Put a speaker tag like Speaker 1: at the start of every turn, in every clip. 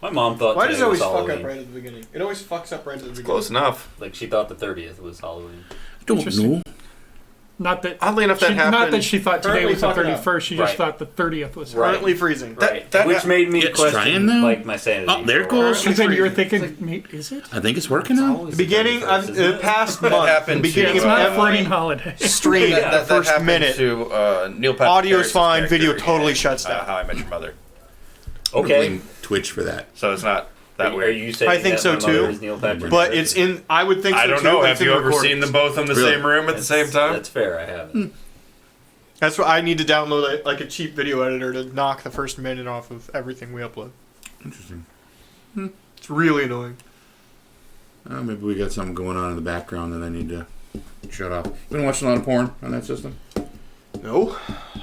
Speaker 1: My mom thought.
Speaker 2: Why does it always fuck
Speaker 1: Halloween.
Speaker 2: up right at the beginning? It always fucks up right at the beginning.
Speaker 3: Close enough.
Speaker 1: Like she thought the 30th was Halloween.
Speaker 4: I don't know.
Speaker 5: Not that.
Speaker 3: Oddly enough, that happened.
Speaker 5: Not that she thought today
Speaker 2: Currently
Speaker 5: was the
Speaker 2: fucking up.
Speaker 5: 31st. She just thought the 30th was.
Speaker 2: Currently freezing.
Speaker 1: Which made me
Speaker 4: It's trying
Speaker 1: question
Speaker 4: now?
Speaker 1: like my sanity.
Speaker 4: Oh, there it
Speaker 1: for a while.
Speaker 4: goes.
Speaker 5: Because then you're thinking, is it?
Speaker 4: I think it's working now.
Speaker 2: The beginning of the past month,
Speaker 3: happened
Speaker 2: the beginning
Speaker 5: It's
Speaker 2: of
Speaker 5: not a
Speaker 2: every
Speaker 5: floating holiday.
Speaker 2: stream,
Speaker 3: That
Speaker 2: first
Speaker 3: happened
Speaker 2: minute,
Speaker 3: to Neil Patrick
Speaker 2: audio's
Speaker 3: Harris's
Speaker 2: fine,
Speaker 3: character
Speaker 2: video
Speaker 3: in,
Speaker 2: totally shuts down.
Speaker 3: How I Met Your Mother.
Speaker 1: Okay.
Speaker 4: Blame Twitch for that.
Speaker 3: So it's not that
Speaker 1: Are
Speaker 3: weird.
Speaker 1: you saying
Speaker 2: I think
Speaker 1: that
Speaker 2: so,
Speaker 1: my mother
Speaker 2: too.
Speaker 1: is Neil Patrick
Speaker 2: But
Speaker 1: Harris?
Speaker 2: it's in. I would think so
Speaker 3: I don't
Speaker 2: too.
Speaker 3: know.
Speaker 2: but
Speaker 3: Have
Speaker 2: it's in
Speaker 3: you
Speaker 2: the
Speaker 3: ever
Speaker 2: recording.
Speaker 3: seen them both in the
Speaker 4: Really?
Speaker 3: same room at the same time?
Speaker 1: That's fair. I haven't.
Speaker 2: That's why I need to download like a cheap video editor to knock the first minute off of everything we upload.
Speaker 4: Interesting.
Speaker 2: It's really annoying.
Speaker 4: Maybe we got something going on in the background that I need to shut off. You been watching a lot of porn on that system?
Speaker 2: No,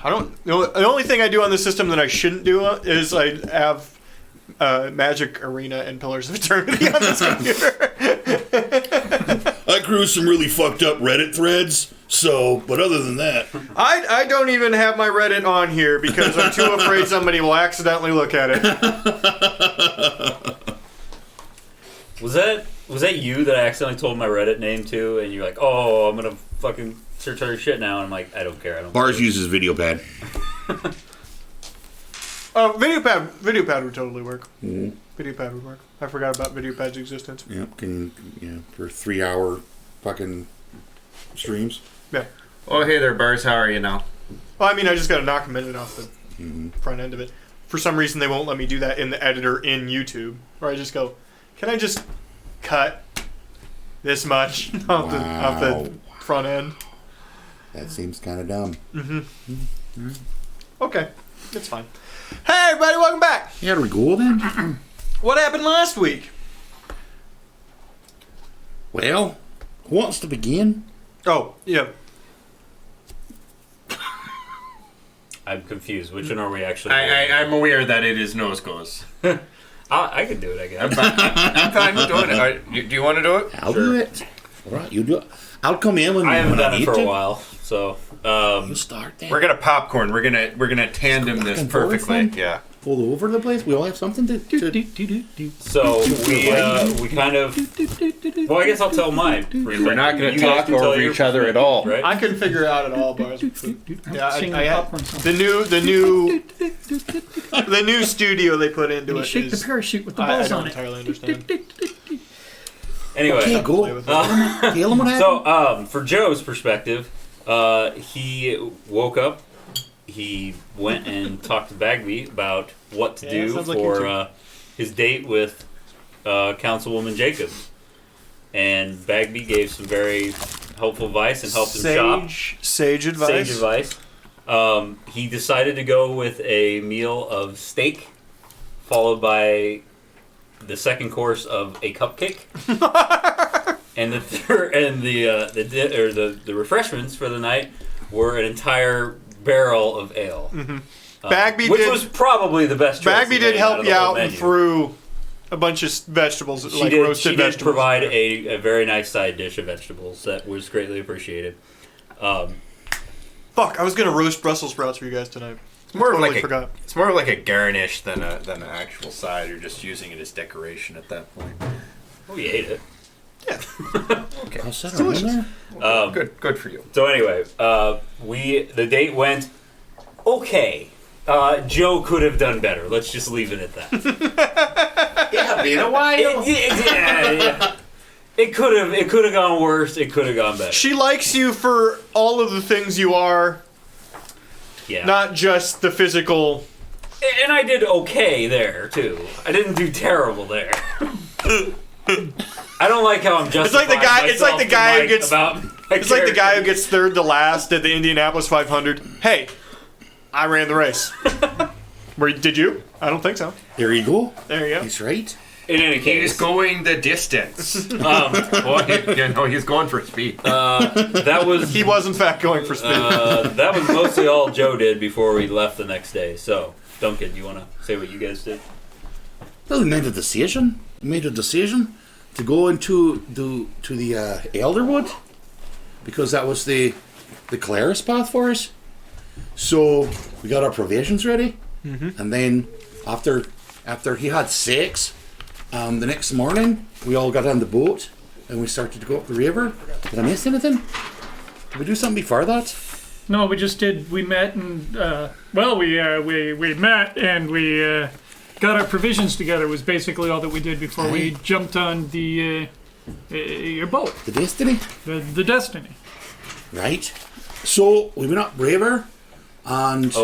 Speaker 2: I don't. The only thing I do on the system that I shouldn't do is I have Magic Arena and Pillars of Eternity on this computer.
Speaker 4: I cruise some really fucked up Reddit threads. So, but other than that,
Speaker 2: I don't even have my Reddit on here because I'm too afraid somebody will accidentally look at it.
Speaker 1: Was that you that I accidentally told my Reddit name to, and you're like, oh, I'm gonna fucking search all your shit now, and I'm like, I don't care.
Speaker 4: Bars uses VideoPad.
Speaker 2: VideoPad would totally work.
Speaker 4: Mm-hmm.
Speaker 2: VideoPad would work. I forgot about VideoPad's existence.
Speaker 4: Yep, for 3-hour fucking streams.
Speaker 2: Yeah.
Speaker 3: Oh, hey there, Bars. How are you now?
Speaker 2: Well, I mean, I just got to knock a minute off the front end of it. For some reason, they won't let me do that in the editor in YouTube. Where I just go, can I just cut this much off the front end?
Speaker 4: That seems kind of dumb.
Speaker 2: Okay, it's fine. Hey, everybody, welcome back.
Speaker 4: Yeah, do we go then?
Speaker 2: What happened last week?
Speaker 4: Well, who wants to begin?
Speaker 2: Oh, yeah.
Speaker 1: I'm confused. Which one are we actually?
Speaker 3: I'm aware that it is nose goes.
Speaker 1: I could do it. I guess.
Speaker 3: I'm fine with doing it. Do you want to do it?
Speaker 4: I'll do it. All right, you do it. I'll come in when
Speaker 1: I haven't
Speaker 4: when I
Speaker 1: done it
Speaker 4: need
Speaker 1: for
Speaker 4: to.
Speaker 1: a while, so
Speaker 4: You start then.
Speaker 3: We're gonna popcorn. We're gonna tandem this
Speaker 4: Back and forth
Speaker 3: perfectly.
Speaker 4: then?
Speaker 3: Yeah.
Speaker 4: Pull over the place. We all have something to
Speaker 1: So we kind of. Well, I guess I'll tell mine.
Speaker 3: We're not gonna
Speaker 1: You guys
Speaker 3: talk
Speaker 1: can tell
Speaker 3: over
Speaker 1: your
Speaker 3: each other at all.
Speaker 1: right?
Speaker 2: I couldn't figure it out at all, Bars. Yeah,
Speaker 5: Sing
Speaker 2: I
Speaker 5: the
Speaker 2: had
Speaker 5: popcorn song.
Speaker 2: the new studio they put into
Speaker 5: You
Speaker 2: it
Speaker 5: shake the
Speaker 2: is.
Speaker 5: parachute with the
Speaker 2: I
Speaker 5: balls
Speaker 2: don't
Speaker 5: on it.
Speaker 2: entirely understand.
Speaker 1: Anyway,
Speaker 4: Okay, go.
Speaker 2: Play with it.
Speaker 4: Tell them what happened.
Speaker 1: so for Joe's perspective, he woke up. He went and talked to Bagby about what to
Speaker 2: Yeah,
Speaker 1: do
Speaker 2: sounds like
Speaker 1: for
Speaker 2: you
Speaker 1: his date with Councilwoman Jacobs. And Bagby gave some very helpful advice and helped him shop.
Speaker 2: Sage advice.
Speaker 1: Sage advice. He decided to go with a meal of steak, followed by the second course of a cupcake, and the third and the refreshments for the night were an entire barrel of ale.
Speaker 2: Bagby
Speaker 1: which
Speaker 2: did-
Speaker 1: was probably the best choice.
Speaker 2: Bagby
Speaker 1: he
Speaker 2: did
Speaker 1: made
Speaker 2: help
Speaker 1: of
Speaker 2: you
Speaker 1: the whole
Speaker 2: out and
Speaker 1: menu.
Speaker 2: threw a bunch of vegetables,
Speaker 1: She
Speaker 2: like
Speaker 1: did,
Speaker 2: roasted
Speaker 1: she did
Speaker 2: vegetables.
Speaker 1: provide a very nice side dish of vegetables that was greatly appreciated.
Speaker 2: Fuck, I was gonna roast Brussels sprouts for you guys tonight.
Speaker 3: It's more of
Speaker 2: Totally
Speaker 3: like a,
Speaker 2: forgot.
Speaker 3: it's more of like a garnish than an actual side. You're just using it as decoration at that point.
Speaker 1: Oh, you ate it.
Speaker 3: Okay.
Speaker 4: I'll set her in there.
Speaker 3: Good for you.
Speaker 1: So anyway, the date went okay. Joe could have done better. Let's just leave it at that.
Speaker 3: Yeah, been a while.
Speaker 1: It could have gone worse. It could have gone better.
Speaker 2: She likes you for all of the things you are,
Speaker 1: Yeah.
Speaker 2: not just the physical.
Speaker 1: And I did okay there too. I didn't do terrible there. I don't like how I'm justifying
Speaker 2: like the guy- it's like the
Speaker 1: myself
Speaker 2: guy
Speaker 1: to
Speaker 2: who gets-
Speaker 1: about my
Speaker 2: It's like the guy who
Speaker 1: character.
Speaker 2: gets third to last at the Indianapolis 500. Hey, I ran the race. Did you? I don't think so.
Speaker 4: There you go.
Speaker 2: There you go.
Speaker 4: He's right.
Speaker 1: In any
Speaker 3: He's
Speaker 1: case,
Speaker 3: going the distance. He's going for speed.
Speaker 1: that was
Speaker 2: He was in fact going for speed.
Speaker 1: that was mostly all Joe did before we left the next day. So, Duncan, you want to say what you guys did?
Speaker 4: Well, we made a decision. We made a decision to go into the Elderwood because that was the clearest path for us. So we got our provisions ready, and then after he had sex, the next morning we all got on the boat and we started to go up the river. Did I miss anything? Did we do something before that?
Speaker 5: No, we just did. We met and we met and we got our provisions together. Was basically all that we did before we jumped on the your boat,
Speaker 4: The Destiny,
Speaker 5: the Destiny.
Speaker 4: right? So we went up river, and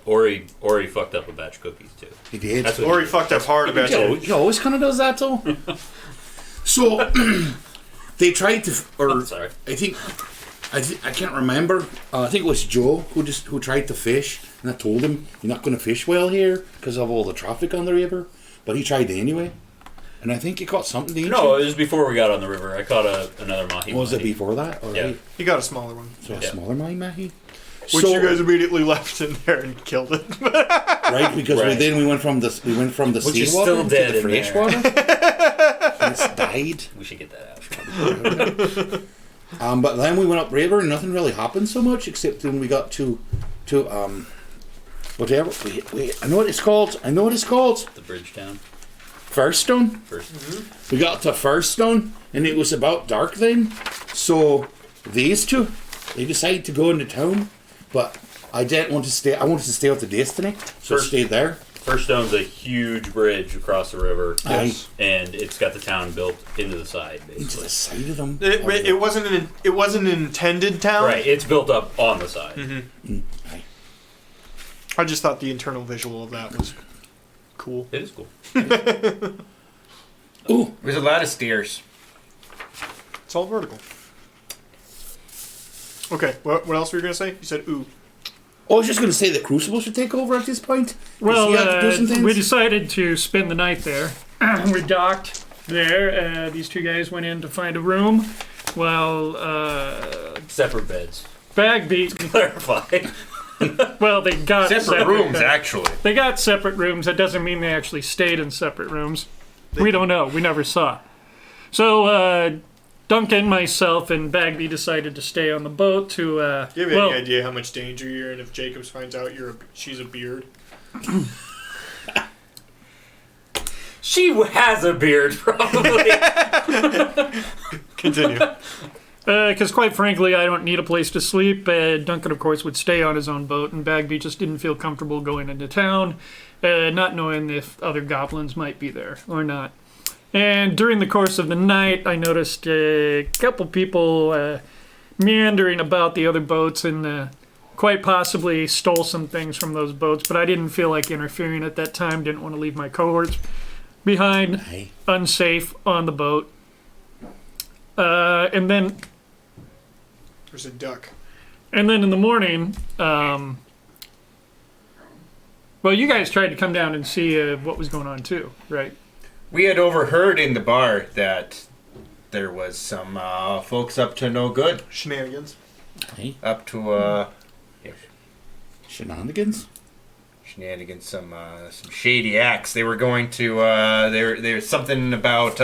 Speaker 1: Ori fucked up a batch of cookies too.
Speaker 4: he did.
Speaker 1: That's what
Speaker 2: Or he fucked up hard about it.
Speaker 4: He always kind of does that though. So they tried to, or
Speaker 1: I'm sorry.
Speaker 4: I can't remember. I think it was Joe who tried to fish, and I told him you're not going to fish well here because of all the traffic on the river. But he tried anyway, and I think he caught something. Didn't
Speaker 1: No,
Speaker 4: you?
Speaker 1: it was before we got on the river. I caught another mahi.
Speaker 4: Was it before that? All
Speaker 1: Yeah.
Speaker 4: right.
Speaker 2: He got a smaller one,
Speaker 4: So a
Speaker 1: Yeah.
Speaker 4: smaller mahi.
Speaker 2: which you guys immediately left in there and killed it.
Speaker 4: right because
Speaker 1: Right.
Speaker 4: we went from the
Speaker 1: Which is
Speaker 4: seawater
Speaker 1: still
Speaker 4: to
Speaker 1: dead
Speaker 4: the
Speaker 1: in
Speaker 4: fresh
Speaker 1: there.
Speaker 4: water, and it's died.
Speaker 1: We should get that out.
Speaker 4: But then we went up river and nothing really happened so much except when we got to whatever I know what it's called.
Speaker 1: The bridge down
Speaker 4: Firstone.
Speaker 1: first.
Speaker 4: We got to Firstone and it was about dark then. So these two, they decided to go into town, but I didn't want to stay. I wanted to stay with the Destiny, so I
Speaker 1: First-
Speaker 4: stayed there.
Speaker 1: First Stone's a huge bridge across the river,
Speaker 4: Yes.
Speaker 1: and it's got the town built into the side,
Speaker 4: Into
Speaker 1: basically.
Speaker 4: the side of them.
Speaker 2: It wasn't an intended town.
Speaker 1: Right, it's built up on the side.
Speaker 4: Aye.
Speaker 2: I just thought the internal visual of that was cool.
Speaker 1: It is cool.
Speaker 4: Ooh,
Speaker 3: There's a lot of stairs.
Speaker 2: It's all vertical. Okay, what else were you gonna say? You said ooh.
Speaker 4: I was just going to say the Crucible should take over at this point. 'Cause
Speaker 5: Well,
Speaker 4: he had to do some things.
Speaker 5: we decided to spend the night there. We docked there. These two guys went in to find a room, while
Speaker 1: Separate beds.
Speaker 5: Bagby.
Speaker 1: Clarify.
Speaker 5: Well, they got
Speaker 3: Separate rooms,
Speaker 5: beds.
Speaker 3: actually.
Speaker 5: They got separate rooms. That doesn't mean they actually stayed in separate rooms. We don't know. We never saw. So Duncan, myself, and Bagby decided to stay on the boat to.
Speaker 2: Do you have any idea how much danger you're in if Jacobs finds out she's a beard?
Speaker 1: She has a beard, probably.
Speaker 2: Continue.
Speaker 5: Because quite frankly, I don't need a place to sleep. Duncan, of course, would stay on his own boat, and Bagby just didn't feel comfortable going into town, not knowing if other goblins might be there or not. And during the course of the night, I noticed a couple people meandering about the other boats and quite possibly stole some things from those boats, but I didn't feel like interfering at that time, didn't want to leave my cohorts behind,
Speaker 4: Aye.
Speaker 5: unsafe on the boat. And then
Speaker 2: There's a duck.
Speaker 5: in the morning, well, you guys tried to come down and see what was going on too, right?
Speaker 3: We had overheard in the bar that there was some folks up to no good.
Speaker 2: Shenanigans.
Speaker 4: Hey,
Speaker 3: Up to
Speaker 4: shenanigans.
Speaker 3: shenanigans, some shady acts. They were going to. There's something about.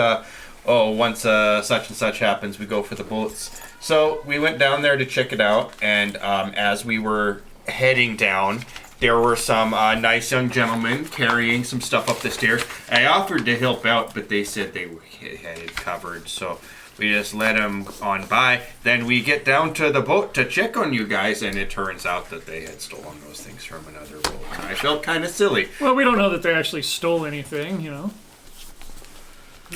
Speaker 3: Once such and such happens, we go for the boats. So we went down there to check it out, and as we were heading down, there were some nice young gentlemen carrying some stuff up the stairs. I offered to help out, but they said they had it covered, so we just let them on by. Then we get down to the boat to check on you guys, and it turns out that they had stolen those things from another boat. And I felt kind of silly.
Speaker 5: Well, we don't know that they actually stole anything, you know.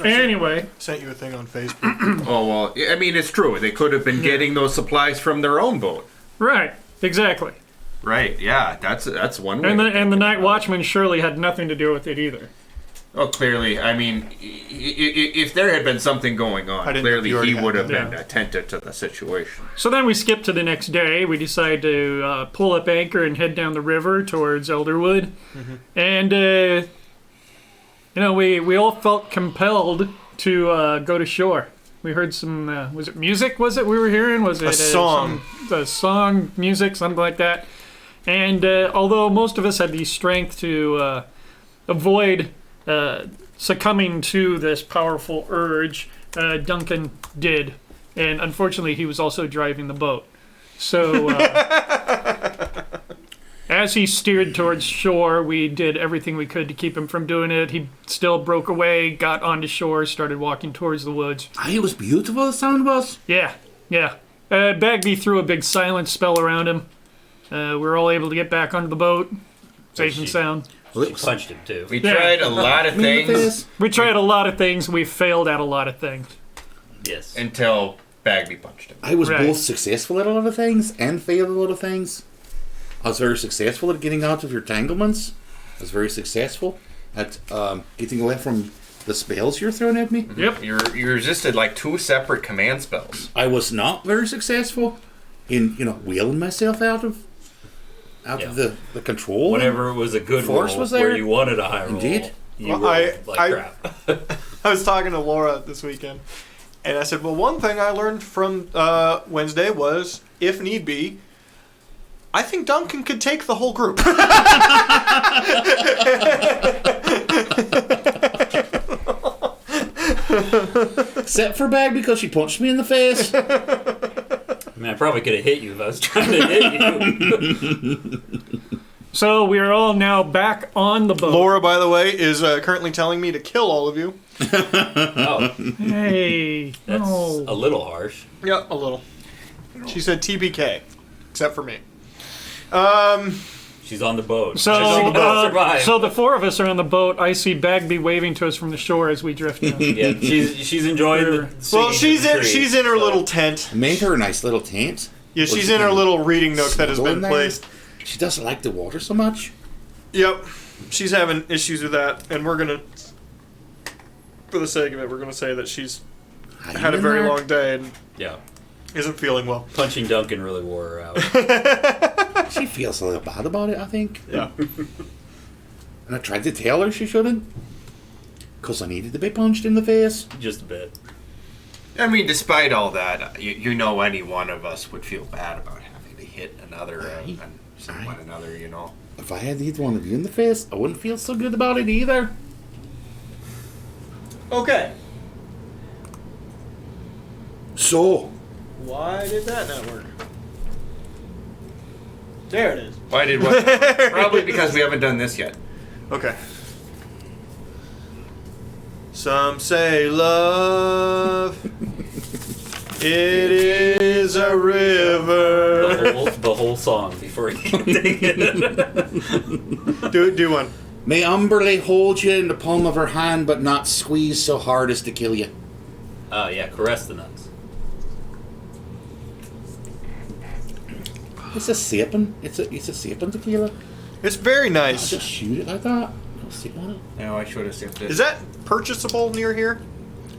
Speaker 5: Anyway,
Speaker 2: Sent you a thing on Facebook.
Speaker 3: Oh, well, I mean, it's true. They could have been getting those supplies from their own boat.
Speaker 5: right, exactly.
Speaker 3: Right, yeah, that's one way.
Speaker 5: And the night watchman surely had nothing to do with it either.
Speaker 3: Oh, clearly, I mean, if there had been something going on,
Speaker 2: I didn't
Speaker 3: clearly
Speaker 2: think you already
Speaker 3: he
Speaker 2: had
Speaker 3: would have
Speaker 5: that.
Speaker 3: been attentive to the situation.
Speaker 5: So then we skip to the next day. We decide to pull up anchor and head down the river towards Elderwood. And, we all felt compelled to go to shore. We heard some, was it music, we were hearing? Was it
Speaker 2: song.
Speaker 5: a song, music, something like that. And although most of us had the strength to avoid succumbing to this powerful urge, Duncan did. And unfortunately, he was also driving the boat. So as he steered towards shore, we did everything we could to keep him from doing it. He still broke away, got onto shore, started walking towards the woods.
Speaker 4: It was beautiful, the sound was.
Speaker 5: Yeah. Bagby threw a big silence spell around him. We were all able to get back onto the boat, safe and sound.
Speaker 1: She punched him too.
Speaker 3: We tried a lot of things
Speaker 5: We tried a lot of things. We failed at a lot of things.
Speaker 1: Yes.
Speaker 3: until Bagby punched him.
Speaker 4: I was
Speaker 5: Right.
Speaker 4: both successful at a lot of things and failed at a lot of things. I was very successful at getting out of your tanglements. I was very successful at getting away from the spells you're throwing at me.
Speaker 5: Yep.
Speaker 3: You resisted like 2 separate command spells.
Speaker 4: I was not very successful in, wheeling myself out of the control.
Speaker 1: Whenever it was a good
Speaker 4: Force
Speaker 1: roll
Speaker 4: was there.
Speaker 1: where you wanted a high roll,
Speaker 4: Indeed.
Speaker 1: you
Speaker 2: Well,
Speaker 1: rolled like crap.
Speaker 2: I was talking to Laura this weekend, and I said, well, one thing I learned from Wednesday was, if need be, I think Duncan could take the whole group.
Speaker 4: Except for Bag because she punched me in the face.
Speaker 1: I mean, I probably could have hit you if I was trying to hit you.
Speaker 5: So we are all now back on the boat.
Speaker 2: Laura, by the way, is currently telling me to kill all of you.
Speaker 1: Oh,
Speaker 5: Hey.
Speaker 1: that's
Speaker 5: No.
Speaker 1: a little harsh.
Speaker 2: Yeah, a little. She said TPK, except for me.
Speaker 1: She's on the boat.
Speaker 5: So,
Speaker 1: She's on the boat. Survive.
Speaker 5: so the 4 of us are on the boat. I see Bagby waving to us from the shore as we drift in.
Speaker 1: Yeah, she's enjoying the.
Speaker 2: Well,
Speaker 1: singing in the trees,
Speaker 2: she's in her
Speaker 1: so-
Speaker 2: little tent.
Speaker 4: Made her a nice little tent.
Speaker 2: Yeah,
Speaker 4: Well,
Speaker 2: she's
Speaker 4: she
Speaker 2: in her
Speaker 4: can
Speaker 2: little reading nook that has
Speaker 4: snuggle
Speaker 2: been
Speaker 4: in there.
Speaker 2: placed.
Speaker 4: She doesn't like the water so much.
Speaker 2: Yep, she's having issues with that, and we're gonna, for the sake of it, we're gonna say that she's had a very long day and
Speaker 1: Yeah,
Speaker 2: isn't feeling well.
Speaker 1: punching Duncan really wore her out.
Speaker 4: She feels a little bad about it, I think.
Speaker 2: Yeah.
Speaker 4: And I tried to tell her she shouldn't. Because I needed to be punched in the face.
Speaker 1: Just a bit.
Speaker 3: I mean, despite all that, you know any one of us would feel bad about having to hit another,
Speaker 4: Aye.
Speaker 3: someone
Speaker 4: Aye.
Speaker 3: another, you know.
Speaker 4: If I had to hit one of you in the face, I wouldn't feel so good about it either.
Speaker 2: Okay.
Speaker 4: So,
Speaker 2: Why did that not work? There it is.
Speaker 3: Why did what? Probably because we haven't done this yet.
Speaker 2: Okay. Some say love, it is a river.
Speaker 1: The whole song before you can take it.
Speaker 2: Do one.
Speaker 4: may Umberly hold you in the palm of her hand, but not squeeze so hard as to kill you.
Speaker 1: Yeah, caress the nuts.
Speaker 4: It's a sapin. It's a sapin tequila.
Speaker 2: It's very
Speaker 4: I'll
Speaker 2: nice.
Speaker 4: just shoot it like that. I'll sip on it.
Speaker 3: No, I should have sipped it.
Speaker 2: Is that purchasable near here?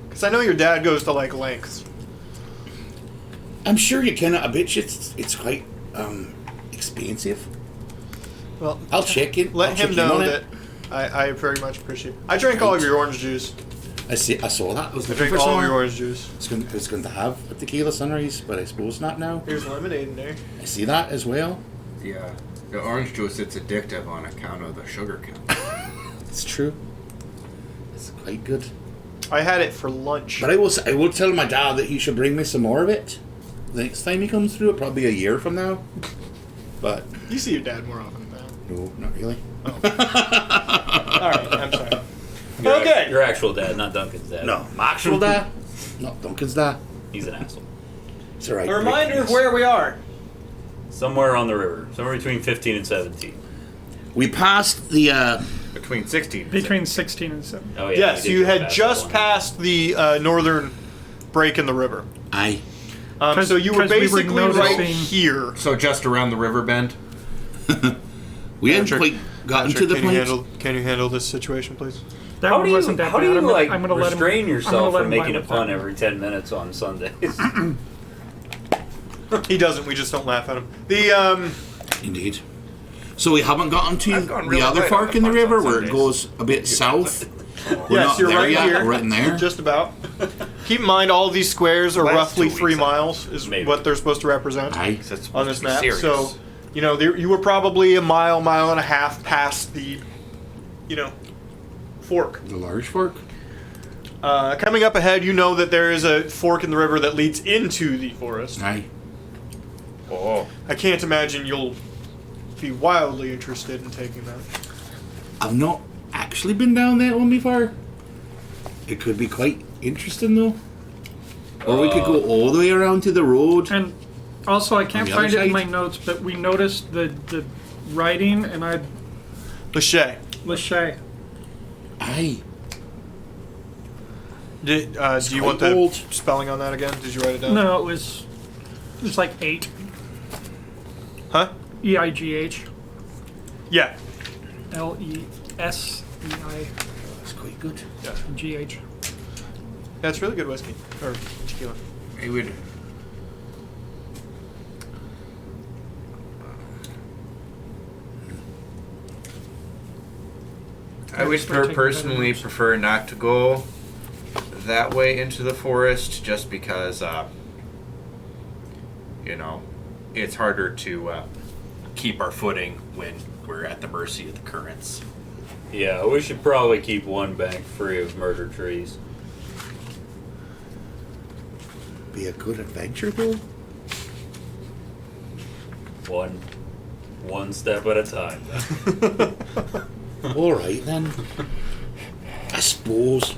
Speaker 2: Because I know your dad goes to like lengths.
Speaker 4: I'm sure you can. I bet you it's quite expensive.
Speaker 2: Well,
Speaker 4: I'll check it.
Speaker 2: let
Speaker 4: I'll
Speaker 2: him
Speaker 4: check
Speaker 2: know
Speaker 4: in on
Speaker 2: that
Speaker 4: it.
Speaker 2: I very much appreciate it. I drank all of your orange juice.
Speaker 4: I saw that. I was
Speaker 2: I
Speaker 4: looking
Speaker 2: drank
Speaker 4: for
Speaker 2: all of
Speaker 4: some.
Speaker 2: your orange juice.
Speaker 4: It's going to have a tequila sunrise, but I suppose not now.
Speaker 2: Here's lemonade in there.
Speaker 4: I see that as well.
Speaker 3: Yeah, the orange juice, it's addictive on account of the sugar count.
Speaker 4: It's true. It's quite good.
Speaker 2: I had it for lunch.
Speaker 4: But I will tell my dad that he should bring me some more of it. The next time he comes through, probably a year from now. But
Speaker 2: You see your dad more often than that.
Speaker 4: no, not really.
Speaker 2: All right, I'm sorry.
Speaker 1: Your
Speaker 2: Okay.
Speaker 1: your actual dad, not Duncan's dad.
Speaker 4: No, my actual dad. Not Duncan's dad.
Speaker 1: He's an asshole.
Speaker 4: It's alright.
Speaker 2: A reminder of where we are.
Speaker 1: Somewhere on the river. Somewhere between 15 and 17.
Speaker 4: We passed the.
Speaker 3: Between 16.
Speaker 5: Between 16 and 17.
Speaker 1: Oh, yeah.
Speaker 2: Yes,
Speaker 1: we did
Speaker 2: you
Speaker 1: go
Speaker 2: had
Speaker 1: past
Speaker 2: just
Speaker 1: that one.
Speaker 2: passed the northern break in the river.
Speaker 4: Aye.
Speaker 2: So you were
Speaker 5: 'cause we were
Speaker 2: basically right
Speaker 5: noticing-
Speaker 2: here.
Speaker 3: So just around the river bend?
Speaker 4: We hadn't
Speaker 2: Patrick,
Speaker 4: quite gotten
Speaker 2: Patrick,
Speaker 4: to the point.
Speaker 2: Can you handle this situation, please?
Speaker 5: That
Speaker 1: How
Speaker 5: one
Speaker 1: do you,
Speaker 5: wasn't that
Speaker 1: how
Speaker 5: bad.
Speaker 1: do you
Speaker 5: I'm
Speaker 1: like
Speaker 5: gonna let him,
Speaker 1: restrain
Speaker 5: I'm gonna
Speaker 1: yourself
Speaker 5: let
Speaker 1: from
Speaker 5: him
Speaker 1: making a
Speaker 5: vibe with
Speaker 1: pun
Speaker 5: that.
Speaker 1: every 10 minutes on Sundays?
Speaker 2: He doesn't. We just don't laugh at him. The
Speaker 4: Indeed. So we haven't gotten to
Speaker 3: I've gone
Speaker 4: the
Speaker 3: really
Speaker 4: other
Speaker 3: right
Speaker 4: fork
Speaker 3: on
Speaker 4: in the
Speaker 3: the puns
Speaker 4: river
Speaker 3: on
Speaker 4: where it
Speaker 3: Sundays.
Speaker 4: goes a bit south. We're
Speaker 2: yes,
Speaker 4: not
Speaker 2: you're
Speaker 4: there
Speaker 2: right
Speaker 4: yet.
Speaker 2: here.
Speaker 4: We're right in there.
Speaker 2: Just about. Keep in mind, all of these squares are
Speaker 3: Last
Speaker 2: roughly
Speaker 3: 2
Speaker 2: 3
Speaker 3: weeks,
Speaker 2: miles. Is
Speaker 1: Maybe.
Speaker 2: what they're supposed to represent
Speaker 4: Aye.
Speaker 3: That's supposed
Speaker 2: on
Speaker 3: to
Speaker 2: this
Speaker 3: be
Speaker 2: map.
Speaker 3: serious.
Speaker 2: So, you know, you were probably a mile and a half past the, fork.
Speaker 4: The large fork.
Speaker 2: Coming up ahead, you know that there is a fork in the river that leads into the forest.
Speaker 4: Aye.
Speaker 3: Oh.
Speaker 2: I can't imagine you'll be wildly interested in taking that.
Speaker 4: I've not actually been down that one before. It could be quite interesting though. Or we could go all the way around to the road.
Speaker 5: And also, I can't
Speaker 4: the
Speaker 5: find
Speaker 4: other
Speaker 5: it in my
Speaker 4: side?
Speaker 5: notes, but we noticed the writing, and
Speaker 2: Lachey.
Speaker 5: Lachey.
Speaker 4: Aye.
Speaker 2: Do you
Speaker 4: quite
Speaker 2: want the
Speaker 4: old.
Speaker 2: spelling on that again? Did you write it down?
Speaker 5: No, it was like 8.
Speaker 2: Huh?
Speaker 5: EIGH.
Speaker 2: Yeah.
Speaker 5: LESEIGH.
Speaker 4: That's quite good.
Speaker 2: Yeah. Yeah, it's really good whiskey. Or tequila.
Speaker 3: It would. I would personally prefer not to go that way into the forest, just because, it's harder to keep our footing when we're at the mercy of the currents.
Speaker 1: Yeah, we should probably keep one bank free of murder trees.
Speaker 4: Be a good adventure though.
Speaker 1: One step at a time.
Speaker 4: Alright then. I suppose.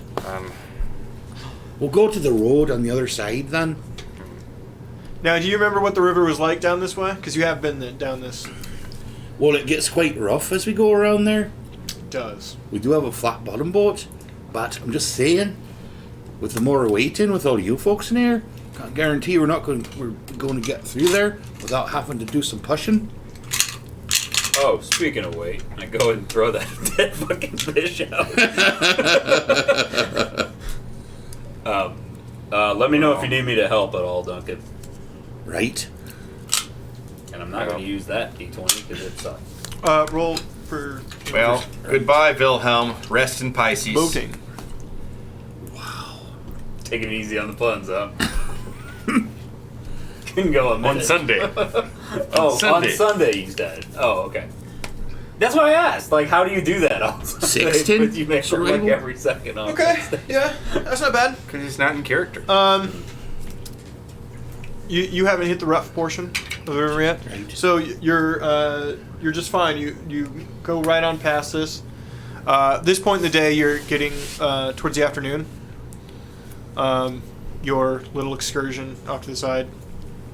Speaker 4: We'll go to the road on the other side then.
Speaker 2: Now, do you remember what the river was like down this way? Because you have been down this.
Speaker 4: Well, it gets quite rough as we go around there.
Speaker 2: It does.
Speaker 4: We do have a flat bottom boat, but I'm just saying, with the more waiting, with all you folks in here, can't guarantee we're going to get through there without having to do some pushing.
Speaker 1: Oh, speaking of weight, I go ahead and throw that dead fucking fish out. Let me know if you need me to help at all, Duncan.
Speaker 4: Right.
Speaker 1: And I'm not going to use that D20 because it sucks.
Speaker 2: Roll for...
Speaker 3: Well, goodbye, Wilhelm. Rest in Pisces.
Speaker 2: boating.
Speaker 1: Taking it easy on the puns, huh? Can go a minute.
Speaker 3: On Sunday.
Speaker 1: Oh,
Speaker 3: Sunday.
Speaker 1: on Sunday you said. Oh, okay. That's why I asked. Like, how do you do that on Sunday?
Speaker 4: 16?
Speaker 1: But you make sure like every second on
Speaker 2: Okay,
Speaker 1: Sunday.
Speaker 2: yeah, that's not bad.
Speaker 3: Because he's not in character.
Speaker 2: You haven't hit the rough portion of the river yet,
Speaker 4: Right.
Speaker 2: so you're just fine. You go right on past this. This point in the day, you're getting towards the afternoon. Your little excursion off to the side,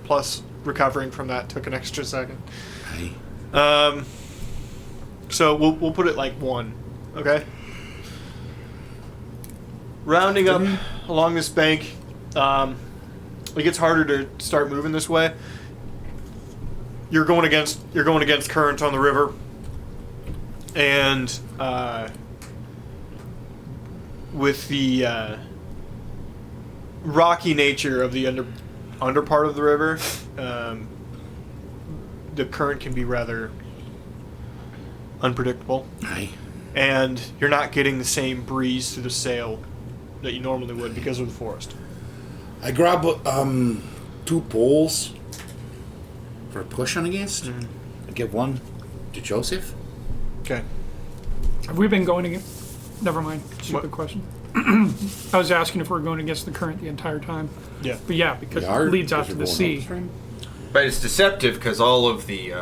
Speaker 2: plus recovering from that, took an extra second.
Speaker 4: Aye.
Speaker 2: So we'll put it like 1, okay? Rounding up along this bank, it gets harder to start moving this way. You're going against current on the river, and with the rocky nature of the under part of the river, the current can be rather unpredictable,
Speaker 4: Aye.
Speaker 2: and you're not getting the same breeze through the sail that you normally would because of the forest.
Speaker 4: I grab 2 poles for pushing against. I give one to Joseph.
Speaker 2: Okay.
Speaker 5: Have we been going against... Never mind. Stupid
Speaker 2: What?
Speaker 5: question. I was asking if we're going against the current the entire time.
Speaker 2: Yeah.
Speaker 5: But yeah, because
Speaker 4: We are,
Speaker 5: it leads out
Speaker 4: because
Speaker 5: to
Speaker 4: we're
Speaker 5: the
Speaker 4: going
Speaker 5: sea.
Speaker 4: upstream.
Speaker 3: But it's deceptive because all of the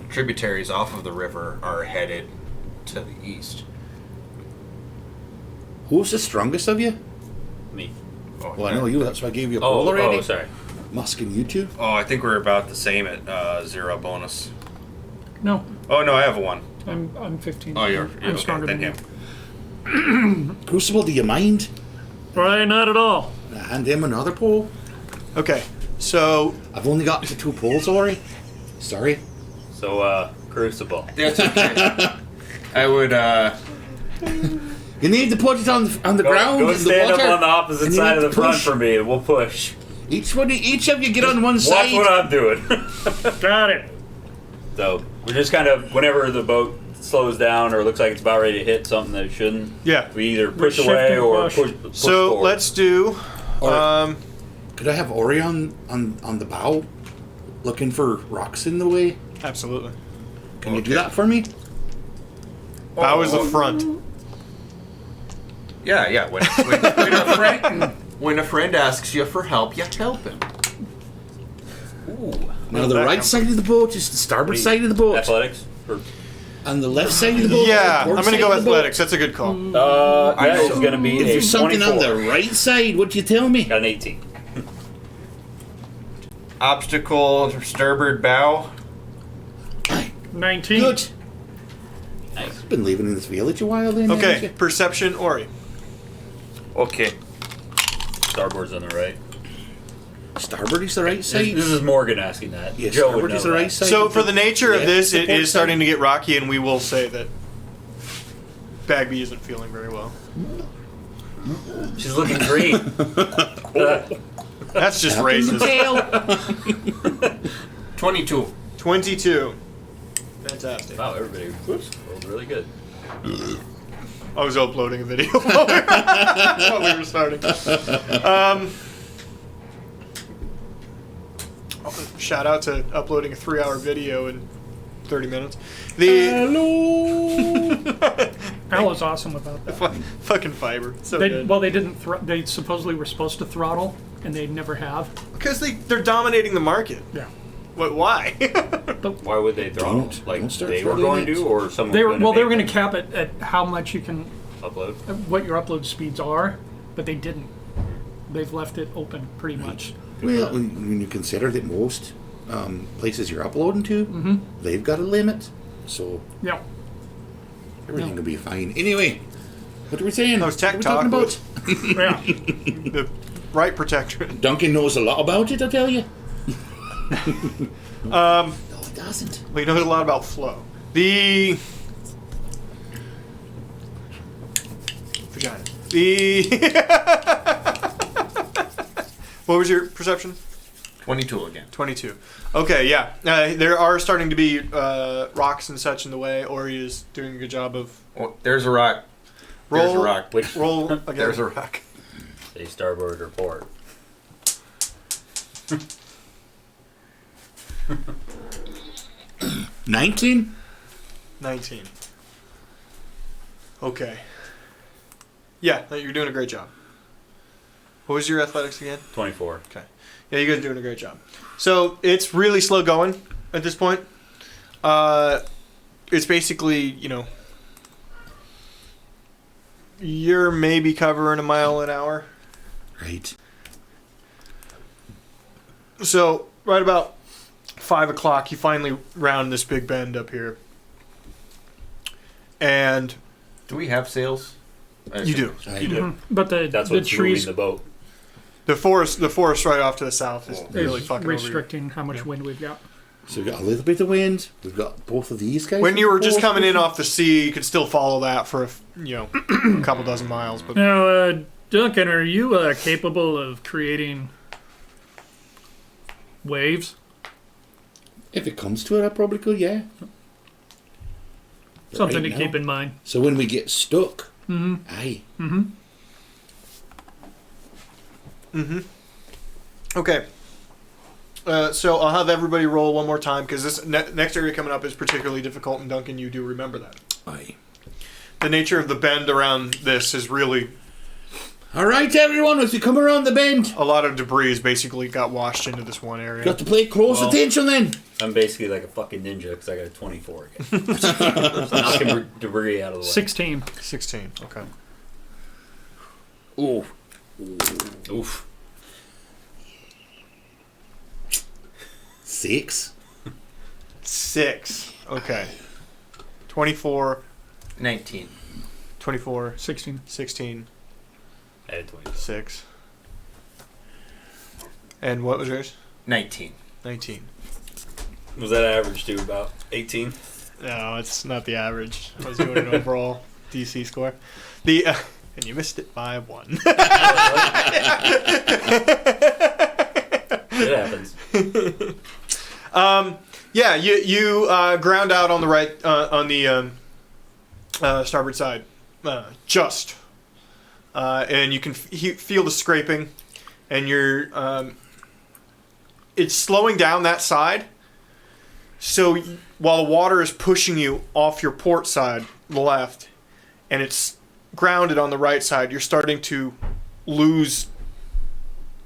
Speaker 3: tributaries off of the river are headed to the east.
Speaker 4: Who's the strongest of you?
Speaker 1: Me.
Speaker 3: Oh,
Speaker 4: Well, I know you. That's why I gave you a pole
Speaker 1: Oh,
Speaker 4: already.
Speaker 1: sorry.
Speaker 4: Musking you two.
Speaker 3: Oh, I think we're about the same at 0 bonus.
Speaker 5: No,
Speaker 3: Oh no, I have a 1.
Speaker 5: I'm 15.
Speaker 3: Oh, you're
Speaker 5: I'm
Speaker 3: okay,
Speaker 5: stronger
Speaker 3: than
Speaker 5: than
Speaker 3: him.
Speaker 5: you.
Speaker 4: Crucible, do you mind?
Speaker 5: Right, not at all.
Speaker 4: Hand him another pole.
Speaker 2: Okay. So
Speaker 4: I've only got the 2 poles already. Sorry.
Speaker 1: So, Crucible.
Speaker 3: That's okay. I would.
Speaker 4: You need to put it on the ground.
Speaker 1: Go
Speaker 4: in the
Speaker 1: stand up
Speaker 4: water,
Speaker 1: on the opposite
Speaker 4: and you
Speaker 1: side
Speaker 4: need
Speaker 1: of the
Speaker 4: to
Speaker 1: front
Speaker 4: push.
Speaker 1: for me, and we'll push.
Speaker 4: Each of you get on one
Speaker 1: Watch
Speaker 4: side.
Speaker 1: what I'm doing.
Speaker 5: Got it.
Speaker 1: So we're just kind of, whenever the boat slows down or looks like it's about ready to hit something that it shouldn't,
Speaker 2: yeah.
Speaker 1: we either push
Speaker 5: shift
Speaker 1: away
Speaker 5: and
Speaker 1: or
Speaker 5: push.
Speaker 1: push
Speaker 2: So
Speaker 1: forward.
Speaker 2: let's do.
Speaker 4: Or- Could I have Ori on the bow, looking for rocks in the way?
Speaker 2: Absolutely.
Speaker 4: Can you do that for me?
Speaker 2: Bow is the front.
Speaker 3: Yeah. When a friend asks you for help, you help him.
Speaker 1: Ooh.
Speaker 4: Now the right side of the boat is the starboard side of the boat,
Speaker 1: Athletics? Or,
Speaker 4: and the left side of the boat.
Speaker 2: Yeah,
Speaker 4: the
Speaker 2: I'm
Speaker 4: port
Speaker 2: gonna
Speaker 4: side
Speaker 2: go
Speaker 4: of the boat.
Speaker 2: athletics. That's a good call.
Speaker 1: that is going to be
Speaker 4: If
Speaker 1: a
Speaker 4: there's something
Speaker 1: 24.
Speaker 4: on the right side, what do you tell me?
Speaker 1: Got an 18.
Speaker 3: Obstacle starboard bow.
Speaker 5: 19.
Speaker 4: Good.
Speaker 1: Nice.
Speaker 4: Been living in this village a while then.
Speaker 2: Okay,
Speaker 4: haven't
Speaker 2: perception, Ori.
Speaker 3: Okay.
Speaker 1: Starboard's on the right.
Speaker 4: you? Starboard is the right
Speaker 1: This,
Speaker 4: side.
Speaker 1: this is Morgan asking that.
Speaker 4: Yeah,
Speaker 1: Joe would
Speaker 4: starboard
Speaker 1: know
Speaker 4: is the right
Speaker 1: that.
Speaker 4: side.
Speaker 2: So for the nature of
Speaker 4: Yeah,
Speaker 2: this,
Speaker 4: the
Speaker 2: it
Speaker 4: port
Speaker 2: is starting
Speaker 4: side.
Speaker 2: to get rocky, and we will say that Bagby isn't feeling very well.
Speaker 1: She's looking green.
Speaker 2: That's just
Speaker 4: Up in the
Speaker 2: racist.
Speaker 4: tail.
Speaker 3: 22.
Speaker 2: 22. Fantastic.
Speaker 1: Wow, everybody rolled really good.
Speaker 2: I was uploading a video while we were starting. Shout out to uploading a 3-hour video in 30 minutes. The
Speaker 5: Al was awesome about that.
Speaker 2: fucking fiber. So good.
Speaker 5: Well, they didn't. They supposedly were supposed to throttle, and they never have.
Speaker 2: Because they're dominating the market.
Speaker 5: Yeah.
Speaker 2: What? Why?
Speaker 1: Why would they throttle?
Speaker 4: Don't-
Speaker 1: Like
Speaker 4: don't start
Speaker 1: they were
Speaker 4: throttling
Speaker 1: going
Speaker 4: it.
Speaker 1: to, or someone?
Speaker 5: They were
Speaker 1: was gonna
Speaker 5: well. They were
Speaker 1: make
Speaker 5: going to cap it at how much you can,
Speaker 1: upload.
Speaker 5: what your upload speeds are, but they didn't. They've left it open pretty much.
Speaker 4: Well, when you consider that most places you're uploading to, they've got a limit, so
Speaker 5: Yeah.
Speaker 4: everything will be fine. Anyway, what are we saying?
Speaker 2: That was tech
Speaker 4: What are we
Speaker 2: talk.
Speaker 4: talking about?
Speaker 5: Yeah.
Speaker 2: The right protectorate.
Speaker 4: Duncan knows a lot about it, I tell you. No, he doesn't.
Speaker 2: We know a lot about flow. The vagina. What was your perception?
Speaker 3: 22 again.
Speaker 2: 22. Okay, yeah. There are starting to be rocks and such in the way. Ori is doing a good job of
Speaker 3: Oh, there's a rock. There's a
Speaker 2: roll.
Speaker 3: rock.
Speaker 1: Which
Speaker 2: Roll again.
Speaker 3: There's a rock.
Speaker 1: say starboard or port.
Speaker 4: $19?
Speaker 2: 19. Okay. Yeah, no, you're doing a great job. What was your athletics again?
Speaker 1: 24.
Speaker 2: Okay. Yeah, you guys are doing a great job. So it's really slow going at this point. It's basically, you're maybe covering a mile an hour.
Speaker 4: Right.
Speaker 2: So right about 5 o'clock, you finally round this big bend up here. And
Speaker 3: Do we have sails?
Speaker 2: you do.
Speaker 4: Right.
Speaker 5: Mhm. But
Speaker 1: That's
Speaker 5: the
Speaker 1: what's
Speaker 5: trees
Speaker 1: moving the boat.
Speaker 2: The forest right off to the south is
Speaker 5: is
Speaker 2: really fucking over you.
Speaker 5: restricting how much
Speaker 2: Yeah.
Speaker 5: wind we've got.
Speaker 4: So we've got a little bit of wind. We've got both of these guys.
Speaker 2: When you were just
Speaker 4: both
Speaker 2: coming in
Speaker 4: of
Speaker 2: off the sea, you could still follow that for a couple dozen miles. But
Speaker 5: Now, Duncan, are you capable of creating waves?
Speaker 4: If it comes to it, I probably could, yeah. But
Speaker 5: Something
Speaker 4: right
Speaker 5: to
Speaker 4: now-
Speaker 5: keep in mind.
Speaker 4: So when we get stuck,
Speaker 5: Mm-hmm.
Speaker 4: aye.
Speaker 5: Mm-hmm.
Speaker 2: okay. So I'll have everybody roll one more time because this next area coming up is particularly difficult, and Duncan, you do remember that.
Speaker 4: Aye.
Speaker 2: The nature of the bend around this is really
Speaker 4: All right, everyone, as we come around the bend,
Speaker 2: a lot of debris has basically got washed into this one area.
Speaker 4: got to pay close
Speaker 1: Well-
Speaker 4: attention then.
Speaker 1: I'm basically like a fucking ninja because I got a 24 again. Just knocking debris out of the way.
Speaker 5: 16.
Speaker 2: 16. Okay.
Speaker 4: Oh,
Speaker 1: Oof.
Speaker 4: 6.
Speaker 2: 6. Okay. 24,
Speaker 3: 19.
Speaker 2: 24,
Speaker 5: 16.
Speaker 2: 16,
Speaker 1: I had 20.
Speaker 2: 6. And what was yours?
Speaker 3: 19.
Speaker 2: 19.
Speaker 1: Was that average to about 18?
Speaker 2: No, it's not the average. I was doing an overall DC score. And you missed it by 1.
Speaker 1: It happens.
Speaker 2: Yeah, you ground out on the right on the starboard side, just, and you can feel the scraping, and you're it's slowing down that side. So while the water is pushing you off your port side, the left, and it's grounded on the right side, you're starting to lose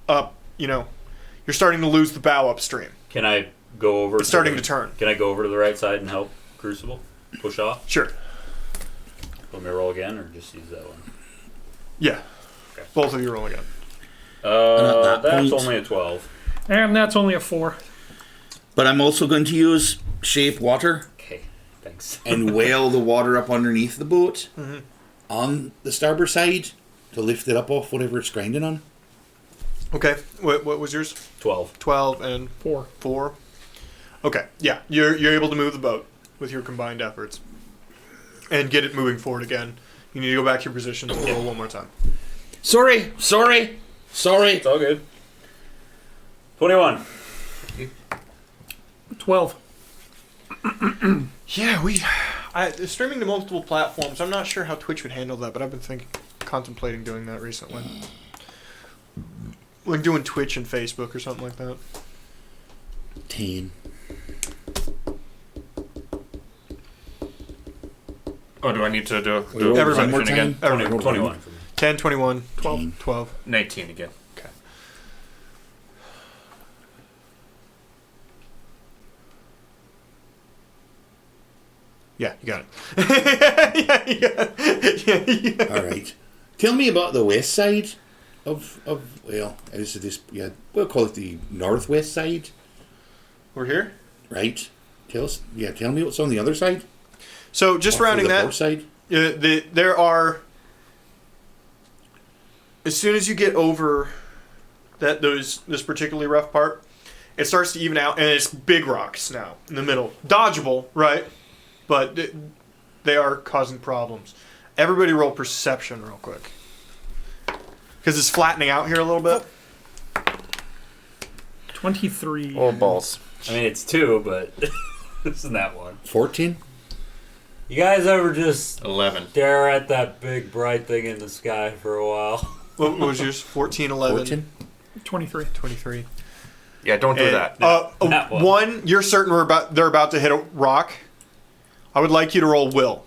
Speaker 2: up. You're You're starting to lose the bow upstream.
Speaker 1: Can I go over?
Speaker 2: It's starting to turn.
Speaker 1: Can I go over to the right side and help Crucible push off?
Speaker 2: Sure.
Speaker 1: Want me to roll again, or just use that one?
Speaker 2: Yeah.
Speaker 1: Okay.
Speaker 2: Both of you roll again.
Speaker 4: at that
Speaker 1: That's
Speaker 4: point-
Speaker 1: only a 12.
Speaker 5: And that's only a 4.
Speaker 4: But I'm also going to use shape water
Speaker 1: Okay, thanks.
Speaker 4: and whale the water up underneath the boat on the starboard side to lift it up off whatever it's grinding on.
Speaker 2: Okay. What was yours?
Speaker 1: 12.
Speaker 2: 12 and 4. Okay. Yeah. You're able to move the boat with your combined efforts and get it moving forward again. You need to go back to your position and roll one more time.
Speaker 4: Sorry.
Speaker 1: It's all good. 21.
Speaker 5: 12.
Speaker 2: Yeah, streaming to multiple platforms. I'm not sure how Twitch would handle that, but I've been contemplating doing that recently. Like doing Twitch and Facebook or something like that.
Speaker 4: 10.
Speaker 3: Oh, do I need to do
Speaker 4: We rolled
Speaker 2: Everybody.
Speaker 4: one more
Speaker 3: again?
Speaker 4: time?
Speaker 2: Everybody.
Speaker 1: 21 for me.
Speaker 2: 10, 21, 12.
Speaker 4: 10.
Speaker 2: 12.
Speaker 3: 19 again?
Speaker 2: Okay. Yeah, you got it.
Speaker 4: All right. Tell me about the west side of well, is it this? Yeah, we'll call it the northwest side,
Speaker 2: We're here.
Speaker 4: right? Tell me what's on the other side.
Speaker 2: So just
Speaker 4: Or
Speaker 2: rounding
Speaker 4: the
Speaker 2: that,
Speaker 4: north side.
Speaker 2: there are. As soon as you get over this particularly rough part, it starts to even out, and it's big rocks now in the middle. Dodgeable, right? But they are causing problems. Everybody roll perception real quick. Because it's flattening out here a little bit.
Speaker 5: 23.
Speaker 3: Oh, balls.
Speaker 1: I mean, it's 2, but isn't that one?
Speaker 4: 14.
Speaker 1: You guys ever just
Speaker 3: 11.
Speaker 1: stare at that big bright thing in the sky for a while?
Speaker 2: What was yours? 14, 11,
Speaker 4: 14.
Speaker 5: 23.
Speaker 2: 23.
Speaker 3: Yeah, don't do
Speaker 2: And,
Speaker 3: that.
Speaker 1: That one.
Speaker 2: one, you're certain they're about to hit a rock. I would like you to roll will.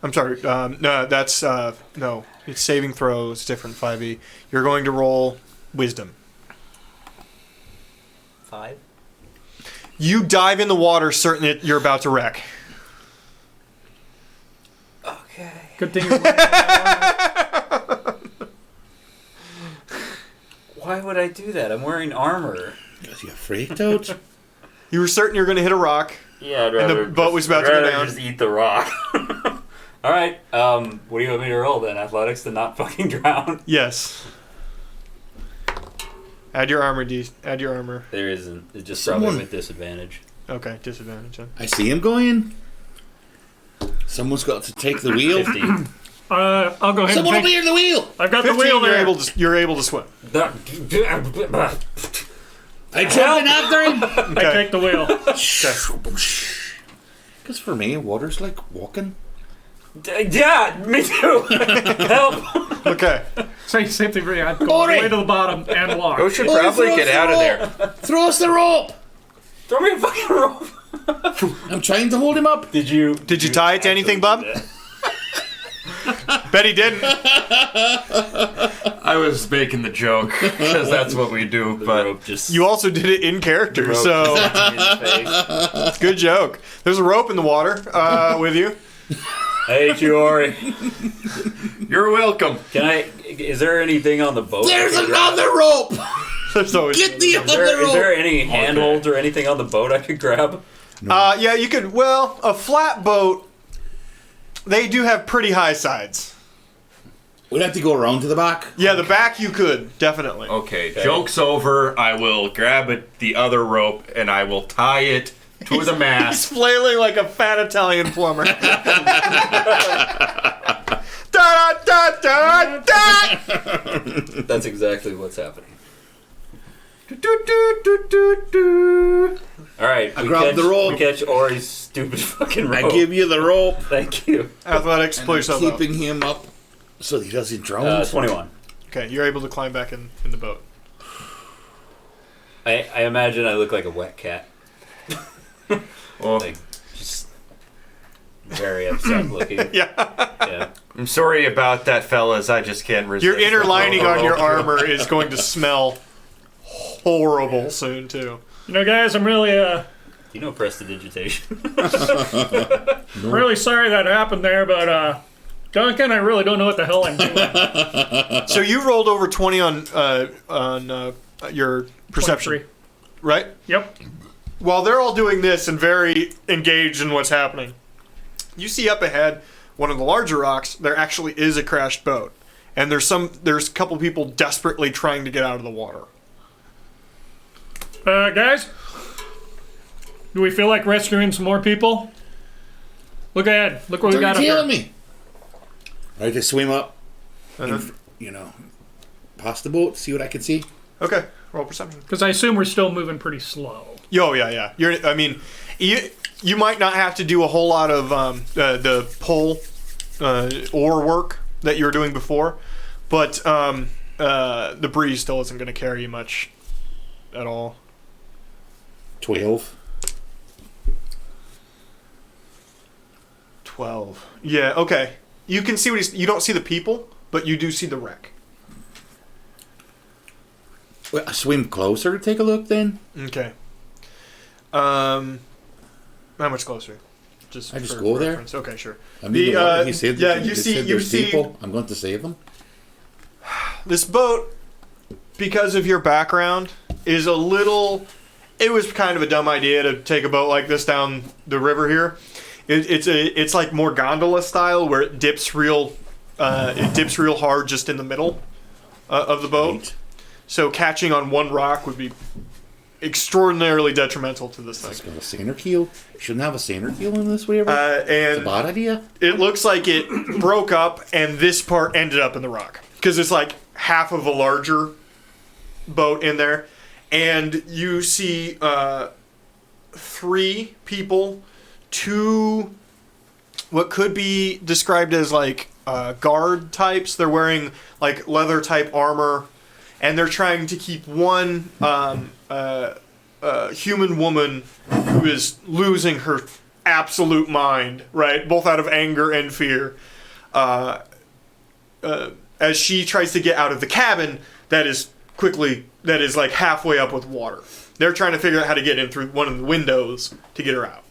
Speaker 2: I'm sorry. No, that's no. It's saving throw. It's different. 5e. You're going to roll wisdom.
Speaker 1: 5?
Speaker 2: You dive in the water, certain that you're about to wreck.
Speaker 1: Okay.
Speaker 5: Good thing you're wearing
Speaker 1: Why would I do that? I'm wearing armor.
Speaker 4: Because you're freaked out.
Speaker 2: You were certain you're going to hit a rock.
Speaker 1: Yeah, I'd
Speaker 2: And the
Speaker 1: rather
Speaker 2: boat was about to go down.
Speaker 1: just eat the rock. All right. What do you want me to roll then? Athletics to not fucking drown?
Speaker 2: Yes. Add your armor, Add your armor.
Speaker 1: There isn't. It's just
Speaker 4: Someone-
Speaker 1: probably with disadvantage.
Speaker 2: Okay, disadvantage. Then.
Speaker 4: I see him going. Someone's got to take the wheel.
Speaker 1: 15.
Speaker 5: I'll go ahead
Speaker 4: Someone
Speaker 5: and
Speaker 4: over
Speaker 5: take...
Speaker 4: here, the wheel.
Speaker 5: I've got the
Speaker 2: 15,
Speaker 5: wheel there.
Speaker 2: you're able to swim.
Speaker 4: I jump in after him.
Speaker 5: I take the wheel.
Speaker 4: Because for me, water's like walking.
Speaker 1: Yeah, me too. Help.
Speaker 2: Okay.
Speaker 5: Same thing for you. I'd go all the
Speaker 4: Ori!
Speaker 5: way to the bottom and walk.
Speaker 3: We should
Speaker 4: Oh,
Speaker 3: probably
Speaker 4: throw
Speaker 3: get
Speaker 4: us
Speaker 3: out
Speaker 4: the
Speaker 3: of there.
Speaker 4: rope. Throw us the rope.
Speaker 1: Throw me a fucking rope.
Speaker 4: I'm trying to hold him up.
Speaker 1: Did you
Speaker 2: tie it to anything, bub?
Speaker 1: actually do
Speaker 2: Bet he didn't.
Speaker 3: I was making the joke because that's what we do,
Speaker 1: that? The
Speaker 3: but
Speaker 1: rope just
Speaker 2: You also did it in character,
Speaker 1: rope
Speaker 2: so
Speaker 1: just hit me in the face.
Speaker 2: good joke. There's a rope in the water with you.
Speaker 1: I hate you, Ori.
Speaker 3: you're welcome.
Speaker 1: Is there anything on the boat?
Speaker 4: There's
Speaker 1: I could grab?
Speaker 4: another rope.
Speaker 2: There's always
Speaker 4: Get the
Speaker 1: Is
Speaker 4: other
Speaker 1: there,
Speaker 4: rope.
Speaker 1: is there any handholds or anything on the boat I could grab?
Speaker 2: yeah, you could. Well, a flat boat. They do have pretty high sides.
Speaker 4: We'd have to go around to the back.
Speaker 2: Yeah, the back you could definitely.
Speaker 3: Okay, joke's over. I will grab the other rope and I will tie it to the
Speaker 2: He's
Speaker 3: mast.
Speaker 2: flailing like a fat Italian plumber. Da, da, da, da, da.
Speaker 1: That's exactly what's happening. All right,
Speaker 4: I grabbed the rope.
Speaker 1: We catch Ori's stupid fucking rope.
Speaker 4: I give you the rope.
Speaker 1: Thank you.
Speaker 2: Athletics, pull yourself up.
Speaker 4: Keeping him up so he doesn't drown.
Speaker 1: 21.
Speaker 2: Okay, you're able to climb back in the boat.
Speaker 1: I imagine I look like a wet cat.
Speaker 3: Oh,
Speaker 1: Like, just very upset looking. Yeah.
Speaker 3: I'm sorry about that, fellas. I just can't resist.
Speaker 2: Your inner lining on your
Speaker 3: Oh.
Speaker 2: armor is going to smell horrible soon too.
Speaker 5: You know, guys, I'm really
Speaker 1: You know prestidigitation.
Speaker 5: really sorry that happened there, but Duncan, I really don't know what the hell I'm doing.
Speaker 2: So you rolled over 20 on your perception,
Speaker 5: 23.
Speaker 2: right?
Speaker 5: Yep.
Speaker 2: While they're all doing this and very engaged in what's happening, you see up ahead one of the larger rocks. There actually is a crashed boat, and there's a couple people desperately trying to get out of the water.
Speaker 5: Guys, do we feel like rescuing some more people? Look ahead. Look what we got
Speaker 4: What
Speaker 5: up
Speaker 4: are you
Speaker 5: here.
Speaker 4: telling me? Right, to swim up,
Speaker 2: Uh-huh.
Speaker 4: and, past the boat, see what I can see.
Speaker 2: Okay, roll perception.
Speaker 5: Because I assume we're still moving pretty slow.
Speaker 2: Oh yeah. You might not have to do a whole lot of the pull oar work that you were doing before, but the breeze still isn't going to carry you much at all.
Speaker 4: 12.
Speaker 2: 12. Yeah. Okay. You can see you don't see the people, but you do see the wreck.
Speaker 4: Well, I swim closer to take a look then.
Speaker 2: Okay. How much closer?
Speaker 4: I just
Speaker 2: for
Speaker 4: go there.
Speaker 2: reference. Okay, sure.
Speaker 4: I mean, the water, he said,
Speaker 2: yeah,
Speaker 4: he
Speaker 2: you
Speaker 4: said
Speaker 2: see
Speaker 4: there's people. I'm going to save them.
Speaker 2: This boat, because of your background, is a little. It was kind of a dumb idea to take a boat like this down the river here. It's like more gondola style where it dips real hard just in the middle of the boat.
Speaker 4: Right.
Speaker 2: So catching on one rock would be extraordinarily detrimental to this
Speaker 4: It's
Speaker 2: thing.
Speaker 4: got a center keel. Shouldn't have a center keel in this, whatever. It's a
Speaker 2: And
Speaker 4: bad idea.
Speaker 2: it looks like it broke up and this part ended up in the rock because it's like half of a larger boat in there. And you see 3 people, 2 what could be described as like guard types. They're wearing like leather type armor, and they're trying to keep one human woman who is losing her absolute mind, right? Both out of anger and fear. As she tries to get out of the cabin that is like halfway up with water. They're trying to figure out how to get in through one of the windows to get her out.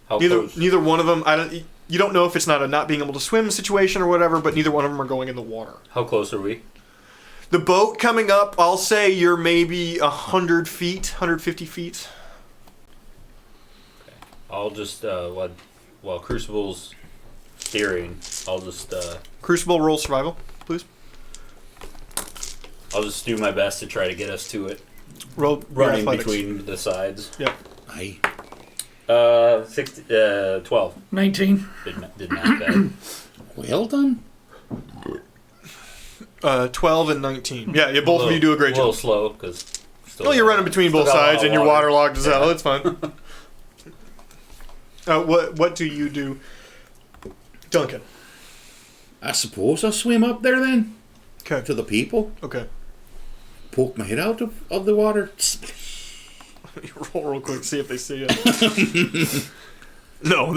Speaker 1: How close?
Speaker 2: Neither one of them. You don't know if it's not being able to swim situation or whatever, but neither one of them are going in the water.
Speaker 1: How close are we?
Speaker 2: The boat coming up, I'll say you're maybe 100 feet, 150 feet.
Speaker 1: I'll just while Crucible's steering, I'll just
Speaker 2: Crucible, roll survival, please.
Speaker 1: I'll just do my best to try to get us to it.
Speaker 2: Roll your
Speaker 1: Running
Speaker 2: athletics.
Speaker 1: between the sides.
Speaker 2: Yep.
Speaker 4: Aye.
Speaker 1: 12.
Speaker 5: 19.
Speaker 1: Did not bad.
Speaker 4: Well done.
Speaker 2: 12 and 19. Yeah, both of you do a great
Speaker 1: A little
Speaker 2: job.
Speaker 1: slow because.
Speaker 2: Well, you're running between both sides and you're waterlogged as hell. It's fine. What do you do, Duncan?
Speaker 4: I suppose I'll swim up there then
Speaker 2: Okay.
Speaker 4: to the people.
Speaker 2: Okay.
Speaker 4: Poke my head out of the water.
Speaker 2: Roll real quick, see if they see it. No,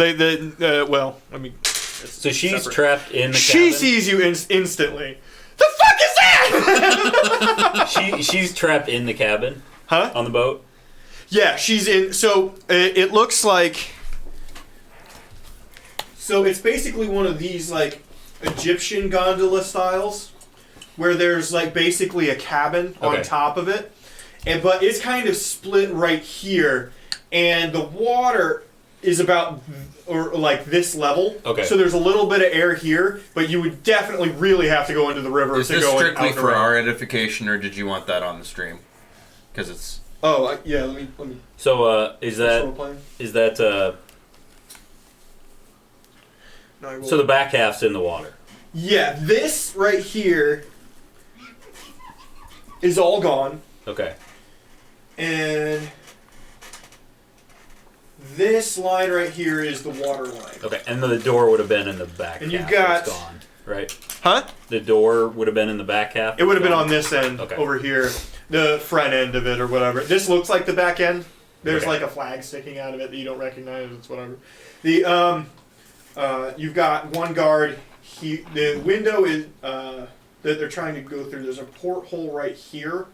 Speaker 2: well, I mean.
Speaker 1: So she's
Speaker 2: separate.
Speaker 1: trapped in the
Speaker 2: She
Speaker 1: cabin.
Speaker 2: sees you instantly. The fuck is that?
Speaker 1: She's trapped in the cabin
Speaker 2: Huh?
Speaker 1: on the boat.
Speaker 2: Yeah, she's in. So it looks like. So it's basically one of these like Egyptian gondola styles, where there's like basically a cabin on
Speaker 1: Okay.
Speaker 2: top of it, but it's kind of split right here, and the water is about or like this level.
Speaker 1: Okay.
Speaker 2: So there's a little bit of air here, but you would definitely really have to go into the river
Speaker 3: Is
Speaker 2: to
Speaker 3: this
Speaker 2: go
Speaker 3: strictly
Speaker 2: out
Speaker 3: for
Speaker 2: around.
Speaker 3: our edification, or did you want that on the stream? Because it's
Speaker 2: Oh yeah, let me.
Speaker 1: So is
Speaker 2: role
Speaker 1: that
Speaker 2: playing. No, I will-
Speaker 1: so the back half's in the water?
Speaker 2: Yeah, this right here is all gone,
Speaker 1: Okay.
Speaker 2: and this line right here is the water line.
Speaker 1: Okay, and the door would have been in the back.
Speaker 2: And you've
Speaker 1: half
Speaker 2: got-
Speaker 1: that's gone, right?
Speaker 2: Huh?
Speaker 1: The door would have been in the back half.
Speaker 2: It would have been
Speaker 1: gone?
Speaker 2: on this end
Speaker 1: Okay.
Speaker 2: over here, the front end of it or whatever. This looks like the back end There's
Speaker 1: Okay.
Speaker 2: like a flag sticking out of it that you don't recognize. It's whatever. The you've got one guard. The window is that they're trying to go through. There's a porthole right here.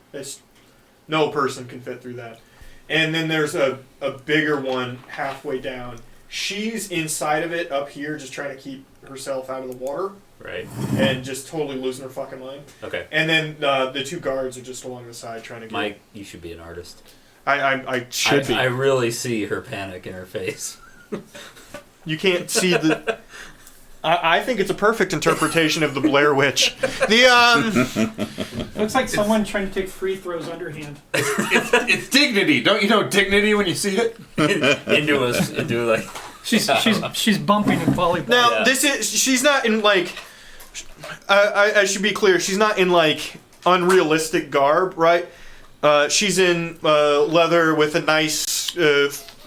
Speaker 2: No person can fit through that. And then there's a bigger one halfway down. She's inside of it up here, just trying to keep herself out of the water.
Speaker 1: Right.
Speaker 2: And just totally losing her fucking mind.
Speaker 1: Okay.
Speaker 2: And then the two guards are just along the side trying to get...
Speaker 1: Mike, you should be an artist.
Speaker 2: I should be.
Speaker 1: I really see her panic in her face.
Speaker 2: You can't see the... I think it's a perfect interpretation of the Blair Witch.
Speaker 5: Looks like someone trying to take free throws underhand.
Speaker 3: It's dignity. Don't you know dignity when you see it?
Speaker 1: into like...
Speaker 5: She's bumping in volleyball.
Speaker 2: Now,
Speaker 1: Yeah.
Speaker 2: she's not in, like... I should be clear. She's not in, like, unrealistic garb, right? She's in leather with a nice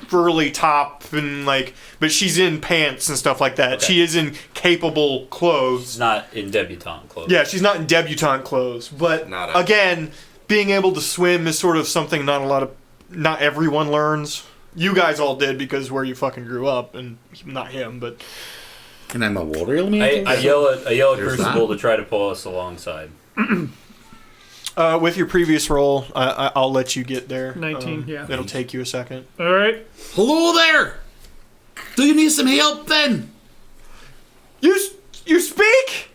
Speaker 2: furly top and, like... But she's in pants and stuff like that.
Speaker 1: Okay.
Speaker 2: She is in capable clothes.
Speaker 1: She's not in debutante clothes.
Speaker 2: Yeah, she's not in debutante clothes. But,
Speaker 3: Nada.
Speaker 2: again, being able to swim is sort of something not everyone learns. You guys all did because where you fucking grew up, and not him, but...
Speaker 4: And I'm a water elemental.
Speaker 1: I yell at
Speaker 4: There's
Speaker 1: Crucible
Speaker 4: that.
Speaker 1: to try to pull us alongside.
Speaker 2: With your previous roll, I'll let you get there.
Speaker 5: 19, yeah.
Speaker 2: It'll take you a second.
Speaker 5: All right.
Speaker 4: Hello there! Do you need some help then?
Speaker 2: You speak?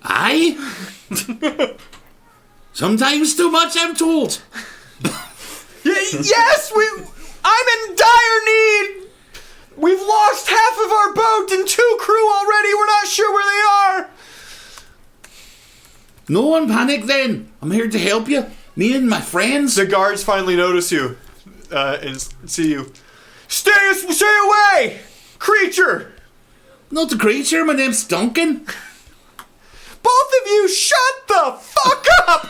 Speaker 4: Aye? Sometimes too much, I'm told.
Speaker 2: Yes, I'm in dire need. We've lost half of our boat and 2 crew already. We're not sure where they are.
Speaker 4: No one panic then. I'm here to help you. Me and my friends.
Speaker 2: The guards finally notice you and see you. Stay away, creature!
Speaker 4: Not a creature, my name's Duncan.
Speaker 2: Both of you, shut the fuck up!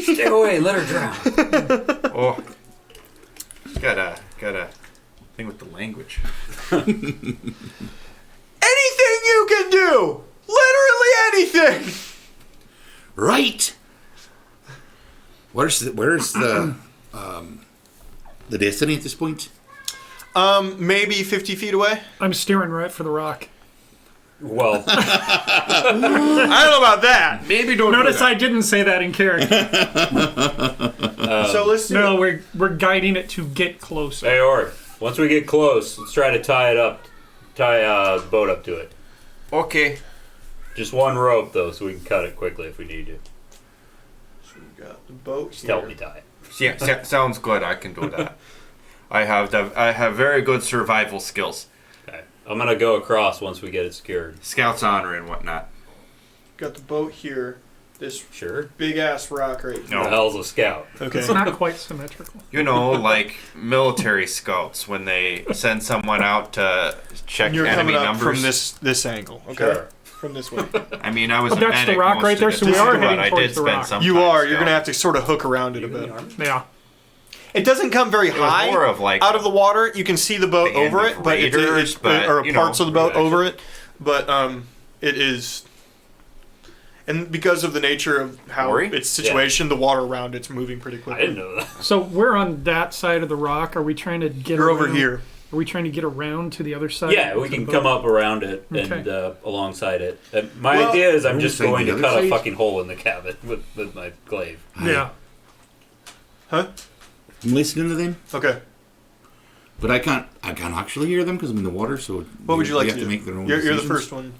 Speaker 1: Stay away, let her drown.
Speaker 3: Oh, got a thing with the language.
Speaker 2: Anything you can do! Literally anything!
Speaker 4: Right. Where's the destiny at this point?
Speaker 2: Maybe 50 feet away?
Speaker 5: I'm steering right for the rock.
Speaker 1: Well,
Speaker 2: I don't know about that.
Speaker 3: Maybe don't.
Speaker 5: Notice I didn't say that in character.
Speaker 2: So let's do
Speaker 5: No, we're guiding it to get closer.
Speaker 1: hey, Orc, once we get close, let's try to tie the boat up to it.
Speaker 3: Okay.
Speaker 1: Just one rope, though, so we can cut it quickly if we need to.
Speaker 2: So we got the boat
Speaker 1: Just
Speaker 2: here.
Speaker 1: help me tie it.
Speaker 3: Yeah, sounds good. I can do that. I have very good survival skills.
Speaker 1: Okay. I'm going to go across once we get it secured.
Speaker 3: Scouts honor and whatnot.
Speaker 2: Got the boat here. This
Speaker 1: Sure.
Speaker 2: big ass rock right here.
Speaker 3: No.
Speaker 1: The hell's a scout?
Speaker 2: Okay.
Speaker 5: It's not quite symmetrical.
Speaker 3: You know, like military scouts when they send someone out to check
Speaker 2: You're
Speaker 3: enemy
Speaker 2: coming up
Speaker 3: numbers.
Speaker 2: from this angle, okay?
Speaker 1: Sure.
Speaker 2: From this way.
Speaker 3: I mean, I was
Speaker 5: Oh,
Speaker 3: a
Speaker 5: that's the
Speaker 3: medic
Speaker 5: rock
Speaker 3: most
Speaker 5: right
Speaker 3: of
Speaker 5: there,
Speaker 3: the
Speaker 5: so we
Speaker 3: time,
Speaker 5: are
Speaker 3: but
Speaker 5: heading
Speaker 3: I
Speaker 5: towards
Speaker 3: did
Speaker 5: the
Speaker 3: spend
Speaker 5: rock.
Speaker 3: some
Speaker 2: You
Speaker 3: time
Speaker 2: are. You're gonna
Speaker 3: scouting.
Speaker 2: have to sort of hook around it a
Speaker 1: You in
Speaker 2: bit.
Speaker 1: the army?
Speaker 5: Yeah.
Speaker 2: It doesn't come very
Speaker 3: was
Speaker 2: high
Speaker 3: more of like
Speaker 2: out of the water. You can see the boat
Speaker 3: the end
Speaker 2: over
Speaker 3: of
Speaker 2: it, but
Speaker 3: Raiders, but,
Speaker 2: or
Speaker 3: you know,
Speaker 2: parts of the boat
Speaker 3: actually.
Speaker 2: over it. But it is, and because of the nature of how
Speaker 3: Ori?
Speaker 2: its situation, the water around it's moving pretty
Speaker 1: I
Speaker 2: quickly.
Speaker 1: didn't know that.
Speaker 5: So we're on that side of the rock. Are we trying to get
Speaker 2: You're over
Speaker 5: around-
Speaker 2: here.
Speaker 5: Are we trying to get around to the other side?
Speaker 1: Yeah, we
Speaker 5: of the
Speaker 1: can
Speaker 5: boat?
Speaker 1: come up around it and
Speaker 5: Okay.
Speaker 1: alongside it. My
Speaker 2: Well,
Speaker 1: idea is I'm just
Speaker 4: alongside
Speaker 1: going
Speaker 4: the
Speaker 1: to
Speaker 4: other
Speaker 1: cut a
Speaker 4: side?
Speaker 1: fucking hole in the cabin with my glaive.
Speaker 5: Yeah.
Speaker 2: Huh?
Speaker 4: I'm listening to them,
Speaker 2: Okay.
Speaker 4: but I can't actually hear them because I'm in the water. So
Speaker 2: What would you like
Speaker 4: they
Speaker 2: to
Speaker 4: have
Speaker 2: do?
Speaker 4: to make their own
Speaker 2: You're the
Speaker 4: decisions.
Speaker 2: first one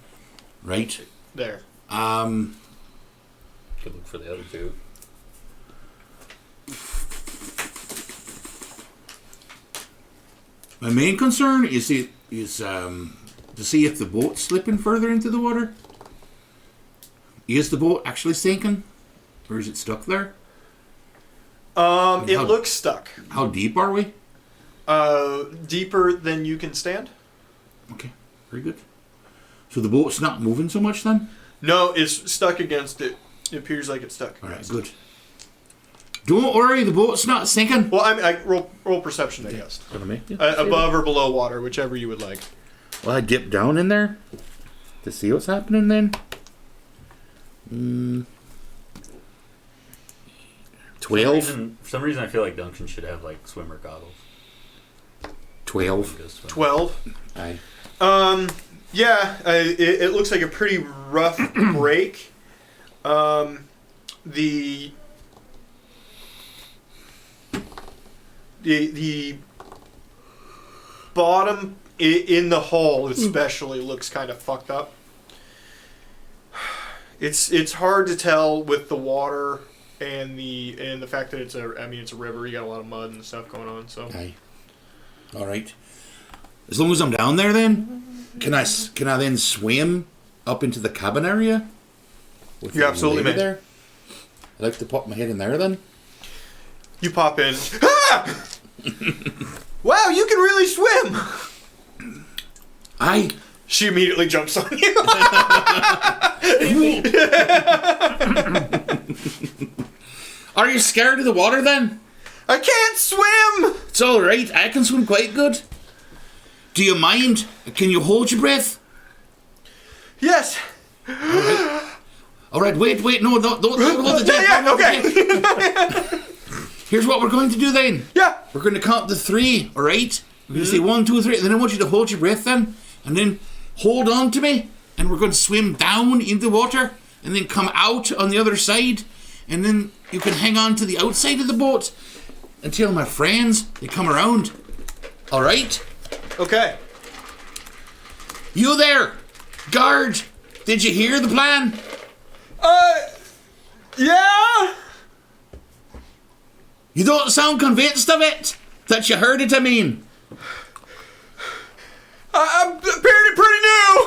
Speaker 4: Right.
Speaker 2: there.
Speaker 1: Could look for the other two.
Speaker 4: My main concern is to see if the boat's slipping further into the water. Is the boat actually sinking, or is it stuck there?
Speaker 2: It
Speaker 4: How-
Speaker 2: looks stuck.
Speaker 4: How deep are we?
Speaker 2: Deeper than you can stand.
Speaker 4: Okay, very good. So the boat's not moving so much then?
Speaker 2: No, it's stuck against it. It appears like it's stuck.
Speaker 4: All right, good. Don't worry, the boat's not sinking.
Speaker 2: Well, I roll perception, I guess.
Speaker 4: Gonna make you.
Speaker 2: Above or below water, whichever you would like.
Speaker 4: Well, I dip down in there to see what's happening then. 12.
Speaker 1: For some reason, I feel like Duncan should have like swimmer goggles.
Speaker 4: 12.
Speaker 2: 12.
Speaker 4: Aye.
Speaker 2: Yeah, it looks like a pretty rough break. The bottom in the hull especially looks kind of fucked up. It's hard to tell with the water and the fact that it's a river. You got a lot of mud and stuff going on. So
Speaker 4: Aye. All right. As long as I'm down there, then can I then swim up into the cabin area? With
Speaker 2: You
Speaker 4: the
Speaker 2: absolutely
Speaker 4: lady
Speaker 2: may.
Speaker 4: there. I'd like to pop my head in there then.
Speaker 2: you pop in. Ah! Wow, you can really swim!
Speaker 4: Aye.
Speaker 2: She immediately jumps on you.
Speaker 4: Are you scared of the water then?
Speaker 2: I can't swim!
Speaker 4: It's all right. I can swim quite good. Do you mind? Can you hold your breath?
Speaker 2: Yes.
Speaker 4: All right. Wait. No, don't hold the breath.
Speaker 2: Yeah,
Speaker 4: Don't hold the
Speaker 2: okay.
Speaker 4: breath. Here's what we're going to do then.
Speaker 2: Yeah.
Speaker 4: We're going to count to 3. All right. We're going to say 1, 2, 3. And then I want you to hold your breath then, and then hold on to me, and we're going to swim down in the water, and then come out on the other side, and then you can hang on to the outside of the boat until my friends they come around. All right.
Speaker 2: Okay.
Speaker 4: You there, guard? Did you hear the plan?
Speaker 2: Yeah.
Speaker 4: You don't sound convinced of it. That you heard it, I mean.
Speaker 2: I'm pretty new.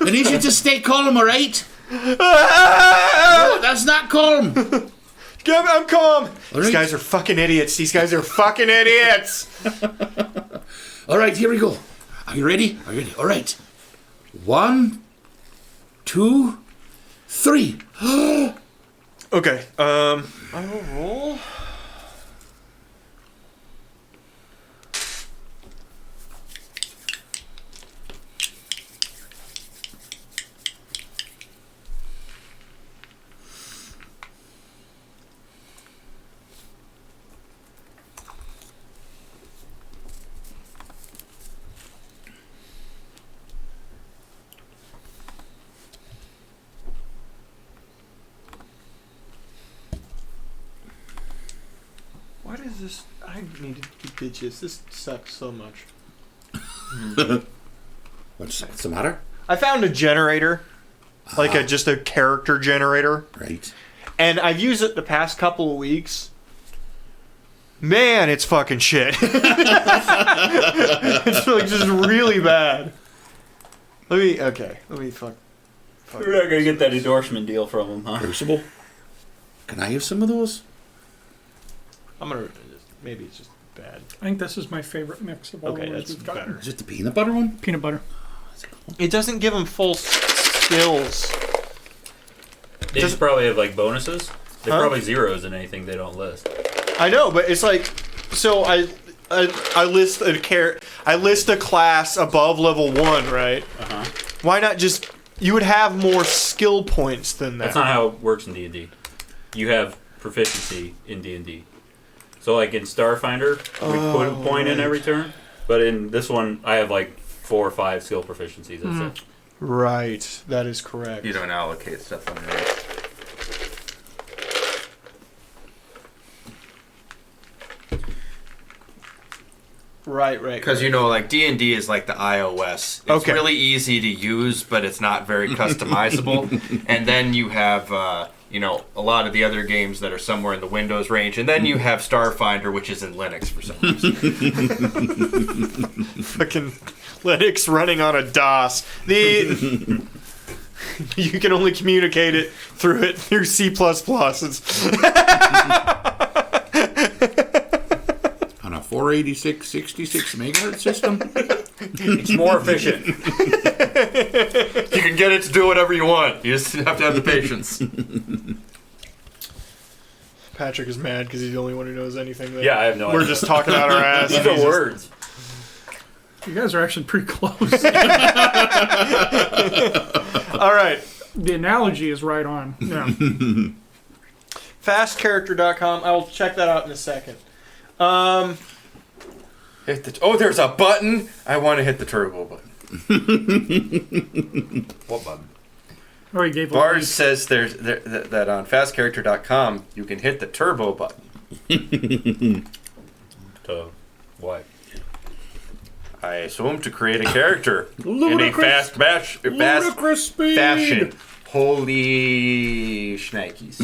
Speaker 4: I need you to stay calm, all right? No, that's not calm.
Speaker 2: I'm calm. These
Speaker 4: right.
Speaker 2: guys are fucking idiots. These guys are fucking idiots.
Speaker 4: All right, here we go. Are you ready? Are you ready? All right. 1, 2, 3.
Speaker 2: Okay. I will roll. What is this? I need to do bitches. This sucks so much.
Speaker 4: What's the matter?
Speaker 2: I found a generator, like just a character generator,
Speaker 4: Right.
Speaker 2: and I've used it the past couple of weeks. Man, it's fucking shit. It's like just really bad. Let me fuck.
Speaker 1: We're not gonna get that endorsement deal from him, huh?
Speaker 4: Crucible. Can I have some of those?
Speaker 2: I'm gonna maybe it's just bad.
Speaker 5: I think this is my favorite mix of all
Speaker 2: Okay,
Speaker 5: the ones
Speaker 2: that's
Speaker 5: we've gotten.
Speaker 2: better.
Speaker 4: Is it the peanut butter one?
Speaker 5: Peanut butter.
Speaker 2: It doesn't give them full skills.
Speaker 1: They just probably have like bonuses. They're
Speaker 2: Huh?
Speaker 1: probably zeros in anything they don't list.
Speaker 2: I know, but it's like, so I list I list a class above level 1, right?
Speaker 1: Uh-huh.
Speaker 2: Why not just, you would have more skill points than that.
Speaker 1: That's not how it works in D&D. You have proficiency in D&D. So like in Starfinder, we put a point in every turn, but in this one, I have like 4 or 5 skill proficiencies. That's it.
Speaker 2: Right, that is correct.
Speaker 3: You don't allocate stuff on it.
Speaker 2: Right.
Speaker 3: Because you know, like D&D is like the iOS. It's
Speaker 2: Okay.
Speaker 3: really easy to use, but it's not very customizable. And then you have, a lot of the other games that are somewhere in the Windows range. And then you have Starfinder, which is in Linux for some reason.
Speaker 2: Fucking Linux running on a DOS. You can only communicate it through C++. It's
Speaker 4: On a 486 66 megahertz system?
Speaker 1: It's more efficient.
Speaker 3: You can get it to do whatever you want. You just have to have the patience.
Speaker 2: Patrick is mad because he's the only one who knows anything.
Speaker 1: Yeah, I have no idea.
Speaker 2: We're just talking out our ass.
Speaker 1: These are words.
Speaker 5: You guys are actually pretty close.
Speaker 2: All right.
Speaker 5: The analogy is right on. Yeah.
Speaker 2: Fastcharacter.com. I will check that out in a second.
Speaker 3: There's a button. I want to hit the turbo button.
Speaker 1: What button?
Speaker 5: Or he gave a
Speaker 3: Bars
Speaker 5: link.
Speaker 3: says that on fastcharacter.com you can hit the turbo button.
Speaker 1: To what?
Speaker 3: I assume to create a character in a
Speaker 4: Ludicrous-
Speaker 3: fast
Speaker 4: Ludicrous speed.
Speaker 3: fashion. Holy shnikes.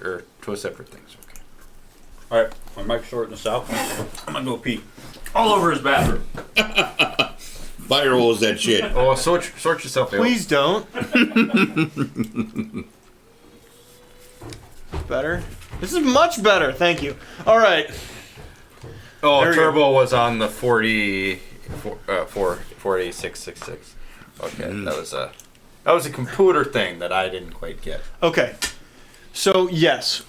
Speaker 3: Or two separate things. Okay.
Speaker 1: All right, my mic's sorting this out. I'm gonna go pee all over his bathroom.
Speaker 4: Fire hose that shit.
Speaker 3: Oh, sort yourself out.
Speaker 2: Please don't. Better. This is much better. Thank you. All right.
Speaker 3: Oh,
Speaker 2: There we
Speaker 3: turbo was on the 48666. Okay, that was a computer thing that I didn't quite get.
Speaker 2: Okay. So yes.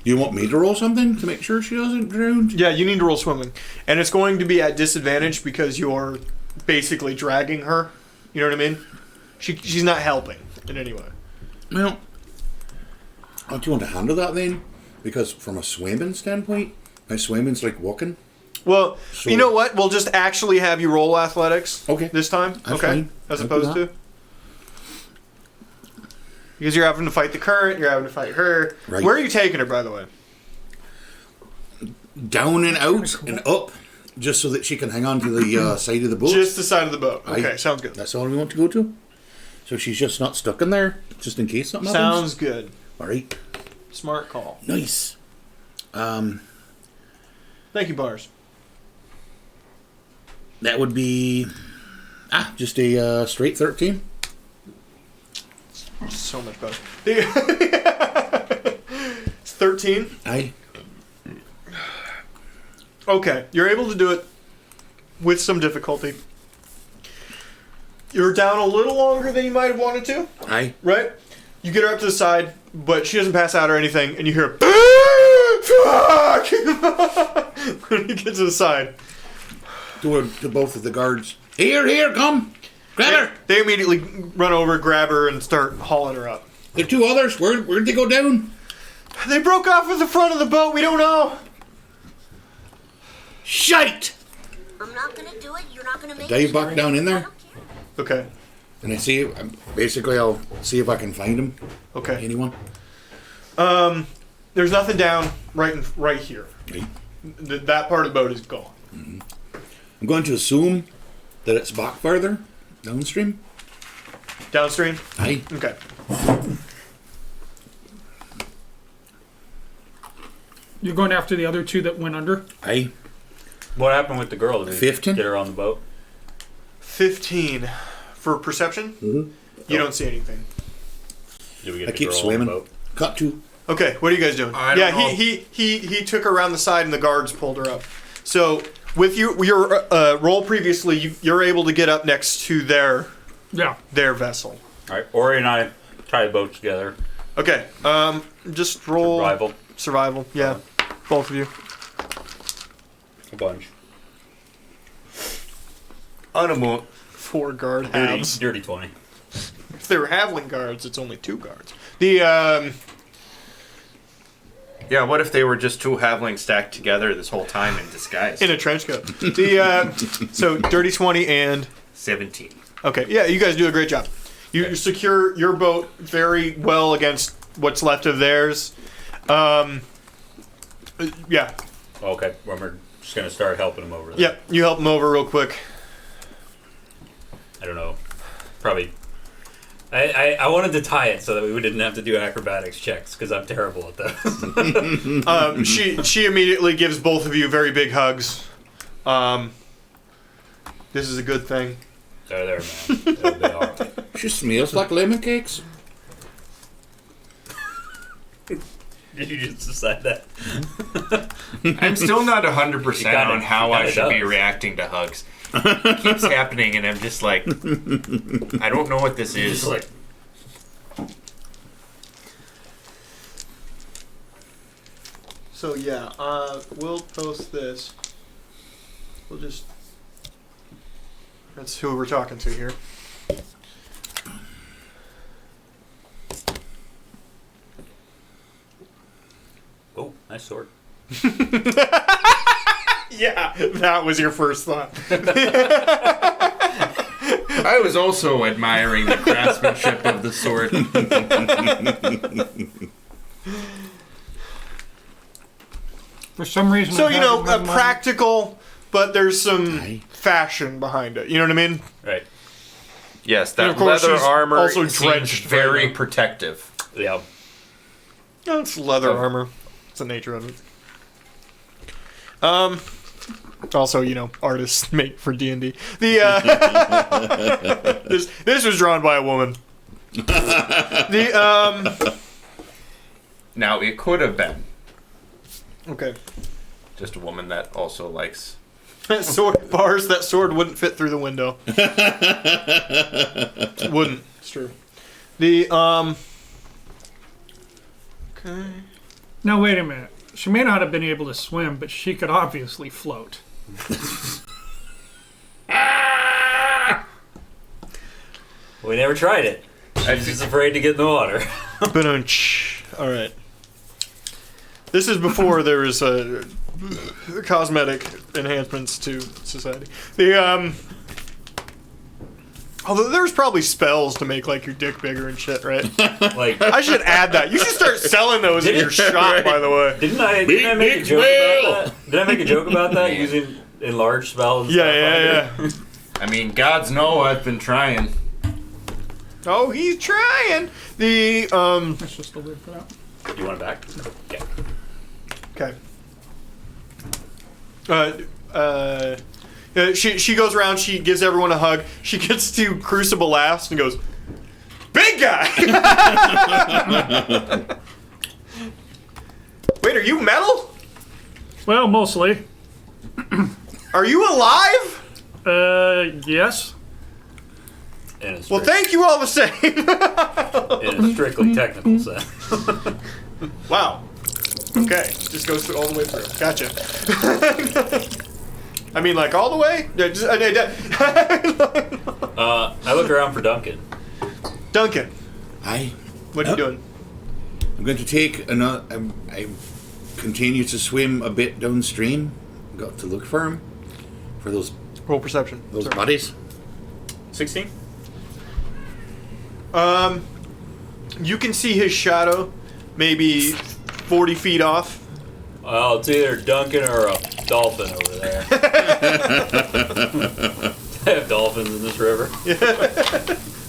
Speaker 4: You want me to roll something to make sure she doesn't drown?
Speaker 2: Yeah, you need to roll swimming, and it's going to be at disadvantage because you're basically dragging her. You know what I mean? She's not helping in any way.
Speaker 4: Well, how do you want to handle that then? Because from a swimming standpoint, my swimming's like walking.
Speaker 2: Well,
Speaker 4: So-
Speaker 2: you know what? We'll just actually have you roll athletics.
Speaker 4: Okay.
Speaker 2: This time.
Speaker 4: That's
Speaker 2: okay.
Speaker 4: fine.
Speaker 2: As
Speaker 4: I'll do
Speaker 2: opposed
Speaker 4: that.
Speaker 2: to. Because you're having to fight the current, you're having to fight her.
Speaker 4: Right.
Speaker 2: Where are you taking her, by the way?
Speaker 4: Down and out and up, just so that she can hang on to the side of the boat.
Speaker 2: Just the side of the boat. Okay,
Speaker 4: Aye.
Speaker 2: sounds good.
Speaker 4: That's all we want to go to. So she's just not stuck in there, just in case something happens.
Speaker 2: Sounds good.
Speaker 4: All right.
Speaker 2: Smart call.
Speaker 4: Nice.
Speaker 2: Thank you, Bars.
Speaker 4: That would be just a straight 13.
Speaker 2: So much better. It's 13.
Speaker 4: Aye.
Speaker 2: Okay, you're able to do it with some difficulty. You're down a little longer than you might have wanted to,
Speaker 4: Aye.
Speaker 2: right? You get her up to the side, but she doesn't pass out or anything, and you hear, fuck! When you get to the side.
Speaker 4: To both of the guards. Here, come! Grab her!
Speaker 2: They immediately run over, grab her, and start hauling her up.
Speaker 4: The two others, where'd they go down?
Speaker 2: They broke off at the front of the boat, we don't know.
Speaker 4: Shite!
Speaker 6: I'm not gonna do it. You're not gonna make
Speaker 4: Dive
Speaker 6: me
Speaker 4: back
Speaker 6: do it.
Speaker 4: down in
Speaker 6: I
Speaker 4: there.
Speaker 6: don't care.
Speaker 2: Okay,
Speaker 4: And I see, basically I'll see if I can find him.
Speaker 2: okay.
Speaker 4: Anyone?
Speaker 2: There's nothing down right here.
Speaker 4: Right.
Speaker 2: That part of the boat is gone.
Speaker 4: I'm going to assume that it's back further, downstream.
Speaker 2: Downstream?
Speaker 4: Aye.
Speaker 2: Okay.
Speaker 5: You're going after the other two that went under?
Speaker 4: Aye.
Speaker 1: What happened with the girl? Did we
Speaker 4: 15?
Speaker 1: get her on the boat?
Speaker 2: 15 for perception.
Speaker 4: Mhm.
Speaker 2: You don't see anything.
Speaker 1: Did we get
Speaker 4: I
Speaker 1: the
Speaker 4: keep
Speaker 1: girl
Speaker 4: swimming.
Speaker 1: on the boat?
Speaker 4: Cut to.
Speaker 2: Okay, what are you guys doing?
Speaker 3: I don't know.
Speaker 2: He took her around the side and the guards pulled her up. So with your roll previously, you're able to get up next to their
Speaker 5: Yeah.
Speaker 2: vessel.
Speaker 1: All right, Ori and I tie boats together.
Speaker 2: Okay, just roll
Speaker 1: Rival,
Speaker 2: survival. Yeah, both of you.
Speaker 1: a bunch.
Speaker 3: On a moon.
Speaker 2: 4 guard
Speaker 1: Dirty,
Speaker 2: halves.
Speaker 1: dirty 20.
Speaker 2: If they were halfling guards, it's only 2 guards. The
Speaker 3: Yeah, what if they were just two halflings stacked together this whole time in disguise?
Speaker 2: in a trench coat. The so dirty 20 and
Speaker 3: 17.
Speaker 2: okay, yeah, you guys do a great job. You secure your boat very well against what's left of theirs. Yeah,
Speaker 1: Okay, well, we're just gonna start helping him over there.
Speaker 2: yeah. You help them over real quick.
Speaker 1: I don't know. Probably. I wanted to tie it so that we didn't have to do acrobatics checks because I'm terrible at that.
Speaker 2: She immediately gives both of you very big hugs. This is a good thing.
Speaker 1: There, man. It'll be all right.
Speaker 4: She smells like lemon cakes.
Speaker 1: Did you just decide that?
Speaker 3: I'm still not 100%
Speaker 1: She kinda-
Speaker 3: on how
Speaker 1: she
Speaker 3: I
Speaker 1: kinda
Speaker 3: should be
Speaker 1: does.
Speaker 3: reacting to hugs. It keeps happening, and I'm just like, I don't know what this is.
Speaker 1: Just like,
Speaker 2: So yeah, we'll post this. We'll just That's who we're talking to here.
Speaker 1: Oh, nice sword.
Speaker 2: Yeah, that was your first thought.
Speaker 3: I was also admiring the craftsmanship of the sword.
Speaker 5: For some reason.
Speaker 2: So,
Speaker 5: I
Speaker 2: you
Speaker 5: had it
Speaker 2: know,
Speaker 5: in my mind.
Speaker 2: practical, but there's some fashion behind it. You know what I mean?
Speaker 1: Right.
Speaker 3: Yes,
Speaker 2: And
Speaker 3: that
Speaker 2: of course
Speaker 3: leather
Speaker 2: she's
Speaker 3: armor
Speaker 2: also
Speaker 3: seems
Speaker 2: drenched
Speaker 3: very
Speaker 2: right now.
Speaker 3: protective.
Speaker 1: Yeah.
Speaker 2: No, it's leather
Speaker 3: Oh.
Speaker 2: armor. It's the nature of it. Also, you know, artists make for D&D. The this was drawn by a woman.
Speaker 3: Now, it could have been
Speaker 2: Okay.
Speaker 3: just a woman that also likes...
Speaker 2: That sword bars. That sword wouldn't fit through the window. Wouldn't. It's true. Okay.
Speaker 5: Now wait a minute. She may not have been able to swim, but she could obviously float.
Speaker 1: We never tried it. I was just afraid to get in the water.
Speaker 2: All right. This is before there was cosmetic enhancements to society. Although there's probably spells to make like your dick bigger and shit, right?
Speaker 1: Like,
Speaker 2: I should add that. You should start selling those in your shop, by the way.
Speaker 1: didn't I make a joke about that? Did I make a joke about that using enlarged spells? And
Speaker 2: Yeah.
Speaker 3: I mean, gods know I've been trying.
Speaker 2: Oh, he's trying.
Speaker 5: That's just the lid for that.
Speaker 1: Do you want it back?
Speaker 2: Okay. She goes around. She gives everyone a hug. She gets to Crucible last and goes, "Big guy." Wait, are you metal?
Speaker 5: Well, mostly.
Speaker 2: Are you alive?
Speaker 5: Yes.
Speaker 1: In a
Speaker 2: Well, thank you all the same.
Speaker 1: in a strictly technical sense.
Speaker 2: Wow. Okay, just goes through all the way through. Gotcha. I mean, like all the way?
Speaker 1: I look around for Duncan.
Speaker 2: Duncan,
Speaker 4: I
Speaker 2: what you doing?
Speaker 4: I'm going to take another. I continue to swim a bit downstream. Got to look for him, for those
Speaker 2: Roll perception. Sorry.
Speaker 4: buddies.
Speaker 1: 16?
Speaker 2: You can see his shadow, maybe 40 feet off.
Speaker 1: Well, it's either Duncan or a dolphin over there. They have dolphins in this river.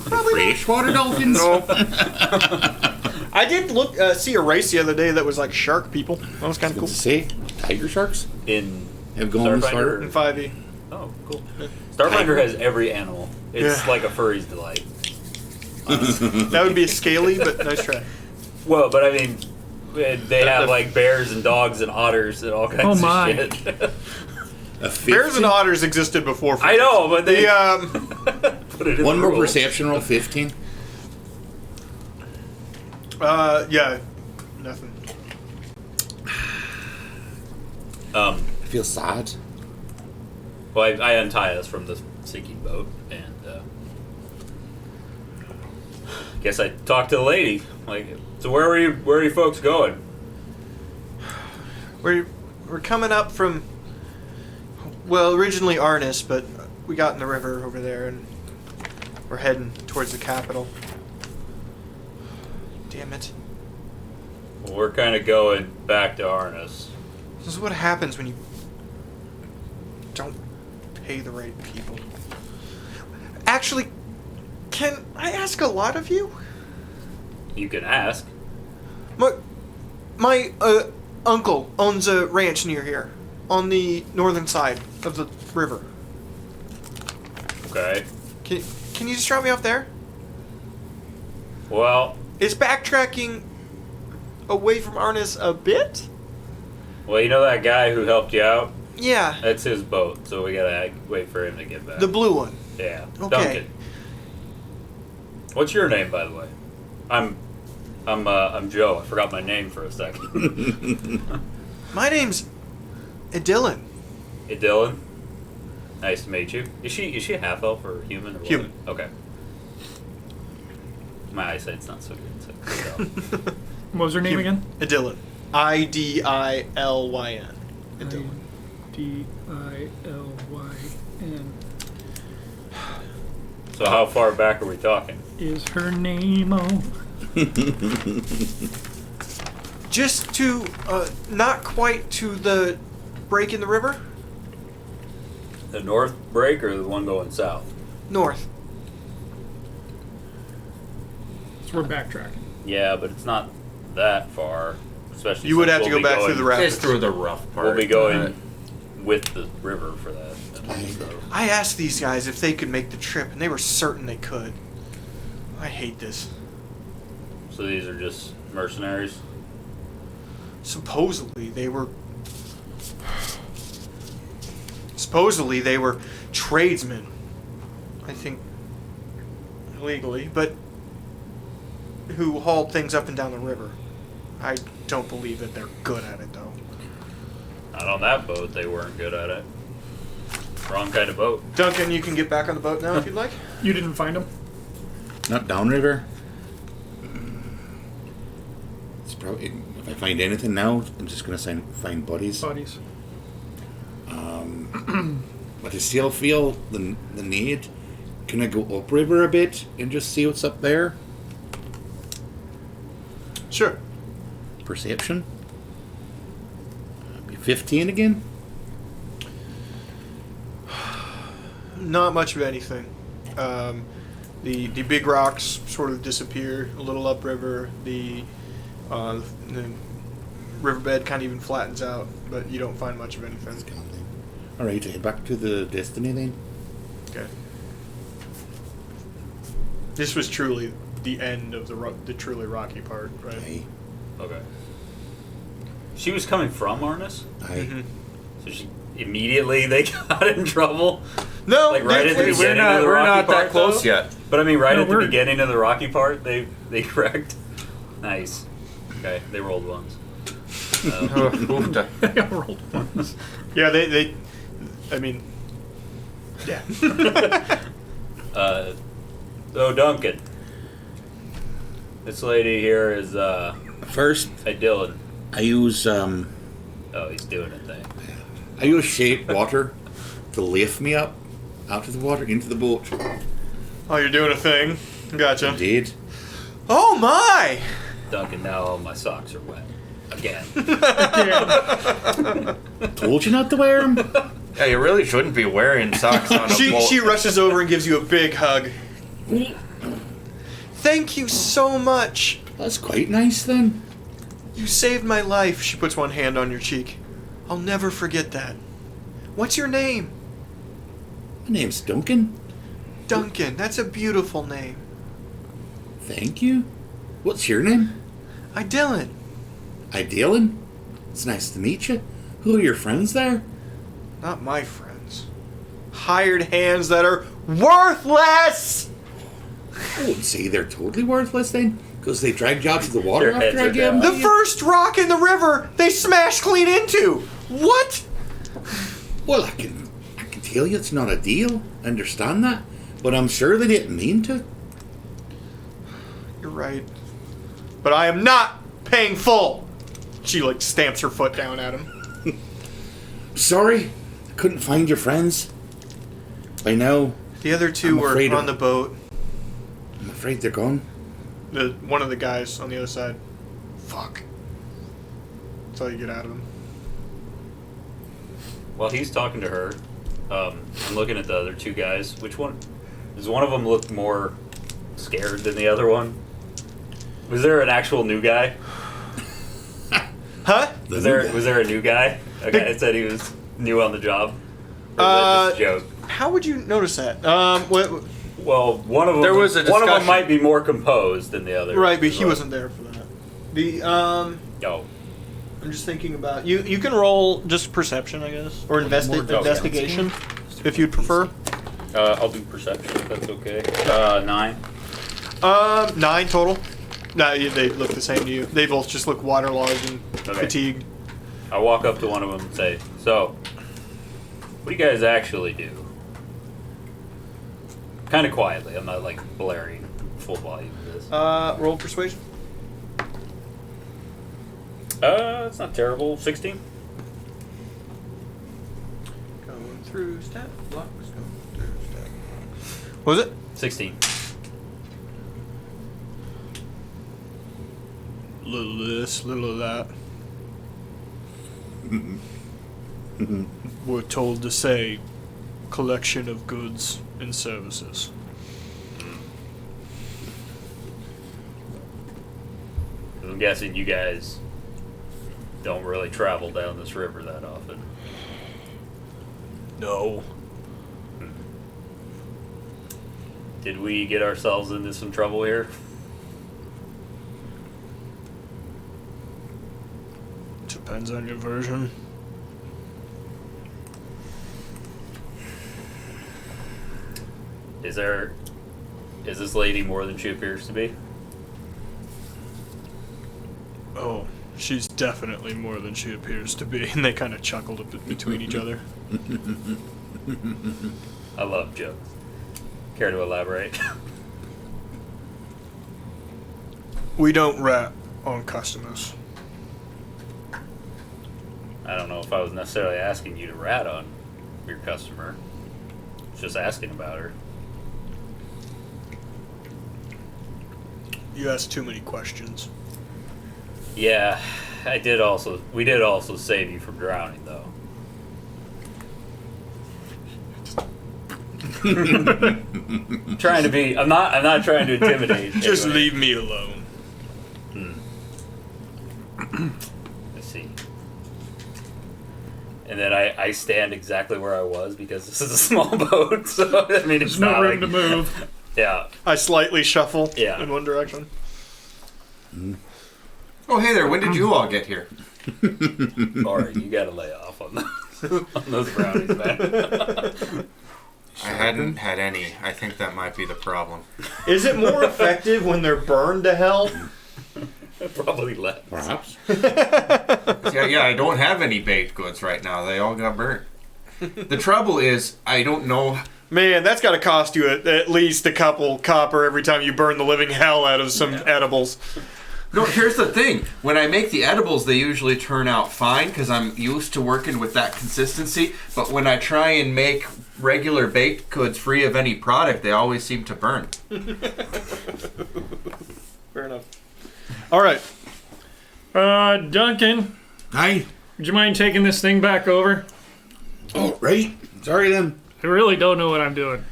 Speaker 4: Freshwater dolphins.
Speaker 2: I did look see a race the other day that was like shark people. That was kind of cool.
Speaker 4: To say, tiger sharks
Speaker 1: In
Speaker 4: have gone this far.
Speaker 2: In 5e.
Speaker 1: Oh, cool. Starfinder has every animal. It's
Speaker 2: Yeah.
Speaker 1: like a furry's delight.
Speaker 2: That would be a scaly, but nice try.
Speaker 1: Well, but I mean, they have like bears and dogs and otters and all kinds
Speaker 5: my.
Speaker 1: of shit.
Speaker 4: A
Speaker 2: Bears
Speaker 4: 50?
Speaker 2: and otters existed before.
Speaker 1: I know, but they put it in
Speaker 4: One
Speaker 1: the
Speaker 4: more
Speaker 1: rules.
Speaker 4: perception roll. 15.
Speaker 2: Yeah, nothing.
Speaker 4: I feel sad.
Speaker 1: Well, I untie us from the sinking boat, and guess I talked to the lady. Like, so where are you folks going?
Speaker 2: We're coming up from, well, originally Arnis, but we got in the river over there, and we're heading towards the capital. Damn it.
Speaker 1: Well, we're kind of going back to Arnis.
Speaker 2: This is what happens when you don't pay the right people. Actually, can I ask a lot of you?
Speaker 1: You can ask.
Speaker 2: My uncle owns a ranch near here, on the northern side of the river.
Speaker 1: Okay.
Speaker 2: Can you just drop me off there?
Speaker 1: Well,
Speaker 2: Is backtracking away from Arnis a bit?
Speaker 1: you know that guy who helped you out?
Speaker 2: Yeah,
Speaker 1: That's his boat, so we gotta wait for him to get back.
Speaker 2: the blue one.
Speaker 1: Yeah.
Speaker 2: Okay.
Speaker 1: Duncan. What's your name, by the way? I'm Joe. I forgot my name for a second.
Speaker 2: My name's Dylan.
Speaker 1: Hey, Dylan. Nice to meet you. Is she a half elf or human or what?
Speaker 2: Human.
Speaker 1: Okay. My eyesight's not so good. So.
Speaker 5: What was her name again?
Speaker 2: Idilyn. Idilyn. Idilyn.
Speaker 5: Dilyn.
Speaker 1: So how far back are we talking?
Speaker 5: Is her name
Speaker 2: Just to, not quite to the break in the river?
Speaker 1: The north break or the one going south?
Speaker 2: North.
Speaker 5: So we're backtracking.
Speaker 1: Yeah, but it's not that far. Especially
Speaker 2: You would
Speaker 1: since
Speaker 2: have to
Speaker 1: we'll
Speaker 2: go
Speaker 1: be
Speaker 2: back through the
Speaker 1: going-
Speaker 2: rapids.
Speaker 3: It's through the rough part.
Speaker 1: We'll be going with the river for that. So.
Speaker 2: I asked these guys if they could make the trip, and they were certain they could. I hate this.
Speaker 1: So these are just mercenaries?
Speaker 2: Supposedly they were tradesmen. I think illegally, but who hauled things up and down the river. I don't believe that they're good at it though.
Speaker 1: Not on that boat, they weren't good at it. Wrong kind of boat.
Speaker 2: Duncan, you can get back on the boat now if you'd like.
Speaker 5: You didn't find him?
Speaker 4: Not downriver. It's probably if I find anything now, I'm just gonna find bodies.
Speaker 5: Bodies.
Speaker 4: But I still feel the need. Can I go upriver a bit and just see what's up there?
Speaker 2: Sure.
Speaker 4: Perception. Be 15 again.
Speaker 2: Not much of anything. The big rocks sort of disappear a little upriver. The riverbed kind of even flattens out, but you don't find much of anything.
Speaker 4: All right, head back to the Destiny then.
Speaker 2: Okay. This was truly the end of the truly rocky part, right?
Speaker 4: Aye.
Speaker 1: Okay. She was coming from Arnis?
Speaker 4: Aye.
Speaker 2: Mm-hmm.
Speaker 1: So she immediately they got in trouble?
Speaker 2: No,
Speaker 1: Like right at the beginning
Speaker 3: We're not,
Speaker 1: of the
Speaker 3: we're
Speaker 1: rocky
Speaker 3: not
Speaker 1: part,
Speaker 3: that close
Speaker 1: though?
Speaker 3: yet.
Speaker 1: But I mean right
Speaker 5: No,
Speaker 1: at the
Speaker 5: we're-
Speaker 1: beginning of the rocky part, they wrecked. Nice. Okay, they rolled ones.
Speaker 3: Oofta.
Speaker 5: I rolled ones.
Speaker 2: Yeah, they I mean, yeah.
Speaker 1: Oh, Duncan. This lady here is
Speaker 4: First,
Speaker 1: Dylan.
Speaker 4: I use
Speaker 1: Oh, he's doing a thing.
Speaker 4: shape water to lift me up out of the water into the boat.
Speaker 2: Oh, you're doing a thing. Gotcha.
Speaker 4: Indeed.
Speaker 2: Oh my!
Speaker 1: Duncan, now all my socks are wet. Again.
Speaker 4: Told you not to wear them.
Speaker 3: Yeah, you really shouldn't be wearing socks on a boat.
Speaker 2: She rushes over and gives you a big hug. Thank you so much.
Speaker 4: That's quite nice then.
Speaker 2: You saved my life. She puts one hand on your cheek. I'll never forget that. What's your name?
Speaker 4: My name's Duncan.
Speaker 2: Duncan. That's a beautiful name.
Speaker 4: Thank you. What's your name?
Speaker 2: Dylan.
Speaker 4: Dylan. It's nice to meet you. Who are your friends there?
Speaker 2: Not my friends. Hired hands that are worthless!
Speaker 4: I wouldn't say they're totally worthless then, because they dragged you out to the water
Speaker 1: Their heads
Speaker 4: after I
Speaker 1: are
Speaker 4: gave them
Speaker 1: down.
Speaker 2: The
Speaker 4: to you.
Speaker 2: first rock in the river they smashed clean into! What?
Speaker 4: Well, I can tell you it's not a deal. I understand that. But I'm sure they didn't mean to.
Speaker 2: You're right. But I am not paying full! She, stamps her foot down at him.
Speaker 4: Sorry, I couldn't find your friends. By now,
Speaker 2: The other two
Speaker 4: I'm
Speaker 2: were
Speaker 4: afraid
Speaker 2: on
Speaker 4: of-
Speaker 2: the boat.
Speaker 4: I'm afraid they're gone.
Speaker 2: One of the guys on the other side. Fuck. That's all you get out of him.
Speaker 1: While he's talking to her, I'm looking at the other two guys. Which one? Does one of them look more scared than the other one? Was there an actual new guy?
Speaker 2: Huh?
Speaker 4: The
Speaker 1: Was
Speaker 4: new
Speaker 1: there
Speaker 4: guy.
Speaker 1: was there a new guy? A guy that said he was new on the job? Or was that just a joke?
Speaker 2: How would you notice that? What?
Speaker 1: Well, one of them.
Speaker 3: There was a
Speaker 1: one of them
Speaker 3: discussion.
Speaker 1: might be more composed than the other.
Speaker 2: Right, but he wasn't there for that.
Speaker 1: Oh,
Speaker 2: I'm just thinking about you. You can roll just perception, I guess, or investigation, if you'd prefer.
Speaker 1: I'll do perception. If that's okay. 9.
Speaker 2: 9 total. No, they look the same to you. They both just look waterlogged and fatigued.
Speaker 1: I walk up to one of them and say, "So, what do you guys actually do?" Kind of quietly. I'm not like blaring full volume of this.
Speaker 2: Roll persuasion.
Speaker 1: It's not terrible. 16.
Speaker 2: Going through stat blocks. Going through stat blocks. What was it?
Speaker 1: 16.
Speaker 2: Little of this, little of that. We're told to say collection of goods and services.
Speaker 1: I'm guessing you guys don't really travel down this river that often.
Speaker 2: No.
Speaker 1: Did we get ourselves into some trouble here?
Speaker 2: Depends on your version.
Speaker 1: Is this lady more than she appears to be?
Speaker 2: Oh, she's definitely more than she appears to be. And they kind of chuckled a bit between each other.
Speaker 1: I love jokes. Care to elaborate?
Speaker 2: We don't rat on customers.
Speaker 1: I don't know if I was necessarily asking you to rat on your customer. Just asking about her.
Speaker 2: You ask too many questions.
Speaker 1: Yeah, we did also save you from drowning, though. I'm not trying to intimidate.
Speaker 2: Just
Speaker 1: anybody.
Speaker 2: leave me alone.
Speaker 1: Let's see. And then I stand exactly where I was because this is a small boat, so I mean it's
Speaker 5: There's no
Speaker 1: not
Speaker 5: room
Speaker 1: like,
Speaker 5: to move.
Speaker 1: Yeah.
Speaker 2: I slightly shuffle
Speaker 1: Yeah.
Speaker 2: in one direction.
Speaker 3: Oh, hey there. When did you all get here?
Speaker 1: Alright, you gotta lay off on those, on those brownies, man.
Speaker 3: I hadn't had any. I think that might be the problem.
Speaker 2: Is it more effective when they're burned to hell?
Speaker 1: Probably less.
Speaker 4: Perhaps.
Speaker 3: Yeah, I don't have any baked goods right now. They all got burnt. The trouble is, I don't know.
Speaker 2: Man, that's got to cost you at least a couple copper every time you burn the living hell out of some edibles.
Speaker 3: No, here's the thing. When I make the edibles, they usually turn out fine because I'm used to working with that consistency. But when I try and make regular baked goods free of any product, they always seem to burn.
Speaker 2: Fair enough. All right.
Speaker 5: Duncan,
Speaker 4: Hi.
Speaker 5: would you mind taking this thing back over?
Speaker 4: Oh, right. Sorry then.
Speaker 5: I really don't know what I'm doing.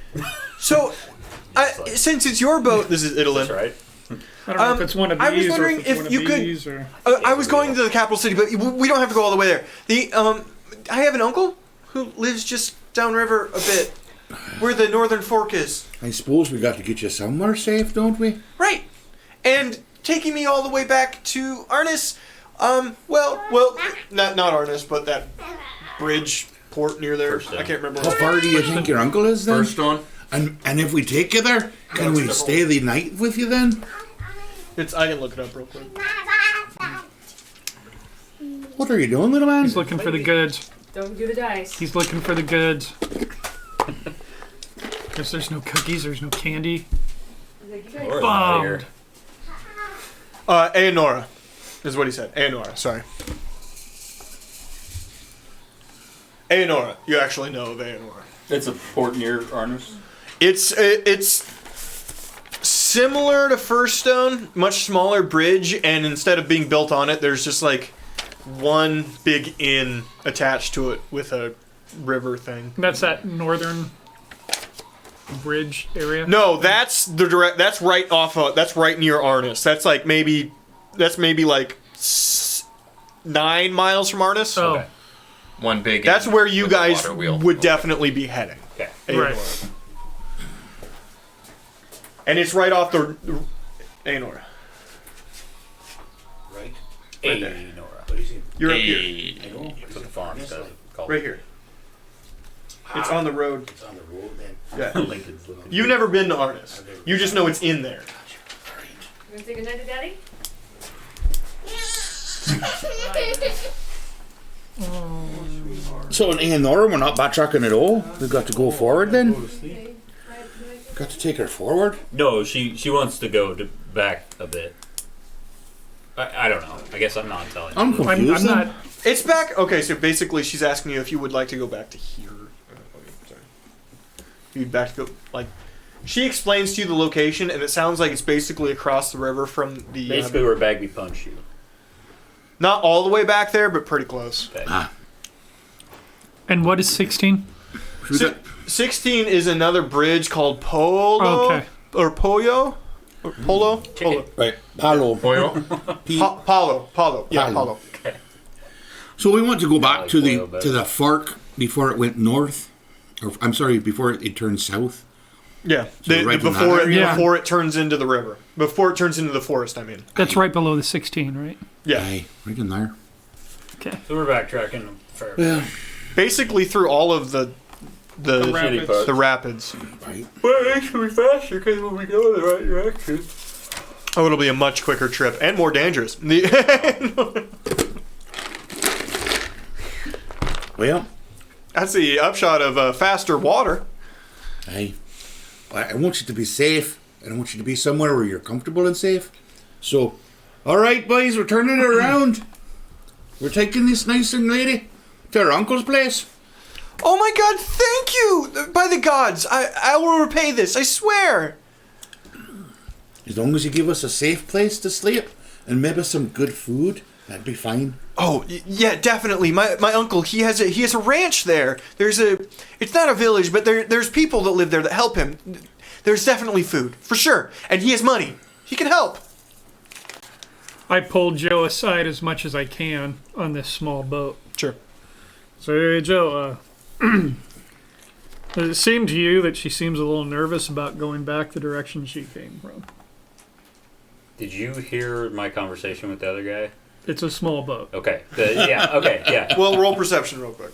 Speaker 2: So, since it's your boat, this is Idolin.
Speaker 1: That's right.
Speaker 5: I don't know if it's one of these
Speaker 2: I was
Speaker 5: or
Speaker 2: wondering
Speaker 5: if it's
Speaker 2: if
Speaker 5: one of
Speaker 2: you could-
Speaker 5: these or...
Speaker 2: I was going to the capital city, but we don't have to go all the way there. I have an uncle who lives just downriver a bit, where the northern fork is.
Speaker 4: I suppose we got to get you somewhere safe, don't we?
Speaker 2: Right. And taking me all the way back to Arnis, not Arnis, but that bridge port near there.
Speaker 1: Firstone.
Speaker 2: I can't remember.
Speaker 4: How far do you think your uncle is then?
Speaker 3: First one.
Speaker 4: And if we take you there, can we stay the night with you then?
Speaker 2: I can look it up real quick.
Speaker 4: What are you doing, little man?
Speaker 5: He's looking for the goods.
Speaker 7: Don't do the dice.
Speaker 5: He's looking for the goods. Guess there's no cookies, there's no candy.
Speaker 7: Like, you guys-
Speaker 1: Or out of here.
Speaker 2: Aonora is what he said. Aonora, sorry. Aonora. You actually know of Aonora.
Speaker 1: It's a port near Arnus.
Speaker 2: It's similar to Firstone, much smaller bridge, and instead of being built on it, there's just like one big inn attached to it with a river thing.
Speaker 5: That's that northern bridge area?
Speaker 2: No, that's the direct. That's right off of. That's right near Arnis. That's maybe like 9 miles from Arnis.
Speaker 5: Oh,
Speaker 1: Okay.
Speaker 3: One big.
Speaker 2: That's
Speaker 3: end
Speaker 2: where you
Speaker 3: with a
Speaker 2: guys
Speaker 3: water wheel.
Speaker 2: would definitely be heading.
Speaker 1: Okay.
Speaker 5: right.
Speaker 2: Aonora. And it's right off the Aonora.
Speaker 8: Right?
Speaker 2: Right there.
Speaker 1: Hey, Nora.
Speaker 8: What is it?
Speaker 2: You're up here.
Speaker 3: Hey.
Speaker 8: I know.
Speaker 1: For the farms, that's called.
Speaker 2: Right here. It's on the road.
Speaker 8: It's on the road then.
Speaker 2: Yeah.
Speaker 1: Lincoln's looking.
Speaker 2: You've never been to Arnis. You just know it's in there.
Speaker 7: You want to say goodnight to Daddy?
Speaker 4: So in Aonora, we're not backtracking at all. We've got to go forward then.
Speaker 7: Say hi to
Speaker 4: Got to take her forward?
Speaker 1: No, she wants to go back a bit. I don't know. I guess I'm not telling
Speaker 4: I'm
Speaker 1: you.
Speaker 4: confused.
Speaker 5: I'm not.
Speaker 2: It's back. Okay, so basically, she's asking you if you would like to go back to here. Sorry. You'd back to go like. She explains to you the location, and it sounds like it's basically across the river from the.
Speaker 1: Basically, where Bagby punched you.
Speaker 2: Not all the way back there, but pretty close.
Speaker 1: Okay.
Speaker 5: And what is 16?
Speaker 2: Si- 16 is another bridge called Polo.
Speaker 5: Okay.
Speaker 2: Or Pollo? Or Polo? Polo.
Speaker 4: Right. Palo.
Speaker 2: Paulo. Yeah,
Speaker 4: Paulo.
Speaker 2: Paulo.
Speaker 4: So we want to go back
Speaker 1: like
Speaker 4: to
Speaker 1: Boyle
Speaker 4: the
Speaker 1: better.
Speaker 4: fork before it went north. Or I'm sorry, before it turned south.
Speaker 2: Yeah,
Speaker 4: So right in that area?
Speaker 5: Yeah.
Speaker 2: before it turns into the river. Before it turns into the forest, I mean.
Speaker 5: That's right below the 16, right?
Speaker 2: Yeah.
Speaker 4: Aye, right in there.
Speaker 5: Okay.
Speaker 1: So we're backtracking. Fair.
Speaker 4: Yeah.
Speaker 2: Basically through all of the
Speaker 1: Shitty parts.
Speaker 2: rapids.
Speaker 4: Right.
Speaker 1: But it should be faster because when we go in the right direction.
Speaker 2: Oh, it'll be a much quicker trip and more dangerous.
Speaker 4: Well,
Speaker 2: That's the upshot of faster water.
Speaker 4: I want you to be safe. And I want you to be somewhere where you're comfortable and safe. So, all right, boys, we're turning it around. We're taking this nice young lady to her uncle's place.
Speaker 2: Oh my god, thank you! By the gods, I will repay this, I swear!
Speaker 4: As long as you give us a safe place to sleep and maybe some good food, that'd be fine.
Speaker 2: Oh, yeah, definitely. My uncle, he has a ranch there. It's not a village, but there's people that live there that help him. There's definitely food, for sure. And he has money. He can help.
Speaker 5: I pulled Joe aside as much as I can on this small boat.
Speaker 2: Sure.
Speaker 5: So, hey, Joe, does it seem to you that she seems a little nervous about going back the direction she came from?
Speaker 1: Did you hear my conversation with the other guy?
Speaker 5: It's a small boat.
Speaker 1: Okay. Yeah.
Speaker 2: Well, roll perception real quick.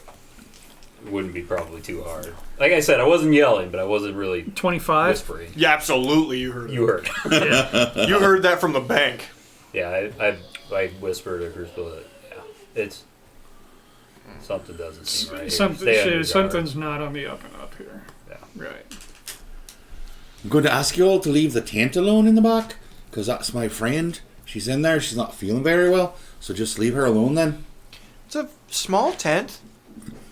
Speaker 1: It wouldn't be probably too hard. Like I said, I wasn't yelling, but I wasn't really
Speaker 5: 25?
Speaker 1: whispering.
Speaker 2: Yeah, absolutely, you heard it.
Speaker 1: You heard.
Speaker 2: You heard that from the bank.
Speaker 1: Yeah, I whispered to Crucible that, it's... Something doesn't seem right here. Stay on your guard.
Speaker 5: Something's not on the up and up here.
Speaker 1: Yeah.
Speaker 5: Right.
Speaker 4: I'm going to ask you all to leave the tent alone in the back, because that's my friend. She's in there. She's not feeling very well, so just leave her alone then.
Speaker 2: It's a small tent.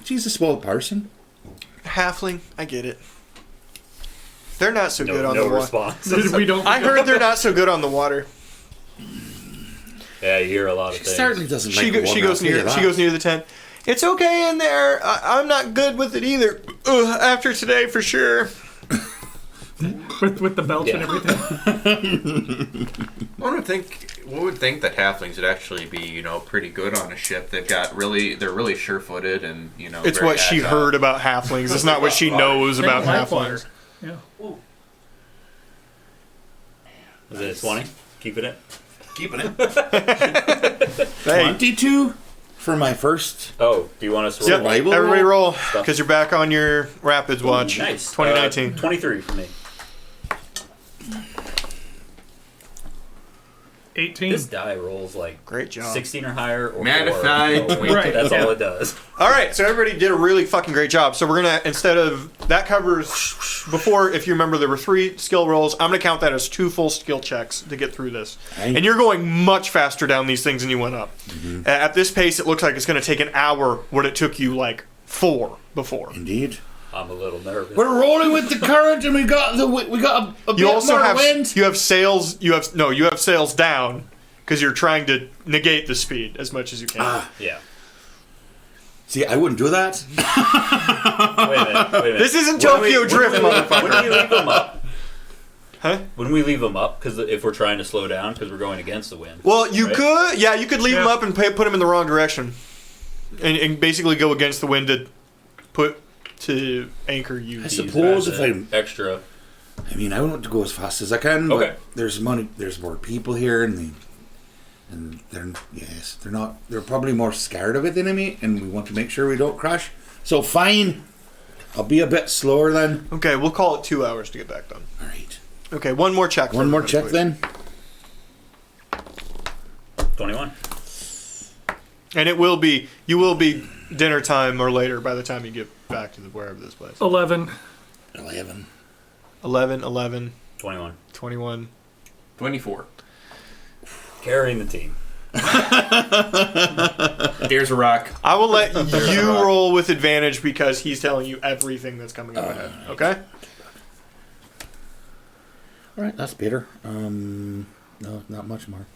Speaker 4: She's a small person.
Speaker 2: Halfling, I get it. They're not so good on
Speaker 1: no
Speaker 2: the water.
Speaker 1: response.
Speaker 5: We don't.
Speaker 2: I heard they're not so good on the water.
Speaker 1: Yeah, you hear a lot of
Speaker 4: She
Speaker 1: things.
Speaker 4: certainly doesn't
Speaker 2: She
Speaker 4: like the water.
Speaker 2: goes
Speaker 4: I'll tell you
Speaker 2: near. She
Speaker 4: that.
Speaker 2: goes near the tent. It's okay in there. I'm not good with it either. After today, for sure.
Speaker 5: with the belt and
Speaker 1: Yeah.
Speaker 5: everything.
Speaker 3: One would think that halflings would actually be, pretty good on a ship. They're really sure-footed and,
Speaker 2: It's
Speaker 3: very
Speaker 2: what she
Speaker 3: agile.
Speaker 2: heard about halflings. It's not what she knows about halflings.
Speaker 5: Yeah.
Speaker 1: Is it 20? Keeping it?
Speaker 4: Keeping it.
Speaker 2: Hey,
Speaker 4: 22 for my first.
Speaker 1: Oh, do you want us to
Speaker 2: yep,
Speaker 1: roll?
Speaker 4: Survival
Speaker 2: everybody
Speaker 4: roll?
Speaker 2: roll, because you're back on your Rapids watch.
Speaker 1: Nice.
Speaker 2: 2019.
Speaker 1: 23 for me.
Speaker 5: 18.
Speaker 1: This die rolls like
Speaker 2: Great job.
Speaker 1: 16 or higher or
Speaker 3: Magnified.
Speaker 1: 4.
Speaker 5: Right,
Speaker 1: That's
Speaker 5: yeah.
Speaker 1: all it does.
Speaker 2: All right, so everybody did a really fucking great job. So we're gonna, instead of that covers before, if you remember, there were 3 skill rolls. I'm gonna count that as 2 full skill checks to get through this.
Speaker 4: Aye.
Speaker 2: And you're going much faster down these things than you went up. At this pace, it looks like it's gonna take an hour what it took you like 4 before.
Speaker 4: Indeed.
Speaker 1: I'm a little nervous.
Speaker 4: We're rolling with the current, and we got a bit
Speaker 2: You also
Speaker 4: more
Speaker 2: have
Speaker 4: wind.
Speaker 2: you have sails. You have sails down because you're trying to negate the speed as much as you can.
Speaker 1: Yeah.
Speaker 4: See, I wouldn't do that.
Speaker 1: Wait a minute.
Speaker 2: This isn't
Speaker 1: When we-
Speaker 2: Tokyo Drift,
Speaker 1: when
Speaker 2: motherfucker.
Speaker 1: we leave them up?
Speaker 2: Huh?
Speaker 1: When we leave them up, because if we're trying to slow down, because we're going against the wind.
Speaker 2: Well, you
Speaker 1: Right?
Speaker 2: could, yeah, you could leave them
Speaker 5: Yeah.
Speaker 2: up and put them in the wrong direction, and basically go against the wind to anchor you.
Speaker 4: I suppose if
Speaker 1: That's
Speaker 4: I,
Speaker 1: extra.
Speaker 4: I mean, I want to go as fast as I can.
Speaker 1: Okay.
Speaker 4: But there's more people here, and they're not. They're probably more scared of it than me, and we want to make sure we don't crash. So fine, I'll be a bit slower then.
Speaker 2: Okay, we'll call it 2 hours to get back done.
Speaker 4: All right.
Speaker 2: Okay, one more check.
Speaker 4: One more check
Speaker 2: please.
Speaker 4: then.
Speaker 1: 21.
Speaker 2: And you will be dinner time or later by the time you get back to wherever this place.
Speaker 5: 11.
Speaker 4: 11.
Speaker 2: 11, 11,
Speaker 1: 21.
Speaker 2: 21.
Speaker 3: 24.
Speaker 1: Carrying the team.
Speaker 3: There's a rock.
Speaker 2: I will let you roll with advantage because he's telling you everything that's coming up ahead. Okay?
Speaker 4: All right, that's better. No, not much more.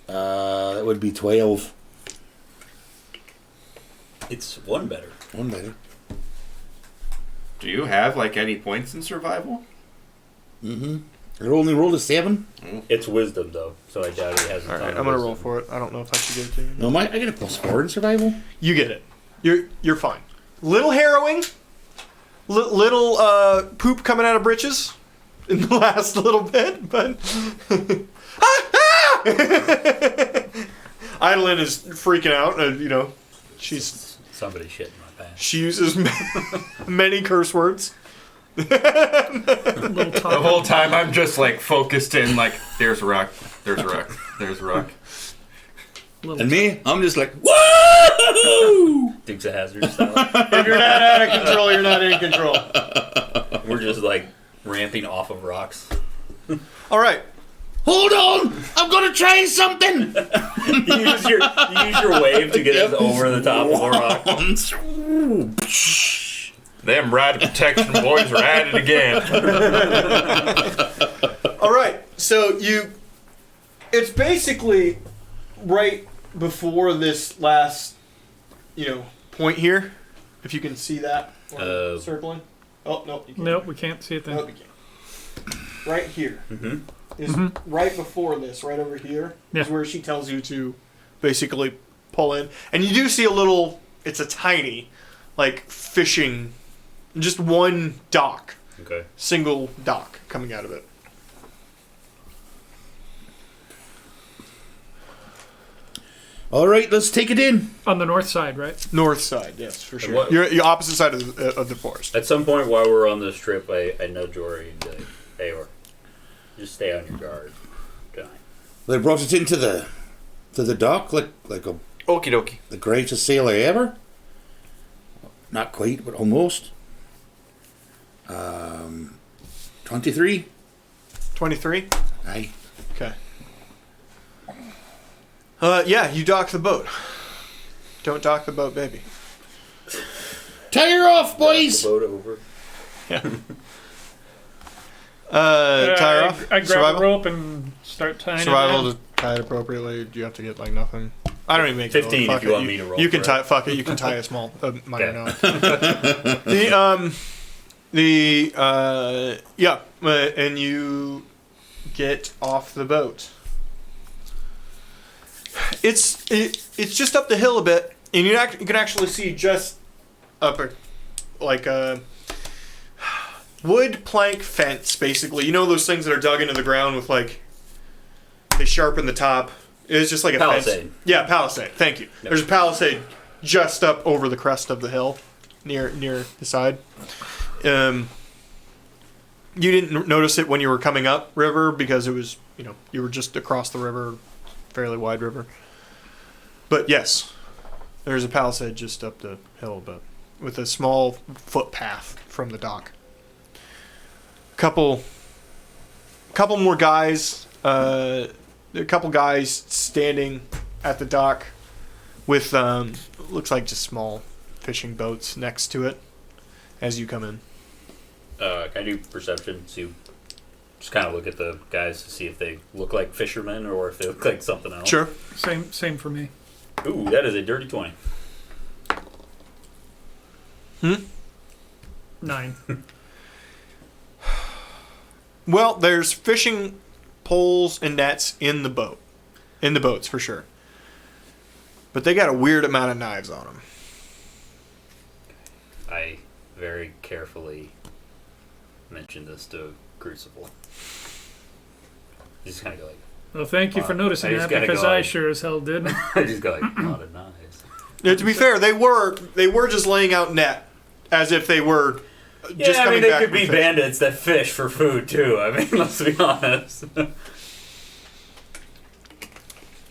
Speaker 4: That would be 12.
Speaker 1: It's one better.
Speaker 4: One better.
Speaker 3: Do you have like any points in survival?
Speaker 4: Mm-hmm. I only rolled a 7.
Speaker 1: It's wisdom, though, so I doubt he has a
Speaker 2: All
Speaker 1: ton
Speaker 2: right,
Speaker 1: of
Speaker 2: I'm going to
Speaker 1: wisdom.
Speaker 2: roll for it. I don't know if I should give it to you.
Speaker 4: No, I get a +4 in survival.
Speaker 2: You get it. You're fine. Little harrowing. Little poop coming out of britches in the last little bit, but... Idolin is freaking out. She's...
Speaker 1: Somebody shit in my pants.
Speaker 2: She uses many curse words.
Speaker 3: The whole time I'm just like focused in like, there's a rock, there's a rock, there's a rock.
Speaker 4: And me, I'm just like, woo!
Speaker 1: Dukes of Hazzard style.
Speaker 2: If you're not out of control, you're not in control.
Speaker 1: We're just like ramping off of rocks.
Speaker 2: All right.
Speaker 4: Hold on! I'm gonna try something!
Speaker 1: You use your wave to get us over the top of a rock.
Speaker 3: Them ride protection boys are at it again.
Speaker 2: All right. So it's basically right before this last, point here. If you can see that circling. Oh no. You can't.
Speaker 5: Nope, we can't see it then.
Speaker 2: Nope, you can't. Right here.
Speaker 1: Mm-hmm.
Speaker 2: Is right before this, right over here, is
Speaker 5: Yeah.
Speaker 2: where she tells you to basically pull in. And you do see it's a tiny, like, fishing, just one dock,
Speaker 1: Okay.
Speaker 2: single dock coming out of it.
Speaker 4: All right, let's take it in.
Speaker 5: On the north side, right?
Speaker 2: North side, yes, for sure.
Speaker 1: what-
Speaker 2: You're opposite side of the forest.
Speaker 1: At some point while we're on this trip, I nudge Ori and say, hey, Or, just stay on your guard tonight.
Speaker 4: They brought it into the dock like
Speaker 3: Okie dokie.
Speaker 4: the greatest sailor ever. Not quite, but almost. 23.
Speaker 2: 23?
Speaker 4: Aye.
Speaker 2: Okay. Yeah, you dock the boat. Don't dock the boat, baby.
Speaker 4: Tire off, boys!
Speaker 1: The boat over.
Speaker 2: Tire off?
Speaker 5: I grab
Speaker 2: Survival?
Speaker 5: a rope and start tying
Speaker 2: Survival
Speaker 5: it.
Speaker 2: to tie it appropriately. Do you have to get like nothing? I don't even make
Speaker 1: 15
Speaker 2: it. Fuck
Speaker 1: if you
Speaker 2: it.
Speaker 1: want me to roll
Speaker 2: You can
Speaker 1: for
Speaker 2: tie.
Speaker 1: it.
Speaker 2: Fuck it. You can tie a small minor
Speaker 1: Okay.
Speaker 2: knot. And you get off the boat. It's just up the hill a bit, and you can actually see just up a wood plank fence, basically. You know those things that are dug into the ground with like they sharpen the top. It's just like a
Speaker 1: Palisade.
Speaker 2: fence. Yeah, palisade. Thank you.
Speaker 1: Yep.
Speaker 2: There's a palisade just up over the crest of the hill, near the side. You didn't notice it when you were coming up river because it was you were just across the river, fairly wide river. But yes, there's a palisade just up the hill, but with a small footpath from the dock. Couple more guys. A couple guys standing at the dock with looks like just small fishing boats next to it as you come in.
Speaker 1: Can I do perception? Just kind of look at the guys to see if they look like fishermen or if they look like something else.
Speaker 2: Sure.
Speaker 5: Same for me.
Speaker 1: Ooh, that is a dirty 20.
Speaker 5: 9.
Speaker 2: Well, there's fishing poles and nets in the boats for sure. But they got a weird amount of knives on them.
Speaker 1: I very carefully mentioned this to Crucible. Just kind of go like,
Speaker 5: Well, thank you for noticing
Speaker 1: I just
Speaker 5: that
Speaker 1: gotta
Speaker 5: because
Speaker 1: go
Speaker 5: I
Speaker 1: like-
Speaker 5: sure as hell did.
Speaker 1: I just go like, a lot of knives.
Speaker 2: Yeah, to be fair, they were just laying out net as if they were just
Speaker 1: Yeah, I
Speaker 2: coming
Speaker 1: mean, they
Speaker 2: back
Speaker 1: could
Speaker 2: from
Speaker 1: be
Speaker 2: fishing.
Speaker 1: bandits that fish for food too. I mean, let's be honest.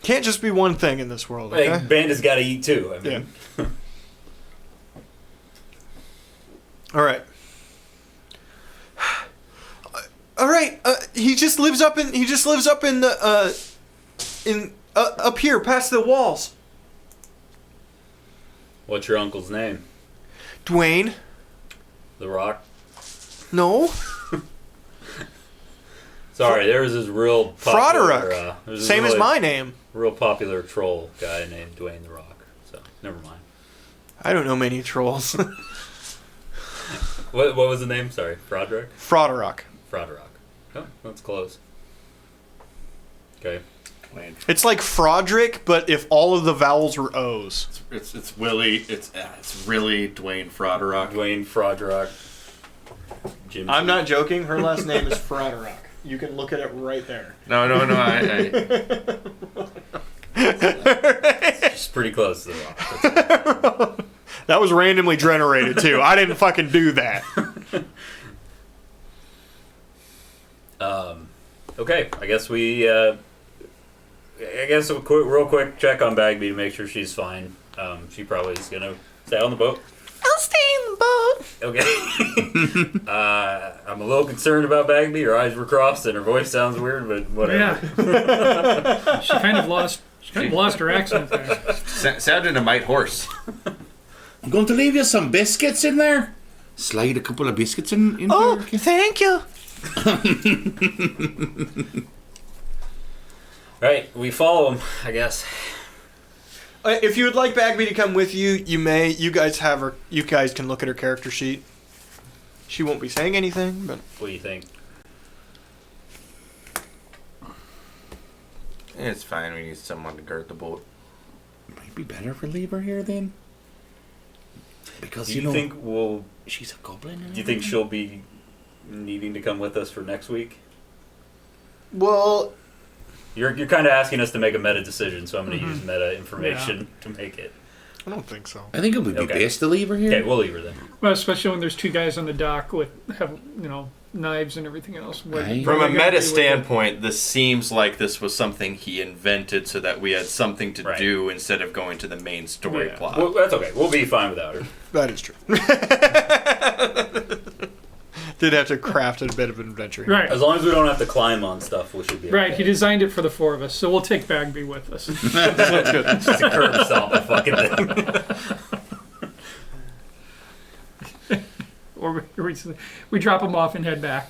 Speaker 2: Can't just be one thing in this world, okay?
Speaker 1: Like, bandits got to eat too. I mean,
Speaker 2: All right. just lives up in the up here past the walls.
Speaker 1: What's your uncle's name?
Speaker 2: Dwayne.
Speaker 1: The Rock?
Speaker 2: No.
Speaker 1: Sorry, there was this real popular...
Speaker 2: Froderick. Same as my name.
Speaker 1: Real popular troll guy named Dwayne the Rock. So, never mind.
Speaker 2: I don't know many trolls.
Speaker 1: What was the name? Sorry, Froderick?
Speaker 2: Froderick.
Speaker 1: Froderick. Oh, that's close. Okay.
Speaker 2: It's like Froderick, but if all of the vowels were O's.
Speaker 8: It's Willie. It's really Dwayne Froderick.
Speaker 1: Dwayne Froderick. Jim.
Speaker 2: I'm not joking. Her last name is Froderick. You can look at it right there.
Speaker 3: No.
Speaker 1: It's pretty close to the Rock.
Speaker 2: That was randomly generated too. I didn't fucking do that.
Speaker 1: Okay, I guess a real quick check on Bagby to make sure she's fine. She probably is gonna stay on the boat.
Speaker 2: I'll stay in the boat.
Speaker 1: Okay. I'm a little concerned about Bagby. Her eyes were crossed and her voice sounds weird, but whatever.
Speaker 5: Yeah. She kind of lost her accent there.
Speaker 3: Sounded a mite hoarse.
Speaker 4: I'm going to leave you some biscuits in there. Slide a couple of biscuits in
Speaker 2: Oh,
Speaker 4: there.
Speaker 2: thank you.
Speaker 1: Right, we follow him, I guess.
Speaker 2: If you would like Bagby to come with you, you may. You guys can look at her character sheet. She won't be saying anything, but
Speaker 1: What do you think?
Speaker 3: It's fine. We need someone to guard the boat.
Speaker 4: Might be better if we leave her here then. Because
Speaker 1: Do you think we'll...
Speaker 4: she's a goblin.
Speaker 1: Do you think she'll be needing to come with us for next week?
Speaker 2: well,
Speaker 1: You're kind of asking us to make a meta decision, so I'm going to use meta information to make it.
Speaker 2: I don't think so.
Speaker 4: I think it would be
Speaker 1: Okay.
Speaker 4: best to leave her here.
Speaker 1: Okay, we'll leave her then.
Speaker 5: Well, especially when there's two guys on the dock with knives and everything else.
Speaker 4: Right.
Speaker 3: From
Speaker 5: What are
Speaker 3: a
Speaker 5: they gonna
Speaker 3: meta
Speaker 5: do with it?
Speaker 3: standpoint, this seems like this was something he invented so that we had something to
Speaker 1: Right.
Speaker 3: do instead of going to the main story
Speaker 5: Yeah.
Speaker 3: plot.
Speaker 1: Well, that's okay. We'll be fine without her.
Speaker 2: That is true. Did have to craft a bit of an adventure here.
Speaker 5: Right.
Speaker 1: As long as we don't have to climb on stuff, we should be okay.
Speaker 5: Right, he designed it for the four of us, so we'll take Bagby with us.
Speaker 2: That's good.
Speaker 1: Just a curb stomp the fucking thing.
Speaker 5: Or we drop him off and head back.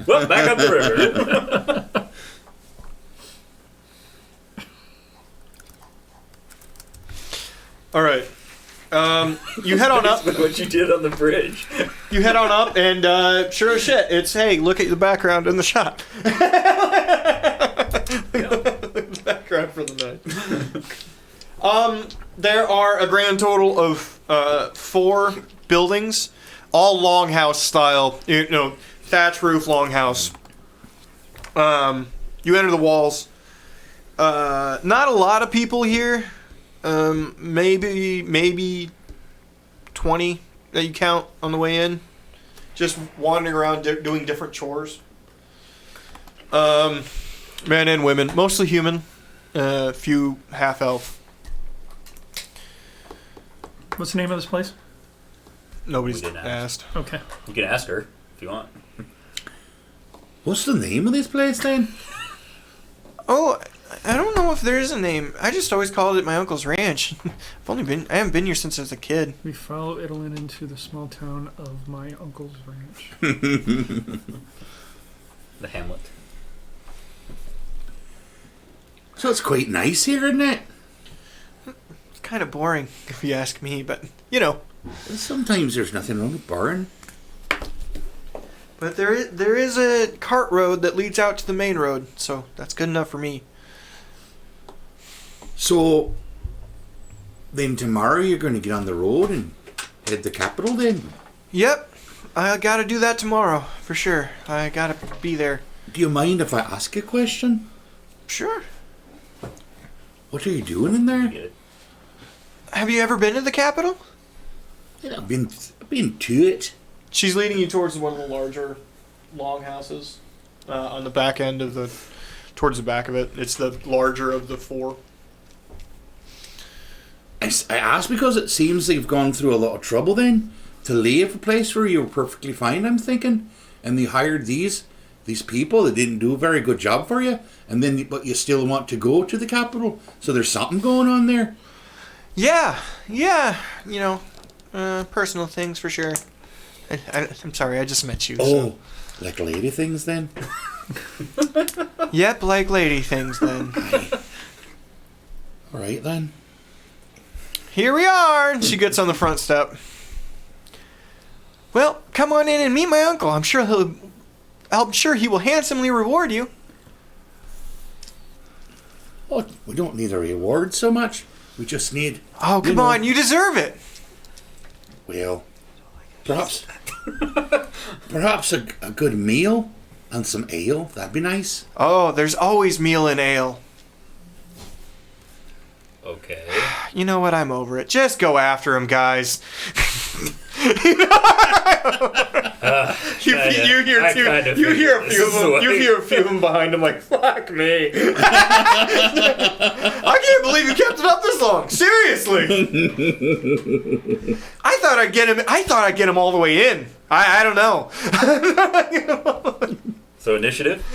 Speaker 1: Well, back up the river.
Speaker 2: All right. You head on up.
Speaker 1: What you did on the bridge.
Speaker 2: You head on up, and sure as shit, it's hey, look at the background in the shot. Background for the night. There are a grand total of 4 buildings, all longhouse style. Thatch roof longhouse. You enter the walls. Not a lot of people here. Maybe 20 that you count on the way in. Just wandering around doing different chores. Men and women, mostly human. Few half elf.
Speaker 5: What's the name of this place?
Speaker 2: Nobody's
Speaker 1: We didn't
Speaker 2: asked.
Speaker 5: Okay.
Speaker 1: You can ask her if you want.
Speaker 4: What's the name of this place then?
Speaker 2: Oh, I don't know if there is a name. I just always called it my uncle's ranch. I haven't been here since I was a kid.
Speaker 5: We follow Idolin into the small town of my uncle's ranch.
Speaker 1: The hamlet.
Speaker 4: So it's quite nice here, isn't it?
Speaker 2: It's kind of boring, if you ask me, but,
Speaker 4: Sometimes there's nothing wrong with boring.
Speaker 2: But there is a cart road that leads out to the main road, so that's good enough for me.
Speaker 4: So, then tomorrow you're going to get on the road and head the capital then?
Speaker 2: Yep, I gotta do that tomorrow, for sure. I gotta be there.
Speaker 4: Do you mind if I ask a question?
Speaker 2: Sure.
Speaker 4: What are you doing in there?
Speaker 1: Get it?
Speaker 2: Have you ever been to the capital?
Speaker 4: Yeah, I've been to it.
Speaker 2: She's leading you towards one of the larger longhouses on the back end of towards the back of it. It's the larger of the 4.
Speaker 4: I asked because it seems that you've gone through a lot of trouble then to leave a place where you were perfectly fine, I'm thinking. and you hired these people that didn't do a very good job for you, and then but you still want to go to the capital. So there's something going on there.
Speaker 2: Yeah, you know, personal things for sure. I'm sorry, I just met you.
Speaker 4: Oh, like lady things then?
Speaker 2: Yep, like lady things then.
Speaker 4: All right then.
Speaker 2: Here we are. And she gets on the front step. Well, come on in and meet my uncle. I'm sure he will handsomely reward you.
Speaker 4: Oh, we don't need a reward so much. We just need.
Speaker 2: Oh, come on, you deserve it.
Speaker 4: Well, perhaps a good meal and some ale. That'd be nice.
Speaker 2: Oh, there's always meal and ale.
Speaker 1: Okay.
Speaker 2: You know what? I'm over it. Just go after him, guys. You hear a few of them behind him like, fuck me. I can't believe you kept it up this long. Seriously. I thought I'd get him all the way in. I don't know.
Speaker 1: So initiative?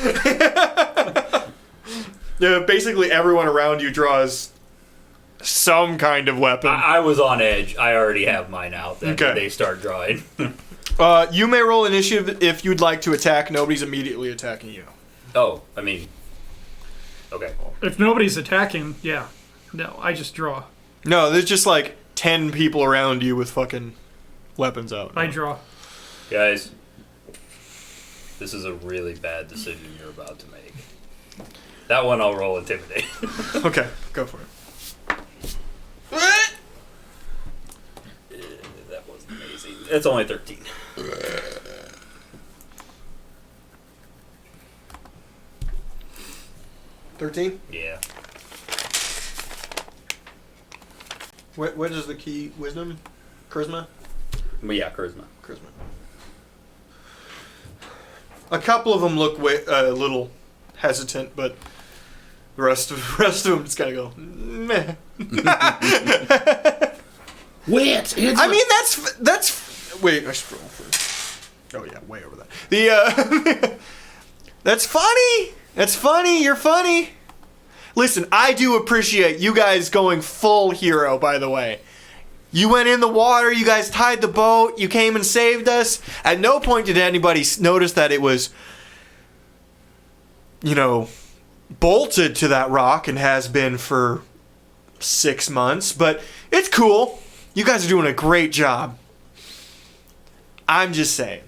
Speaker 2: Yeah, basically everyone around you draws some kind of weapon.
Speaker 1: I was on edge. I already have mine out. Then
Speaker 2: Okay.
Speaker 1: they start drawing.
Speaker 2: You may roll initiative if you'd like to attack. Nobody's immediately attacking you.
Speaker 1: Oh, I mean, okay.
Speaker 5: If nobody's attacking, yeah. No, I just draw.
Speaker 2: No, there's just like 10 people around you with fucking weapons out.
Speaker 5: I draw.
Speaker 1: Guys, this is a really bad decision you're about to make. That one I'll roll intimidate.
Speaker 2: Okay, go for it.
Speaker 1: That was amazing. It's only 13. Yeah.
Speaker 2: What is the key? Wisdom? Charisma?
Speaker 1: But yeah, charisma.
Speaker 2: Charisma. A couple of them look a little hesitant, but the rest of them just kind of go, meh.
Speaker 4: Wait,
Speaker 2: I mean, that's. Wait, I should roll first. Oh yeah, way over that. The that's funny. That's funny. You're funny. Listen, I do appreciate you guys going full hero. By the way, you went in the water. You guys tied the boat. You came and saved us. At no point did anybody notice that it was, bolted to that rock and has been for 6 months. But it's cool. You guys are doing a great job. I'm just saying.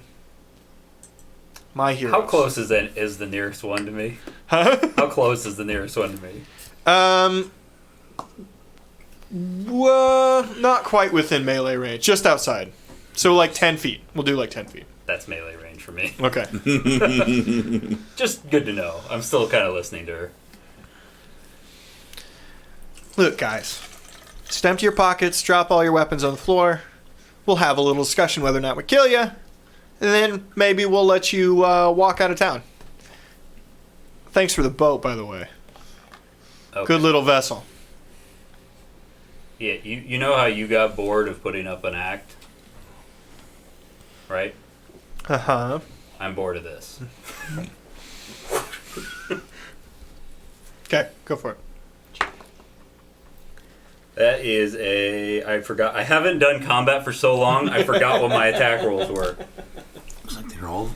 Speaker 2: My hero.
Speaker 1: How close is the nearest one to me?
Speaker 2: Huh?
Speaker 1: How close is the nearest one to me?
Speaker 2: Not quite within melee range. Just outside. So like 10 feet. We'll do like 10 feet.
Speaker 1: That's melee range for me.
Speaker 2: Okay.
Speaker 1: Just good to know. I'm still kind of listening to her.
Speaker 2: Look, guys. Just empty your pockets, drop all your weapons on the floor. We'll have a little discussion whether or not we kill you. And then maybe we'll let you walk out of town. Thanks for the boat, by the way.
Speaker 1: Okay.
Speaker 2: Good little vessel.
Speaker 1: Yeah, you know how you got bored of putting up an act? Right?
Speaker 2: Uh-huh.
Speaker 1: I'm bored of this.
Speaker 2: Okay, go for it.
Speaker 1: That is I forgot. I haven't done combat for so long, I forgot what my attack rolls were.
Speaker 4: Looks like they're all.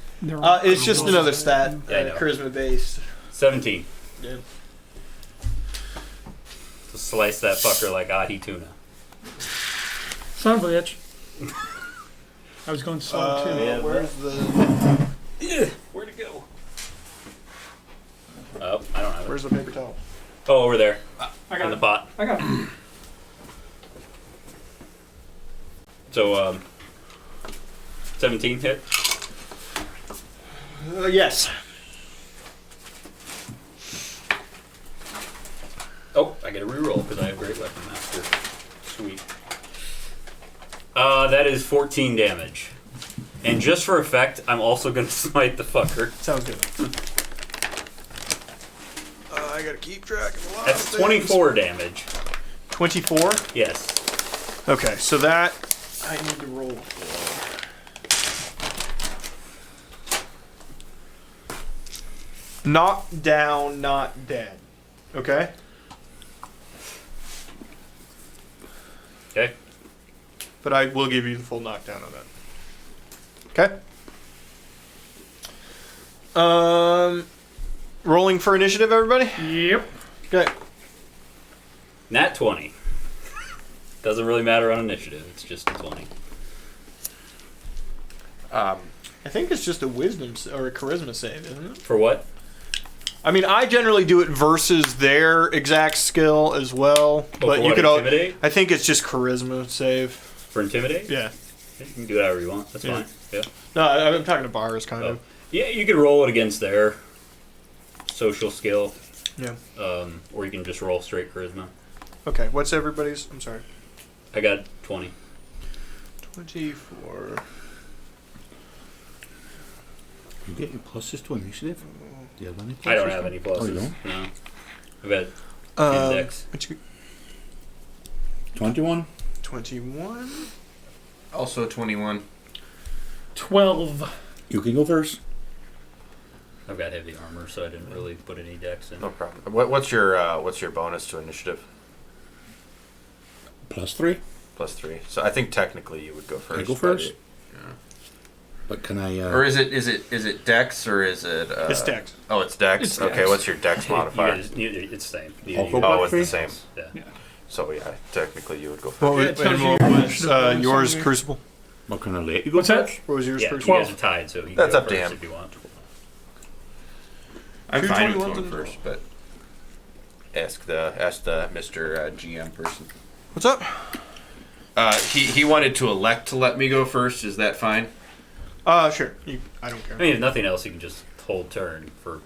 Speaker 2: It's just another stat.
Speaker 1: Yeah, I know.
Speaker 2: Charisma based.
Speaker 1: 17.
Speaker 2: Yeah.
Speaker 1: To slice that fucker like ahi tuna.
Speaker 5: Son of a bitch. I was going slow too.
Speaker 1: Yeah,
Speaker 2: Where's the...
Speaker 1: Yeah, where'd it go? Oh, I don't have it.
Speaker 2: Where's the paper towel?
Speaker 1: Oh, over there.
Speaker 5: I got
Speaker 1: In the
Speaker 5: it.
Speaker 1: pot.
Speaker 5: I got it.
Speaker 1: So, 17 hit?
Speaker 2: Yes.
Speaker 1: Oh, I get a reroll because I have Great Weapon Master. Sweet. That is 14 damage. And just for effect, I'm also going to smite the fucker.
Speaker 2: Sounds good. I gotta keep track of a lot
Speaker 1: That's
Speaker 2: of
Speaker 1: 24 damage.
Speaker 2: 24?
Speaker 1: Yes.
Speaker 2: Okay, so that I need to roll for. Knocked down, not dead. Okay?
Speaker 1: Okay.
Speaker 2: But I will give you the full knockdown on that. Okay? Rolling for initiative, everybody?
Speaker 5: Yep.
Speaker 2: Okay.
Speaker 1: Nat 20. Doesn't really matter on initiative. It's just a 20.
Speaker 2: I think it's just a wisdom or a charisma save, isn't it?
Speaker 1: For what?
Speaker 2: I mean, I generally do it versus their exact skill as well.
Speaker 1: Oh,
Speaker 2: But
Speaker 1: for
Speaker 2: you
Speaker 1: what,
Speaker 2: could.
Speaker 1: intimidate?
Speaker 2: I think it's just charisma save.
Speaker 1: For intimidate?
Speaker 2: Yeah.
Speaker 1: You can do whatever you want. That's
Speaker 2: Yeah.
Speaker 1: fine. Yeah.
Speaker 2: No, I'm talking to bars, kind
Speaker 1: Oh.
Speaker 2: of.
Speaker 1: Yeah, you could roll it against their social skill.
Speaker 2: Yeah.
Speaker 1: Or you can just roll straight charisma.
Speaker 2: Okay, what's everybody's? I'm sorry.
Speaker 1: I got 20.
Speaker 2: 24.
Speaker 4: You get your pluses to initiative? Do you have any pluses?
Speaker 1: I don't have any pluses.
Speaker 4: Oh, you don't?
Speaker 1: No. I've got index.
Speaker 2: What you
Speaker 4: 21?
Speaker 2: 21.
Speaker 3: Also 21.
Speaker 5: 12.
Speaker 4: You can go first.
Speaker 1: I've got heavy armor, so I didn't really put any dex in.
Speaker 3: No problem. What's your bonus to initiative?
Speaker 4: +3.
Speaker 3: +3. So I think technically you would go first.
Speaker 4: I go
Speaker 3: but
Speaker 4: first?
Speaker 3: it-
Speaker 4: But can I...
Speaker 3: Or is it Dex or is it?
Speaker 2: It's Dex.
Speaker 3: Oh, it's Dex.
Speaker 5: It's
Speaker 3: Okay,
Speaker 5: Dex.
Speaker 3: what's your Dex modifier?
Speaker 1: It's the same.
Speaker 4: Also
Speaker 3: Oh, it's
Speaker 4: +3?
Speaker 3: the same.
Speaker 1: Yeah.
Speaker 5: Yeah.
Speaker 3: So yeah, technically you would go first.
Speaker 2: What
Speaker 5: Yeah,
Speaker 2: was,
Speaker 5: it tells
Speaker 2: and
Speaker 5: you
Speaker 2: what
Speaker 5: your
Speaker 2: was
Speaker 5: initiative bonus
Speaker 2: yours,
Speaker 5: on there.
Speaker 2: Crucible?
Speaker 4: Well, can I let you go
Speaker 5: What's that?
Speaker 4: first?
Speaker 2: What was yours,
Speaker 1: Yeah, you
Speaker 2: Crucible?
Speaker 1: guys are tied, so you can
Speaker 3: That's
Speaker 1: go
Speaker 3: up to
Speaker 1: first
Speaker 3: him.
Speaker 1: if you want.
Speaker 3: I'm
Speaker 2: Two
Speaker 3: fine with
Speaker 2: 21s
Speaker 3: going
Speaker 2: and-
Speaker 3: first, but ask the Mr. GM person.
Speaker 2: What's up?
Speaker 3: He wanted to elect to let me go first. Is that fine?
Speaker 2: Sure. I don't
Speaker 1: I
Speaker 2: care.
Speaker 1: mean, if nothing else, you can just hold turn for,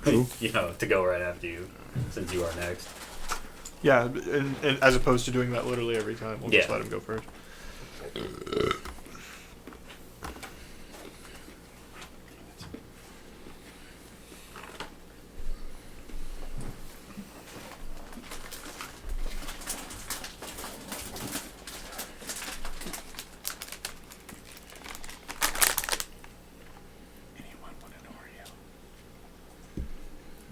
Speaker 1: to go right after you, since you are next.
Speaker 2: Yeah, and as opposed to doing that literally every time, we'll just
Speaker 1: Yeah.
Speaker 2: let him go first.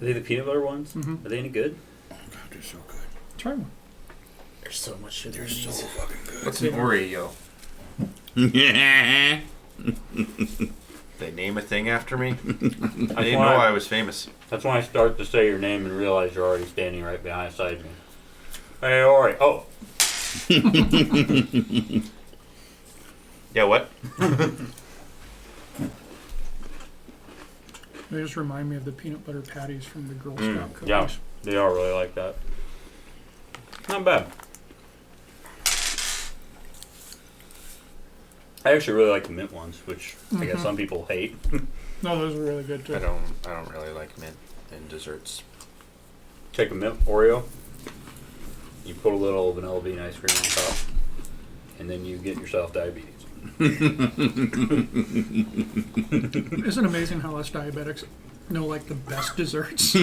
Speaker 1: Are they the peanut butter ones?
Speaker 5: Mhm.
Speaker 1: Are they any good?
Speaker 4: Oh, God, they're so good.
Speaker 5: Try one.
Speaker 8: There's so much sugar.
Speaker 4: They're so fucking good.
Speaker 3: What's an Oreo?
Speaker 4: Yeah.
Speaker 3: They name a thing after me? I didn't
Speaker 1: why-
Speaker 3: know I was famous.
Speaker 1: That's when I start to say your name and realize you're already standing right beside me. Hey, Ori. Oh,
Speaker 3: Yeah, what?
Speaker 5: They just remind me of the peanut butter patties from the Girl
Speaker 1: Mm,
Speaker 5: Scout cookies.
Speaker 1: yeah. They are really like that. Not bad. I actually really like the mint ones, which I guess
Speaker 5: Mhm.
Speaker 1: some people hate.
Speaker 5: No, those are really good
Speaker 3: I
Speaker 5: too.
Speaker 3: don't really like mint in desserts.
Speaker 1: Take a mint Oreo, you put a little vanilla bean ice cream on top, and then you get yourself diabetes.
Speaker 5: Isn't it amazing how us diabetics know like the best desserts?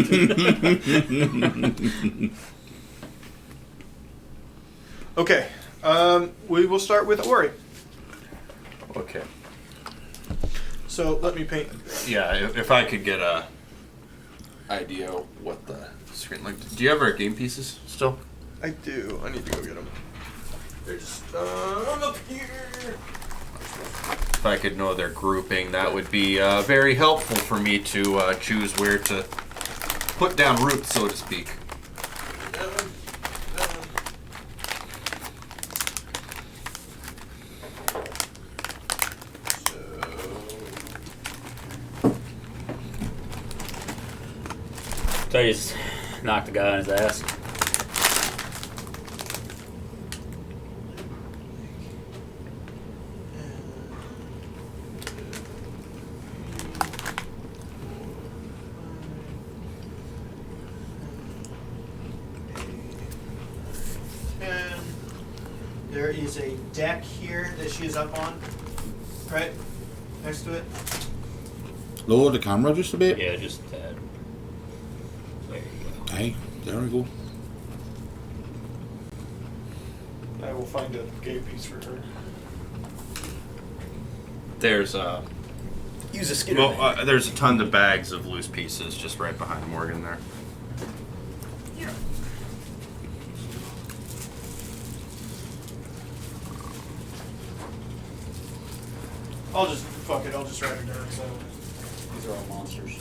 Speaker 2: Okay. We will start with Ori.
Speaker 3: Okay.
Speaker 2: So let me paint.
Speaker 3: Yeah, if I could get a idea what the screen like. Do you have our game pieces still?
Speaker 2: I do. I need to go get them. They're just up here.
Speaker 3: If I could know their grouping, that would be very helpful for me to choose where to put down roots, so to speak.
Speaker 1: So I just knocked the guy on his ass.
Speaker 2: There is a deck here that she is up on, right next to it.
Speaker 4: Lower the camera just a bit.
Speaker 1: Yeah, just a tad. There you go.
Speaker 4: Aye, there we go.
Speaker 2: I will find a game piece for her.
Speaker 3: There's you
Speaker 2: use a skitter.
Speaker 3: Well, there's a ton of bags of loose pieces just right behind Morgan there.
Speaker 2: I'll just fuck it. I'll just write it down. So
Speaker 1: These are all monsters.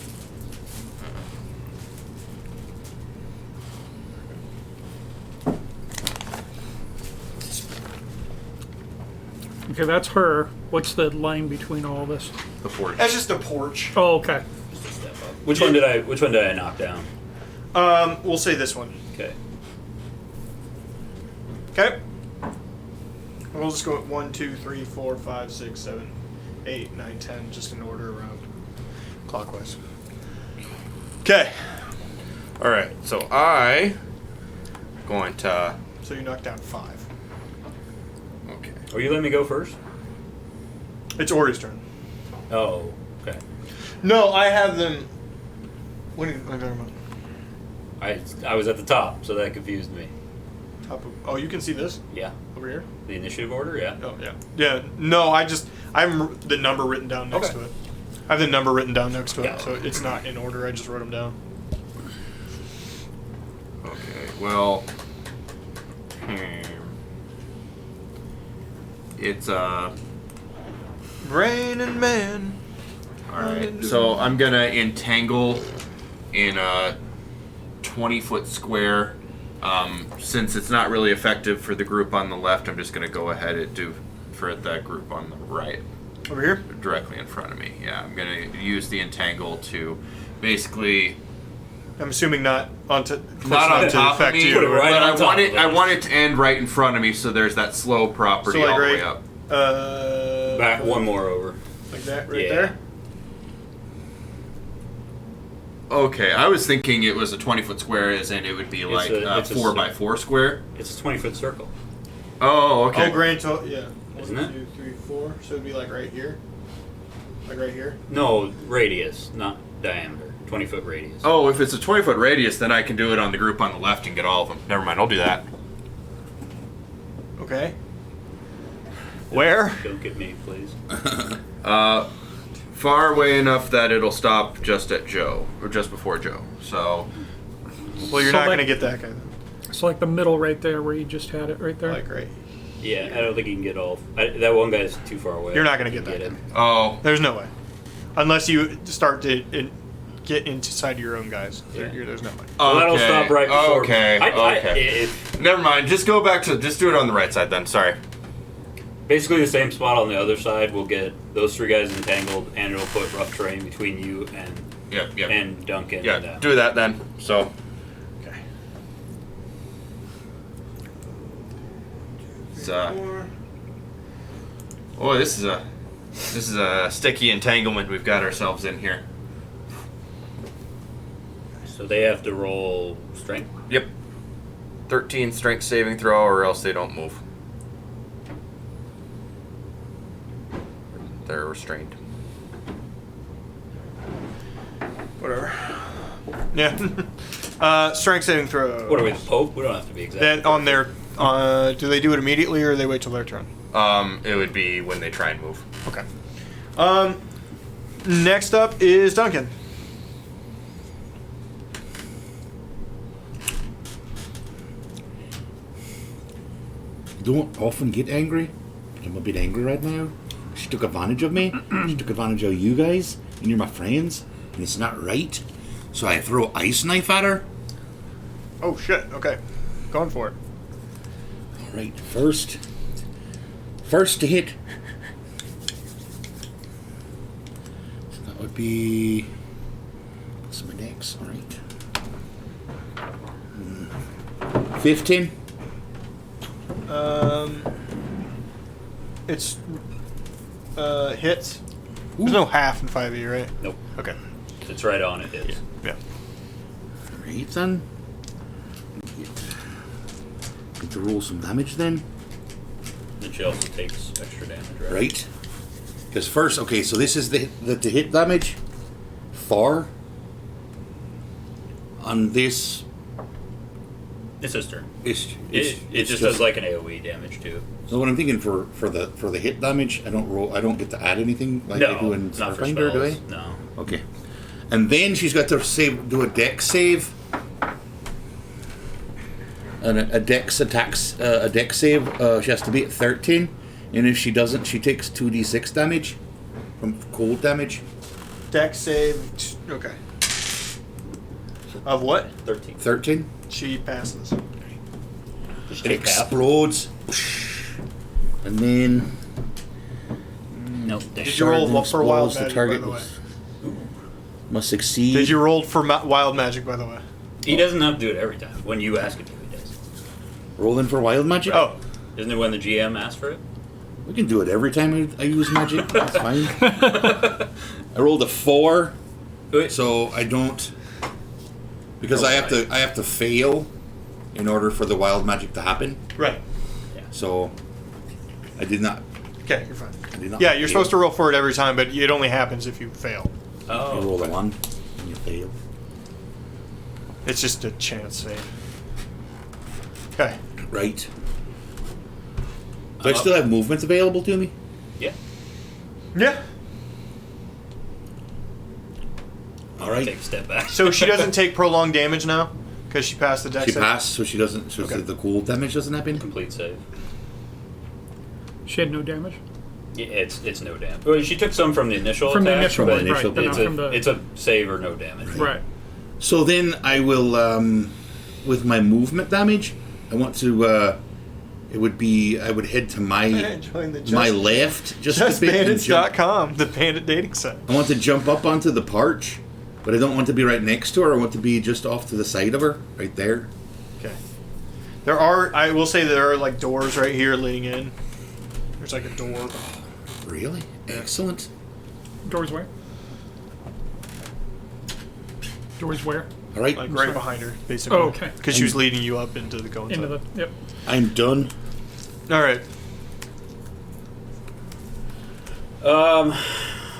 Speaker 5: Okay, that's her. What's the line between all this?
Speaker 3: The porch.
Speaker 2: that's just a porch.
Speaker 5: Oh, okay.
Speaker 1: Just a step up. Which one did I knock down?
Speaker 2: We'll say this one.
Speaker 1: Okay.
Speaker 2: Okay. We'll just go at 1, 2, 3, 4, 5, 6, 7, 8, 9, 10, just in order around clockwise. Okay.
Speaker 3: All right, so I going to.
Speaker 2: So you knocked down 5.
Speaker 3: Okay.
Speaker 1: Are you letting me go first?
Speaker 2: It's Ori's turn.
Speaker 1: Oh, okay.
Speaker 2: No, I have them. What are you talking about?
Speaker 1: I was at the top, so that confused me.
Speaker 2: Top of, oh, you can see this
Speaker 1: Yeah.
Speaker 2: over here.
Speaker 1: The initiative order, yeah.
Speaker 2: Oh yeah. Yeah. No, I'm the number written down next
Speaker 1: Okay.
Speaker 2: to it. I have the number written down next to it,
Speaker 1: Yeah.
Speaker 2: so it's not in order. I just wrote them down.
Speaker 3: Okay. Well. It's
Speaker 2: Raining Man.
Speaker 3: All right. So I'm gonna entangle in a 20-foot square. Since it's not really effective for the group on the left, I'm just gonna go ahead and do for that group on the right,
Speaker 2: Over here.
Speaker 3: directly in front of me. Yeah, I'm gonna use the entangle to basically
Speaker 2: I'm assuming not onto.
Speaker 3: not on
Speaker 2: to
Speaker 3: top of
Speaker 2: affect
Speaker 3: me,
Speaker 2: you.
Speaker 1: Put it right
Speaker 3: but
Speaker 1: on
Speaker 3: I
Speaker 1: top
Speaker 3: want
Speaker 1: of
Speaker 3: it.
Speaker 1: us.
Speaker 3: I want it to end right in front of me, so there's that slow property
Speaker 2: So like
Speaker 3: all the
Speaker 2: right.
Speaker 3: way up.
Speaker 1: Back one more over.
Speaker 2: Like that right
Speaker 1: Yeah.
Speaker 2: there.
Speaker 3: Okay, I was thinking it was a 20-foot square, as in it would be like a
Speaker 1: it's a
Speaker 3: 4x4 square.
Speaker 1: It's a 20-foot circle.
Speaker 3: Oh, okay.
Speaker 2: Oh, grand total. Yeah.
Speaker 1: Isn't
Speaker 2: 1,
Speaker 1: it?
Speaker 2: 2, 3, 4. So it'd be like right here. Like right here.
Speaker 1: No, radius, not diameter. 20-foot radius.
Speaker 3: Oh, if it's a 20-foot radius, then I can do it on the group on the left and get all of them. Never mind, I'll do that.
Speaker 2: Okay. Where?
Speaker 1: Don't get me, please.
Speaker 3: Far away enough that it'll stop just at Joe, or just before Joe. So,
Speaker 2: Well, you're
Speaker 5: So
Speaker 2: not
Speaker 5: like-
Speaker 2: gonna get that guy. Then.
Speaker 5: It's like the middle right there where you just had it right there.
Speaker 2: Like right.
Speaker 1: Yeah, I don't think you can get all. That one guy's too far away.
Speaker 2: You're not gonna get
Speaker 1: You
Speaker 2: that
Speaker 1: it.
Speaker 3: oh,
Speaker 2: There's no way. Unless you start to get inside your own guys.
Speaker 1: Yeah.
Speaker 2: There's no way.
Speaker 1: Well, that'll
Speaker 3: okay,
Speaker 1: stop right before.
Speaker 3: Okay,
Speaker 1: I-
Speaker 3: okay.
Speaker 1: if-
Speaker 3: Never mind. Just go back to. Just do it on the right side then. Sorry.
Speaker 1: basically the same spot on the other side. We'll get those 3 guys entangled, and it'll put rough terrain between you and
Speaker 3: Yep.
Speaker 1: and Duncan.
Speaker 3: Yeah.
Speaker 1: and,
Speaker 3: Do that then. So.
Speaker 2: Okay.
Speaker 3: It's, oh, this is a sticky entanglement we've got ourselves in here.
Speaker 1: So they have to roll strength.
Speaker 3: Yep. 13 strength saving throw, or else they don't move. They're restrained.
Speaker 2: Whatever. Yeah. Strength saving throw.
Speaker 1: What are we, the Pope? We don't have to be exact.
Speaker 2: Then on their. Do they do it immediately or they wait till their turn?
Speaker 3: It would be when they try and move.
Speaker 2: Okay. Next up is Duncan.
Speaker 4: Don't often get angry, but I'm a bit angry right now. She took advantage of me. She took advantage of you guys, and you're my friends, and it's not right. So I throw ice knife at her.
Speaker 2: Oh shit. Okay. Going for it.
Speaker 4: All right, first to hit. So that would be. What's my dex? All right. 15.
Speaker 2: It's hits. There's no half in 5e, right?
Speaker 1: Nope.
Speaker 2: Okay.
Speaker 1: It's right on. It is.
Speaker 2: Yeah.
Speaker 4: All right then. Get to roll some damage then.
Speaker 1: And she also takes extra damage, right?
Speaker 4: Right. Because first, okay, so this is the hit damage. 4. On this
Speaker 1: It's his turn.
Speaker 4: It
Speaker 1: just does like an AoE damage too.
Speaker 4: So what I'm thinking for the hit damage, I don't get to add anything like I do in
Speaker 1: not for
Speaker 4: Starfinder, do I?
Speaker 1: spells. No.
Speaker 4: Okay. And then she's got to do a dex save. And a dex save, she has to be at 13. And if she doesn't, she takes 2d6 damage from cold damage.
Speaker 2: Dex save. Okay. Of what?
Speaker 1: 13.
Speaker 4: 13.
Speaker 2: She passes.
Speaker 1: Just
Speaker 4: It
Speaker 1: take half.
Speaker 4: explodes. And then
Speaker 1: Nope.
Speaker 2: Did you roll for wild magic, by the way?
Speaker 4: must succeed.
Speaker 2: Did you roll for wild magic, by the way?
Speaker 1: He doesn't have to do it every time. When you ask him to, he does.
Speaker 4: Rolling for wild magic?
Speaker 2: Oh.
Speaker 1: Isn't it when the GM asks for it?
Speaker 4: We can do it every time I use magic. That's fine. I rolled a 4,
Speaker 1: Wait.
Speaker 4: so I don't, because I have to fail in order for the wild magic to happen.
Speaker 2: Right.
Speaker 4: So I did not.
Speaker 2: Okay, you're fine.
Speaker 4: I did not
Speaker 2: Yeah, you're
Speaker 4: fail.
Speaker 2: supposed to roll for it every time, but it only happens if you fail.
Speaker 4: You
Speaker 1: Oh.
Speaker 4: roll a 1 and you fail.
Speaker 2: It's just a chance save. Okay.
Speaker 4: Right. Do I still have movement available to me?
Speaker 1: Yeah.
Speaker 2: Yeah.
Speaker 4: All right.
Speaker 1: Take a step back.
Speaker 2: So she doesn't take prolonged damage now because she passed the dex
Speaker 4: She
Speaker 2: save?
Speaker 4: passed, so she doesn't. So
Speaker 2: Okay.
Speaker 4: the cold damage doesn't happen.
Speaker 1: Complete save.
Speaker 5: She had no damage.
Speaker 1: Yeah, it's no damage. Well, she took some from the initial
Speaker 5: From the
Speaker 1: attack,
Speaker 5: initial
Speaker 1: but
Speaker 5: one, right, but
Speaker 1: it's,
Speaker 5: not from the-
Speaker 1: it's a save or no damage.
Speaker 5: Right.
Speaker 4: So then I will, with my movement damage, I want to. I would head to my
Speaker 2: Join the
Speaker 4: my left just a bit and jump.
Speaker 2: JustBandits.com, the bandit dating site.
Speaker 4: I want to jump up onto the perch, but I don't want to be right next to her. I want to be just off to the side of her, right there.
Speaker 2: Okay. I will say there are like doors right here leading in. There's like a door.
Speaker 4: Really? Excellent.
Speaker 5: Doors where? Doors where?
Speaker 4: All right,
Speaker 2: Like right behind her, basically.
Speaker 5: Oh, okay.
Speaker 2: Because she was leading you up into the going
Speaker 5: Into the. Yep.
Speaker 4: I'm done.
Speaker 2: All right.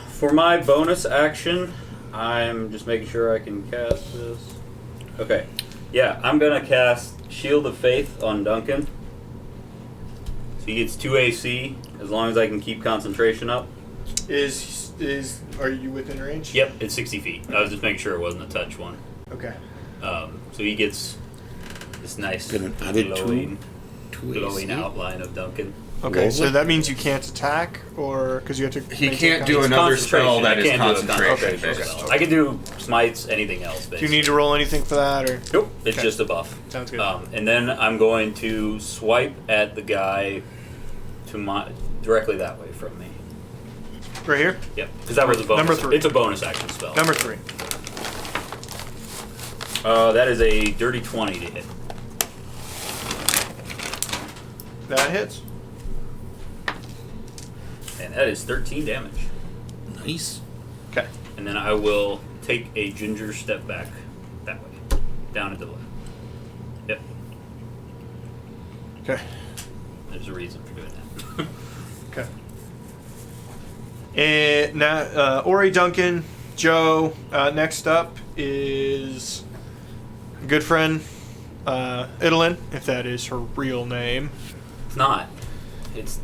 Speaker 1: For my bonus action, I'm just making sure I can cast this. Okay. Yeah, I'm gonna cast Shield of Faith on Duncan. So he gets 2 AC as long as I can keep concentration up.
Speaker 2: Are you within range?
Speaker 1: Yep, it's 60 feet. I was just making sure it wasn't a touch one.
Speaker 2: Okay.
Speaker 1: So he gets this nice
Speaker 4: Got an added
Speaker 1: glowing
Speaker 4: two AC.
Speaker 1: outline of Duncan.
Speaker 2: Okay, so
Speaker 4: Lovely.
Speaker 2: that means you can't attack, or because you have to.
Speaker 3: He
Speaker 2: maintain
Speaker 3: can't do
Speaker 2: concentration?
Speaker 3: another spell
Speaker 1: Concentration.
Speaker 3: that
Speaker 1: I
Speaker 3: is
Speaker 1: can't do a
Speaker 3: concentration
Speaker 1: concentration
Speaker 3: based.
Speaker 1: spell. I can do smites, anything else.
Speaker 2: Do
Speaker 1: Basically.
Speaker 2: you need to roll anything for that, or?
Speaker 1: Nope, it's
Speaker 2: Okay.
Speaker 1: just a buff.
Speaker 2: Sounds good.
Speaker 1: And then I'm going to swipe at the guy to directly that way from me.
Speaker 2: Right here.
Speaker 1: Yep, because that was a bonus.
Speaker 2: Number 3.
Speaker 1: It's a bonus action spell.
Speaker 2: Number 3.
Speaker 1: That is a dirty 20 to hit.
Speaker 2: That hits.
Speaker 1: And that is 13 damage.
Speaker 4: Nice.
Speaker 2: Okay.
Speaker 1: And then I will take a ginger step back that way. Down into the left. Yep.
Speaker 2: Okay.
Speaker 1: There's a reason for doing that.
Speaker 2: Okay. And now, Ori, Duncan, Joe. Next up is a good friend, Idolin, if that is her real name.
Speaker 1: It's not. It's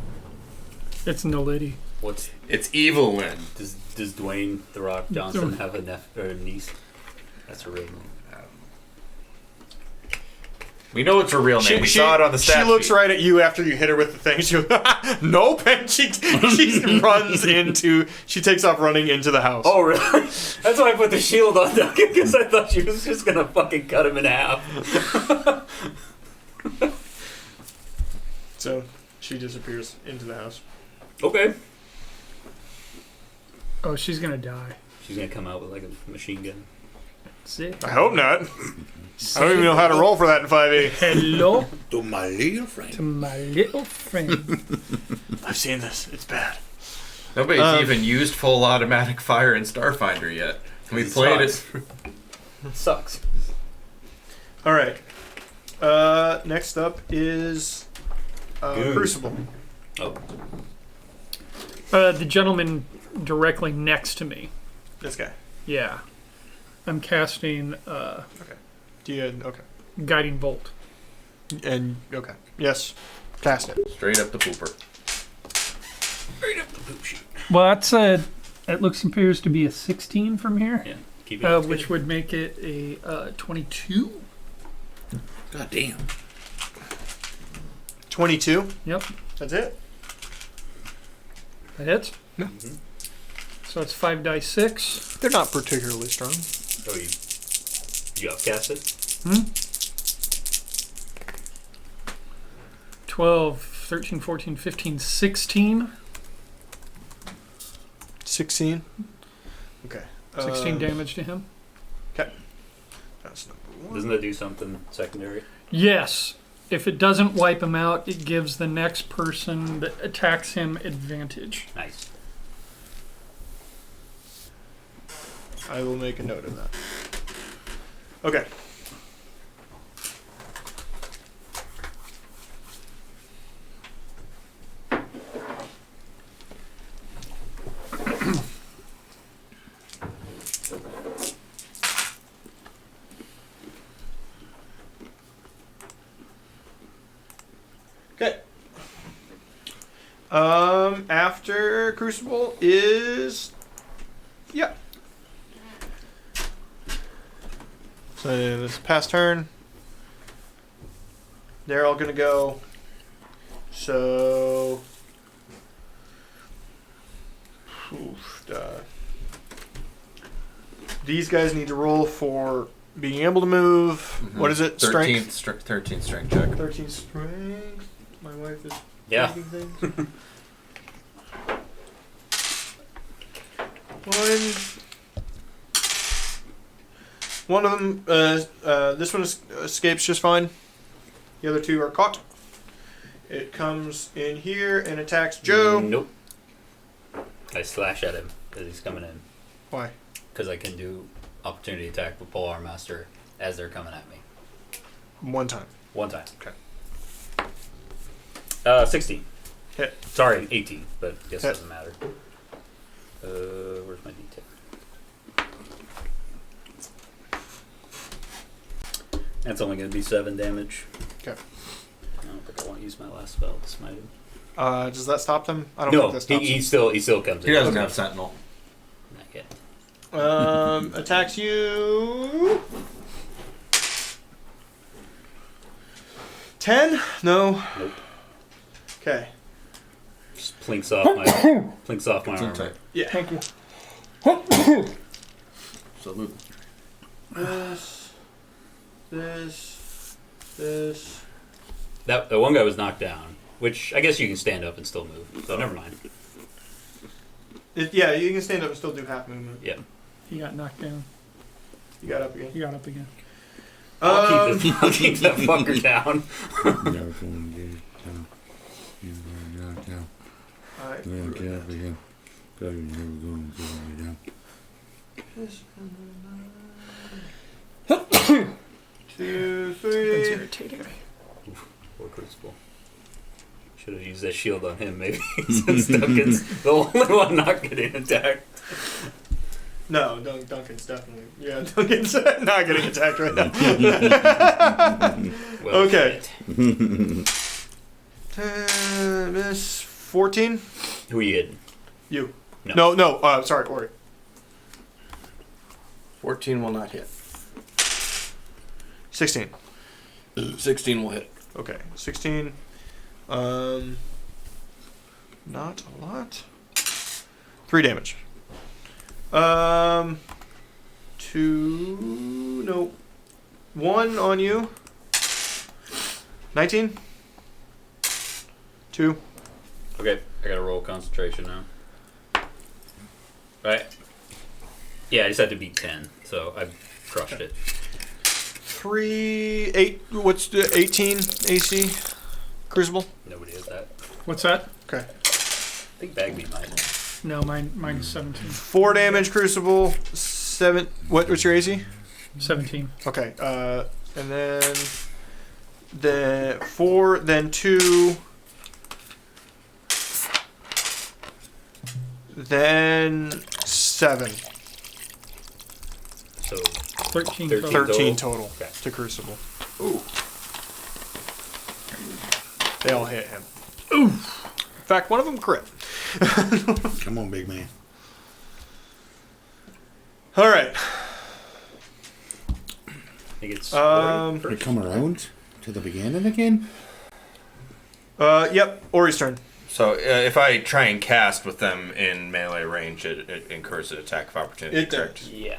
Speaker 5: It's no lady.
Speaker 1: what's
Speaker 3: It's Evelyn.
Speaker 1: does Dwayne the Rock Johnson have a or a niece? That's her real name.
Speaker 3: We know it's her real name. We saw it on the stat
Speaker 2: She looks
Speaker 3: sheet.
Speaker 2: right at you after you hit her with the thing. She goes, nope, and she runs into. She takes off running into the house.
Speaker 1: Oh, really? That's why I put the shield on Duncan, because I thought she was just gonna fucking cut him in half.
Speaker 2: So she disappears into the house.
Speaker 1: Okay.
Speaker 5: Oh, she's gonna die.
Speaker 1: She's gonna come out with like a machine gun.
Speaker 5: Sit.
Speaker 2: I hope not. I don't even know how to roll for that in 5e.
Speaker 5: Hello
Speaker 4: To my little friend.
Speaker 5: to my little friend.
Speaker 2: I've seen this. It's bad.
Speaker 3: Nobody's even used full automatic fire in Starfinder yet. We played it.
Speaker 1: It sucks.
Speaker 2: All right. Next up is
Speaker 1: Goon.
Speaker 2: Crucible.
Speaker 1: Oh.
Speaker 5: The gentleman directly next to me.
Speaker 2: This guy.
Speaker 5: Yeah. I'm casting
Speaker 2: Do you? Okay.
Speaker 5: Guiding Bolt.
Speaker 2: And okay, yes, cast it.
Speaker 3: Straight up the pooper.
Speaker 1: Right up the poop chute.
Speaker 5: Well, that's a. It appears to be a 16 from here,
Speaker 1: Yeah, keep it.
Speaker 5: which would make it a 22.
Speaker 4: God damn.
Speaker 2: 22.
Speaker 5: Yep,
Speaker 2: That's it.
Speaker 5: that hits.
Speaker 1: Mhm.
Speaker 5: So it's 5 dice 6.
Speaker 2: They're not particularly strong.
Speaker 1: Oh, you upcast it?
Speaker 5: 12, 13, 14, 15, 16.
Speaker 2: 16. Okay.
Speaker 5: 16 damage to him.
Speaker 2: That's number 1.
Speaker 1: Doesn't that do something secondary?
Speaker 5: Yes. If it doesn't wipe him out, it gives the next person that attacks him advantage.
Speaker 1: Nice.
Speaker 2: I will make a note of that. Okay. Okay. After Crucible is So this is past turn. They're all gonna go. So these guys need to roll for being able to move.
Speaker 3: Mm-hmm.
Speaker 2: What is it?
Speaker 3: 13th,
Speaker 2: Strength.
Speaker 3: 13th strength check.
Speaker 2: 13 strength. My wife is
Speaker 1: Yeah.
Speaker 2: making things. One of them, this one escapes just fine. The other two are caught. It comes in here and attacks Joe.
Speaker 1: Nope. I slash at him as he's coming in.
Speaker 2: Why?
Speaker 1: Because I can do opportunity attack with Polearm Master as they're coming at me.
Speaker 2: One time.
Speaker 1: One time.
Speaker 2: Okay.
Speaker 1: 16.
Speaker 2: Hit.
Speaker 1: Sorry, 18, but guess
Speaker 2: Hit.
Speaker 1: it doesn't matter. Where's my detail? That's only going to be 7 damage.
Speaker 2: Okay.
Speaker 1: I don't think I want to use my last spell to smite him.
Speaker 2: Does that stop them? I don't
Speaker 1: No,
Speaker 2: think that stops
Speaker 1: he still comes in.
Speaker 3: He doesn't have Sentinel.
Speaker 1: Not yet.
Speaker 2: them. Attacks you. 10? No.
Speaker 1: Nope.
Speaker 2: Okay.
Speaker 1: Just plinks off my
Speaker 3: Team
Speaker 1: armor.
Speaker 3: type.
Speaker 2: Yeah.
Speaker 5: Thank you.
Speaker 3: Salute.
Speaker 2: This.
Speaker 1: That the one guy was knocked down, which I guess you can stand up and still move. So never mind.
Speaker 2: Yeah, you can stand up and still do half movement.
Speaker 1: Yeah.
Speaker 5: He got knocked down.
Speaker 2: You got up again.
Speaker 5: He got up again.
Speaker 1: I'll keep that fucker down.
Speaker 2: Two,
Speaker 5: That's
Speaker 2: three.
Speaker 5: irritating.
Speaker 1: Or Crucible. Should have used that shield on him, maybe. Since Duncan's the only one not getting attacked.
Speaker 2: No, Duncan's definitely. Yeah, Duncan's not getting attacked right now.
Speaker 1: Well,
Speaker 2: Okay.
Speaker 1: shit.
Speaker 2: Miss 14.
Speaker 1: Who are you hitting?
Speaker 2: You.
Speaker 1: No.
Speaker 2: No. Sorry, Ori.
Speaker 3: 14 will not hit.
Speaker 2: 16.
Speaker 3: 16 will hit.
Speaker 2: Okay, 16. Not a lot. 3 damage. 2. No. 1 on you. 19. 2.
Speaker 1: Okay, I gotta roll concentration now. Right? Yeah, I just had to beat 10, so I crushed it.
Speaker 2: 3. 8. What's the 18 AC? Crucible?
Speaker 1: Nobody has that.
Speaker 5: What's that?
Speaker 2: Okay.
Speaker 1: I think Bagby might.
Speaker 5: No, mine is 17.
Speaker 2: 4 damage, Crucible. 7. What's your AC?
Speaker 5: 17.
Speaker 2: Okay. And then the 4, then 2, then 7.
Speaker 1: So
Speaker 5: 13.
Speaker 1: 13.
Speaker 2: 13
Speaker 1: total?
Speaker 2: total
Speaker 1: Okay.
Speaker 2: to Crucible. They all hit him. In fact, one of them crit.
Speaker 4: Come on, big man.
Speaker 1: I
Speaker 2: All right.
Speaker 1: think it's.
Speaker 4: We come around to the beginning again.
Speaker 2: Yep. Ori's turn.
Speaker 3: So if I try and cast with them in melee range, it incurs an attack of opportunity.
Speaker 2: It
Speaker 3: correct?
Speaker 2: does.
Speaker 1: Yeah.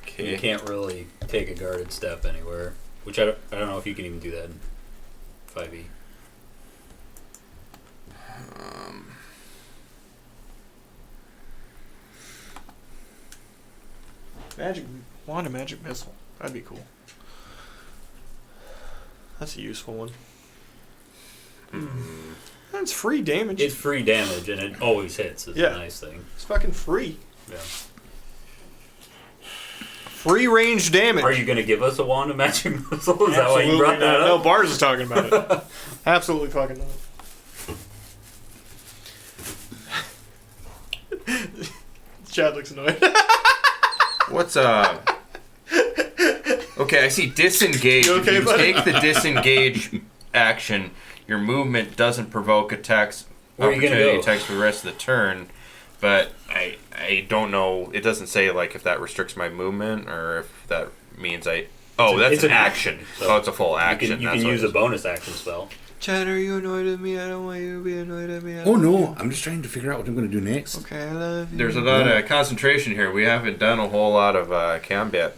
Speaker 3: Okay.
Speaker 1: You can't really take a guarded step anywhere, which I don't know if you can even do that in 5e.
Speaker 2: Magic wand and magic missile. That'd be cool. That's a useful one. That's free damage.
Speaker 1: It's free damage, and it always hits. It's
Speaker 2: Yeah.
Speaker 1: a nice thing.
Speaker 2: It's fucking free.
Speaker 1: Yeah.
Speaker 2: Free range damage.
Speaker 1: Are you going to give us a wand of magic missile? Is that why you
Speaker 2: Absolutely
Speaker 1: brought that
Speaker 2: not. No,
Speaker 1: up?
Speaker 2: Bars is talking about it. Absolutely fucking not. Chad looks annoyed.
Speaker 3: What's Okay, I see disengage.
Speaker 2: You okay,
Speaker 3: if you
Speaker 2: buddy?
Speaker 3: take the disengage action, your movement doesn't provoke attacks.
Speaker 1: Where are you gonna
Speaker 3: opportunity
Speaker 1: go?
Speaker 3: attacks for the rest of the turn. But I don't know. It doesn't say like if that restricts my movement or if that means I. Oh, that's
Speaker 1: it's
Speaker 3: an
Speaker 1: an
Speaker 3: action.
Speaker 1: action, so
Speaker 3: Oh, it's a full action.
Speaker 1: You
Speaker 3: That's
Speaker 1: can
Speaker 3: what
Speaker 1: use
Speaker 3: it
Speaker 1: a
Speaker 3: is.
Speaker 1: bonus action spell.
Speaker 2: Chad, are you annoyed at me? I don't want you to be annoyed at me.
Speaker 4: Oh no, I'm just trying to figure out what I'm going to do next.
Speaker 2: Okay, I love you.
Speaker 3: There's a lot of concentration here. We haven't done a whole lot of combat.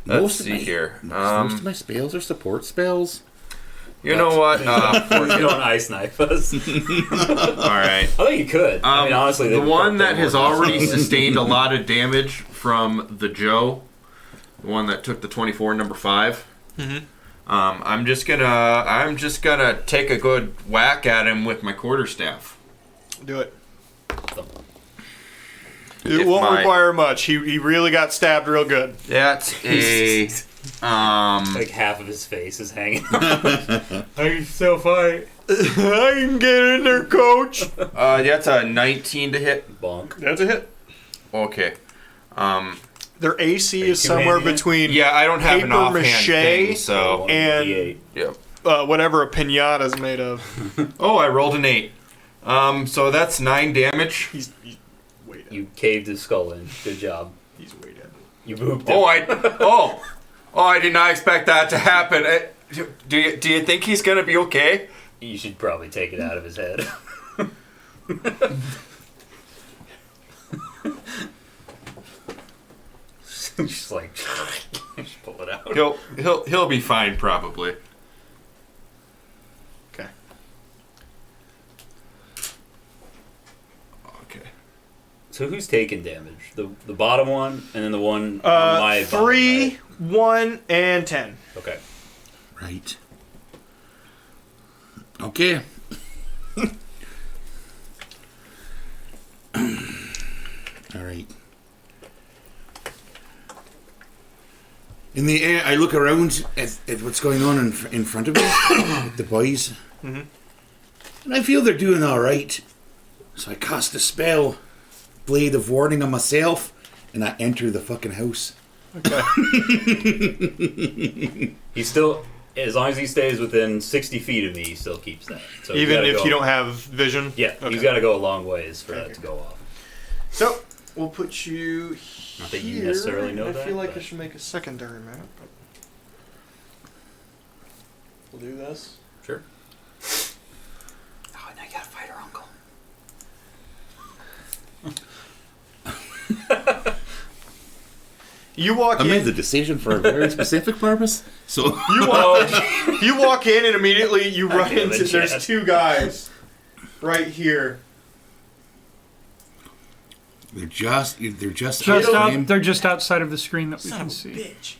Speaker 3: Let's
Speaker 4: Most
Speaker 3: see
Speaker 4: of my,
Speaker 3: here.
Speaker 4: Most of my spells are support spells.
Speaker 3: You know what?
Speaker 1: You don't ice knife us.
Speaker 3: all right.
Speaker 1: I think you could. I mean, honestly,
Speaker 3: the
Speaker 1: they'd
Speaker 3: one
Speaker 1: probably
Speaker 3: that has
Speaker 1: more-
Speaker 3: already sustained a lot of damage from the Joe, the one that took the 24, number 5.
Speaker 2: Mhm.
Speaker 3: I'm just gonna take a good whack at him with my quarterstaff.
Speaker 2: Do it.
Speaker 3: If
Speaker 2: It won't
Speaker 3: my-
Speaker 2: require much. He really got stabbed real good.
Speaker 3: That's a
Speaker 1: Like half of his face is hanging. I still fight.
Speaker 2: I can get in there, coach.
Speaker 3: that's a 19 to hit.
Speaker 1: Bonk.
Speaker 2: That's a hit.
Speaker 3: Okay.
Speaker 2: Their AC
Speaker 1: Are you
Speaker 2: is somewhere
Speaker 1: two-handed?
Speaker 2: between
Speaker 3: Yeah, I don't have an
Speaker 2: Paper
Speaker 3: offhand
Speaker 2: mache
Speaker 3: thing, so
Speaker 2: and-
Speaker 1: D8.
Speaker 3: yep.
Speaker 2: whatever a pinata is made of.
Speaker 3: Oh, I rolled an 8. So that's 9 damage.
Speaker 2: He's way dead.
Speaker 1: You caved his skull in. Good job.
Speaker 2: He's way dead.
Speaker 1: You booped him.
Speaker 3: I did not expect that to happen. Do you think he's gonna be okay?
Speaker 1: You should probably take it out of his head. Just like just pull it out.
Speaker 3: He'll be fine probably.
Speaker 2: Okay.
Speaker 3: Okay.
Speaker 1: So who's taking damage? The bottom one, and then the one on my bottom,
Speaker 2: 3,
Speaker 1: right?
Speaker 2: 1, and 10.
Speaker 1: Okay.
Speaker 4: Right. Okay. All right. In the air, I look around at what's going on in front of me, with the boys, and I feel they're doing all right. So I cast a spell, Blade of Warning on myself, and I enter the fucking house.
Speaker 2: Okay.
Speaker 1: He still, as long as he stays within 60 feet of me, he still keeps that. So he's
Speaker 2: Even
Speaker 1: gotta
Speaker 2: if
Speaker 1: go-
Speaker 2: you don't have vision?
Speaker 1: Yeah,
Speaker 2: Okay.
Speaker 1: he's got to go a long ways for
Speaker 2: Okay.
Speaker 1: that to go off.
Speaker 2: So, we'll put you
Speaker 1: Not that you
Speaker 2: here.
Speaker 1: necessarily know
Speaker 2: I
Speaker 1: that,
Speaker 2: feel like I
Speaker 1: but-
Speaker 2: should make a secondary map. But we'll do this.
Speaker 1: Sure.
Speaker 4: Oh, now you gotta fight her uncle.
Speaker 2: You walk
Speaker 4: I
Speaker 2: in.
Speaker 4: made the decision for a very specific purpose. So
Speaker 2: You walk in and immediately you run
Speaker 1: damn it,
Speaker 2: into. There's
Speaker 1: Chad.
Speaker 2: 2 guys right here.
Speaker 4: they're just
Speaker 5: Just
Speaker 4: frame.
Speaker 5: they're just outside of the screen that we
Speaker 2: Son
Speaker 5: can
Speaker 2: of a
Speaker 5: see.
Speaker 2: bitch.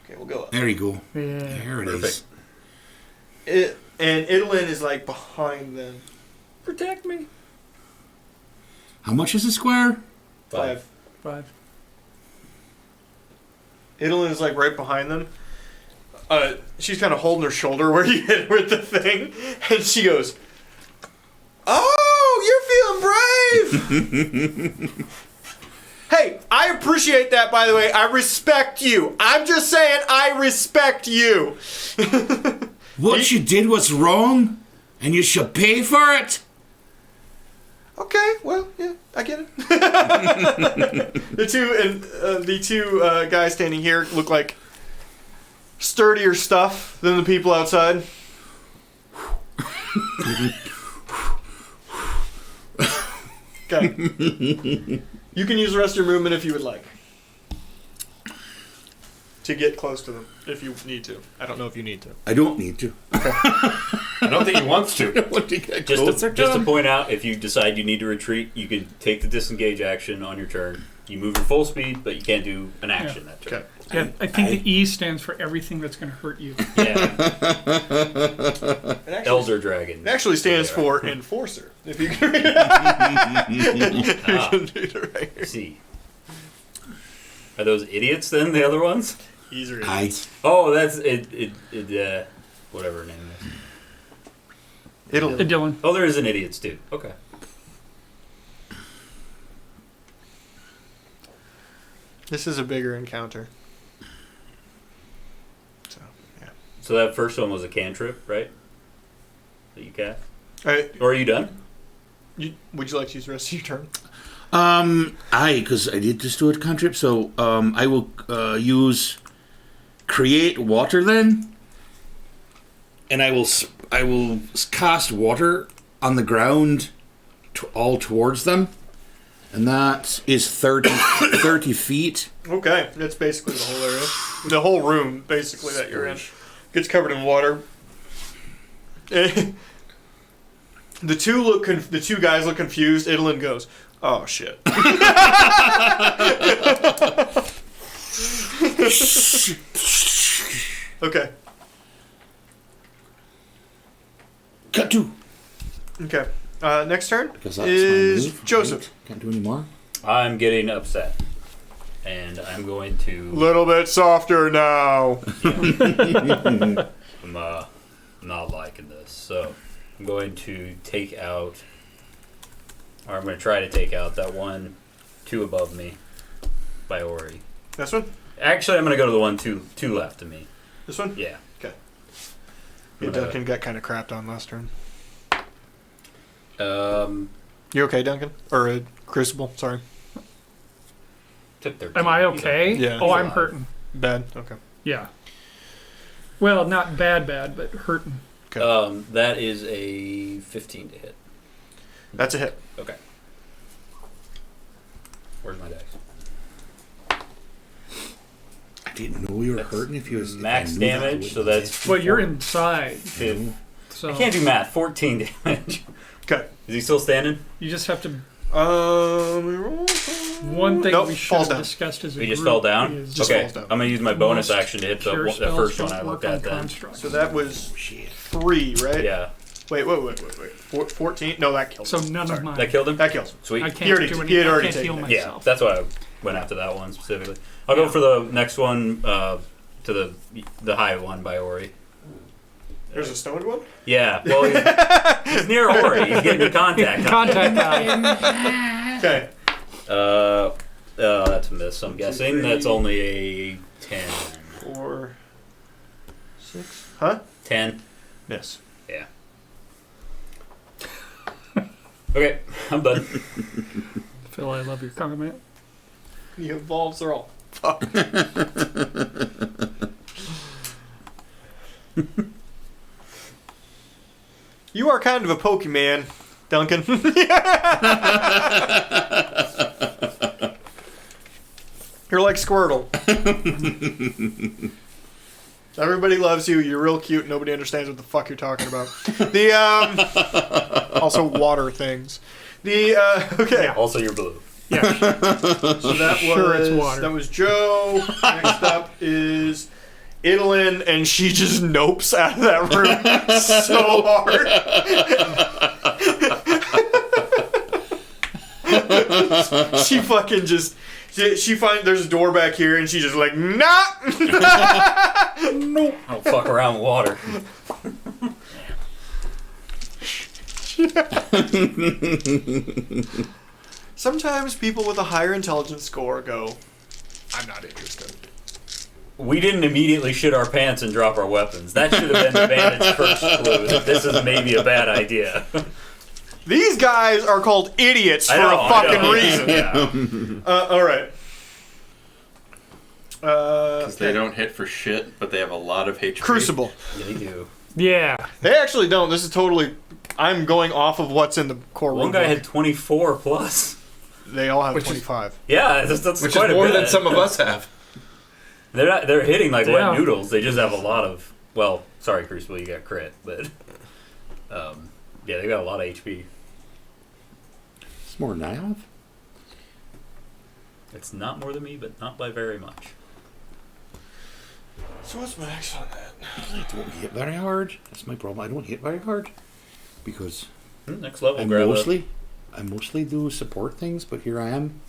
Speaker 2: Okay, we'll go up.
Speaker 4: There you go.
Speaker 5: Yeah.
Speaker 4: There it is.
Speaker 1: Perfect.
Speaker 2: And Idolin is like behind them.
Speaker 1: Protect me.
Speaker 4: How much is a square?
Speaker 2: 5.
Speaker 5: 5.
Speaker 2: Idolin is like right behind them. She's kind of holding her shoulder where you hit her with the thing, and she goes, "Oh, you're feeling brave." Hey, I appreciate that, by the way. I respect you. I'm just saying I respect you.
Speaker 4: What you did was wrong, and you should pay for it.
Speaker 2: Okay, well, yeah, I get it. The two guys standing here look like sturdier stuff than the people outside. Okay. You can use the rest of your movement if you would like. To get close to them, if you need to. I don't know if you need to.
Speaker 4: I don't need to.
Speaker 3: I don't think he wants to.
Speaker 1: Just to point out, if you decide you need to retreat, you can take the disengage action on your turn. You move your full speed, but you can't do an action that turn.
Speaker 2: Okay.
Speaker 5: Yeah, I think the E stands for everything that's going to hurt you.
Speaker 1: Yeah.
Speaker 2: It
Speaker 1: Elder Dragon.
Speaker 2: actually stands for Enforcer. If you can read it.
Speaker 1: See. Are those idiots then, the other ones?
Speaker 2: Easier.
Speaker 1: Oh, that's it. Whatever her name is.
Speaker 5: Dylan.
Speaker 1: Oh, there is an idiots too. Okay.
Speaker 2: This is a bigger encounter. So, yeah.
Speaker 1: So that first one was a cantrip, right? That you cast?
Speaker 2: Alright,
Speaker 1: Or are you done?
Speaker 2: would you like to use the rest of your turn?
Speaker 4: Because I did just do a cantrip, so I will use create water then, and I will cast water on the ground all towards them, and that is 30 feet.
Speaker 2: Okay, that's basically the whole area. The whole room, basically, that you're in. Gets covered in water. The two guys look confused. Idolin goes, "Oh shit." Okay.
Speaker 4: Cut two.
Speaker 2: Okay. Next turn
Speaker 4: Because that's
Speaker 2: is
Speaker 4: my move,
Speaker 2: Joseph.
Speaker 4: right? Can't do any more.
Speaker 1: I'm getting upset. And I'm going to...
Speaker 2: Little bit softer now.
Speaker 1: I'm not liking this. So I'm going to take out... Or I'm going to try to take out that 2 above me by Ori.
Speaker 2: This one?
Speaker 1: Actually, I'm going to go to the 2 left of me.
Speaker 2: This one?
Speaker 1: Yeah.
Speaker 2: Okay. Yeah, Duncan got kind of crapped on last turn. You okay, Duncan? Or Crucible, sorry.
Speaker 1: Took 13.
Speaker 5: Am I okay?
Speaker 2: Yeah.
Speaker 5: Oh, I'm
Speaker 1: alive.
Speaker 5: hurting.
Speaker 2: Bad? Okay.
Speaker 5: Yeah. Well, not bad, but hurting.
Speaker 2: Okay.
Speaker 1: That is a 15 to hit.
Speaker 2: That's a hit.
Speaker 1: Okay. Where's my dice?
Speaker 4: I didn't know you were hurting if you was
Speaker 1: Max damage, so that's...
Speaker 5: Well, you're inside,
Speaker 1: Fifth.
Speaker 5: so
Speaker 1: I can't do math. 14 damage.
Speaker 2: Okay.
Speaker 1: Is he still standing?
Speaker 5: you just have to.
Speaker 2: One
Speaker 5: One thing
Speaker 2: Nope,
Speaker 5: we should
Speaker 2: falls
Speaker 5: have
Speaker 2: down.
Speaker 5: discussed as a
Speaker 1: He just
Speaker 5: group
Speaker 1: fell down?
Speaker 5: is
Speaker 2: Just
Speaker 1: Okay.
Speaker 2: falls down.
Speaker 1: I'm going to use my bonus
Speaker 5: most
Speaker 1: action to hit the
Speaker 5: pure
Speaker 1: that
Speaker 5: spells
Speaker 1: first one
Speaker 5: don't
Speaker 1: I
Speaker 5: work
Speaker 1: looked
Speaker 5: on
Speaker 1: at then.
Speaker 5: constructs.
Speaker 2: So that was 3, right?
Speaker 1: Yeah.
Speaker 2: Wait. 14? No, that kills
Speaker 5: So
Speaker 2: him.
Speaker 5: none
Speaker 2: Sorry.
Speaker 5: of mine.
Speaker 1: That killed him?
Speaker 2: That kills him.
Speaker 1: Sweet.
Speaker 5: I
Speaker 2: He already-
Speaker 5: can't do
Speaker 2: he had
Speaker 5: anything. I
Speaker 2: already
Speaker 5: can't heal
Speaker 2: taken it.
Speaker 1: Yeah,
Speaker 5: myself.
Speaker 1: that's why I went after that one specifically. I'll go for the next one, to the high one by Ori.
Speaker 2: There's a stoned one?
Speaker 1: Yeah, well, he's near Ori. He's getting contact.
Speaker 5: Contact guy.
Speaker 2: Okay.
Speaker 1: That's a miss, I'm guessing. That's only a 10.
Speaker 2: 4, 6. Huh?
Speaker 1: 10.
Speaker 2: Miss.
Speaker 1: Yeah. Okay, I'm done.
Speaker 5: Phil, I love your comment.
Speaker 2: The evolves are all fucked. You are kind of a Pokemon, Duncan. You're like Squirtle. Everybody loves you. You're real cute. Nobody understands what the fuck you're talking about. Also water things. Okay.
Speaker 1: Also, you're blue.
Speaker 5: Yeah,
Speaker 2: So that
Speaker 5: Sure,
Speaker 2: was
Speaker 5: it's water.
Speaker 2: That was Joe. Next up is Idolin, and she just nopes out of that room so hard. She fucking just. She finds there's a door back here, and she's just like, nah.
Speaker 1: Nope. I don't fuck around with water.
Speaker 2: sometimes people with a higher intelligence score go, I'm not interested.
Speaker 1: We didn't immediately shit our pants and drop our weapons. That should have been the bandit's first clue that this is maybe a bad idea.
Speaker 2: These guys are called idiots for a fucking reason.
Speaker 1: Yeah.
Speaker 2: All right.
Speaker 8: Because they don't hit for shit, but they have a lot of HP.
Speaker 2: Crucible.
Speaker 1: Yeah, they do.
Speaker 5: Yeah.
Speaker 2: They actually don't. This is totally... I'm going off of what's in the core
Speaker 1: One
Speaker 2: rulebook.
Speaker 1: guy had 24 plus.
Speaker 2: They all have 25.
Speaker 1: Yeah, that's
Speaker 3: Which
Speaker 1: quite
Speaker 3: is more
Speaker 1: a bit.
Speaker 3: than some of us have.
Speaker 1: They're hitting like
Speaker 5: Yeah.
Speaker 1: wet noodles. They just have a lot of... Well, sorry, Crucible, you got crit, but... yeah, they got a lot of HP.
Speaker 4: It's more than I have.
Speaker 1: It's not more than me, but not by very much.
Speaker 2: So what's max on that?
Speaker 4: I don't hit very hard. That's my problem. I don't hit very hard because
Speaker 1: Next level,
Speaker 4: I
Speaker 1: grab
Speaker 4: mostly do support things. But here I am.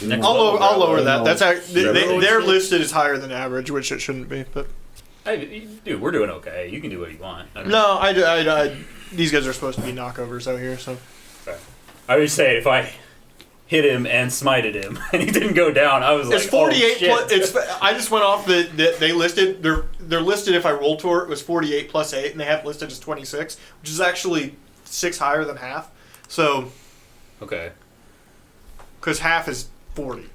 Speaker 1: Next
Speaker 2: I'll
Speaker 1: level,
Speaker 2: lower
Speaker 1: grab
Speaker 2: that. That's they're
Speaker 1: Grab
Speaker 2: listed as higher than average, which it shouldn't be. But
Speaker 1: Hey, dude, we're doing okay. You can do what you want. I don't
Speaker 2: no, I these guys are supposed to be knockovers out here. So
Speaker 1: I would say if I hit him and smited him and he didnn't go down, I was like,
Speaker 2: it's 48.
Speaker 1: Oh, shit.
Speaker 2: Plus, I just went off the they listed. They're listed. If I rolled to it was 48 plus 8, and they have it listed as 26, which is actually 6 higher than half. So
Speaker 1: Okay.
Speaker 2: because half is 40.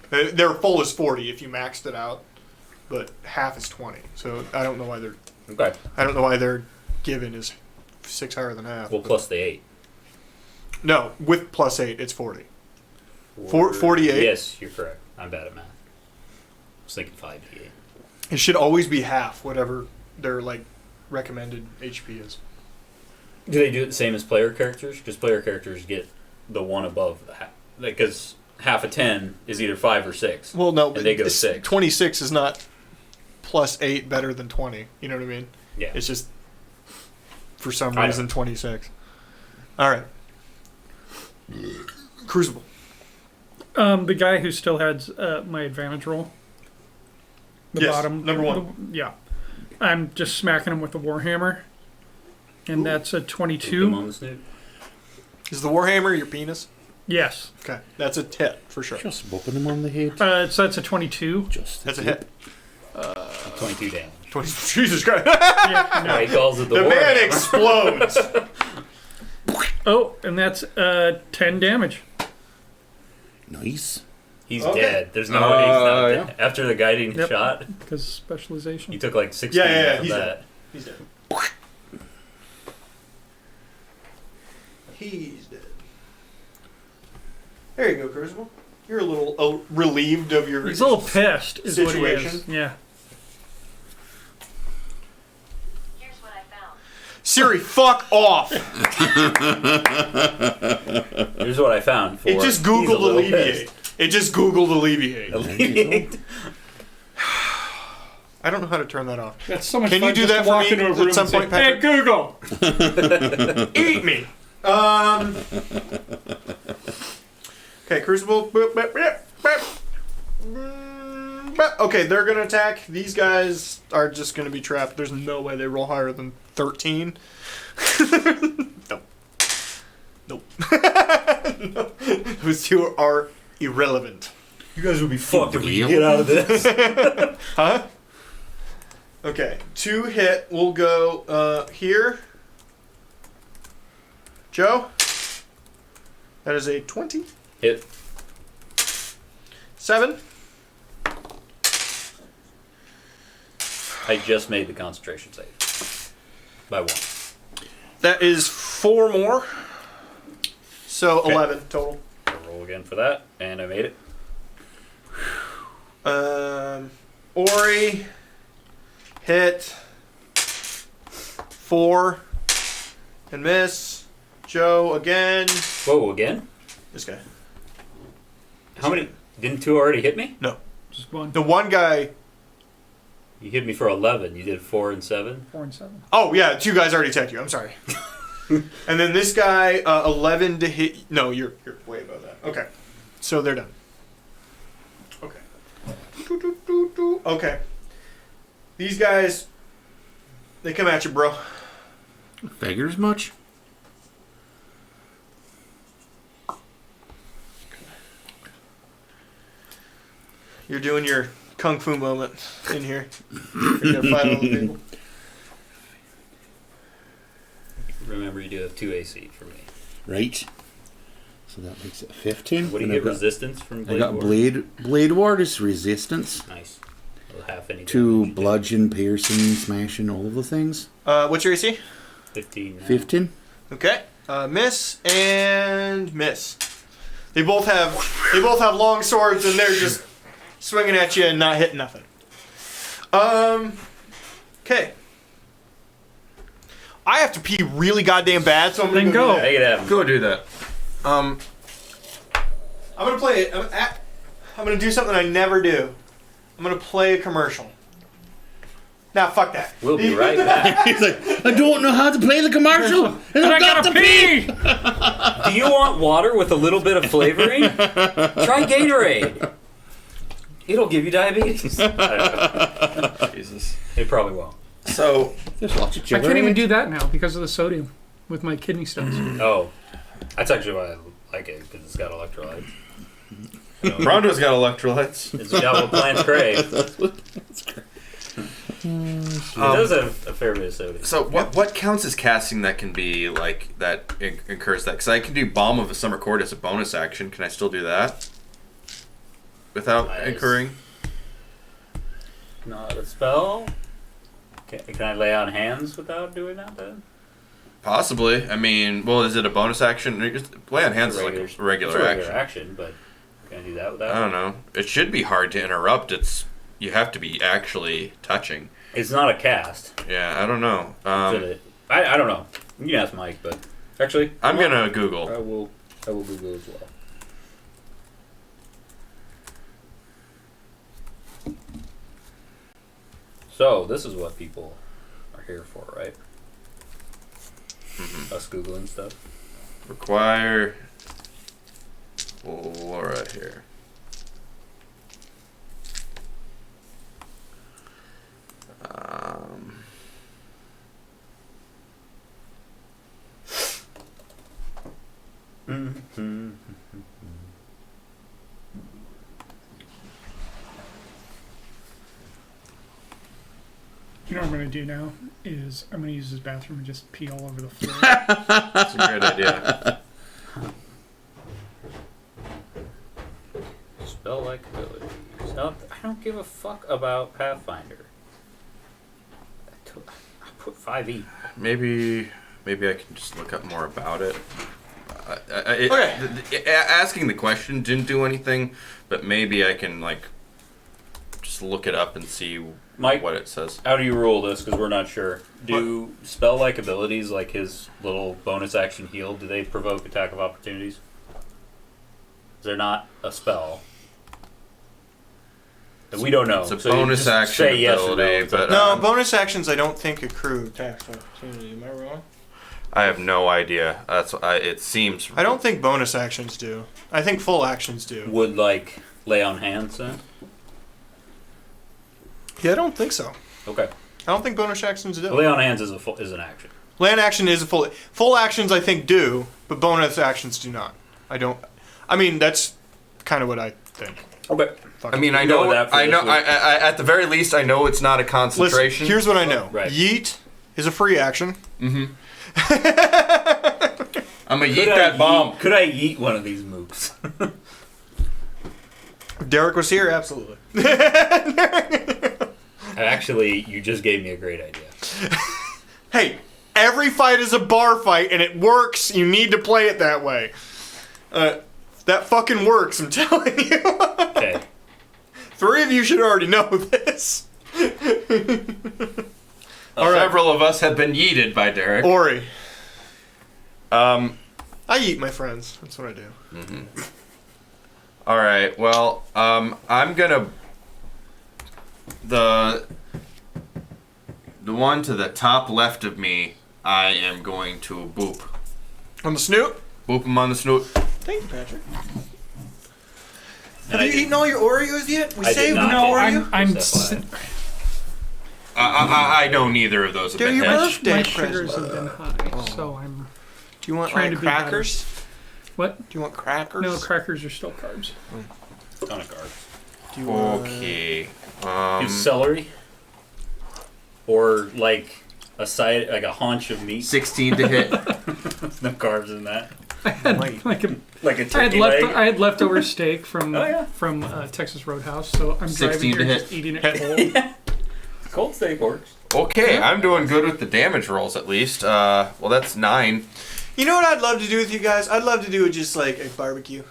Speaker 2: Their full is 40 if you maxed it out, but half is 20. So I don't know why they're given is 6 higher than half.
Speaker 1: Well, plus the 8.
Speaker 2: No, with plus 8, it's 40. 48?
Speaker 1: Yes, you're correct. I'm bad at math. I was thinking 5d8.
Speaker 2: It should always be half, whatever their like recommended HP is.
Speaker 1: Do they do it the same as player characters? Because player characters get the one above the half. Because half of 10 is either 5 or 6.
Speaker 2: Well, no,
Speaker 1: And they go
Speaker 2: it's-
Speaker 1: 6.
Speaker 2: 26 is not plus 8 better than 20. You know what I mean?
Speaker 1: Yeah.
Speaker 2: It's just for some
Speaker 1: I know.
Speaker 2: reason 26. All right. Crucible.
Speaker 5: The guy who still has my advantage roll. The
Speaker 2: Yes,
Speaker 5: bottom.
Speaker 2: number 1.
Speaker 5: Yeah. I'm just smacking him with the Warhammer. And that's a
Speaker 1: Hit
Speaker 5: 22.
Speaker 1: them on the snoot.
Speaker 2: Is the Warhammer your penis?
Speaker 5: Yes.
Speaker 2: Okay, that's a hit for sure.
Speaker 4: just whooping him on the head.
Speaker 5: So that's a 22.
Speaker 4: Just
Speaker 2: That's a hit.
Speaker 1: 22 damage.
Speaker 2: 20, Jesus Christ.
Speaker 5: Yeah,
Speaker 1: No, he calls it the
Speaker 2: The man
Speaker 1: Warhammer.
Speaker 2: explodes.
Speaker 5: Oh, and that's 10 damage.
Speaker 4: Nice.
Speaker 1: He's
Speaker 2: Okay.
Speaker 1: dead. There's no way he's not
Speaker 3: yeah.
Speaker 1: dead. After the guiding
Speaker 5: Yep.
Speaker 1: shot,
Speaker 5: Because specialization.
Speaker 1: he took like 16
Speaker 2: Yeah,
Speaker 1: from
Speaker 2: he's
Speaker 1: that.
Speaker 2: dead. He's dead. He's dead. There you go, Crucible. You're a little relieved of your...
Speaker 5: He's a little pissed, is what he is.
Speaker 2: Situation.
Speaker 5: Yeah.
Speaker 6: Here's what I found.
Speaker 2: Siri, fuck off.
Speaker 1: Here's what I found. For
Speaker 2: It just
Speaker 1: he's a
Speaker 2: Googled
Speaker 1: little
Speaker 2: alleviate.
Speaker 1: pissed.
Speaker 2: It just Googled alleviate.
Speaker 1: Alleviate.
Speaker 2: I don't know how to turn that off.
Speaker 5: That's so much
Speaker 2: Can
Speaker 5: fun
Speaker 2: you do
Speaker 5: just
Speaker 2: that
Speaker 5: to
Speaker 2: for
Speaker 5: walk
Speaker 2: me
Speaker 5: into a
Speaker 2: at
Speaker 5: room
Speaker 2: some
Speaker 5: and say,
Speaker 2: point,
Speaker 5: Hey,
Speaker 2: Patrick?
Speaker 5: Google!
Speaker 2: Eat me. Okay, Crucible. Boop, boop, boop, boop. Okay, they're gonna attack. These guys are just gonna be trapped. There's no way they roll higher than 13. Nope. Nope. No. Those two are irrelevant.
Speaker 1: You guys would be fucked if we
Speaker 4: Real?
Speaker 1: get out of this.
Speaker 2: Huh? Okay, 2 hit. We'll go here. Joe? That is a 20.
Speaker 1: Hit.
Speaker 2: 7.
Speaker 1: I just made the concentration save. By 1.
Speaker 2: That is 4 more. So
Speaker 1: Okay.
Speaker 2: 11 total.
Speaker 1: I'll roll again for that, and I made it.
Speaker 2: Ori hit 4 and miss. Joe again.
Speaker 1: Whoa, again?
Speaker 2: This guy.
Speaker 1: How many? Didn't 2 already hit me?
Speaker 2: No.
Speaker 5: Just one.
Speaker 2: The one guy.
Speaker 1: You hit me for 11. You did 4 and 7.
Speaker 5: 4 and 7.
Speaker 2: Oh, yeah, 2 guys already attacked you. I'm sorry. And then this guy, 11 to hit. No, you're way above that. Okay. So they're done. Okay. Okay. These guys, they come at you, bro.
Speaker 4: Figures much.
Speaker 2: You're doing your kung fu moment in here. You're gonna fight all the people.
Speaker 1: Remember, you do have 2 AC for me.
Speaker 4: Right. So that makes it 15.
Speaker 1: What do you
Speaker 4: And
Speaker 1: get
Speaker 4: I've got-
Speaker 1: resistance from Blade
Speaker 4: I got
Speaker 1: Ward?
Speaker 4: Blade Ward is resistance
Speaker 1: Nice. Well, half any
Speaker 4: to
Speaker 1: damage.
Speaker 4: bludgeon, piercing, smashing, all of the things.
Speaker 2: What's your AC?
Speaker 1: 15. now.
Speaker 4: 15.
Speaker 2: Okay. Miss and miss. They both have long swords and they're just swinging at you and not hitting nothing. Okay. I have to pee really goddamn bad, so I'm gonna
Speaker 5: Then
Speaker 2: go.
Speaker 5: go.
Speaker 2: do that.
Speaker 1: Make it happen.
Speaker 3: Go do that.
Speaker 2: I'm gonna play it. I'm gonna do something I never do. I'm gonna play a commercial. Nah, fuck that.
Speaker 1: We'll be right back.
Speaker 4: He's like, I don't know how to play the commercial, and
Speaker 5: And I
Speaker 4: I've got
Speaker 5: gotta
Speaker 4: to pee.
Speaker 5: pee!
Speaker 1: Do you want water with a little bit of flavoring? Try Gatorade. It'll give you diabetes. I don't know.
Speaker 3: Jesus.
Speaker 1: It probably won't.
Speaker 3: So,
Speaker 4: There's lots of
Speaker 5: I
Speaker 4: sugar
Speaker 5: can't
Speaker 4: in
Speaker 5: even
Speaker 4: it.
Speaker 5: do that now because of the sodium with my kidney stones.
Speaker 1: Oh, that's actually why I like it, because it's got electrolytes.
Speaker 3: Brondo's got electrolytes.
Speaker 1: It's got what plants crave. It does have a fair bit of sodium.
Speaker 3: So what counts as casting that can be like that incurs that? Because I can do Balm of the Summer Court as a bonus action. Can I still do that without
Speaker 1: Nice.
Speaker 3: incurring?
Speaker 1: Not a spell. Can I lay on hands without doing that then?
Speaker 3: Possibly. I mean, well, is it a bonus action? Lay on hands is like a
Speaker 1: It's
Speaker 3: regular
Speaker 1: a
Speaker 3: action.
Speaker 1: action, but can I do that without?
Speaker 3: I don't know. It should be hard to interrupt. You have to be actually touching.
Speaker 1: It's not a cast.
Speaker 3: Yeah, I don't know.
Speaker 1: Is it? I don't know. You can ask Mike, but actually,
Speaker 3: I'm gonna Google.
Speaker 1: I will Google as well. So this is what people are here for, right? Us Googling stuff.
Speaker 3: Require Laura here.
Speaker 5: You know what I'm going to do now is I'm going to use this bathroom and just pee all over the floor.
Speaker 3: That's a great idea.
Speaker 1: Spell-like abilities. I don't give a fuck about Pathfinder. I put 5e.
Speaker 3: Maybe I can just look up more about it.
Speaker 2: Okay.
Speaker 3: Asking the question didn't do anything, but maybe I can like just look it up and see
Speaker 1: Mike,
Speaker 3: what it says.
Speaker 1: how do you rule this? Because we're not sure. Do spell-like abilities, like his little bonus action heal, do they provoke attack of opportunities? They're not a spell. We don't know.
Speaker 3: It's a
Speaker 1: So you
Speaker 3: bonus
Speaker 1: just
Speaker 3: action
Speaker 1: say yes or
Speaker 3: ability,
Speaker 1: no. It's up
Speaker 3: but
Speaker 2: No, bonus actions I don't think accrue tax opportunity. Am I wrong?
Speaker 3: I have no idea. It seems.
Speaker 2: I don't think bonus actions do. I think full actions do.
Speaker 1: Would like lay on hands then?
Speaker 2: Yeah, I don't think so.
Speaker 1: Okay.
Speaker 2: I don't think bonus actions do.
Speaker 1: Lay on hands is an action.
Speaker 2: Land action is a full actions I think do, but bonus actions do not. I mean that's kind of what I think.
Speaker 1: Okay.
Speaker 2: Fuck
Speaker 3: I
Speaker 2: it.
Speaker 3: mean, I
Speaker 1: know
Speaker 3: know.
Speaker 1: that for
Speaker 3: I
Speaker 1: this
Speaker 3: know.
Speaker 1: week.
Speaker 3: I at the very least, I know it's not a
Speaker 2: Listen,
Speaker 3: concentration.
Speaker 2: here's what I know.
Speaker 1: Right.
Speaker 2: Yeet is a free action.
Speaker 3: I'm gonna yeet that bomb.
Speaker 1: Could I yeet one of these mooks?
Speaker 2: If Derek was here, absolutely.
Speaker 1: Actually, you just gave me a great idea.
Speaker 2: Hey, every fight is a bar fight, and it works. You need to play it that way. That fucking works, I'm telling you.
Speaker 1: Okay.
Speaker 2: 3 of you should already know this. All right.
Speaker 3: Several of us have been yeeted by Derek.
Speaker 2: Ori. I eat my friends. That's what I do.
Speaker 3: All right. Well, I'm gonna the one to the top left of me. I am going to boop
Speaker 2: On the snoot.
Speaker 3: him on the snoot.
Speaker 2: Thank you, Patrick.
Speaker 1: And
Speaker 2: Have you eaten all your Oreos yet? We
Speaker 1: I did
Speaker 2: saved
Speaker 1: not.
Speaker 2: no
Speaker 1: I'm-
Speaker 2: Oreo.
Speaker 5: I'm
Speaker 1: Just FYI.
Speaker 3: I know neither of those have
Speaker 2: Do
Speaker 3: been
Speaker 2: your
Speaker 3: hit.
Speaker 2: birthday
Speaker 5: my
Speaker 2: present.
Speaker 5: sugars have been high, so I'm
Speaker 2: Do you want
Speaker 5: trying
Speaker 2: like
Speaker 5: to be better.
Speaker 2: crackers?
Speaker 5: what?
Speaker 2: Do you want crackers?
Speaker 5: No, crackers are still carbs.
Speaker 1: Ton of carbs.
Speaker 2: Do you want...
Speaker 3: Okay.
Speaker 1: Do celery, or like a side, like a haunch of meat.
Speaker 3: 16 to hit.
Speaker 1: There's no carbs in that.
Speaker 5: Like a,
Speaker 1: Like a
Speaker 5: I had
Speaker 1: turkey leg.
Speaker 5: I had leftover steak from
Speaker 1: Oh, yeah.
Speaker 5: Texas Roadhouse, so I'm
Speaker 3: 16
Speaker 5: driving
Speaker 3: to
Speaker 5: here
Speaker 3: hit.
Speaker 5: just eating it whole.
Speaker 1: Cold steak works.
Speaker 3: Okay, I'm doing good with the damage rolls at least. Well, that's 9.
Speaker 2: You know what I'd love to do with you guys? I'd love to do just like a barbecue.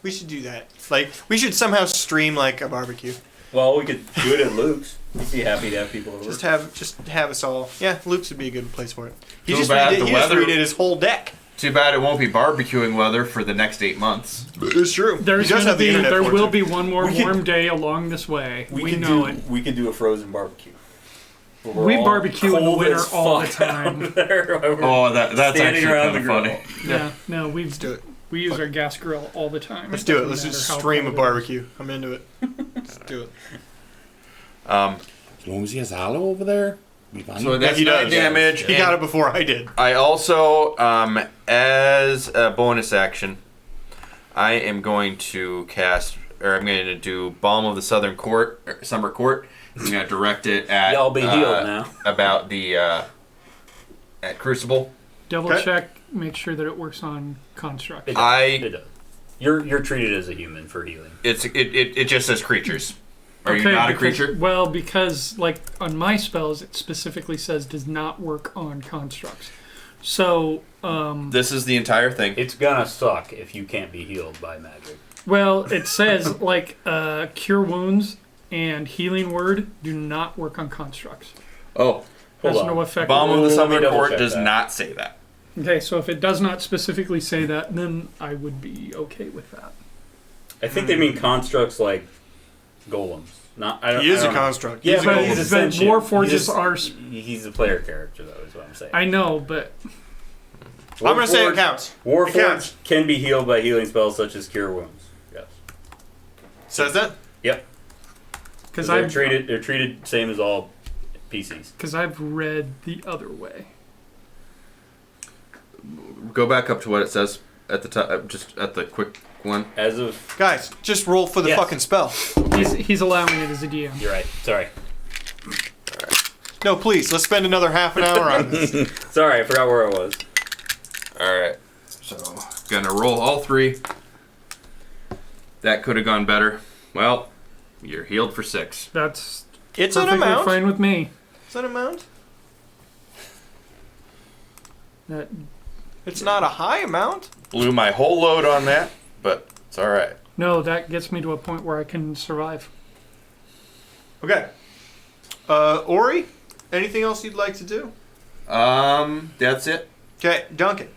Speaker 2: We should do that. Like, we should somehow stream like a barbecue.
Speaker 1: Well, we could do it at Luke's. We'd be happy to have people over.
Speaker 2: Just have us all. Yeah, Luke's would be a good place for it. He
Speaker 3: Too
Speaker 2: just
Speaker 3: bad
Speaker 2: redid,
Speaker 3: the
Speaker 2: he just
Speaker 3: weather-
Speaker 2: redid his whole deck.
Speaker 3: Too bad it won't be barbecuing weather for the next 8 months.
Speaker 2: It's true.
Speaker 5: There's
Speaker 2: he does
Speaker 5: gonna
Speaker 2: have the
Speaker 5: be
Speaker 2: internet
Speaker 5: there
Speaker 2: for it,
Speaker 5: will
Speaker 2: too.
Speaker 5: be one more
Speaker 2: We can-
Speaker 5: warm day along this way. We
Speaker 1: can
Speaker 5: know
Speaker 1: do,
Speaker 5: it.
Speaker 1: We could do a frozen barbecue. Where we're
Speaker 5: We
Speaker 1: all
Speaker 5: barbecue in the
Speaker 1: cold
Speaker 5: winter
Speaker 1: as
Speaker 5: all the
Speaker 1: fuck
Speaker 5: time.
Speaker 1: out there while we're
Speaker 3: Oh, that's
Speaker 1: standing
Speaker 3: actually
Speaker 1: around
Speaker 3: kind
Speaker 1: the
Speaker 3: of
Speaker 1: grill.
Speaker 3: funny.
Speaker 5: Yeah, no,
Speaker 2: Let's do it.
Speaker 5: we use our gas grill all the time.
Speaker 2: Let's
Speaker 5: It
Speaker 2: do it.
Speaker 5: doesn't
Speaker 2: Let's
Speaker 5: matter
Speaker 2: just
Speaker 5: how
Speaker 2: stream a
Speaker 5: cold it is.
Speaker 2: barbecue. I'm into it. Let's do it.
Speaker 4: As long as he has aloe over there, be fine.
Speaker 3: So that's
Speaker 2: he
Speaker 3: 9
Speaker 2: does.
Speaker 3: damage.
Speaker 2: He
Speaker 3: and
Speaker 2: got it before I did.
Speaker 3: I also, as a bonus action, I am going to cast, or I'm going to do Balm of the Southern Court, or Summer Court. I'm going to direct it at.
Speaker 1: Y'all be healed now.
Speaker 3: About the at Crucible.
Speaker 5: Double
Speaker 2: Okay.
Speaker 5: check, make sure that it works on construct.
Speaker 1: It does.
Speaker 3: I-
Speaker 1: It does. You're treated as a human for healing.
Speaker 3: It just says creatures. Are you not a
Speaker 5: because-
Speaker 3: creature?
Speaker 5: Well, because like on my spells, it specifically says does not work on constructs. So,
Speaker 3: This is the entire thing.
Speaker 1: It's gonna suck if you can't be healed by magic.
Speaker 5: well, it says like cure wounds and healing word do not work on constructs.
Speaker 3: Oh,
Speaker 5: Has
Speaker 1: Hold
Speaker 5: no
Speaker 1: on.
Speaker 5: effect.
Speaker 3: Balm of the
Speaker 1: Let me
Speaker 3: Southern
Speaker 1: double
Speaker 3: Court
Speaker 1: check
Speaker 3: does
Speaker 1: that.
Speaker 3: not say that.
Speaker 5: Okay, so if it does not specifically say that, then I would be okay with that.
Speaker 1: I think they mean constructs like golems. Not. I don't,
Speaker 2: He is
Speaker 1: I
Speaker 2: a
Speaker 1: don't know.
Speaker 2: construct.
Speaker 1: Yeah,
Speaker 2: He's a
Speaker 1: but
Speaker 2: golem.
Speaker 1: he's a
Speaker 5: but
Speaker 1: sentient.
Speaker 5: Warforges
Speaker 1: He's a-
Speaker 5: are.
Speaker 1: He's a player character, though, is what I'm saying.
Speaker 5: I know, but
Speaker 2: I'm gonna say it
Speaker 1: Warforged-
Speaker 2: counts. It
Speaker 1: Warforged
Speaker 2: counts.
Speaker 1: can be healed by healing spells such as cure wounds. Yes.
Speaker 2: Says that?
Speaker 1: Yep.
Speaker 5: because
Speaker 1: They're
Speaker 5: I've
Speaker 1: treated same as all PCs.
Speaker 5: because I've read the other way.
Speaker 3: Go back up to what it says at the top, just at the quick one.
Speaker 1: As of
Speaker 2: Guys, just roll for the
Speaker 1: Yes.
Speaker 2: fucking spell.
Speaker 5: He's allowing it as a DM.
Speaker 1: you're right. Sorry.
Speaker 2: No, please. Let's spend another half an hour on this.
Speaker 1: Sorry, I forgot where I was.
Speaker 3: All right, so gonna roll all 3. That could have gone better. Well, you're healed for 6.
Speaker 5: That's
Speaker 2: It's an
Speaker 5: perfectly
Speaker 2: amount.
Speaker 5: fine with me.
Speaker 2: It's an amount.
Speaker 5: That
Speaker 2: It's not a high amount.
Speaker 3: Blew my whole load on that, but it's all right.
Speaker 5: no, that gets me to a point where I can survive.
Speaker 2: Okay. Ori, anything else you'd like to do?
Speaker 3: That's it.
Speaker 2: Okay, Duncan.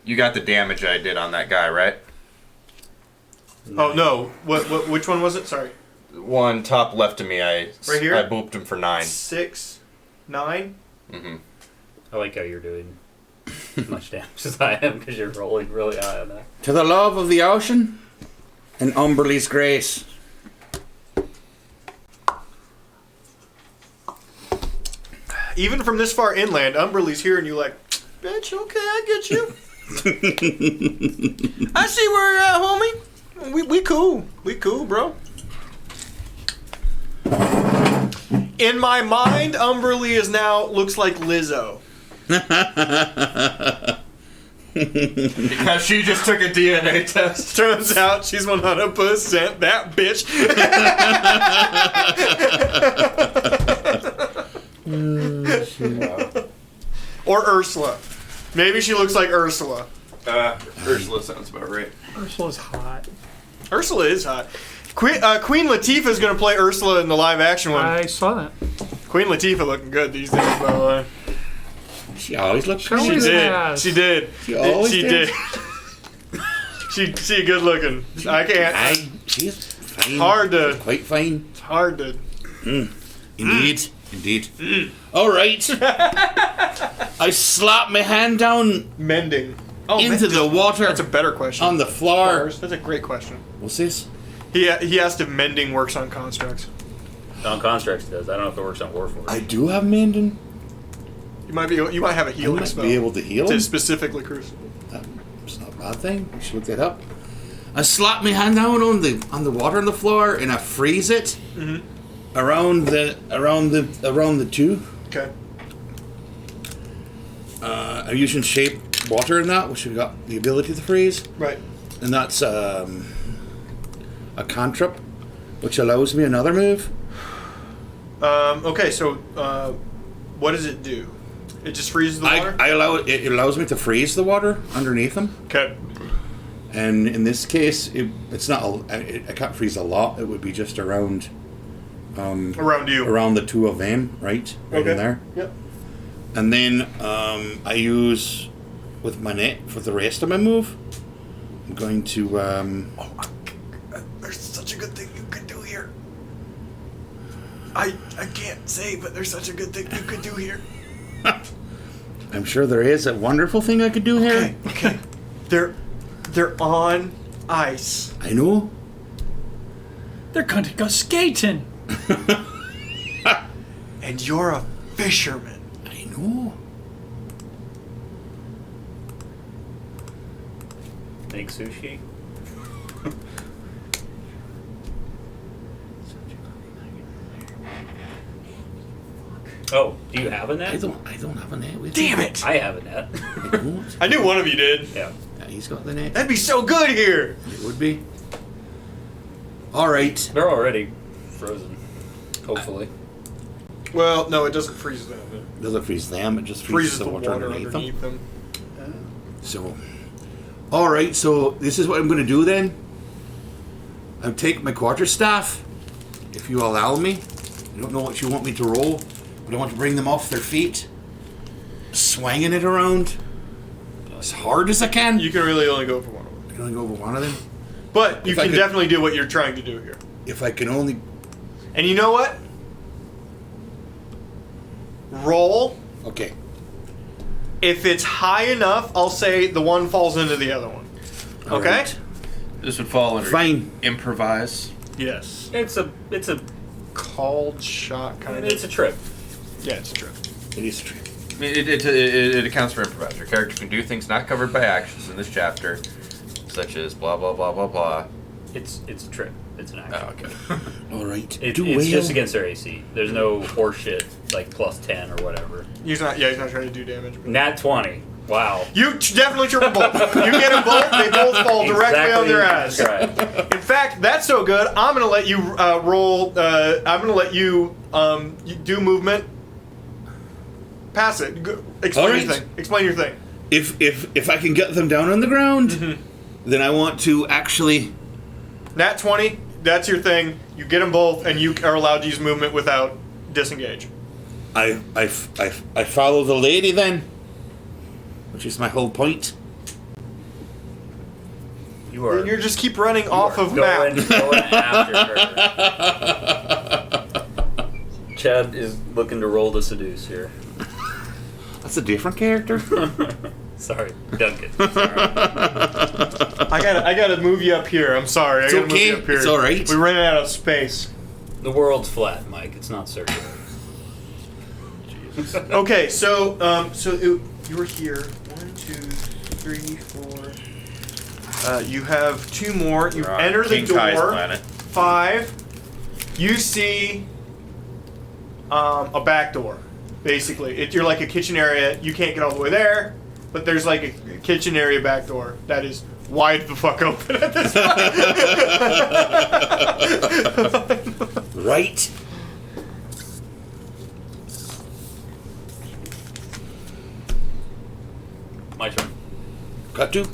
Speaker 3: You got the damage I did on that guy, right?
Speaker 2: Oh no. What? Which one was it? Sorry.
Speaker 3: One top left of me.
Speaker 2: Right here?
Speaker 3: I booped him for 9.
Speaker 2: 6, 9.
Speaker 3: Mm-hmm.
Speaker 1: I like how you're doing as much damage as I am because you're rolling really high on that.
Speaker 4: To the love of the ocean and Umberly's grace.
Speaker 2: Even from this far inland, Umberly's hearing you like, bitch. Okay, I get you. I see where you're at, homie. We cool. We cool, bro. In my mind, Umberly is now looks like Lizzo.
Speaker 3: Because she just took a DNA test.
Speaker 2: Turns out she's 100% that bitch. Or Ursula. Maybe she looks like Ursula.
Speaker 3: Ursula sounds about right.
Speaker 5: Ursula's hot.
Speaker 2: Ursula is hot. Queen Latifah is going to play Ursula in the live action one.
Speaker 5: I saw that.
Speaker 2: Queen Latifah looking good these days, by the way.
Speaker 4: She always looks
Speaker 5: She
Speaker 4: pretty.
Speaker 2: She
Speaker 5: always
Speaker 2: did.
Speaker 5: has.
Speaker 2: She did.
Speaker 4: She always
Speaker 2: She
Speaker 4: did.
Speaker 2: did. she good looking. I can't.
Speaker 4: Aye, she is fine.
Speaker 2: Hard to.
Speaker 4: Quite fine.
Speaker 2: It's hard to.
Speaker 4: Indeed. Indeed. All right. I slap my hand down
Speaker 2: Mending. Oh,
Speaker 4: into the water
Speaker 2: That's a better question.
Speaker 4: on the floor.
Speaker 2: That's a great question.
Speaker 4: What's this?
Speaker 2: He asked if mending works on constructs.
Speaker 1: On constructs it does. I don't know if it works on Warforged.
Speaker 4: I do have mending.
Speaker 2: You might have a
Speaker 4: I
Speaker 2: healing
Speaker 4: might
Speaker 2: spell.
Speaker 4: be able to heal
Speaker 2: To
Speaker 4: him.
Speaker 2: specifically Crucible.
Speaker 4: That's not a bad thing. We should look that up. I slap my hand down on the water on the floor and I freeze it around the two.
Speaker 2: Okay.
Speaker 4: I'm using shape water in that, which we got the ability to freeze,
Speaker 2: Right.
Speaker 4: and that's a cantrip, which allows me another move.
Speaker 2: Okay, so what does it do? It just freezes the water?
Speaker 4: It allows me to freeze the water underneath them.
Speaker 2: Okay.
Speaker 4: And in this case, it's not. I can't freeze a lot. It would be just around.
Speaker 2: Around you.
Speaker 4: Around the two of them, right in there.
Speaker 2: Yep.
Speaker 4: And then I use with my net for the rest of my move. I'm going to.
Speaker 2: There's such a good thing you could do here. I can't say, but there's such a good thing you could do here.
Speaker 4: I'm sure there is a wonderful thing I could do here.
Speaker 2: Okay. They're on ice.
Speaker 4: I know.
Speaker 5: They're going to go skating.
Speaker 2: And you're a fisherman.
Speaker 4: I know.
Speaker 1: Make sushi. Oh, do you have a net?
Speaker 4: I don't have a net with
Speaker 2: Damn
Speaker 4: me.
Speaker 2: it!
Speaker 1: I have a net.
Speaker 4: I don't.
Speaker 2: I knew one of you did.
Speaker 1: Yeah.
Speaker 4: Yeah, he's got the net.
Speaker 2: That'd be so good here.
Speaker 4: It would be. All right.
Speaker 1: They're already frozen. Hopefully.
Speaker 2: Well, no, it doesn't freeze them. It
Speaker 4: Doesn't freeze them. It just
Speaker 2: freezes
Speaker 4: freezes
Speaker 2: the water underneath them.
Speaker 4: So, all right. So this is what I'm going to do then. I'll take my quarterstaff, if you allow me. I don't know what you want me to roll, but I want to bring them off their feet, swinging it around as hard as I can.
Speaker 2: You can really only go for one of them.
Speaker 4: I can only go over one of them.
Speaker 2: But you
Speaker 4: If I
Speaker 2: can
Speaker 4: could-
Speaker 2: definitely do what you're trying to do here.
Speaker 4: If I can only.
Speaker 2: And you know what? Roll.
Speaker 4: Okay.
Speaker 2: If it's high enough, I'll say the one falls into the other one.
Speaker 4: All
Speaker 2: Okay?
Speaker 4: right.
Speaker 3: This would fall under
Speaker 4: Fine.
Speaker 3: improvise.
Speaker 2: Yes.
Speaker 1: It's a
Speaker 2: Called shot kind of.
Speaker 1: it's a trip.
Speaker 2: Yeah, it's a trip.
Speaker 4: It is true.
Speaker 3: It accounts for improvise. Your character can do things not covered by actions in this chapter, such as blah blah blah blah blah.
Speaker 1: It's a trip. It's an action.
Speaker 3: Oh, okay.
Speaker 4: All right.
Speaker 1: It's
Speaker 4: well.
Speaker 1: just against their AC. There's no horseshit like plus 10 or whatever.
Speaker 2: He's not trying to do damage. But
Speaker 1: Nat 20. Wow.
Speaker 2: you definitely triple bolt. You get them both, they both fall directly on their ass.
Speaker 1: Right.
Speaker 2: In fact, that's so good. I'm gonna let you roll. I'm gonna let you you do movement. Pass it. Explain
Speaker 4: All right.
Speaker 2: your thing. Explain your thing.
Speaker 4: If I can get them down on the ground,
Speaker 2: Mm-hmm.
Speaker 4: then I want to actually.
Speaker 2: Nat 20. That's your thing. You get them both, and you are allowed to use movement without disengage.
Speaker 4: I follow the lady then, which is my whole point.
Speaker 1: You are
Speaker 2: And you just keep running off of
Speaker 1: going,
Speaker 2: map.
Speaker 1: going after her. Chad is looking to roll to seduce here.
Speaker 4: That's a different character.
Speaker 1: Sorry, Duncan.
Speaker 2: I gotta move you up here. I'm sorry.
Speaker 4: It's
Speaker 2: I gotta
Speaker 4: okay.
Speaker 2: move you up here.
Speaker 4: It's all right.
Speaker 2: We ran out of space.
Speaker 1: The world's flat, Mike. It's not circular.
Speaker 2: Okay, so you were here. 1, 2, 3, 4. You have 2 more. You
Speaker 3: We're on
Speaker 2: enter the
Speaker 3: King Kai's
Speaker 2: door.
Speaker 3: planet.
Speaker 2: 5. You see a back door. Basically, you're like a kitchen area. You can't get all the way there, but there's like a kitchen area back door that is wide the fuck open at this point.
Speaker 4: Right.
Speaker 1: My turn.
Speaker 4: Got to.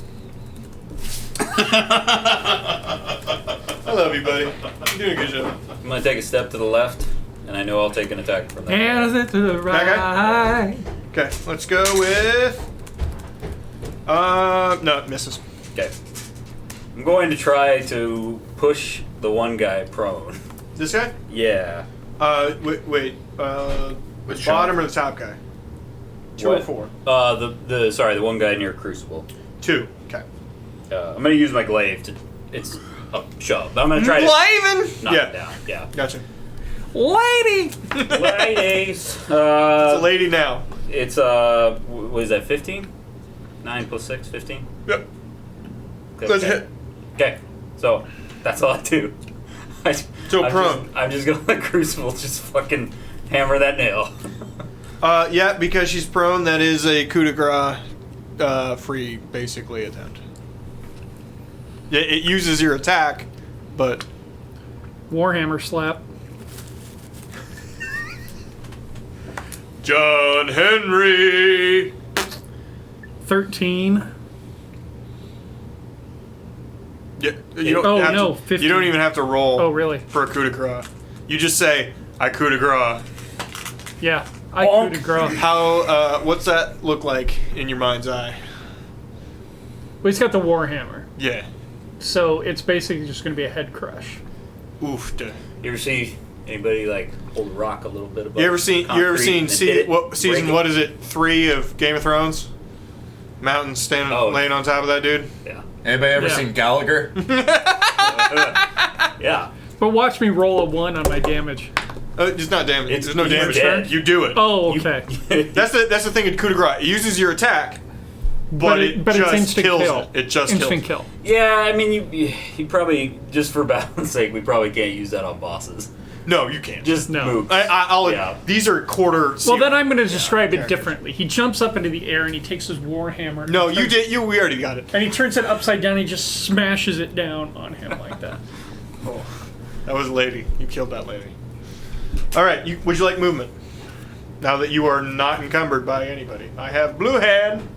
Speaker 2: I love you, buddy. You're doing a good job.
Speaker 1: I'm going to take a step to the left, and I know I'll take an attack from there.
Speaker 5: Hands it to the right.
Speaker 2: Okay, let's go with. No, it misses.
Speaker 1: Okay. I'm going to try to push the one guy prone.
Speaker 2: This guy?
Speaker 1: Yeah.
Speaker 2: Wait.
Speaker 3: With
Speaker 2: Bottom
Speaker 3: Sean.
Speaker 2: or the top guy? 2 or
Speaker 1: What?
Speaker 2: 4?
Speaker 1: The one guy near Crucible.
Speaker 2: 2. Okay.
Speaker 1: I'm going to use my glaive to. It's a shove. But I'm going to try to
Speaker 2: Blavin!
Speaker 1: knock
Speaker 2: Yeah.
Speaker 1: it down. Yeah.
Speaker 2: Gotcha.
Speaker 5: Lady!
Speaker 1: Ladies.
Speaker 2: It's a lady now.
Speaker 1: It's what is that? 15? 9 plus 6, 15.
Speaker 2: Yep.
Speaker 1: Okay.
Speaker 2: Let's hit.
Speaker 1: Okay, so that's all I do. I'm just gonna let Crucible just fucking hammer that nail.
Speaker 2: Yeah, because she's prone, that is a coup de grace free, basically, attempt. Yeah, it uses your attack, but...
Speaker 5: Warhammer slap.
Speaker 2: John Henry!
Speaker 5: 13.
Speaker 2: Yeah, you don't
Speaker 5: Oh,
Speaker 2: have
Speaker 5: no,
Speaker 2: to,
Speaker 5: 15.
Speaker 2: you don't even have to roll
Speaker 5: Oh, really?
Speaker 2: for a coup de grace. You just say, I coup de grace.
Speaker 5: Yeah. I coup de grace.
Speaker 2: How, what's that look like in your mind's eye?
Speaker 5: Well, he's got the Warhammer.
Speaker 2: Yeah.
Speaker 5: So it's basically just going to be a head crush.
Speaker 2: Oof.
Speaker 1: You ever see anybody like hold a rock a little bit above?
Speaker 2: You ever seen season, what is it, 3 of Game of Thrones? Mountain standing, laying on top of that dude?
Speaker 1: Yeah.
Speaker 3: Anybody ever seen Gallagher?
Speaker 1: Yeah.
Speaker 5: But watch me roll a 1 on my damage.
Speaker 2: It's not damage. There's no
Speaker 1: you're
Speaker 2: damage.
Speaker 1: dead.
Speaker 2: You do it.
Speaker 5: Oh, okay.
Speaker 2: That's the thing in coup de grace. It uses your attack, but it
Speaker 5: it's
Speaker 2: just
Speaker 5: instant
Speaker 2: kills
Speaker 5: kill.
Speaker 2: it. It just
Speaker 5: instant
Speaker 2: kills.
Speaker 5: kill.
Speaker 1: Yeah, I mean, you probably, just for balance sake, we probably can't use that on bosses.
Speaker 2: No, you can't.
Speaker 1: Just
Speaker 5: No.
Speaker 1: move.
Speaker 2: I'll. These are quarter.
Speaker 5: Well, then I'm going to describe it differently. He jumps up into the air and he takes his Warhammer.
Speaker 2: No, you did. We already got it.
Speaker 5: And he turns it upside down and he just smashes it down on him like that.
Speaker 2: Oh, that was a lady. You killed that lady. All right. Would you like movement? Now that you are not encumbered by anybody, I have blue hand.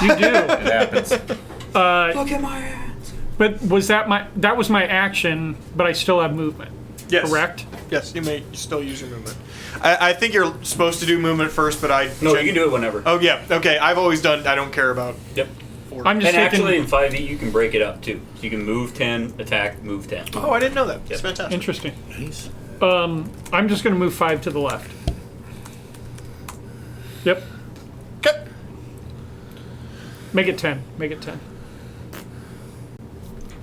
Speaker 5: You do.
Speaker 3: It happens.
Speaker 1: Look at my hands.
Speaker 5: But that was my action, but I still have movement.
Speaker 2: Yes.
Speaker 5: Correct?
Speaker 2: Yes, you may still use your movement. I think you're supposed to do movement first, but
Speaker 1: No, you can do it whenever.
Speaker 2: Oh yeah. Okay. I've always done. I don't care about.
Speaker 1: Yep.
Speaker 5: I'm just
Speaker 1: And
Speaker 5: thinking.
Speaker 1: actually, in 5e, you can break it up too. So you can move 10, attack, move 10.
Speaker 2: Oh, I didn't know that. That's fantastic.
Speaker 5: Interesting.
Speaker 4: Nice.
Speaker 5: I'm just going to move 5 to the left. Yep.
Speaker 2: Okay.
Speaker 5: Make it 10. Make it 10.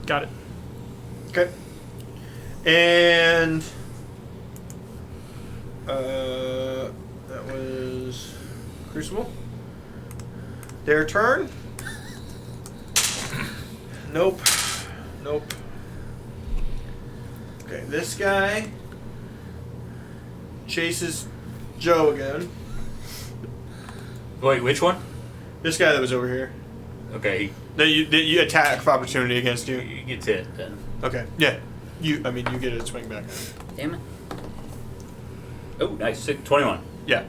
Speaker 5: Got it.
Speaker 2: Okay. And that was Crucible. Their turn. Nope. Nope. Okay, this guy chases Joe again.
Speaker 1: Wait, which one?
Speaker 2: This guy that was over here.
Speaker 1: Okay,
Speaker 2: That you attack of opportunity against you.
Speaker 1: he gets hit then.
Speaker 2: Okay. Yeah. You get a swing back.
Speaker 1: Damn it. Oh, nice. 21.
Speaker 2: Yeah.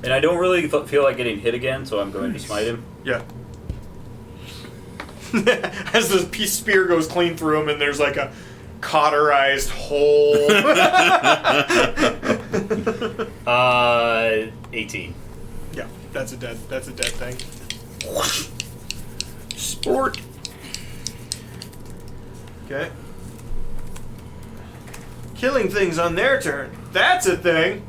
Speaker 1: And I don't really feel like getting hit again, so I'm going to smite him.
Speaker 2: Yeah. As the spear goes clean through him, and there's like a cauterized hole.
Speaker 1: 18.
Speaker 2: Yeah, that's a dead thing.
Speaker 4: Sport.
Speaker 2: Okay. Killing things on their turn. That's a thing.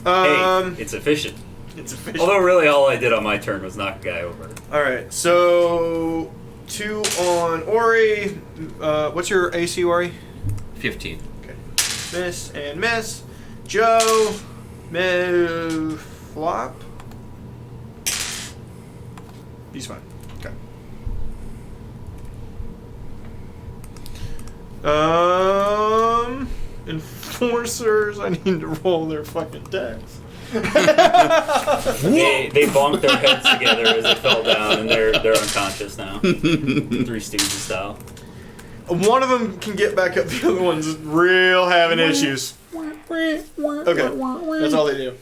Speaker 1: Hey, it's efficient.
Speaker 2: It's efficient.
Speaker 1: Although really all I did on my turn was knock a guy over.
Speaker 2: All right, so 2 on Ori. What's your AC, Ori?
Speaker 3: 15.
Speaker 2: Okay. Miss and miss. Joe. Miss. Flop. He's fine. Okay. Enforcers. I need to roll their fucking decks.
Speaker 1: They bonked their heads together as it fell down, and they're unconscious now. Three Stooges style.
Speaker 2: One of them can get back up. The other one's real having issues. Okay, that's all they do.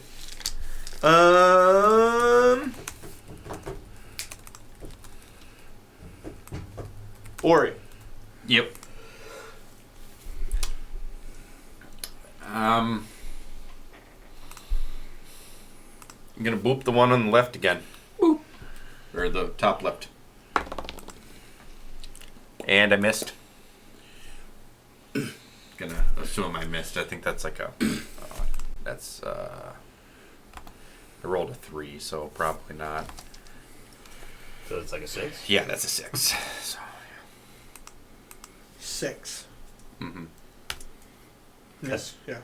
Speaker 2: Ori.
Speaker 3: Yep. I'm gonna boop the one on the left again. Boop. Or the top left. And I missed. Gonna assume I missed. I think that's like a. That's. I rolled a 3, so probably not.
Speaker 1: So it's like a 6?
Speaker 3: Yeah, that's a 6. So.
Speaker 2: 6.
Speaker 3: Mm-hmm.
Speaker 2: Yes. Yeah.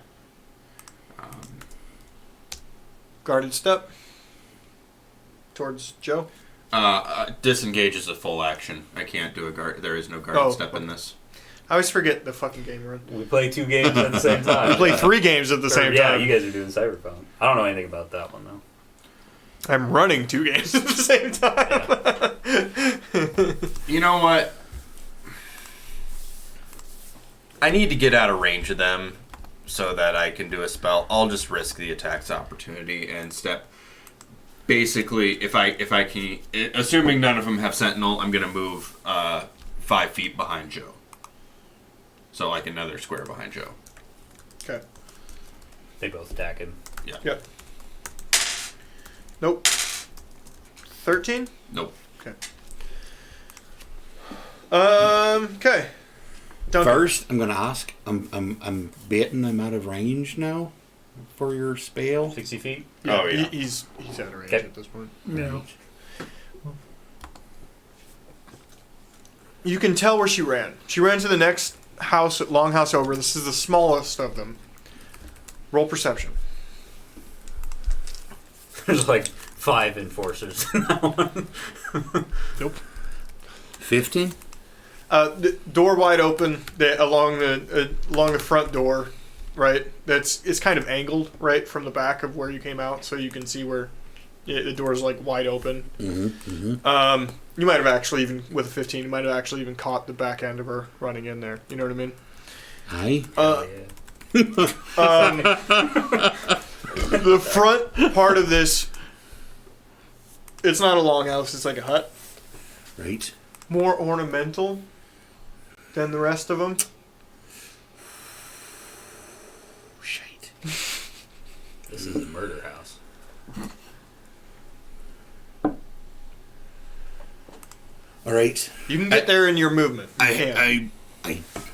Speaker 2: Guarded step towards Joe.
Speaker 3: Disengage is a full action. I can't do a guard. There is no guard
Speaker 2: Oh.
Speaker 3: step in this.
Speaker 2: I always forget the fucking game we're in.
Speaker 1: We play 2 games at the same time.
Speaker 2: We play 3 games at the same
Speaker 1: Yeah,
Speaker 2: time.
Speaker 1: you guys are doing Cyberpunk. I don't know anything about that one though.
Speaker 2: I'm running 2 games at the same time.
Speaker 3: You know what? I need to get out of range of them so that I can do a spell. I'll just risk the attack's opportunity and step. Basically, if I can, assuming none of them have Sentinel, I'm gonna move 5 feet behind Joe. So like another square behind Joe.
Speaker 2: Okay.
Speaker 1: They both attack him.
Speaker 2: Yep. Nope. 13?
Speaker 3: Nope.
Speaker 2: Okay. Okay.
Speaker 4: First, I'm gonna ask. I'm betting I'm out of range now for your spell.
Speaker 1: 60 feet.
Speaker 2: Yeah,
Speaker 3: Oh, yeah.
Speaker 2: He's out of range
Speaker 1: Okay.
Speaker 2: at this point.
Speaker 5: No.
Speaker 2: You can tell where she ran. She ran to the next house, long house over. This is the smallest of them. Roll perception.
Speaker 1: There's like 5 enforcers in that one.
Speaker 2: Nope.
Speaker 4: 15.
Speaker 2: The door wide open along the front door, right? It's kind of angled right from the back of where you came out, so you can see where the door is like wide open. You might have actually even with a 15, you might have actually even caught the back end of her running in there. You know what I mean?
Speaker 4: Aye.
Speaker 2: The front part of this, it's not a longhouse. It's like a hut.
Speaker 4: Right.
Speaker 2: More ornamental than the rest of them.
Speaker 4: Shite.
Speaker 1: This is a murder house.
Speaker 4: All right.
Speaker 2: You can get there in your movement. You can.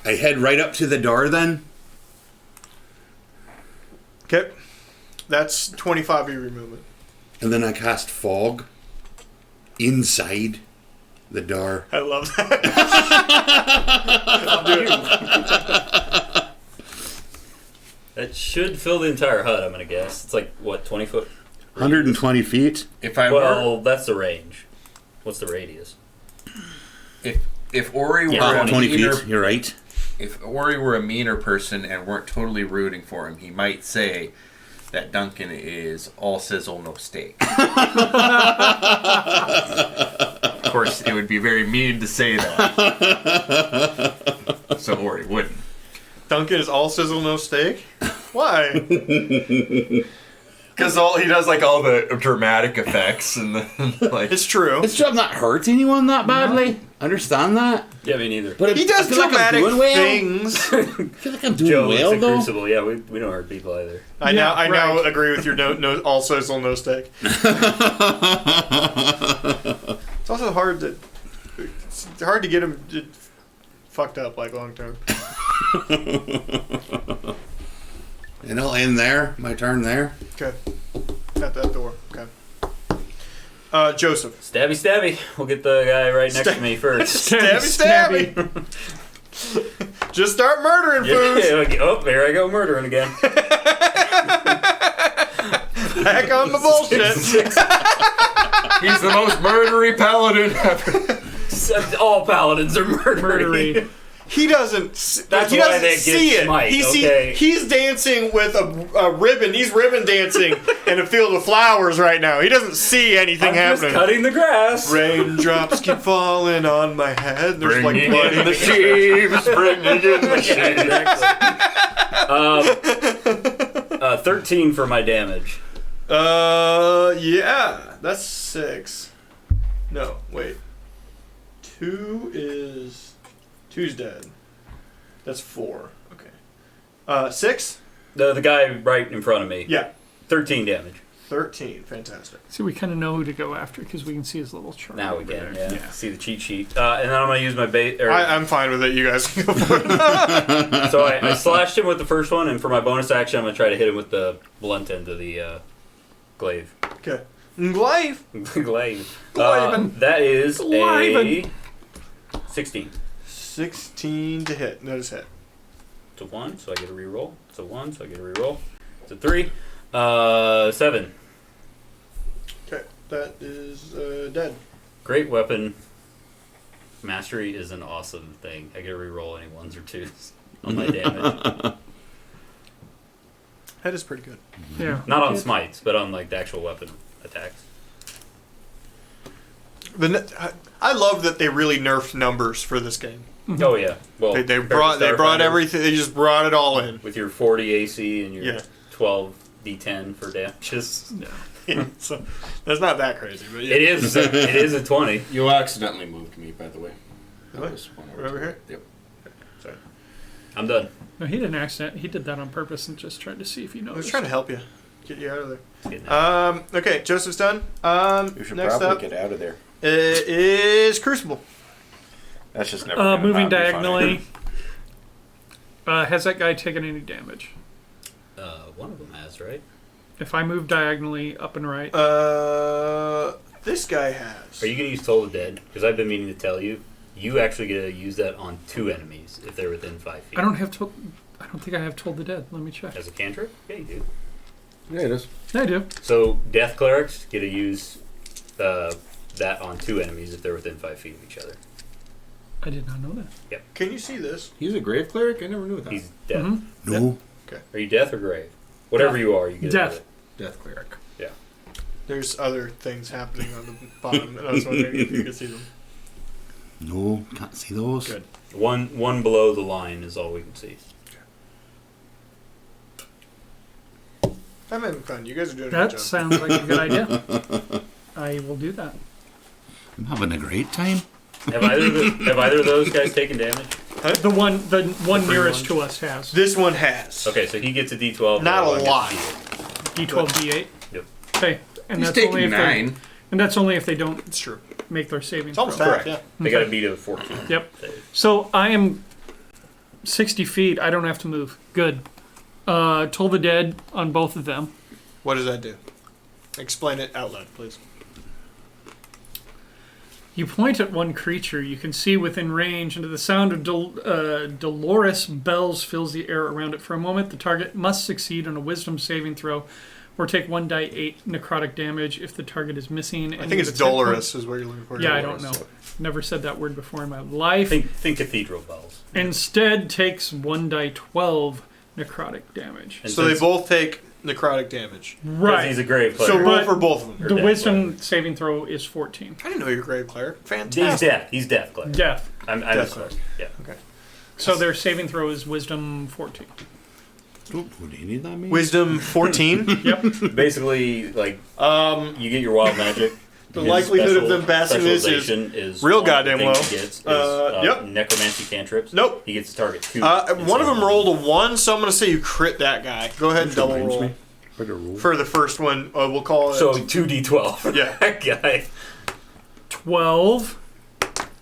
Speaker 4: I head right up to the door then.
Speaker 2: Okay. That's 25 of your movement.
Speaker 4: And then I cast fog inside the door.
Speaker 2: I love that. I'll do it.
Speaker 1: That should fill the entire hut, I'm gonna guess. It's like what, 20 foot?
Speaker 4: 120 feet.
Speaker 3: If I were,
Speaker 1: Well, that's the range. What's the radius?
Speaker 3: if Ori were
Speaker 1: Yeah,
Speaker 3: a
Speaker 4: 20
Speaker 3: meaner,
Speaker 4: feet. You're right.
Speaker 3: if Ori were a meaner person and weren't totally rooting for him, he might say that Duncan is all sizzle, no steak. Of course, it would be very mean to say that. So Ori wouldn't.
Speaker 2: Duncan is all sizzle, no steak? Why?
Speaker 3: Because he does like all the dramatic effects and the, like.
Speaker 2: It's true.
Speaker 4: This job not hurt anyone that badly. Understand that.
Speaker 1: Yeah, me neither.
Speaker 4: But
Speaker 2: He does
Speaker 4: I feel like I'm
Speaker 2: dramatic
Speaker 4: doing well.
Speaker 2: things.
Speaker 4: I feel like I'm doing
Speaker 1: Joe
Speaker 4: well
Speaker 1: looks at
Speaker 4: though.
Speaker 1: Crucible. Yeah, we don't hurt people either.
Speaker 2: I
Speaker 5: Yeah,
Speaker 2: now
Speaker 5: right.
Speaker 2: agree with your no all sizzle, no steak. It's also hard to get him fucked up like long term.
Speaker 4: And I'll end there. My turn there.
Speaker 2: Okay. At that door. Okay. Joseph.
Speaker 1: Stabby, stabby. We'll get the guy right next to me first.
Speaker 2: Stabby, stabby. Just start murdering fools.
Speaker 1: Yeah, oh, there I go murdering again.
Speaker 2: Back on the bullshit.
Speaker 3: He's the most murdery paladin ever.
Speaker 1: All paladins are murdery.
Speaker 5: Murdery.
Speaker 2: He doesn't.
Speaker 1: That's
Speaker 2: he
Speaker 1: why
Speaker 2: doesn't
Speaker 1: they get
Speaker 2: see it.
Speaker 1: smite, okay?
Speaker 2: He's dancing with a ribbon. He's ribbon dancing in a field of flowers right now. He doesn't see anything
Speaker 1: I'm just
Speaker 2: happening.
Speaker 1: cutting the grass.
Speaker 2: Raindrops keep falling on my head. There's like blood in the
Speaker 3: sheaves, bringing in the sheaves.
Speaker 1: Exactly. 13 for my damage.
Speaker 2: Yeah, that's 6. No, wait. 2's dead. That's 4. Okay. 6?
Speaker 1: The guy right in front of me.
Speaker 2: Yeah.
Speaker 1: 13 damage.
Speaker 2: 13. Fantastic.
Speaker 5: So we kind of know who to go after because we can see his little chart.
Speaker 1: Now we
Speaker 5: over
Speaker 1: can,
Speaker 5: there.
Speaker 1: yeah. See the cheat sheet. And then I'm going to use my bait.
Speaker 2: I'm fine with it. You guys can go for it.
Speaker 1: So I slashed him with the first one, and for my bonus action, I'm going to try to hit him with the blunt end of the glaive.
Speaker 2: Okay. Glaive.
Speaker 1: Glaive.
Speaker 2: Glaiven.
Speaker 1: That is a
Speaker 5: Glaiven.
Speaker 1: 16.
Speaker 2: 16 to hit. Notice hit.
Speaker 1: It's a 1, so I get a reroll. It's a 1, so I get a reroll. It's a 3. 7.
Speaker 2: Okay. That is dead.
Speaker 1: Great weapon. Mastery is an awesome thing. I get to reroll any 1s or 2s on my damage.
Speaker 2: That is pretty good.
Speaker 5: Yeah.
Speaker 1: Not on smites, but on like the actual weapon attacks.
Speaker 2: I love that they really nerfed numbers for this game.
Speaker 1: Oh yeah. Well,
Speaker 2: They
Speaker 1: compared to
Speaker 2: brought
Speaker 1: Starfinder,
Speaker 2: everything. They just brought it all in.
Speaker 1: with your 40 AC and your
Speaker 2: Yeah.
Speaker 1: 12 D10 for damages.
Speaker 2: So that's not that crazy, but yeah.
Speaker 1: It is. It is a 20.
Speaker 8: You accidentally moved me, by the way. That
Speaker 2: Really?
Speaker 8: was one
Speaker 2: Right over here?
Speaker 8: Yep.
Speaker 2: Sorry.
Speaker 1: I'm done.
Speaker 5: No, he didn't accident. He did that on purpose and just tried to see if you
Speaker 2: I was
Speaker 5: noticed.
Speaker 2: trying to help you, get you out of
Speaker 1: It's getting
Speaker 2: there. Okay, Joseph's done.
Speaker 3: You should
Speaker 2: Next
Speaker 3: probably
Speaker 2: up
Speaker 3: get out of there.
Speaker 2: is Crucible.
Speaker 3: That's just never gonna
Speaker 5: Moving
Speaker 3: not be funny.
Speaker 5: diagonally. Has that guy taken any damage?
Speaker 1: one of them has, right?
Speaker 5: If I move diagonally up and right,
Speaker 2: This guy has.
Speaker 1: Are you going to use Toll the Dead? Because I've been meaning to tell you. You actually get to use that on 2 enemies if they're within 5 feet.
Speaker 5: I don't think I have Told the Dead. Let me check.
Speaker 1: As a cantrip? Yeah, you do.
Speaker 3: Yeah, it is.
Speaker 5: I do.
Speaker 1: So Death Clerics get to use that on 2 enemies if they're within 5 feet of each other.
Speaker 5: I did not know that.
Speaker 2: Can you see this?
Speaker 3: He's a grave cleric? I never knew that.
Speaker 1: He's death.
Speaker 5: Mhm.
Speaker 4: No.
Speaker 1: Are you death or grave? Whatever you are, you get
Speaker 5: Death.
Speaker 1: to do it.
Speaker 3: Death cleric.
Speaker 2: There's other things happening on the bottom, and I was wondering if you could see them.
Speaker 4: No, can't see those.
Speaker 2: Good.
Speaker 1: One below the line is all we can see.
Speaker 2: I'm having fun. You guys are doing a good
Speaker 5: That
Speaker 2: job.
Speaker 5: sounds like a good idea. I will do that.
Speaker 4: I'm having a great time.
Speaker 1: Have either of those guys taken damage?
Speaker 5: The one
Speaker 2: free
Speaker 5: nearest
Speaker 2: ones?
Speaker 5: to us has
Speaker 2: This one has.
Speaker 1: Okay, so he gets a D12.
Speaker 2: Not
Speaker 1: the other
Speaker 2: a
Speaker 1: one
Speaker 2: lot.
Speaker 1: gets a D8.
Speaker 5: D12, D8.
Speaker 1: Yep.
Speaker 5: Okay, and
Speaker 3: He's
Speaker 5: that's
Speaker 3: taking
Speaker 5: only if
Speaker 3: 9.
Speaker 5: and that's only if they don't
Speaker 2: It's true.
Speaker 5: make their saving
Speaker 2: It's almost
Speaker 5: throw.
Speaker 2: half,
Speaker 1: Correct.
Speaker 2: yeah.
Speaker 1: They got to beat a 14.
Speaker 5: Yep.
Speaker 1: Save.
Speaker 5: So I am 60 feet. I don't have to move. Good. Toll the Dead on both of them.
Speaker 2: What does that do? Explain it out loud, please.
Speaker 5: You point at one creature you can see within range, and to the sound of dolorous bells fills the air around it. For a moment, the target must succeed on a wisdom saving throw or take 1d8 necrotic damage if the target is missing.
Speaker 2: I think it's dolorous is what you're looking for.
Speaker 5: Yeah, I don't know. Never said that word before in my life.
Speaker 1: Think cathedral bells.
Speaker 5: Instead, takes 1d12 necrotic damage.
Speaker 1: And
Speaker 2: So they
Speaker 1: since-
Speaker 2: both take necrotic damage.
Speaker 1: because he's a grave
Speaker 2: So
Speaker 1: cleric.
Speaker 2: roll
Speaker 5: But
Speaker 2: for both of them.
Speaker 5: The
Speaker 1: death
Speaker 5: wisdom
Speaker 1: cleric.
Speaker 5: saving throw is 14.
Speaker 2: I didn't know you were a grave cleric.
Speaker 1: He's
Speaker 2: Fantastic.
Speaker 1: death. He's death cleric.
Speaker 5: Death.
Speaker 1: I'm
Speaker 2: Death
Speaker 1: a cleric. Yeah.
Speaker 2: Okay.
Speaker 5: So their saving throw is wisdom 14.
Speaker 4: What do any of that mean?
Speaker 2: Wisdom 14.
Speaker 5: Yep.
Speaker 1: Basically, like you get your wild magic.
Speaker 2: The
Speaker 1: His
Speaker 2: likelihood of them passing this is
Speaker 1: specialization is
Speaker 2: real
Speaker 1: one of the
Speaker 2: goddamn
Speaker 1: things
Speaker 2: low.
Speaker 1: He gets is,
Speaker 2: Yep.
Speaker 1: necromancy cantrips.
Speaker 2: Nope.
Speaker 1: He gets to target 2.
Speaker 2: One of them rolled a 1, so I'm going to say you crit that guy. Go ahead and
Speaker 4: Which
Speaker 2: double
Speaker 4: reminds
Speaker 2: roll.
Speaker 4: me. Better roll.
Speaker 2: For the first one, we'll call it.
Speaker 1: So 2d12.
Speaker 2: Yeah.
Speaker 1: That guy.
Speaker 5: 12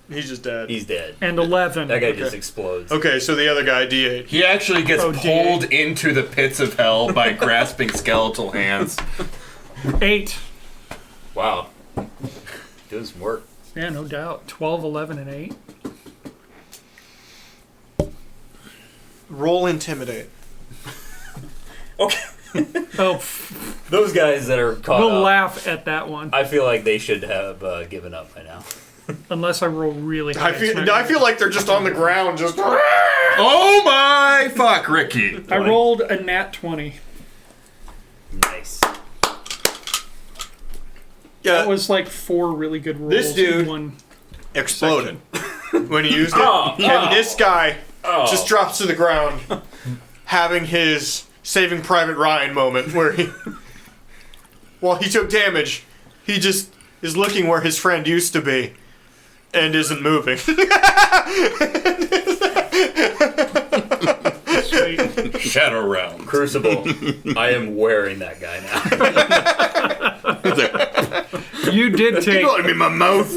Speaker 2: He's just dead.
Speaker 1: He's dead.
Speaker 5: and 11.
Speaker 1: That guy
Speaker 2: Okay.
Speaker 1: just explodes.
Speaker 2: Okay, so the other guy, D8.
Speaker 3: He actually gets
Speaker 5: Oh,
Speaker 3: pulled into the pits of hell by grasping skeletal hands.
Speaker 5: 8.
Speaker 1: Wow. Doing some work.
Speaker 5: Yeah, no doubt. 12, 11, and 8.
Speaker 2: Roll Intimidate.
Speaker 1: Okay.
Speaker 5: Oh,
Speaker 1: Those guys that are caught
Speaker 5: we'll
Speaker 1: up,
Speaker 5: laugh at that one.
Speaker 1: I feel like they should have given up by now.
Speaker 5: Unless I roll really high.
Speaker 2: I feel like they're just on the ground, just.
Speaker 3: Oh my fuck, Ricky.
Speaker 5: I rolled a nat 20.
Speaker 1: Nice.
Speaker 2: Yeah,
Speaker 5: That was like 4 really good rolls.
Speaker 2: This dude-
Speaker 5: in one.
Speaker 2: exploded when he used it.
Speaker 1: Oh,
Speaker 2: And this guy
Speaker 1: Oh.
Speaker 2: just drops to the ground, having his Saving Private Ryan moment where he, while he took damage, he just is looking where his friend used to be and isn't moving.
Speaker 5: Sweet.
Speaker 3: Shadow round.
Speaker 1: Crucible. I am wearing that guy now.
Speaker 5: You did take.
Speaker 4: Got him in my mouth.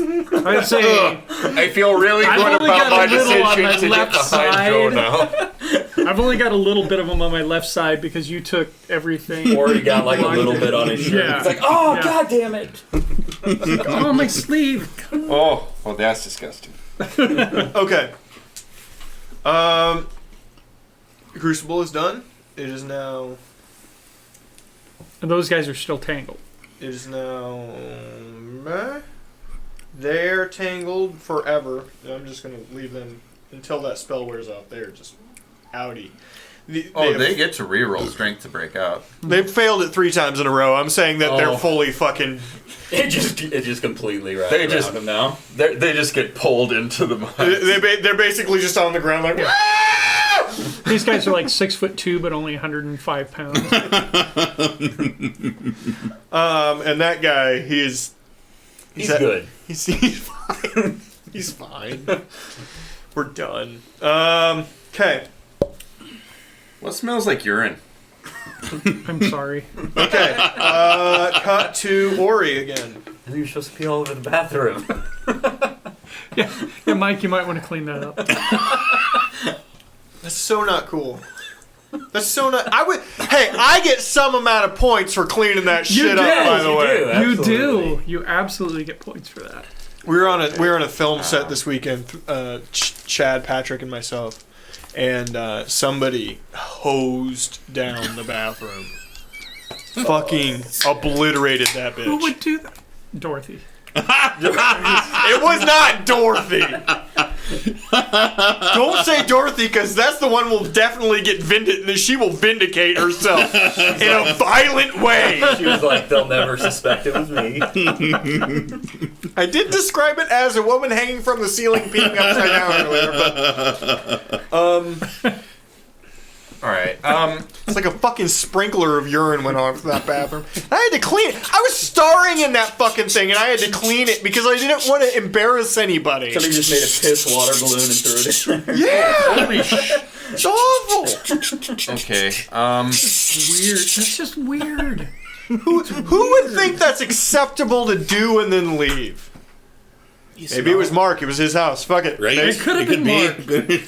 Speaker 5: I'd say.
Speaker 3: I feel really
Speaker 5: I've
Speaker 3: good
Speaker 5: only
Speaker 3: about
Speaker 5: got
Speaker 3: my
Speaker 5: a little on
Speaker 3: decision
Speaker 5: my
Speaker 3: to get
Speaker 5: left
Speaker 3: behind Joe
Speaker 5: side.
Speaker 3: now.
Speaker 5: I've only got a little bit of them on my left side because you took everything.
Speaker 1: Or he got like a little bit on his shirt.
Speaker 5: Yeah.
Speaker 1: It's like, oh,
Speaker 5: Yeah.
Speaker 1: god damn it.
Speaker 5: Oh, my sleeve.
Speaker 3: Oh, well, that's disgusting.
Speaker 2: Okay. Crucible is done. It is now.
Speaker 5: And those guys are still tangled.
Speaker 2: It is now. They're tangled forever. I'm just gonna leave them until that spell wears off. They're just outie.
Speaker 3: They get to reroll strength to break out.
Speaker 2: They've failed it 3 times in a row. I'm saying that they're fully fucking.
Speaker 1: It just completely wrapped
Speaker 3: They
Speaker 1: around
Speaker 3: just-
Speaker 1: him now.
Speaker 3: They just get pulled into the mud.
Speaker 2: They're basically just on the ground like.
Speaker 5: These guys are like 6'2", but only 105 pounds.
Speaker 2: And that guy, he's
Speaker 1: Good.
Speaker 2: He's fine. He's fine. We're done. Okay.
Speaker 3: What smells like urine?
Speaker 5: I'm sorry.
Speaker 2: Okay. Cut to Ori again.
Speaker 1: I think you're supposed to pee all over the bathroom.
Speaker 5: Yeah, Mike, you might want to clean that up.
Speaker 2: That's so not cool. That's so not. I get some amount of points for cleaning that shit up. By the way,
Speaker 5: You do. You absolutely get points for that.
Speaker 2: we were on a film set this weekend. Chad, Patrick, and myself, and somebody hosed down the bathroom. Fucking obliterated that bitch.
Speaker 5: Who would do that? Dorothy.
Speaker 2: It was not Dorothy. Don't say Dorothy, because that's the one will definitely get vindicated. She will vindicate herself in a violent way.
Speaker 1: She was like, they'll never suspect it was me.
Speaker 2: I did describe it as a woman hanging from the ceiling, peeing upside down earlier, but
Speaker 3: All right.
Speaker 2: it's like a fucking sprinkler of urine went off that bathroom. I had to clean it. I was starring in that fucking thing, and I had to clean it because I didn't want to embarrass anybody.
Speaker 1: Somebody just made a piss water balloon and threw it in there.
Speaker 2: Yeah, it's awful.
Speaker 3: Okay.
Speaker 5: Weird. That's just weird.
Speaker 2: Who would think that's acceptable to do and then leave? Maybe it was Mark. It was his house. Fuck it.
Speaker 4: Right?
Speaker 5: It could have been Mark.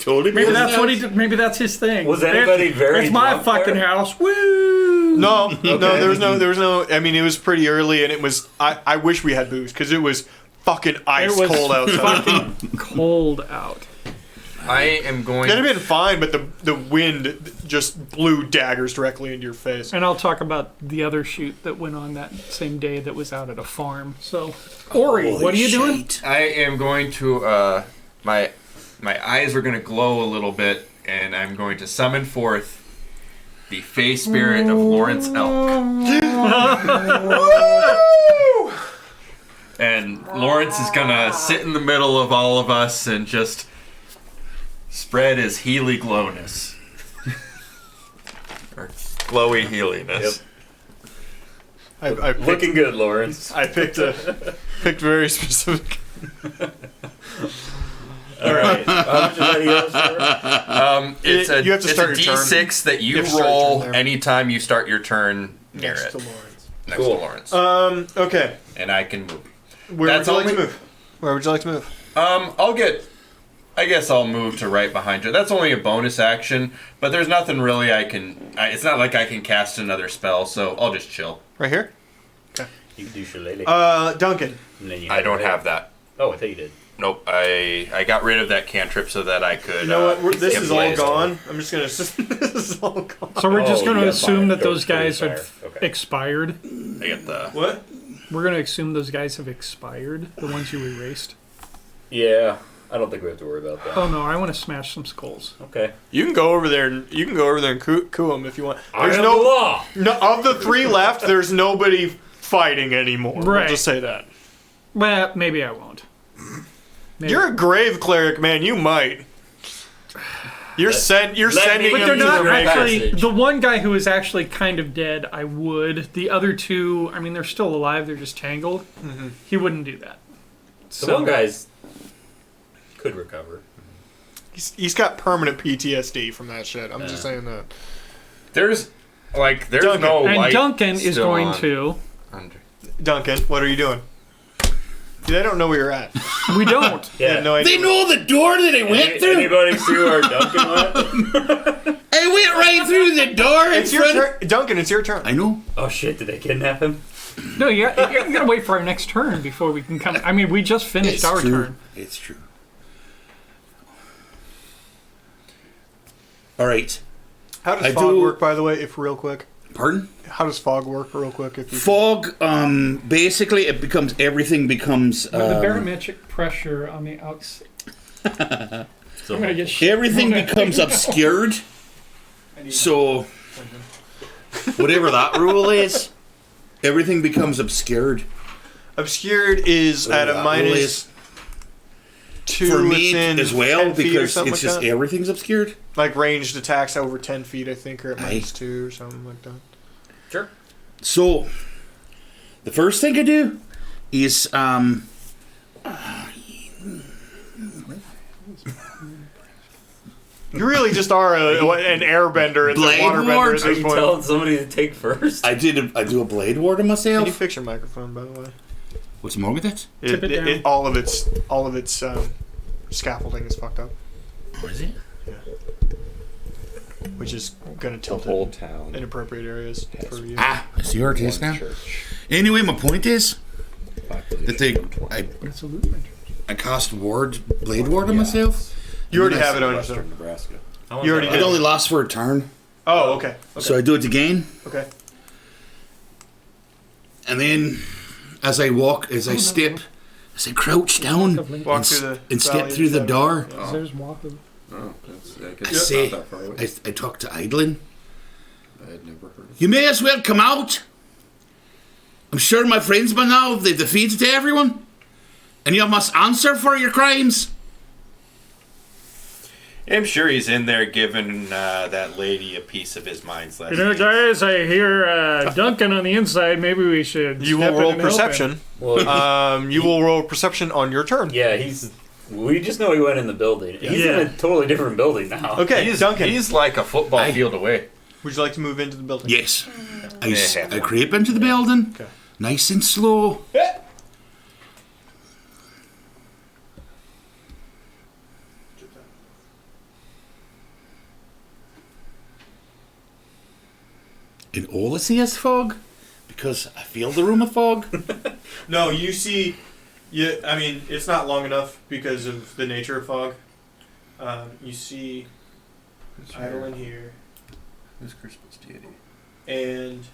Speaker 4: Totally.
Speaker 5: Maybe that's what he did. Maybe that's his thing.
Speaker 1: Was anybody very
Speaker 5: It's my
Speaker 1: drunk
Speaker 5: fucking
Speaker 1: there?
Speaker 5: house. Woo!
Speaker 2: No, there was no. I mean, it was pretty early, and it was. I wish we had booze because it was fucking ice
Speaker 5: It was
Speaker 2: cold outside.
Speaker 5: fucking cold out.
Speaker 3: I am going.
Speaker 2: It'd have been fine, but the wind just blew daggers directly into your face.
Speaker 5: And I'll talk about the other shoot that went on that same day that was out at a farm. So, Ori, what are you doing?
Speaker 3: I am going to. My eyes are going to glow a little bit, and I'm going to summon forth the Fey Spirit of Lawrence Elk. And Lawrence is going to sit in the middle of all of us and just spread his healy glowness. Or glowy healiness.
Speaker 1: Yep.
Speaker 2: I picked,
Speaker 1: Looking good, Lawrence.
Speaker 2: I picked very specific.
Speaker 1: All right. How much is that heal for?
Speaker 3: It's a,
Speaker 2: You have to start
Speaker 3: it's a
Speaker 2: your turn.
Speaker 3: D6 that you
Speaker 2: You have to start your
Speaker 3: roll
Speaker 2: turn there.
Speaker 3: anytime you start your turn near
Speaker 2: Next
Speaker 3: it.
Speaker 2: to Lawrence.
Speaker 3: Next
Speaker 1: Cool.
Speaker 3: to Lawrence.
Speaker 2: Okay.
Speaker 3: And I can move.
Speaker 2: Where
Speaker 3: That's
Speaker 2: would you like
Speaker 3: only-
Speaker 2: to move? Where would you like to move?
Speaker 3: I guess I'll move to right behind you. That's only a bonus action, but there's nothing really it's not like I can cast another spell, so I'll just chill.
Speaker 2: Right here.
Speaker 1: You can do shillelagh.
Speaker 2: Duncan.
Speaker 1: And then you
Speaker 3: I don't have that.
Speaker 1: Oh, I thought you did.
Speaker 3: Nope, I got rid of that cantrip so that I could.
Speaker 2: You know what? This
Speaker 3: get
Speaker 2: is all
Speaker 3: blazed.
Speaker 2: gone. I'm just gonna. This is all gone.
Speaker 5: So we're just
Speaker 1: Oh,
Speaker 5: going to
Speaker 1: yeah,
Speaker 5: assume
Speaker 1: fine.
Speaker 5: that
Speaker 1: Go
Speaker 5: those guys
Speaker 1: fire.
Speaker 5: have
Speaker 1: Okay.
Speaker 5: expired.
Speaker 3: I get the.
Speaker 2: What?
Speaker 5: We're going to assume those guys have expired, the ones you erased.
Speaker 1: Yeah. I don't think we have to worry about that.
Speaker 5: Oh no, I want to smash some skulls.
Speaker 1: Okay.
Speaker 2: You can go over there and coo them if you want.
Speaker 1: I am the law.
Speaker 2: No, of the 3 left, there's nobody fighting anymore.
Speaker 5: Right.
Speaker 2: We'll just say that.
Speaker 5: Well, maybe I won't. Maybe.
Speaker 2: You're a grave cleric, man. You might. You're sending
Speaker 5: But
Speaker 2: them
Speaker 5: they're
Speaker 2: to
Speaker 5: not
Speaker 2: the
Speaker 5: actually.
Speaker 1: passage.
Speaker 5: The one guy who is actually kind of dead, I would. The other 2, I mean, they're still alive. They're just tangled.
Speaker 2: Mm-hmm.
Speaker 5: He wouldn't do that.
Speaker 1: The one guy's could recover.
Speaker 2: He's got permanent PTSD from that shit. I'm just
Speaker 1: Yeah.
Speaker 2: saying that.
Speaker 3: There's
Speaker 2: Duncan.
Speaker 3: no
Speaker 5: And
Speaker 3: light
Speaker 5: Duncan is
Speaker 3: still
Speaker 5: going
Speaker 3: on.
Speaker 5: to.
Speaker 3: Under.
Speaker 2: Duncan, what are you doing? They don't know where you're at.
Speaker 5: We don't.
Speaker 2: They have no idea.
Speaker 4: They know the door that I went through.
Speaker 1: Anybody see where Duncan went?
Speaker 4: I went right through the door.
Speaker 2: It's your turn, Duncan. It's your turn.
Speaker 4: I know.
Speaker 1: Oh shit! Did they kidnap him?
Speaker 5: No, you gotta wait for our next turn before we can come. I mean, we just finished our
Speaker 4: true.
Speaker 5: turn.
Speaker 4: It's true. All right.
Speaker 2: How does
Speaker 4: I
Speaker 2: fog
Speaker 4: do-
Speaker 2: work, by the way? If real quick.
Speaker 4: Pardon?
Speaker 2: How does fog work, real quick? If you
Speaker 4: Fog, basically, everything becomes.
Speaker 5: With the barometric pressure on the outside. I'm gonna get shit.
Speaker 4: Everything becomes obscured. So, whatever that rule is, everything becomes obscured.
Speaker 2: obscured is at a
Speaker 4: That rule
Speaker 2: minus
Speaker 4: is-
Speaker 2: 2
Speaker 4: for me
Speaker 2: within
Speaker 4: as well
Speaker 2: 10 feet or
Speaker 4: because
Speaker 2: something
Speaker 4: it's
Speaker 2: like
Speaker 4: just
Speaker 2: that.
Speaker 4: everything's obscured.
Speaker 2: Like ranged attacks over 10 feet, I think, are at
Speaker 4: Aye.
Speaker 2: minus 2 or something like that.
Speaker 1: Sure.
Speaker 4: So, the first thing I do is
Speaker 2: You really just are an airbender and a
Speaker 4: Blade
Speaker 2: waterbender
Speaker 4: Ward?
Speaker 2: at
Speaker 1: Are
Speaker 2: this
Speaker 1: you
Speaker 2: point.
Speaker 1: telling somebody to take first?
Speaker 4: I do a blade ward on
Speaker 2: Can you
Speaker 4: myself.
Speaker 2: fix your microphone, by the way?
Speaker 4: What's wrong with it?
Speaker 5: Tip it down.
Speaker 2: All of its scaffolding is fucked up,
Speaker 4: What is it?
Speaker 2: which is gonna
Speaker 8: The
Speaker 2: tilt
Speaker 8: whole
Speaker 2: it
Speaker 8: town.
Speaker 2: in appropriate areas for you.
Speaker 4: Ah, I see where it is
Speaker 8: One
Speaker 4: now.
Speaker 8: church.
Speaker 4: Anyway, my point is
Speaker 8: Population
Speaker 4: that they,
Speaker 8: 120.
Speaker 5: It's a Lutheran church.
Speaker 4: I cast blade ward on myself.
Speaker 2: You already
Speaker 4: And then
Speaker 2: have it on yourself.
Speaker 8: Western Nebraska.
Speaker 1: How long
Speaker 2: You
Speaker 1: is
Speaker 2: already
Speaker 1: that
Speaker 4: It
Speaker 2: did.
Speaker 1: last?
Speaker 4: only lasts for a turn,
Speaker 2: Oh, okay.
Speaker 4: so I do it again,
Speaker 2: Okay.
Speaker 4: and then as I crouch down
Speaker 2: Walk
Speaker 4: and,
Speaker 2: through the
Speaker 4: and step
Speaker 2: valley
Speaker 4: through the
Speaker 2: of
Speaker 4: door,
Speaker 5: There's walking.
Speaker 8: Oh, that's, I
Speaker 4: I
Speaker 8: guess it's
Speaker 4: say,
Speaker 8: not that far away.
Speaker 4: I talk to Idlin.
Speaker 8: I had never heard of
Speaker 4: You may as well come out. I'm sure my friends by now have defeated everyone, and you must answer for your crimes.
Speaker 3: I'm sure he's in there giving that lady a piece of his mind.
Speaker 5: You know, guys, I hear Duncan on the inside. Maybe we should.
Speaker 2: You will
Speaker 5: step in
Speaker 2: roll
Speaker 5: and help him.
Speaker 2: perception.
Speaker 1: Well,
Speaker 2: You will roll perception on your turn.
Speaker 1: yeah, we just know he went in the building. He's
Speaker 5: Yeah.
Speaker 1: in a totally different building now.
Speaker 2: Okay, Duncan.
Speaker 3: He's like a football
Speaker 4: Aye.
Speaker 3: field away.
Speaker 2: Would you like to move into the building?
Speaker 4: Yes,
Speaker 3: Yeah.
Speaker 4: I creep into the building,
Speaker 2: Okay.
Speaker 4: nice and slow. And all I see is fog, because I feel the room of fog.
Speaker 2: No, you see. I mean, it's not long enough because of the nature of fog. You see idle in here,
Speaker 3: Who's Crispin's deity?
Speaker 2: and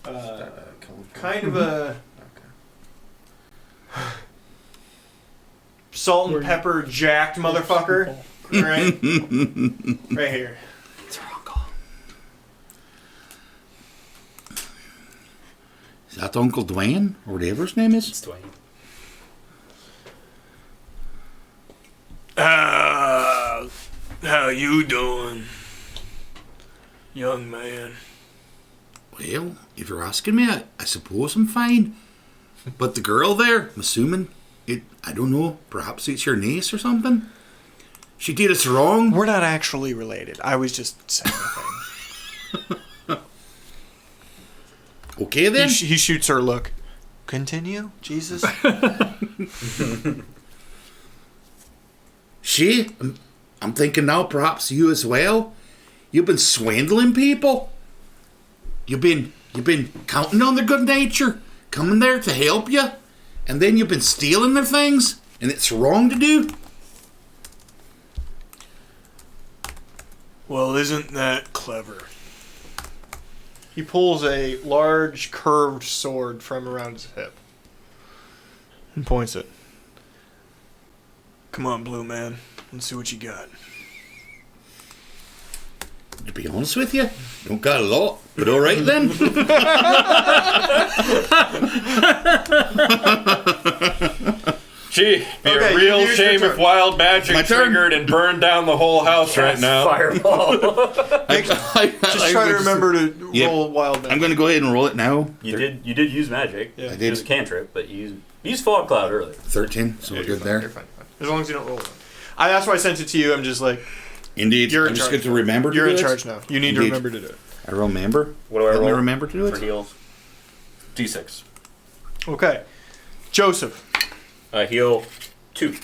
Speaker 3: Colored
Speaker 2: kind of a
Speaker 3: Okay.
Speaker 2: salt and pepper jacked motherfucker, right? Right here.
Speaker 4: It's her uncle. Is that Uncle Dwayne, or whatever his name is?
Speaker 1: It's Dwayne.
Speaker 2: How you doing, young man?
Speaker 4: Well, if you're asking me, I suppose I'm fine. But the girl there, I'm assuming, I don't know, perhaps it's your niece or something. She did us wrong.
Speaker 2: We're not actually related. I was just saying a thing.
Speaker 4: Okay then.
Speaker 2: He shoots her a look. Continue, Jesus.
Speaker 4: I'm thinking now, perhaps you as well. You've been swindling people. You've been counting on their good nature, coming there to help you, and then you've been stealing their things, and it's wrong to do.
Speaker 2: Well, isn't that clever? He pulls a large curved sword from around his hip and points it. Come on, Blue Man. Let's see what you got.
Speaker 4: To be honest with you, don't got a lot, but all right then.
Speaker 3: Gee, be
Speaker 2: Okay,
Speaker 3: a real
Speaker 2: here's your
Speaker 3: shame
Speaker 2: turn.
Speaker 3: if wild magic
Speaker 4: My turn.
Speaker 3: triggered and burned down the whole house right now.
Speaker 1: Fireball.
Speaker 2: Just try to remember to
Speaker 4: Yep.
Speaker 2: roll wild man.
Speaker 4: I'm going to go ahead and roll it now.
Speaker 1: you did use magic.
Speaker 2: Yeah. I
Speaker 4: did.
Speaker 1: It was a cantrip, but you used fog cloud earlier.
Speaker 4: 13, so we're
Speaker 2: You're
Speaker 4: good
Speaker 2: fine,
Speaker 4: there.
Speaker 2: You're fine. As long as you don't roll it. That's why I sent it to you. I'm just like,
Speaker 4: Indeed.
Speaker 2: You're in
Speaker 4: I'm just
Speaker 2: charge.
Speaker 4: going to remember to
Speaker 2: you're
Speaker 4: do
Speaker 2: in
Speaker 4: it.
Speaker 2: charge now. You need to
Speaker 4: Indeed.
Speaker 2: remember to do it.
Speaker 4: I remember.
Speaker 1: What do I
Speaker 4: Let me
Speaker 1: roll
Speaker 4: remember to do
Speaker 1: for
Speaker 4: it.
Speaker 1: heals?
Speaker 3: D6.
Speaker 2: Okay. Joseph.
Speaker 1: Heal 2.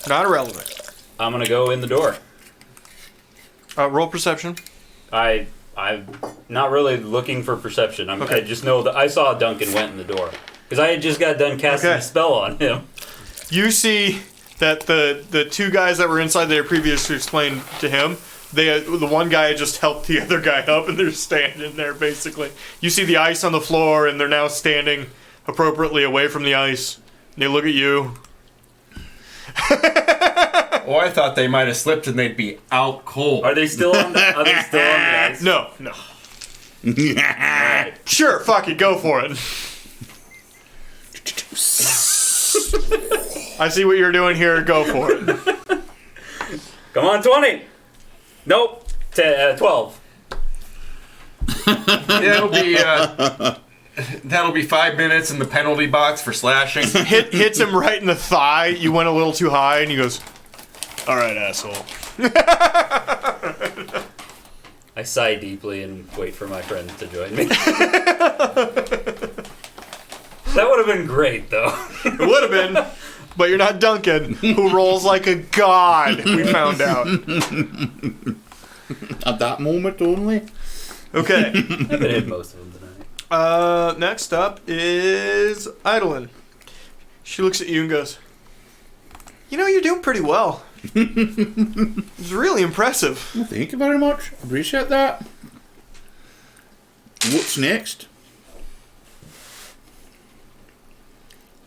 Speaker 2: Not irrelevant.
Speaker 1: I'm gonna go in the door.
Speaker 2: Roll perception.
Speaker 1: I'm not really looking for perception.
Speaker 2: Okay.
Speaker 1: I just know that I saw Duncan went in the door because I had just got done casting
Speaker 2: Okay.
Speaker 1: a spell on him.
Speaker 2: You see that the two guys that were inside there previously explained to him The one guy just helped the other guy up, and they're standing there basically. You see the ice on the floor, and they're now standing appropriately away from the ice. And they look at you.
Speaker 3: Oh, I thought they might have slipped and they'd be out cold.
Speaker 1: Are they still on the ice?
Speaker 2: No.
Speaker 1: Alright.
Speaker 2: Sure, fuck it, go for it. I see what you're doing here. Go for it.
Speaker 1: Come on, 20. Nope. 12.
Speaker 3: That'll be 5 minutes in the penalty box for slashing.
Speaker 2: Hits him right in the thigh. You went a little too high, and he goes, "All right, asshole."
Speaker 1: I sigh deeply and wait for my friend to join me. That would have been great, though.
Speaker 2: It would have been, but you're not Duncan, who rolls like a god. We found out.
Speaker 4: At that moment only.
Speaker 2: Okay.
Speaker 1: I've been hit most of them tonight.
Speaker 2: Next up is Idolin. She looks at you and goes, "You know, you're doing pretty well. It's really impressive."
Speaker 4: Well, thank you very much. Appreciate that. What's next?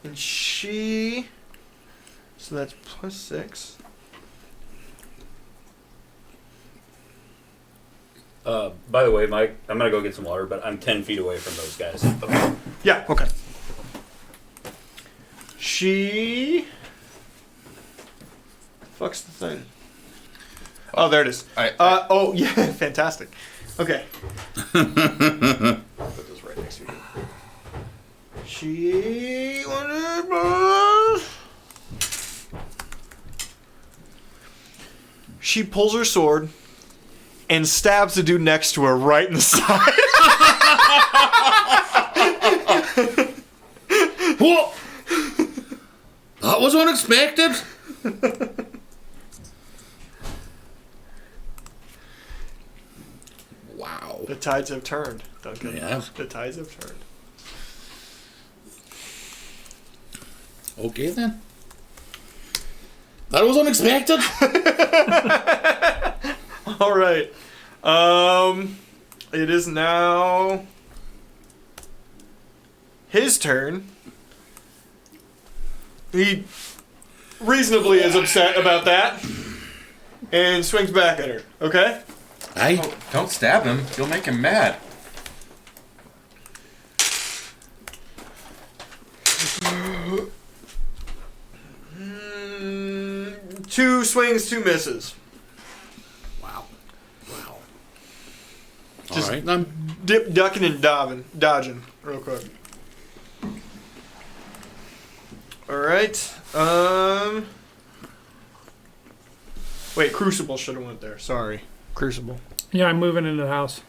Speaker 2: And she... So that's +6.
Speaker 1: By the way, Mike, I'm going to go get some water, but I'm 10 feet away from those guys. Okay.
Speaker 2: Yeah, okay. She... Fuck's the thing. Oh, there it is. Oh, yeah, fantastic. Okay. Put this right next to you. She... She pulls her sword and stabs the dude next to her right in the side.
Speaker 4: What? That was unexpected. Wow.
Speaker 2: The tides have turned, Duncan.
Speaker 4: Yeah.
Speaker 2: The tides have turned.
Speaker 4: Okay then. That was unexpected.
Speaker 2: All right. It is now his turn. He reasonably is upset about that and swings back at her. Okay?
Speaker 4: Aye.
Speaker 3: Oh, don't stab him. You'll make him mad.
Speaker 2: Two swings, two misses.
Speaker 4: Wow. Wow.
Speaker 2: Just
Speaker 4: All right then.
Speaker 2: ducking and dodging real quick. All right. Wait, Crucible should have went there. Sorry, Crucible.
Speaker 5: Yeah, I'm moving into the house.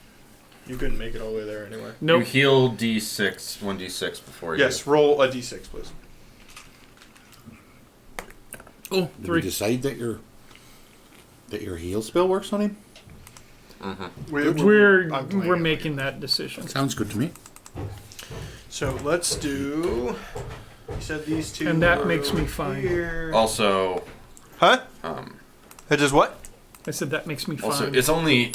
Speaker 2: You couldn't make it all the way there anyway.
Speaker 3: You
Speaker 5: Nope.
Speaker 3: heal D6, 1d6 before you.
Speaker 2: Yes, roll a d6, please.
Speaker 4: Oh, did
Speaker 5: 3.
Speaker 4: we decide that your heal spell works on him?
Speaker 5: We're making that decision.
Speaker 4: Sounds good to me.
Speaker 2: So let's do. You said these two.
Speaker 5: And that
Speaker 2: were
Speaker 5: makes me
Speaker 2: over
Speaker 5: fine.
Speaker 2: here.
Speaker 3: Also,
Speaker 2: Huh? It does what?
Speaker 5: I said that makes me fine.
Speaker 3: also, it's only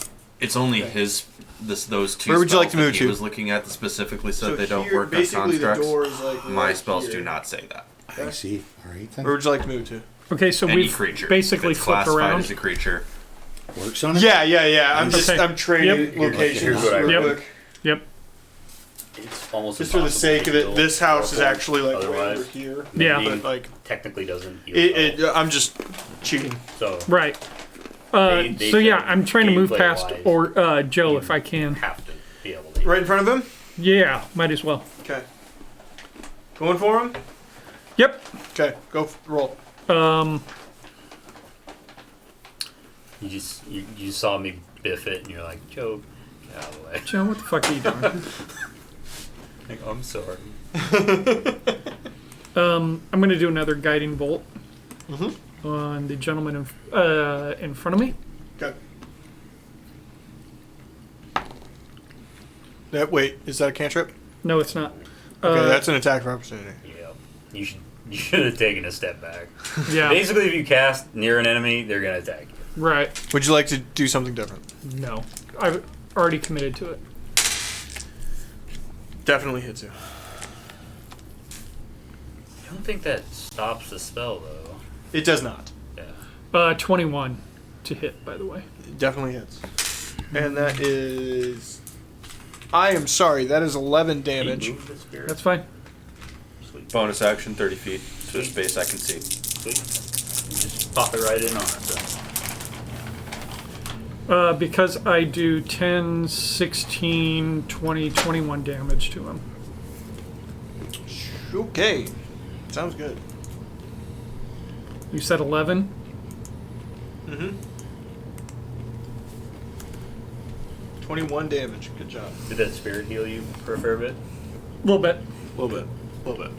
Speaker 3: his those two.
Speaker 2: Where would you like to
Speaker 3: spells
Speaker 2: move
Speaker 3: that
Speaker 2: to?
Speaker 3: He was looking at that specifically said they don't
Speaker 2: here,
Speaker 3: work on
Speaker 2: basically the
Speaker 3: constructs.
Speaker 2: door is like
Speaker 3: My
Speaker 2: right
Speaker 3: spells
Speaker 2: here.
Speaker 3: do not say that.
Speaker 4: I see. All right then.
Speaker 2: Where would you like to move to?
Speaker 5: Okay, so
Speaker 3: Any
Speaker 5: we've
Speaker 3: creature
Speaker 5: basically
Speaker 3: that's
Speaker 5: flipped
Speaker 3: classified
Speaker 5: around.
Speaker 3: as a creature.
Speaker 4: Works on it?
Speaker 2: Yeah.
Speaker 5: Okay.
Speaker 2: I'm trading
Speaker 5: Yep.
Speaker 2: locations
Speaker 1: Here's what I-
Speaker 2: real
Speaker 5: Yep.
Speaker 2: quick.
Speaker 5: Yep.
Speaker 1: It's almost
Speaker 2: Just for the
Speaker 1: impossible
Speaker 2: sake
Speaker 1: to
Speaker 2: of it,
Speaker 1: heal
Speaker 2: this house is
Speaker 1: Orphan.
Speaker 2: actually like way
Speaker 1: Otherwise,
Speaker 2: over here.
Speaker 5: Yeah.
Speaker 2: But like,
Speaker 1: technically doesn't heal.
Speaker 2: I'm just cheating.
Speaker 1: So
Speaker 5: Right.
Speaker 1: They
Speaker 5: So yeah,
Speaker 1: said
Speaker 5: I'm trying to move past
Speaker 1: gameplay-wise,
Speaker 5: Joe if I can.
Speaker 1: have to be able to.
Speaker 2: Right in front of him?
Speaker 5: Yeah, might as well.
Speaker 2: Okay. Going for him?
Speaker 5: Yep.
Speaker 2: Okay, roll.
Speaker 1: You saw me biff it, and you're like, Joe, get out of the way.
Speaker 5: Joe, what the fuck are you doing?
Speaker 1: Like, I'm sorry.
Speaker 5: I'm gonna do another guiding bolt on the gentleman in front of me.
Speaker 2: Okay. Wait, is that a cantrip?
Speaker 5: No, it's not.
Speaker 2: Okay, that's an attack of opportunity.
Speaker 1: Yeah, you should have taken a step back.
Speaker 5: Yeah.
Speaker 1: Basically, if you cast near an enemy, they're gonna attack you.
Speaker 5: Right.
Speaker 2: Would you like to do something different?
Speaker 5: No. I've already committed to it.
Speaker 2: Definitely hits you.
Speaker 1: I don't think that stops the spell, though.
Speaker 2: It does not.
Speaker 1: Yeah.
Speaker 5: 21 to hit, by the way.
Speaker 2: It definitely hits. And that is... I am sorry, that is 11
Speaker 1: Can you
Speaker 2: damage.
Speaker 1: move the spirit?
Speaker 5: That's fine.
Speaker 1: Sweet.
Speaker 3: Bonus action, 30 feet to a space I can see.
Speaker 1: Sweet. You just pop it right in on it, so.
Speaker 5: Because I do 10, 16, 20, 21 damage to him.
Speaker 2: Okay. Sounds good.
Speaker 5: You said 11?
Speaker 2: Mm-hmm. 21 damage. Good job.
Speaker 1: Did that spirit heal you for a fair bit?
Speaker 5: A little bit.
Speaker 2: A little bit. A little bit.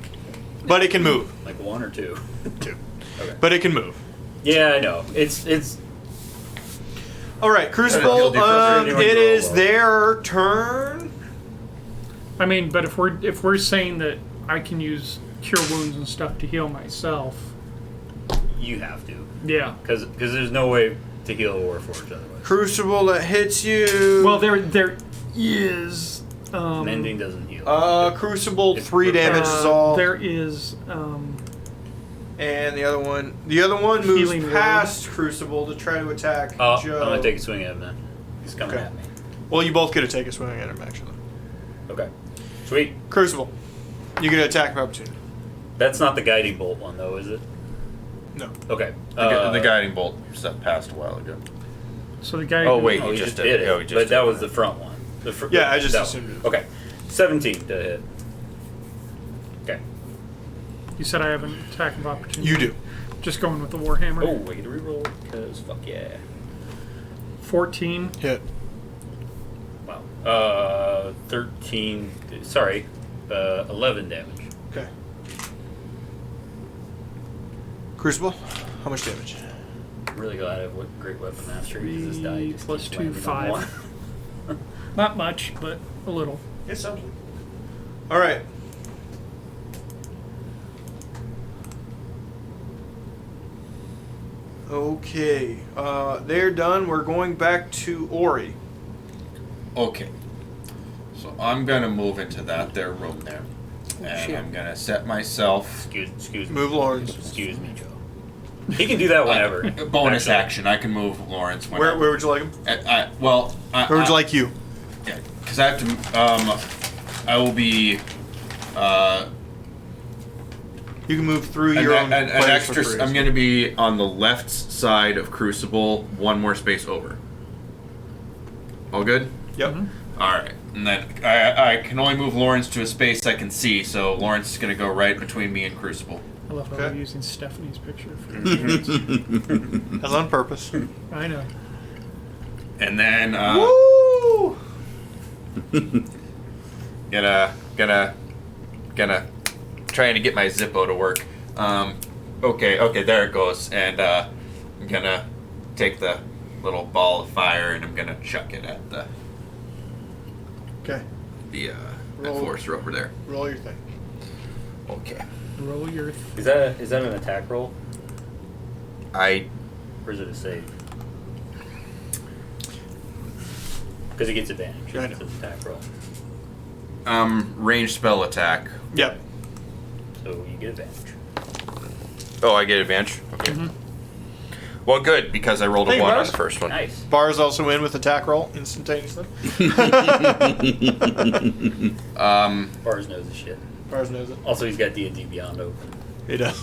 Speaker 2: But it can move.
Speaker 1: Like 1 or 2?
Speaker 2: 2.
Speaker 1: Okay.
Speaker 2: But it can move.
Speaker 1: Yeah, I know. It's
Speaker 2: All right, Crucible. It is their turn.
Speaker 5: I mean, but if we're saying that I can use cure wounds and stuff to heal myself,
Speaker 1: you have to,
Speaker 5: yeah.
Speaker 1: because there's no way to heal a Warforged otherwise.
Speaker 2: Crucible that hits you.
Speaker 5: Well, there is.
Speaker 1: Mending doesn't heal.
Speaker 2: Crucible
Speaker 1: It's
Speaker 2: 3 damage is all.
Speaker 5: There is.
Speaker 2: And the other one moves
Speaker 5: Healing
Speaker 2: past Crucible to try to attack
Speaker 1: Oh,
Speaker 2: Joe.
Speaker 1: I'm gonna take a swing at him then. He's coming
Speaker 2: Okay.
Speaker 1: at me.
Speaker 2: Well, you both get to take a swing at him, actually.
Speaker 1: Okay. Sweet.
Speaker 2: Crucible, you get an attack of opportunity.
Speaker 1: That's not the guiding bolt one though, is it?
Speaker 2: No.
Speaker 1: Okay.
Speaker 3: The guiding bolt stuff passed a while ago.
Speaker 5: So the guy.
Speaker 3: Oh, wait.
Speaker 1: Oh,
Speaker 3: He
Speaker 1: you
Speaker 3: just
Speaker 1: just
Speaker 3: did
Speaker 1: did
Speaker 3: it.
Speaker 1: it.
Speaker 3: Oh, he just
Speaker 1: but
Speaker 3: did
Speaker 1: that
Speaker 3: it.
Speaker 1: was the front one.
Speaker 2: Yeah, I just
Speaker 1: that
Speaker 2: assumed
Speaker 1: one.
Speaker 2: it.
Speaker 1: Okay. 17 to hit. Okay.
Speaker 5: You said I have an attack of opportunity.
Speaker 2: You do.
Speaker 5: Just going with the warhammer.
Speaker 1: Oh, I get a reroll because fuck yeah.
Speaker 5: 14.
Speaker 2: Hit.
Speaker 1: Wow. 13. Sorry. 11 damage.
Speaker 2: Okay. Crucible, how much damage?
Speaker 1: I'm really glad I have what great weapon mastery because this die
Speaker 5: 3
Speaker 1: just
Speaker 5: plus
Speaker 1: keeps
Speaker 5: 2,
Speaker 1: landing on
Speaker 5: 5.
Speaker 1: one.
Speaker 5: Not much, but a little.
Speaker 2: It's something. All right. Okay. They're done. We're going back to Ori.
Speaker 3: Okay. So I'm gonna move into that there room there. And
Speaker 5: shit.
Speaker 3: I'm gonna set myself
Speaker 1: Excuse me.
Speaker 2: Move Lawrence.
Speaker 1: Excuse me, Joe. He can do that whenever.
Speaker 3: bonus
Speaker 1: actually.
Speaker 3: action. I can move Lawrence whenever.
Speaker 2: Where would you like him?
Speaker 3: Where
Speaker 2: Where would you like you?
Speaker 3: Because I have to. I will be.
Speaker 2: You can move through
Speaker 3: An,
Speaker 2: your own
Speaker 3: an
Speaker 2: players
Speaker 3: extra.
Speaker 2: for free.
Speaker 3: I'm going to be on the left side of Crucible, one more space over. All good?
Speaker 2: Yep.
Speaker 3: All right. And then I can only move Lawrence to a space I can see, so Lawrence is going to go right between me and Crucible.
Speaker 5: I love how
Speaker 2: Okay.
Speaker 5: we're using Stephanie's picture for
Speaker 2: That's on purpose.
Speaker 5: I know.
Speaker 3: And then
Speaker 2: Woo!
Speaker 3: gonna trying to get my Zippo to work. Okay, there it goes. And I'm gonna take the little ball of fire and I'm gonna chuck it at the
Speaker 2: Okay.
Speaker 3: that forcer over there.
Speaker 2: Roll your thing.
Speaker 3: Okay.
Speaker 5: Roll your.
Speaker 1: Is that an attack roll
Speaker 3: I
Speaker 1: or is it a save? Because it gets advantage.
Speaker 2: Yeah, I
Speaker 1: It's
Speaker 2: know.
Speaker 1: an attack roll,
Speaker 3: ranged spell attack.
Speaker 2: Yep.
Speaker 1: so you get advantage.
Speaker 3: Oh, I get advantage. Okay. Well, good because I rolled a
Speaker 2: Hey,
Speaker 3: 1 on
Speaker 2: Mars.
Speaker 3: the first one.
Speaker 1: Nice.
Speaker 2: Bars also in with attack roll instantaneously.
Speaker 1: Bars knows his shit.
Speaker 2: Bars knows it.
Speaker 1: Also, he's got D&D Beyond open.
Speaker 2: He does.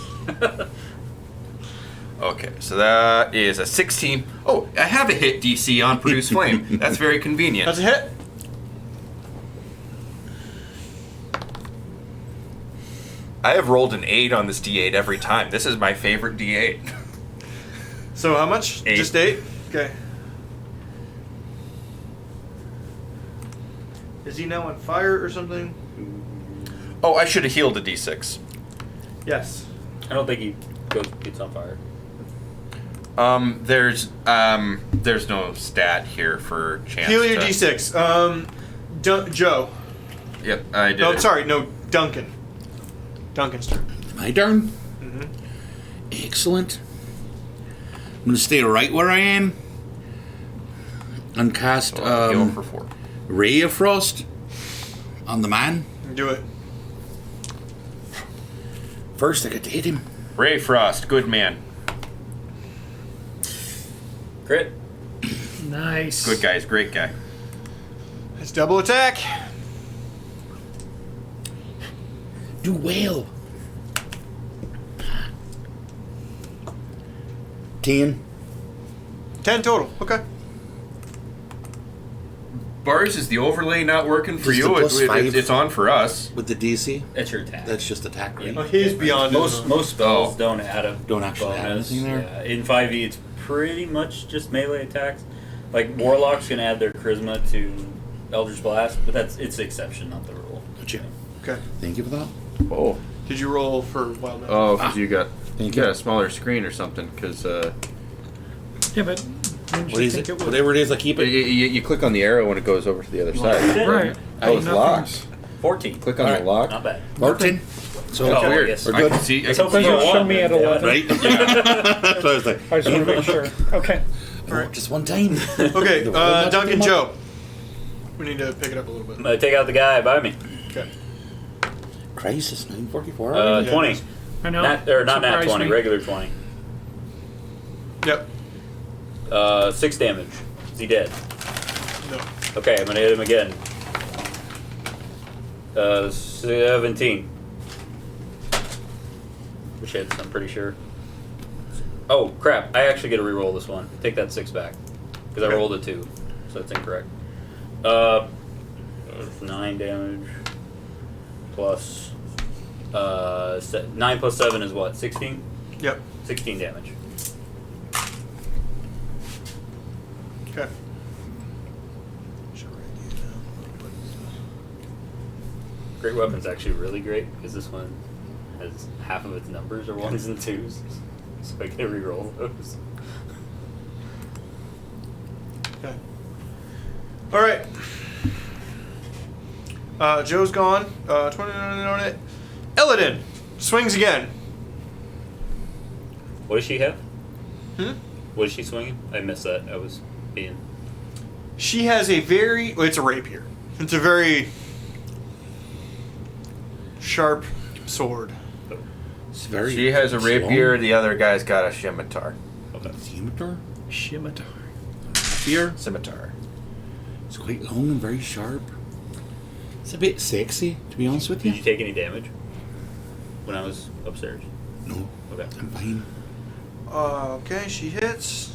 Speaker 3: Okay, so that is a 16. Oh, I have a hit DC on Produce Flame. That's very convenient.
Speaker 2: That's a hit.
Speaker 3: I have rolled an 8 on this D8 every time. This is my favorite D8.
Speaker 2: So how much?
Speaker 3: 8.
Speaker 2: Just 8? Okay. Is he now on fire or something?
Speaker 3: Oh, I should have healed a D6.
Speaker 2: Yes.
Speaker 1: I don't think he gets on fire.
Speaker 3: There's no stat here for chance.
Speaker 2: Heal your
Speaker 3: to-
Speaker 2: D6. Joe.
Speaker 3: Yep, I did.
Speaker 2: No,
Speaker 3: it.
Speaker 2: sorry, no, Duncan. Duncan's turn.
Speaker 4: My turn.
Speaker 2: Mm-hmm.
Speaker 4: Excellent. I'm gonna stay right where I am and cast
Speaker 3: Go for 4.
Speaker 4: Ray of Frost on the man.
Speaker 2: Do it.
Speaker 4: First, I get to hit him.
Speaker 3: Ray Frost, good man.
Speaker 1: Crit.
Speaker 5: Nice.
Speaker 3: Good guy, great guy.
Speaker 2: It's double attack.
Speaker 4: Do well. 10.
Speaker 2: 10 total. Okay.
Speaker 3: Bars, is the overlay not working for
Speaker 4: Just
Speaker 3: you?
Speaker 4: the plus 5.
Speaker 3: It's on for us.
Speaker 4: With the DC,
Speaker 1: That's your attack.
Speaker 4: that's just attack rate.
Speaker 2: Oh, he's beyond
Speaker 1: Most spells
Speaker 3: Oh.
Speaker 1: don't add a
Speaker 4: Don't actually add
Speaker 1: bonus.
Speaker 4: anything there?
Speaker 1: Yeah. In 5e, it's pretty much just melee attacks. Like warlocks can add their charisma to Eldritch Blast, but it's the exception, not the rule.
Speaker 4: Gotcha.
Speaker 2: Okay.
Speaker 4: Thank you for that.
Speaker 3: Oh.
Speaker 2: Did you roll for wild magic?
Speaker 3: Oh, because you got
Speaker 4: Thank
Speaker 3: you got
Speaker 4: you.
Speaker 3: a smaller screen or something. Because
Speaker 5: Yeah, but didn't you
Speaker 4: What is
Speaker 5: think
Speaker 4: it?
Speaker 5: it would?
Speaker 4: Whatever it is, I keep
Speaker 3: you,
Speaker 4: it.
Speaker 3: you click on the arrow when it goes over to the other side.
Speaker 5: Right.
Speaker 3: Oh, it's
Speaker 5: Nothing's-
Speaker 3: locked.
Speaker 1: 14.
Speaker 3: Click on
Speaker 4: Alright.
Speaker 3: the lock.
Speaker 1: Not bad.
Speaker 4: 14. So,
Speaker 1: Oh,
Speaker 3: Weird.
Speaker 1: yes.
Speaker 4: We're
Speaker 3: I
Speaker 4: good.
Speaker 3: can see. I
Speaker 1: Let's
Speaker 3: can
Speaker 1: hope
Speaker 3: see
Speaker 1: it's
Speaker 5: Doesn't
Speaker 1: a
Speaker 5: show
Speaker 1: one,
Speaker 5: me
Speaker 1: then.
Speaker 5: at 11.
Speaker 4: Right? So I was like,
Speaker 5: I just want to make sure. Okay.
Speaker 4: oh, just one time.
Speaker 2: Okay,
Speaker 4: The wild magic
Speaker 2: Duncan
Speaker 4: came up.
Speaker 2: Joe. We need to pick it up a little bit.
Speaker 1: I'm gonna take out the guy by me.
Speaker 2: Okay.
Speaker 4: Crisis 944.
Speaker 1: 20.
Speaker 5: I know.
Speaker 1: Not nat
Speaker 5: Surprised
Speaker 1: 20,
Speaker 5: me.
Speaker 1: regular 20.
Speaker 2: Yep.
Speaker 1: 6 damage. Is he dead?
Speaker 2: No.
Speaker 1: Okay, I'm gonna hit him again. 17. Which hits, I'm pretty sure. Oh, crap. I actually get to reroll this one. Take that 6 back. Because I
Speaker 2: Okay.
Speaker 1: rolled a 2. So that's incorrect. 9 damage. Plus... 9 plus 7 is what? 16?
Speaker 2: Yep.
Speaker 1: 16 damage.
Speaker 2: Okay.
Speaker 1: Great Weapon's actually really great because this one has half of its numbers are 1s and 2s. So I can reroll those.
Speaker 2: Okay. All right. Joe's gone. 29 on it. Elodin swings again.
Speaker 1: What does she have?
Speaker 2: Hmm?
Speaker 1: What is she swinging? I missed that. I was being.
Speaker 2: She has a very. Well, it's a rapier. It's a very sharp sword.
Speaker 4: It's very.
Speaker 3: She has a
Speaker 4: slow.
Speaker 3: rapier. The other guy's got a scimitar.
Speaker 4: Scimitar?
Speaker 5: Scimitar.
Speaker 4: Here.
Speaker 3: Scimitar.
Speaker 4: It's quite long and very sharp. It's a bit sexy, to be honest with
Speaker 1: Did you
Speaker 4: you.
Speaker 1: take any damage when I was upstairs?
Speaker 4: No,
Speaker 1: Okay.
Speaker 4: I'm fine.
Speaker 2: Okay, she hits.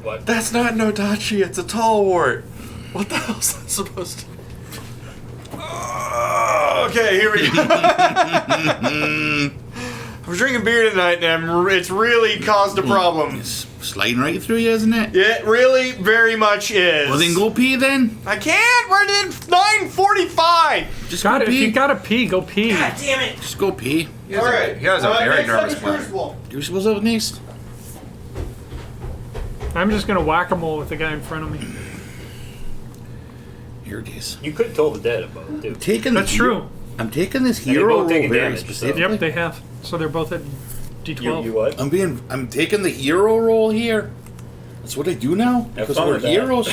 Speaker 1: What?
Speaker 8: That's not Nodachi, it's a tall wart. What the hell's that supposed to be?
Speaker 2: Okay, here we go. I'm drinking beer tonight, and it's really caused a problem.
Speaker 4: It's sliding right through you, isn't it?
Speaker 2: It really very much is.
Speaker 4: Well, then go pee then.
Speaker 2: I can't. We're at 9:45.
Speaker 4: Just
Speaker 5: Got
Speaker 4: go
Speaker 5: it. If
Speaker 4: pee.
Speaker 5: you gotta pee, go pee.
Speaker 2: Damn it.
Speaker 4: Just go pee.
Speaker 3: He has a, he has a very
Speaker 2: next up
Speaker 3: nervous
Speaker 2: is
Speaker 3: plan.
Speaker 2: Crucible.
Speaker 4: You're supposed to have next.
Speaker 5: I'm just gonna whack-a-mole with the guy in front of me.
Speaker 4: Here it is.
Speaker 1: You could toll the dead at both, too.
Speaker 4: Taking
Speaker 5: That's
Speaker 4: the
Speaker 5: true.
Speaker 4: I'm taking this
Speaker 1: they
Speaker 4: hero
Speaker 1: both
Speaker 4: roll
Speaker 1: taking
Speaker 4: very
Speaker 1: damage, so-
Speaker 4: specifically.
Speaker 5: Yep, they have. So they're both at D12.
Speaker 1: You what?
Speaker 4: I'm taking the hero roll here. That's what I do now
Speaker 1: Have
Speaker 4: because
Speaker 1: fun
Speaker 4: we're
Speaker 1: with that.
Speaker 4: heroes.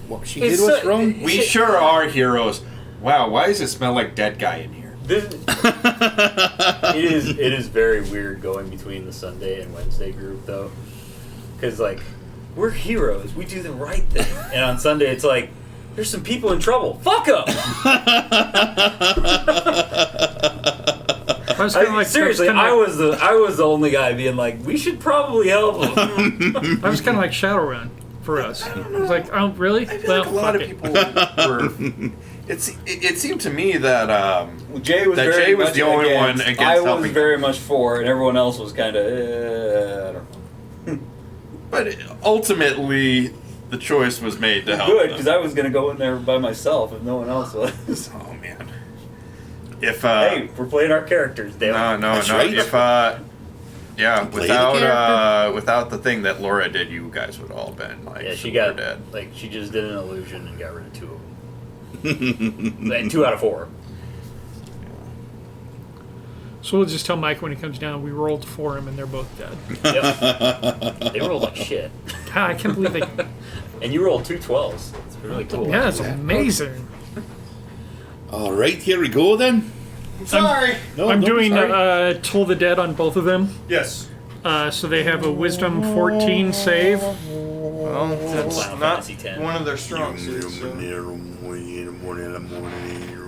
Speaker 4: What she
Speaker 1: It's
Speaker 4: did was
Speaker 1: so-
Speaker 4: wrong.
Speaker 3: We sure are heroes. Wow, why does it smell like dead guy in here?
Speaker 1: This, it is very weird going between the Sunday and Wednesday group, though. Because, like, we're heroes. We do the right thing. And on Sunday, it's like, there's some people in trouble. Fuck them!
Speaker 5: I was kinda like,
Speaker 1: Seriously,
Speaker 5: that's kinda
Speaker 1: I was the only guy being like, we should probably help them.
Speaker 5: I was kind of like Shadowrun for us. I was like, oh, really?
Speaker 8: I feel like a lot of
Speaker 5: fuck it.
Speaker 8: people were. It seemed to me that
Speaker 1: Jay was
Speaker 8: That
Speaker 1: very
Speaker 8: Jay was
Speaker 1: much
Speaker 8: the only
Speaker 1: against.
Speaker 8: one against
Speaker 1: I was
Speaker 8: helping
Speaker 1: very much for, and everyone else was kind of, I don't know.
Speaker 8: but ultimately the choice was made to help.
Speaker 1: Good,
Speaker 8: them.
Speaker 1: because I was going to go in there by myself if no one else was.
Speaker 8: Oh man. If
Speaker 1: Hey, we're playing our characters, damn.
Speaker 8: no,
Speaker 4: That's
Speaker 8: no.
Speaker 4: right.
Speaker 8: If yeah,
Speaker 4: Play the
Speaker 8: without the thing that Laura did, you guys would all been like
Speaker 1: Yeah, she
Speaker 8: super
Speaker 1: got,
Speaker 8: dead.
Speaker 1: like, she just did an illusion and got rid of 2 of them. And 2 out of 4.
Speaker 5: So we'll just tell Mike when he comes down. We rolled for him, and they're both dead.
Speaker 1: Yep. They rolled like shit.
Speaker 5: God, I can't believe they.
Speaker 1: And you rolled 2 12s. It's really cool.
Speaker 5: Yeah, it's amazing.
Speaker 4: All right, here we go then.
Speaker 2: Sorry.
Speaker 4: No,
Speaker 5: I'm
Speaker 4: don't be
Speaker 5: doing
Speaker 4: sorry.
Speaker 5: Toll the Dead on both of them.
Speaker 2: Yes.
Speaker 5: So they have a Wisdom 14 save.
Speaker 2: Well, that's
Speaker 1: Final
Speaker 2: not
Speaker 1: Fantasy X.
Speaker 2: one of their strong suits. So.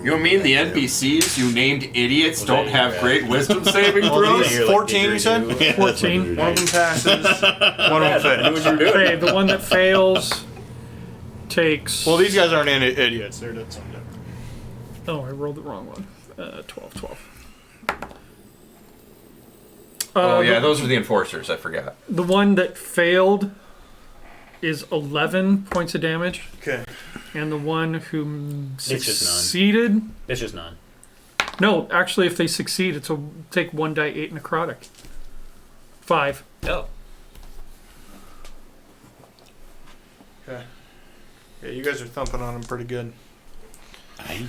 Speaker 8: You mean the NPCs you named idiots
Speaker 1: Was
Speaker 8: don't
Speaker 1: that
Speaker 8: have
Speaker 1: your
Speaker 8: great wisdom saving
Speaker 2: Well,
Speaker 8: throws?
Speaker 2: these- 14, you said?
Speaker 5: 14.
Speaker 2: One of them passes. One of
Speaker 1: Yeah,
Speaker 2: them
Speaker 1: I knew what
Speaker 2: fails.
Speaker 1: you were doing.
Speaker 5: Okay, the one that fails takes.
Speaker 2: Well, these guys aren't idiots. They're doing something different.
Speaker 5: Oh, I rolled the wrong one. 12.
Speaker 3: Oh yeah,
Speaker 5: the,
Speaker 3: those are the enforcers. I forgot.
Speaker 5: the one that failed is 11 points of damage,
Speaker 2: Okay.
Speaker 5: and the one who
Speaker 1: just none.
Speaker 5: succeeded.
Speaker 1: It's just none.
Speaker 5: No, actually, if they succeed, it's a take 1d8 necrotic. 5.
Speaker 1: Oh.
Speaker 2: Okay. Yeah, you guys are thumping on them pretty good.
Speaker 4: Aye.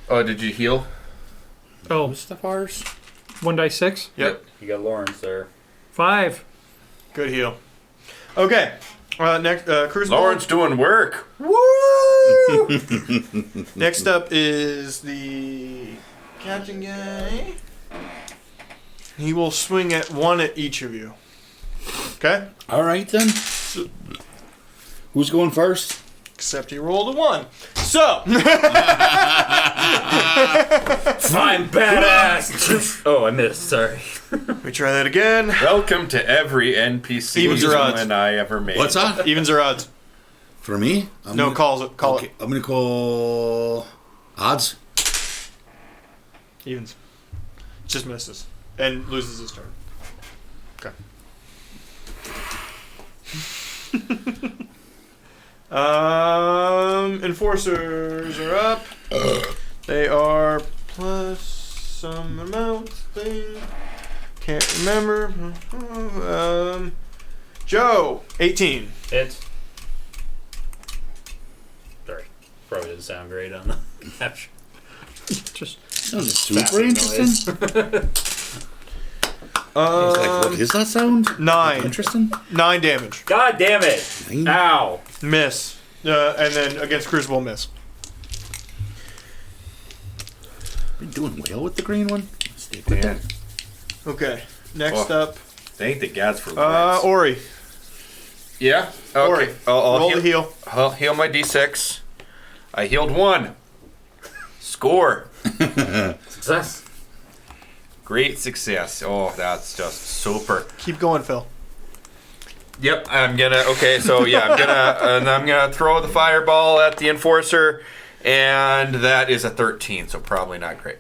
Speaker 3: Oh, did you heal?
Speaker 5: Oh,
Speaker 4: What's the bars?
Speaker 5: 1d6.
Speaker 2: Yep.
Speaker 1: You got Lawrence there.
Speaker 5: 5.
Speaker 2: Good heal. Okay. Next, Crucible.
Speaker 8: Lawrence doing work.
Speaker 2: Woo! Next up is the captain guy. He will swing at one at each of you. Okay?
Speaker 4: All right then. Who's going first?
Speaker 2: Except he rolled a 1. So,
Speaker 1: I'm badass! Oh, I missed. Sorry.
Speaker 2: let me try that again.
Speaker 8: Welcome to every NPC
Speaker 2: Evens or odds?
Speaker 8: villain I ever made.
Speaker 4: What's that?
Speaker 2: Evens or odds?
Speaker 4: For me?
Speaker 2: No, call it.
Speaker 4: Okay, I'm gonna call odds.
Speaker 2: Evens. Just misses. And loses his turn. Okay. Enforcers are up. They are plus some amount thing. Can't remember. Joe, 18.
Speaker 1: Hits. Sorry. Probably didn't sound great on the capture.
Speaker 5: Just
Speaker 4: Sounds super
Speaker 1: Fapping
Speaker 4: interesting. Like, what is that sound?
Speaker 2: 9.
Speaker 4: Interesting.
Speaker 2: 9 damage.
Speaker 1: God damn it!
Speaker 4: 9.
Speaker 1: Ow!
Speaker 2: Miss. And then against Crucible, miss.
Speaker 4: Been doing well with the green one. Stick with
Speaker 8: Dan,
Speaker 4: that.
Speaker 2: Okay. Next up,
Speaker 8: thank the gods for Lawrence.
Speaker 2: Ori.
Speaker 3: Yeah.
Speaker 2: Ori.
Speaker 3: Okay. I'll
Speaker 2: Roll the heal.
Speaker 3: I'll heal my d6. I healed 1. Score.
Speaker 1: Success.
Speaker 3: Great success. Oh, that's just super.
Speaker 2: Keep going, Phil.
Speaker 3: Yep, I'm gonna. Okay, so yeah, I'm gonna throw the fireball at the enforcer, and that is a 13, so probably not great.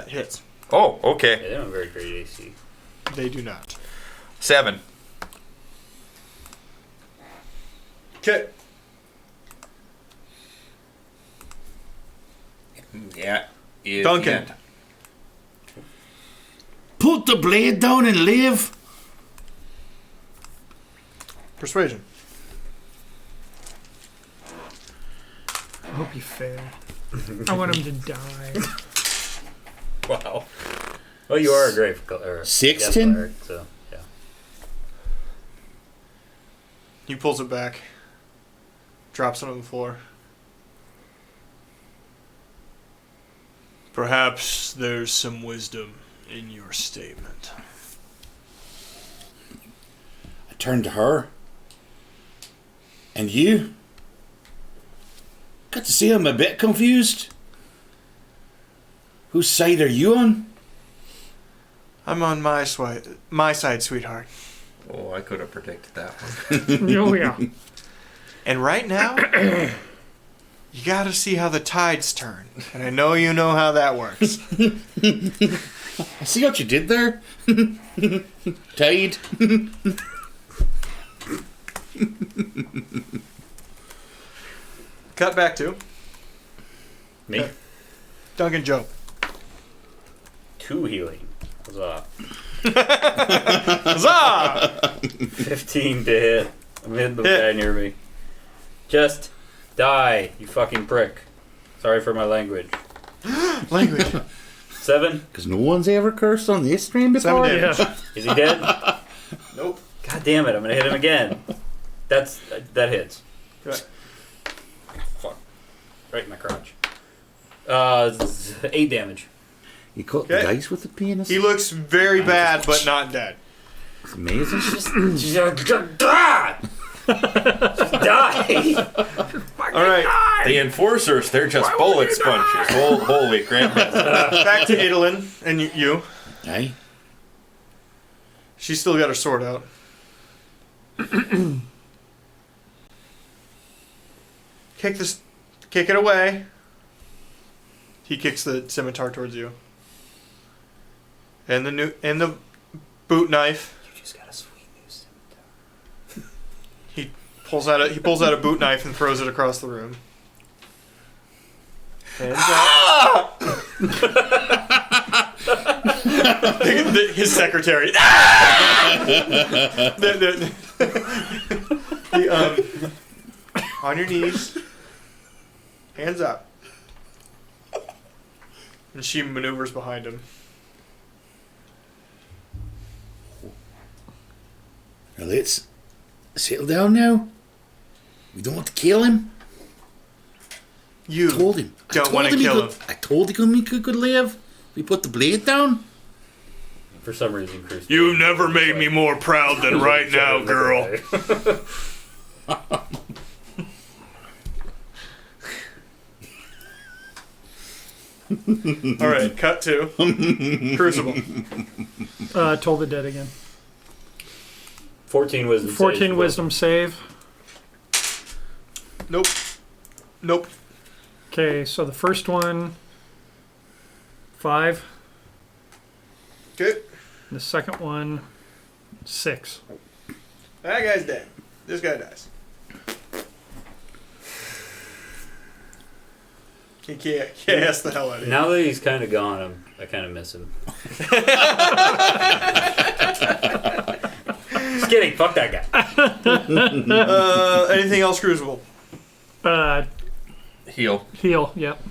Speaker 2: Hits.
Speaker 3: Oh,
Speaker 1: Yeah,
Speaker 3: okay,
Speaker 1: they don't have very great AC.
Speaker 2: They do not.
Speaker 3: 7.
Speaker 2: Okay.
Speaker 3: Yeah, is
Speaker 2: Duncan.
Speaker 3: the end.
Speaker 4: Put the blade down and live.
Speaker 2: Persuasion.
Speaker 5: I hope you fail. I want him to die.
Speaker 1: Wow. Well, you are a great or
Speaker 4: 16?
Speaker 1: cleric, so yeah.
Speaker 2: He pulls it back. Drops it on the floor. Perhaps there's some wisdom in your statement.
Speaker 4: I turned to her. And you? Got to see I'm a bit confused. Whose side are you on?
Speaker 2: I'm on my side, sweetheart.
Speaker 3: Oh, I could have predicted that one.
Speaker 5: Oh, yeah.
Speaker 2: And right now, you gotta see how the tides turn. And I know you know how that works.
Speaker 4: I see what you did there. Tide.
Speaker 2: Cut back to
Speaker 1: Me?
Speaker 2: Okay. Duncan Joe.
Speaker 1: 2 healing. Huzzah.
Speaker 2: Huzzah!
Speaker 1: 15 to hit. I'm hitting the
Speaker 2: Hit.
Speaker 1: guy near me. Just die, you fucking prick. Sorry for my language.
Speaker 2: Language.
Speaker 1: 7.
Speaker 4: Because no one's ever cursed on this stream before.
Speaker 2: 7 damage.
Speaker 5: Yeah.
Speaker 1: Is he dead?
Speaker 2: Nope.
Speaker 1: God damn it! I'm gonna hit him again. That hits.
Speaker 2: Okay.
Speaker 1: Fuck. Right in my crotch. 8 damage.
Speaker 4: You cut the
Speaker 2: Okay.
Speaker 4: dice with the penis.
Speaker 2: He looks very bad, but not dead.
Speaker 4: It's amazing.
Speaker 1: She's gonna die. Die.
Speaker 2: All right.
Speaker 3: The enforcers, they're just bullet sponges. Holy crap.
Speaker 2: Back to Idolin and you.
Speaker 4: Aye.
Speaker 2: She's still got her sword out. Kick it away. He kicks the scimitar towards you. And the boot knife.
Speaker 1: You just got a sweet new scimitar.
Speaker 2: He pulls out a boot knife and throws it across the room. Hands up. His secretary. On your knees. Hands up. And she maneuvers behind him.
Speaker 4: Now let's settle down now. We don't want to kill him.
Speaker 2: You
Speaker 4: Told him.
Speaker 2: don't want to kill him.
Speaker 4: I told him he could live. We put the blade down.
Speaker 1: For some reason, Krasden.
Speaker 2: You've never made me more proud than right now, girl. All right, cut to Crucible.
Speaker 5: Toll the dead again.
Speaker 1: 14 wisdom.
Speaker 5: 14
Speaker 1: saves.
Speaker 5: wisdom save.
Speaker 2: Nope. Nope.
Speaker 5: Okay, so the first one, 5.
Speaker 2: Good.
Speaker 5: The second one, 6.
Speaker 2: That guy's dead. This guy dies. He chaos the hell out of you.
Speaker 1: Now that he's kind of gone, I kind of miss him. Just kidding. Fuck that guy.
Speaker 2: Anything else, Crucible?
Speaker 3: Heal.
Speaker 5: Heal, yep.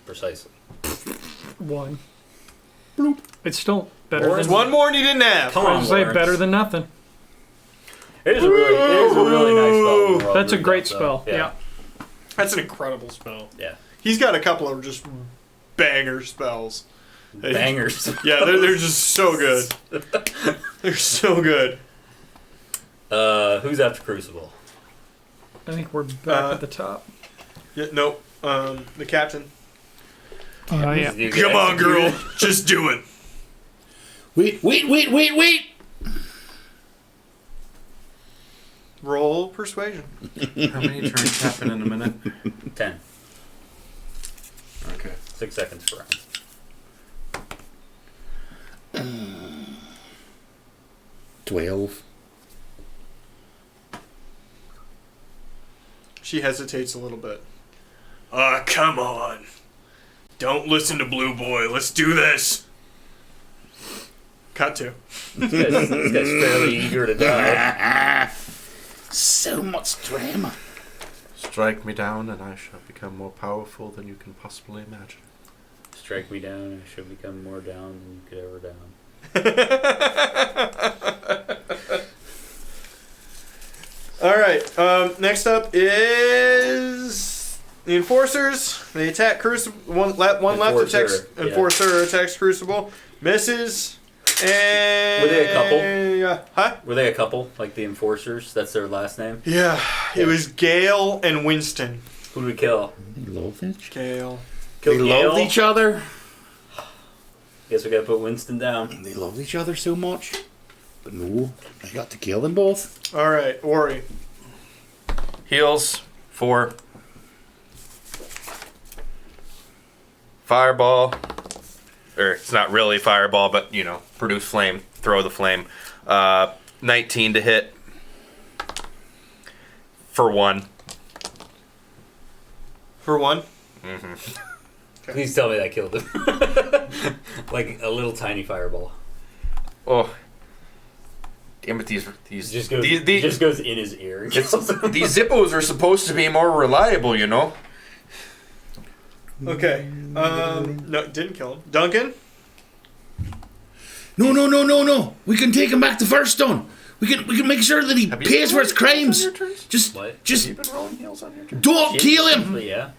Speaker 1: Precisely.
Speaker 5: 1. Bloop. It's still better
Speaker 1: Lawrence,
Speaker 5: than...
Speaker 2: One more and you didn't have.
Speaker 1: Come
Speaker 5: I
Speaker 1: on,
Speaker 5: was say
Speaker 1: Lawrence.
Speaker 5: better than nothing.
Speaker 1: It is a really nice spell.
Speaker 5: That's a great spell, yeah.
Speaker 2: That's an incredible spell.
Speaker 1: Yeah.
Speaker 2: He's got a couple of just banger spells.
Speaker 1: Bangers.
Speaker 2: Yeah, they're just so good. They're so good.
Speaker 1: Who's after Crucible?
Speaker 5: I think we're back at the top.
Speaker 2: Yeah, nope. The captain.
Speaker 5: Oh, yeah.
Speaker 1: You get
Speaker 2: Come on, girl.
Speaker 1: executed?
Speaker 2: Just do it.
Speaker 4: Wait.
Speaker 2: Roll persuasion.
Speaker 3: How many turns happen in a minute?
Speaker 1: 10.
Speaker 3: Okay.
Speaker 1: 6 seconds per round.
Speaker 4: 12.
Speaker 2: She hesitates a little bit. Come on. Don't listen to Blue Boy. Let's do this. Cut to.
Speaker 1: This guy's fairly eager to die.
Speaker 4: So much drama.
Speaker 3: Strike me down and I shall become more powerful than you can possibly imagine.
Speaker 1: Strike me down, I should become more down than you could ever down.
Speaker 2: All right. Next up is the Enforcers. They attack Crucible. One left attacks.
Speaker 1: Enforcer, yeah.
Speaker 2: Enforcer attacks Crucible. Misses. And
Speaker 1: Were they a couple?
Speaker 2: Yeah. Huh?
Speaker 1: Were they a couple, like the Enforcers? That's their last name?
Speaker 2: Yeah. It was Gale and Winston.
Speaker 1: Who did we kill?
Speaker 4: They love each
Speaker 2: Gale.
Speaker 1: Killed
Speaker 4: They
Speaker 1: Gale?
Speaker 4: loved each other.
Speaker 1: Guess we gotta put Winston down.
Speaker 4: They loved each other so much. But no, I got to kill them both.
Speaker 2: All right. Ori.
Speaker 3: Heals. 4. Fireball. Or it's not really fireball, but produce flame. Throw the flame. 19 to hit. For 1.
Speaker 2: For 1.
Speaker 1: Please tell me that killed him. Like a little tiny fireball.
Speaker 3: Oh. Damn it, these
Speaker 1: Just goes,
Speaker 3: these
Speaker 1: just goes in his ear.
Speaker 3: these Zippos are supposed to be more reliable,
Speaker 2: Okay. No, didn't kill him. Duncan?
Speaker 4: No. We can take him back to Firestone. We can make sure that he
Speaker 8: Have you
Speaker 4: pays for his
Speaker 8: been rolling
Speaker 4: crimes.
Speaker 8: heals on your turns?
Speaker 4: Just
Speaker 1: What?
Speaker 8: Have
Speaker 4: just
Speaker 8: you been rolling heals on your turn?
Speaker 4: don't kill him.
Speaker 1: Yeah.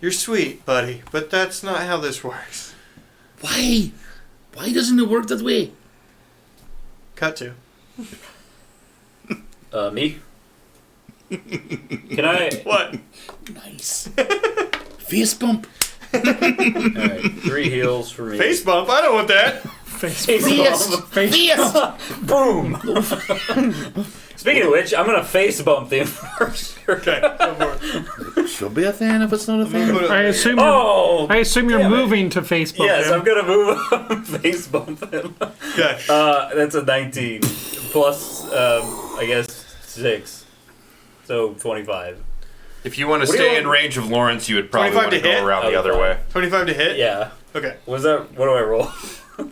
Speaker 2: You're sweet, buddy, but that's not how this works.
Speaker 4: Why? Why doesn't it work that way?
Speaker 2: Cut to.
Speaker 1: Me? Can I?
Speaker 2: What?
Speaker 4: Nice. Face bump.
Speaker 1: Alright, 3 heals for me.
Speaker 2: Face bump? I don't want that.
Speaker 1: Face
Speaker 4: Face. Face.
Speaker 1: Boom! Speaking of which, I'm gonna face bump the enforcer.
Speaker 2: Okay, go for it.
Speaker 4: Should be a fan if it's not a fan.
Speaker 5: I assume.
Speaker 1: Oh!
Speaker 5: I assume you're
Speaker 1: damn it.
Speaker 5: moving to Facebook.
Speaker 1: Yes,
Speaker 5: him.
Speaker 1: I'm gonna move face bump him.
Speaker 2: Okay.
Speaker 1: That's a 19. Plus, I guess, 6. So, 25.
Speaker 3: If you want to
Speaker 1: What do you
Speaker 3: stay in
Speaker 1: want-
Speaker 3: range of Lawrence, you would probably
Speaker 2: 25
Speaker 3: want to
Speaker 2: to hit?
Speaker 3: go around the
Speaker 1: Oh,
Speaker 3: other
Speaker 1: fine.
Speaker 3: way.
Speaker 2: 25 to hit?
Speaker 1: Yeah.
Speaker 2: Okay.
Speaker 1: What do I roll?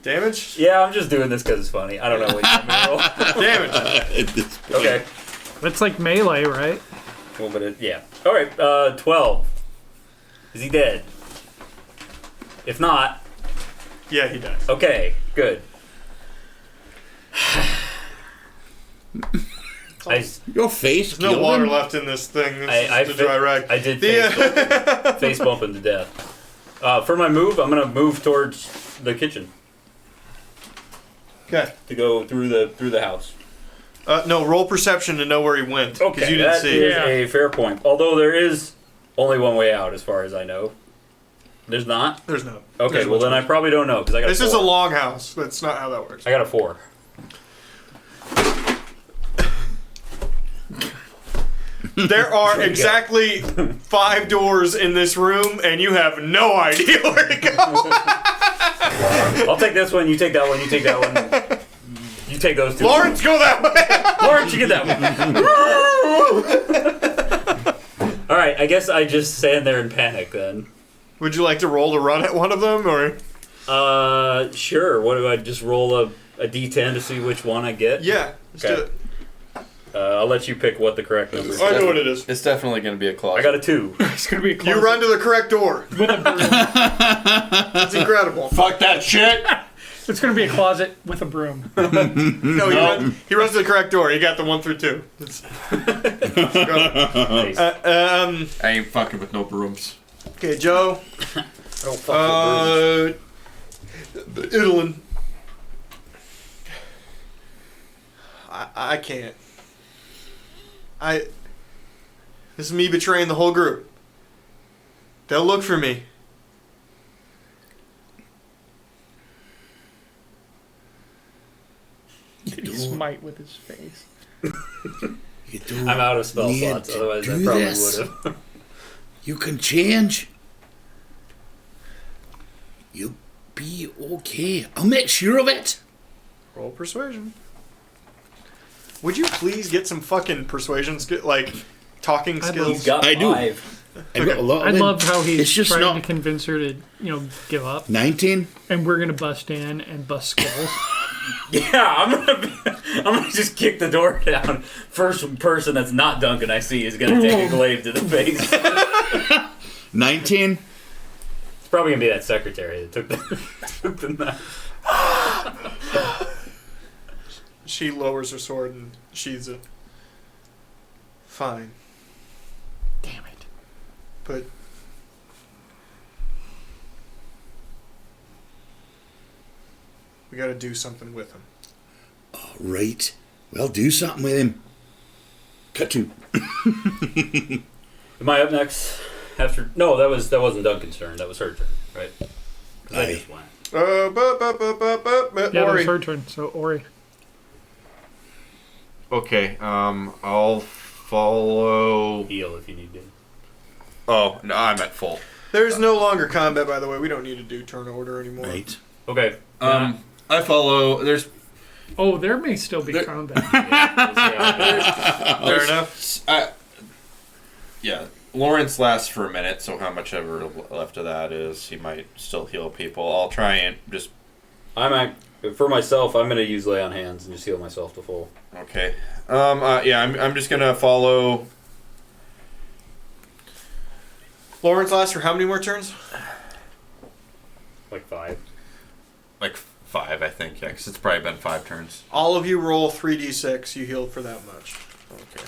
Speaker 2: Damage?
Speaker 1: Yeah, I'm just doing this because it's funny. I don't know what you want me to roll.
Speaker 2: Damage.
Speaker 1: Okay.
Speaker 5: It's like melee, right?
Speaker 1: Well, but yeah. Alright, 12. Is he dead? If not,
Speaker 2: Yeah, he does.
Speaker 1: okay, good.
Speaker 4: Your face.
Speaker 2: There's no
Speaker 4: killed
Speaker 2: water
Speaker 4: him?
Speaker 2: left in this thing. This
Speaker 1: I
Speaker 2: is the dry rag.
Speaker 1: I did face bump him to death. For my move, I'm gonna move towards the kitchen
Speaker 2: Okay.
Speaker 1: to go through the house.
Speaker 2: No, roll perception to know where he went. Because
Speaker 1: Okay,
Speaker 2: you didn't
Speaker 1: that
Speaker 2: see.
Speaker 1: is
Speaker 5: Yeah.
Speaker 1: a fair point. Although there is only one way out, as far as I know. There's not.
Speaker 2: There's no.
Speaker 1: Okay,
Speaker 2: there's
Speaker 1: well
Speaker 2: no
Speaker 1: then I
Speaker 2: choice.
Speaker 1: probably don't know because I got.
Speaker 2: This
Speaker 1: a
Speaker 2: is
Speaker 1: 4.
Speaker 2: a long house. That's not how that works.
Speaker 1: I got a 4.
Speaker 2: There are exactly 5 doors in this room, and you have no idea where to go.
Speaker 1: I'll take this one. You take that one. You take that one. You take those 2.
Speaker 2: Lawrence, go that way.
Speaker 1: Lawrence, you get that one. All right, I guess I just stand there in panic then.
Speaker 2: Would you like to roll to run at one of them, or?
Speaker 1: Sure. What do I just roll a d10 to see which one I get?
Speaker 2: Yeah, let's
Speaker 1: Okay.
Speaker 2: do it.
Speaker 1: I'll let you pick what the correct number is.
Speaker 2: I know what it is.
Speaker 8: It's definitely going to be a closet.
Speaker 1: I got a 2.
Speaker 5: It's gonna be a
Speaker 2: You
Speaker 5: closet.
Speaker 2: run to the correct door.
Speaker 5: with a broom.
Speaker 2: It's incredible.
Speaker 3: Fuck that shit!
Speaker 5: It's gonna be a closet with a broom.
Speaker 2: No, he runs to the correct door. He got the 1 through 2. Let's go.
Speaker 1: Nice.
Speaker 3: I ain't fucking with no brooms.
Speaker 2: Okay, Joe.
Speaker 1: I don't fuck with brooms.
Speaker 2: Idolin. I can't. This is me betraying the whole group. They'll look for me.
Speaker 5: He smite with his face.
Speaker 4: You don't
Speaker 1: I'm out of spell
Speaker 4: need
Speaker 1: slots,
Speaker 4: to
Speaker 1: otherwise I
Speaker 4: do
Speaker 1: probably
Speaker 4: this.
Speaker 1: would have.
Speaker 4: You can change. You'll be okay. I'll make sure of it.
Speaker 2: Roll persuasion. Would you please get some fucking persuasion like talking skills?
Speaker 1: He's got
Speaker 4: I do.
Speaker 1: 5.
Speaker 4: I've got a lot of
Speaker 5: I
Speaker 4: them.
Speaker 5: love how he's
Speaker 4: It's just
Speaker 5: trying
Speaker 4: not
Speaker 5: to convince her to, give up.
Speaker 4: 19.
Speaker 5: And we're gonna bust in and bust skulls.
Speaker 1: Yeah, I'm gonna just kick the door down. First person that's not Duncan I see is gonna take a glaive to the face.
Speaker 4: 19.
Speaker 1: It's probably gonna be that secretary that took the knife.
Speaker 2: She lowers her sword and sheathes it. Fine,
Speaker 5: Damn it.
Speaker 2: but we gotta do something with him.
Speaker 4: Right. Well, do something with him. Cut to.
Speaker 1: Am I up next? No, that wasn't Duncan's turn. That was her turn, right? 'Cause I
Speaker 4: Aye.
Speaker 1: just went.
Speaker 5: Yeah, that
Speaker 2: Ori.
Speaker 5: was her turn. So Ori.
Speaker 3: Okay, I'll follow.
Speaker 1: Heal if you need to.
Speaker 3: Oh, no, I'm at full.
Speaker 2: There's no longer combat, by the way. We don't need to do turn order anymore.
Speaker 4: Right.
Speaker 1: Okay.
Speaker 3: I follow. There's
Speaker 5: Oh, there may still be combat.
Speaker 2: Fair enough.
Speaker 3: yeah. Lawrence lasts for a minute, so how much ever left of that is, he might still heal people. I'll try and just.
Speaker 1: For myself, I'm gonna use lay on hands and just heal myself to full.
Speaker 3: Okay. Yeah, I'm just gonna follow.
Speaker 2: Lawrence lasts for how many more turns?
Speaker 1: Like 5.
Speaker 3: Like 5, I think. Yeah, because it's probably been 5 turns.
Speaker 2: All of you roll 3d6. You healed for that much. Okay.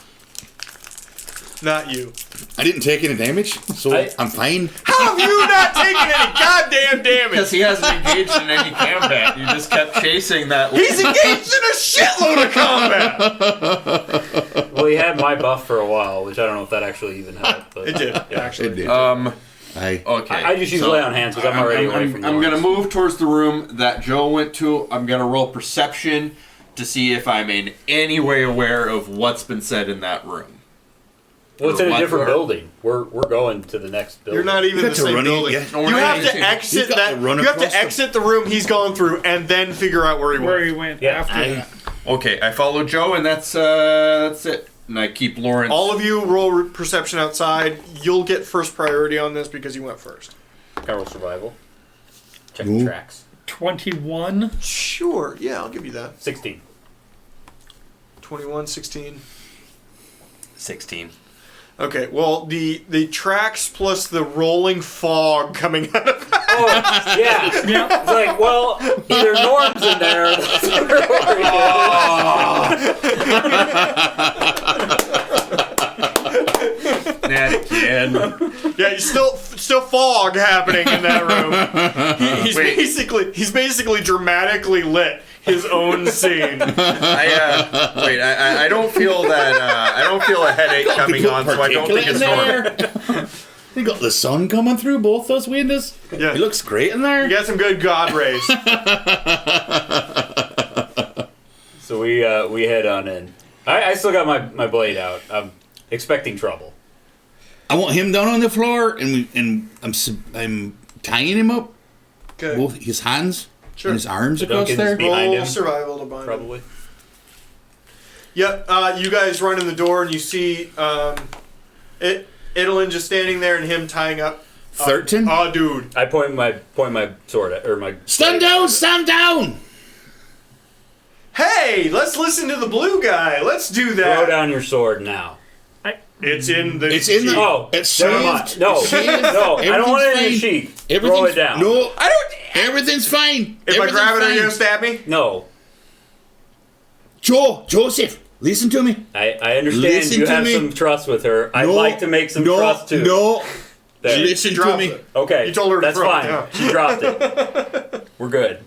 Speaker 2: Not you.
Speaker 4: I didn't take any damage, so I'm fine.
Speaker 2: How have you not taken any goddamn damage?
Speaker 3: Because he hasn't engaged in any combat. You just kept chasing that.
Speaker 2: He's engaged in a shitload of combat.
Speaker 1: Well, he had my buff for a while, which I don't know if that actually even helped. But
Speaker 2: It did, actually.
Speaker 4: It did.
Speaker 3: Okay.
Speaker 1: I just use lay on hands because I'm already away from
Speaker 3: I'm
Speaker 1: yours.
Speaker 3: going to move towards the room that Joe went to. I'm going to roll perception to see if I'm in any way aware of what's been said in that room.
Speaker 1: Well, it's in a
Speaker 3: What-
Speaker 1: different building. We're going to the next building.
Speaker 2: You're not even
Speaker 4: You
Speaker 2: in
Speaker 4: got
Speaker 2: the
Speaker 4: to
Speaker 2: same
Speaker 4: run
Speaker 2: building.
Speaker 4: it, yeah.
Speaker 3: No, we're
Speaker 2: You
Speaker 3: not
Speaker 2: have
Speaker 3: in
Speaker 2: to
Speaker 3: the same-
Speaker 2: exit
Speaker 4: You've got
Speaker 2: that.
Speaker 4: to run
Speaker 2: You have to
Speaker 4: across the-
Speaker 2: exit the room he's gone through, and then figure out where he
Speaker 5: Where
Speaker 2: went.
Speaker 5: he went
Speaker 1: Yeah,
Speaker 5: after that.
Speaker 3: Okay, I follow Joe, and that's it. And I keep Lawrence.
Speaker 2: All of you roll perception outside. You'll get first priority on this because you went first.
Speaker 1: Carol survival. Check
Speaker 4: Ooh.
Speaker 1: the tracks.
Speaker 5: 21.
Speaker 2: Sure. Yeah, I'll give you that.
Speaker 1: 16.
Speaker 2: 21, 16.
Speaker 3: 16.
Speaker 2: Okay, well, the tracks plus the rolling fog coming out of
Speaker 1: Oh, yeah.
Speaker 5: Yeah.
Speaker 1: It's like, well, either Norm's in there or
Speaker 3: Not again.
Speaker 2: Yeah, you still fog happening in that room. He's
Speaker 3: Wait.
Speaker 2: basically dramatically lit his own scene.
Speaker 3: I don't feel that. I don't feel a headache coming on, so I don't think it's normal.
Speaker 4: They got the sun coming through both those windows.
Speaker 2: Yeah.
Speaker 4: It looks great in there.
Speaker 2: You got some good God rays.
Speaker 1: So we head on in. I still got my blade out. I'm expecting trouble.
Speaker 4: I want him down on the floor, and I'm tying him up,
Speaker 2: Okay.
Speaker 4: both his hands
Speaker 2: Sure.
Speaker 4: and his arms across
Speaker 1: Duncan's
Speaker 4: there.
Speaker 1: behind
Speaker 2: Roll
Speaker 1: him,
Speaker 2: survival to bind him.
Speaker 1: probably.
Speaker 2: Yep. You guys run in the door and you see Idolin just standing there and him tying up.
Speaker 4: 13.
Speaker 2: Oh, dude.
Speaker 1: I point my sword at, or my.
Speaker 4: Stand down! Stand down!
Speaker 2: Hey, let's listen to the blue guy. Let's do that.
Speaker 1: Throw down your sword now.
Speaker 2: It's in the.
Speaker 4: It's in the.
Speaker 1: Oh,
Speaker 4: it's
Speaker 1: never
Speaker 4: shaved.
Speaker 1: mind. No,
Speaker 4: It's shaved.
Speaker 1: no, I don't want it in the
Speaker 4: Everything's
Speaker 1: sheet.
Speaker 4: fine.
Speaker 1: Throw
Speaker 4: Everything's-
Speaker 1: it down.
Speaker 4: No, I don't. Everything's fine.
Speaker 2: If I grab it, are you gonna
Speaker 4: Everything's
Speaker 2: stab me?
Speaker 1: No,
Speaker 4: Joseph, listen to me.
Speaker 1: I understand
Speaker 4: Listen
Speaker 1: you
Speaker 4: to
Speaker 1: have
Speaker 4: me.
Speaker 1: some trust with her. I'd
Speaker 4: No,
Speaker 1: like to make some
Speaker 4: no,
Speaker 1: trust too.
Speaker 4: No,
Speaker 1: There.
Speaker 4: listen to
Speaker 2: drops
Speaker 4: me.
Speaker 2: it.
Speaker 1: Okay,
Speaker 2: You told her to
Speaker 1: that's
Speaker 2: throw it
Speaker 1: fine.
Speaker 2: down.
Speaker 1: She dropped it. We're good.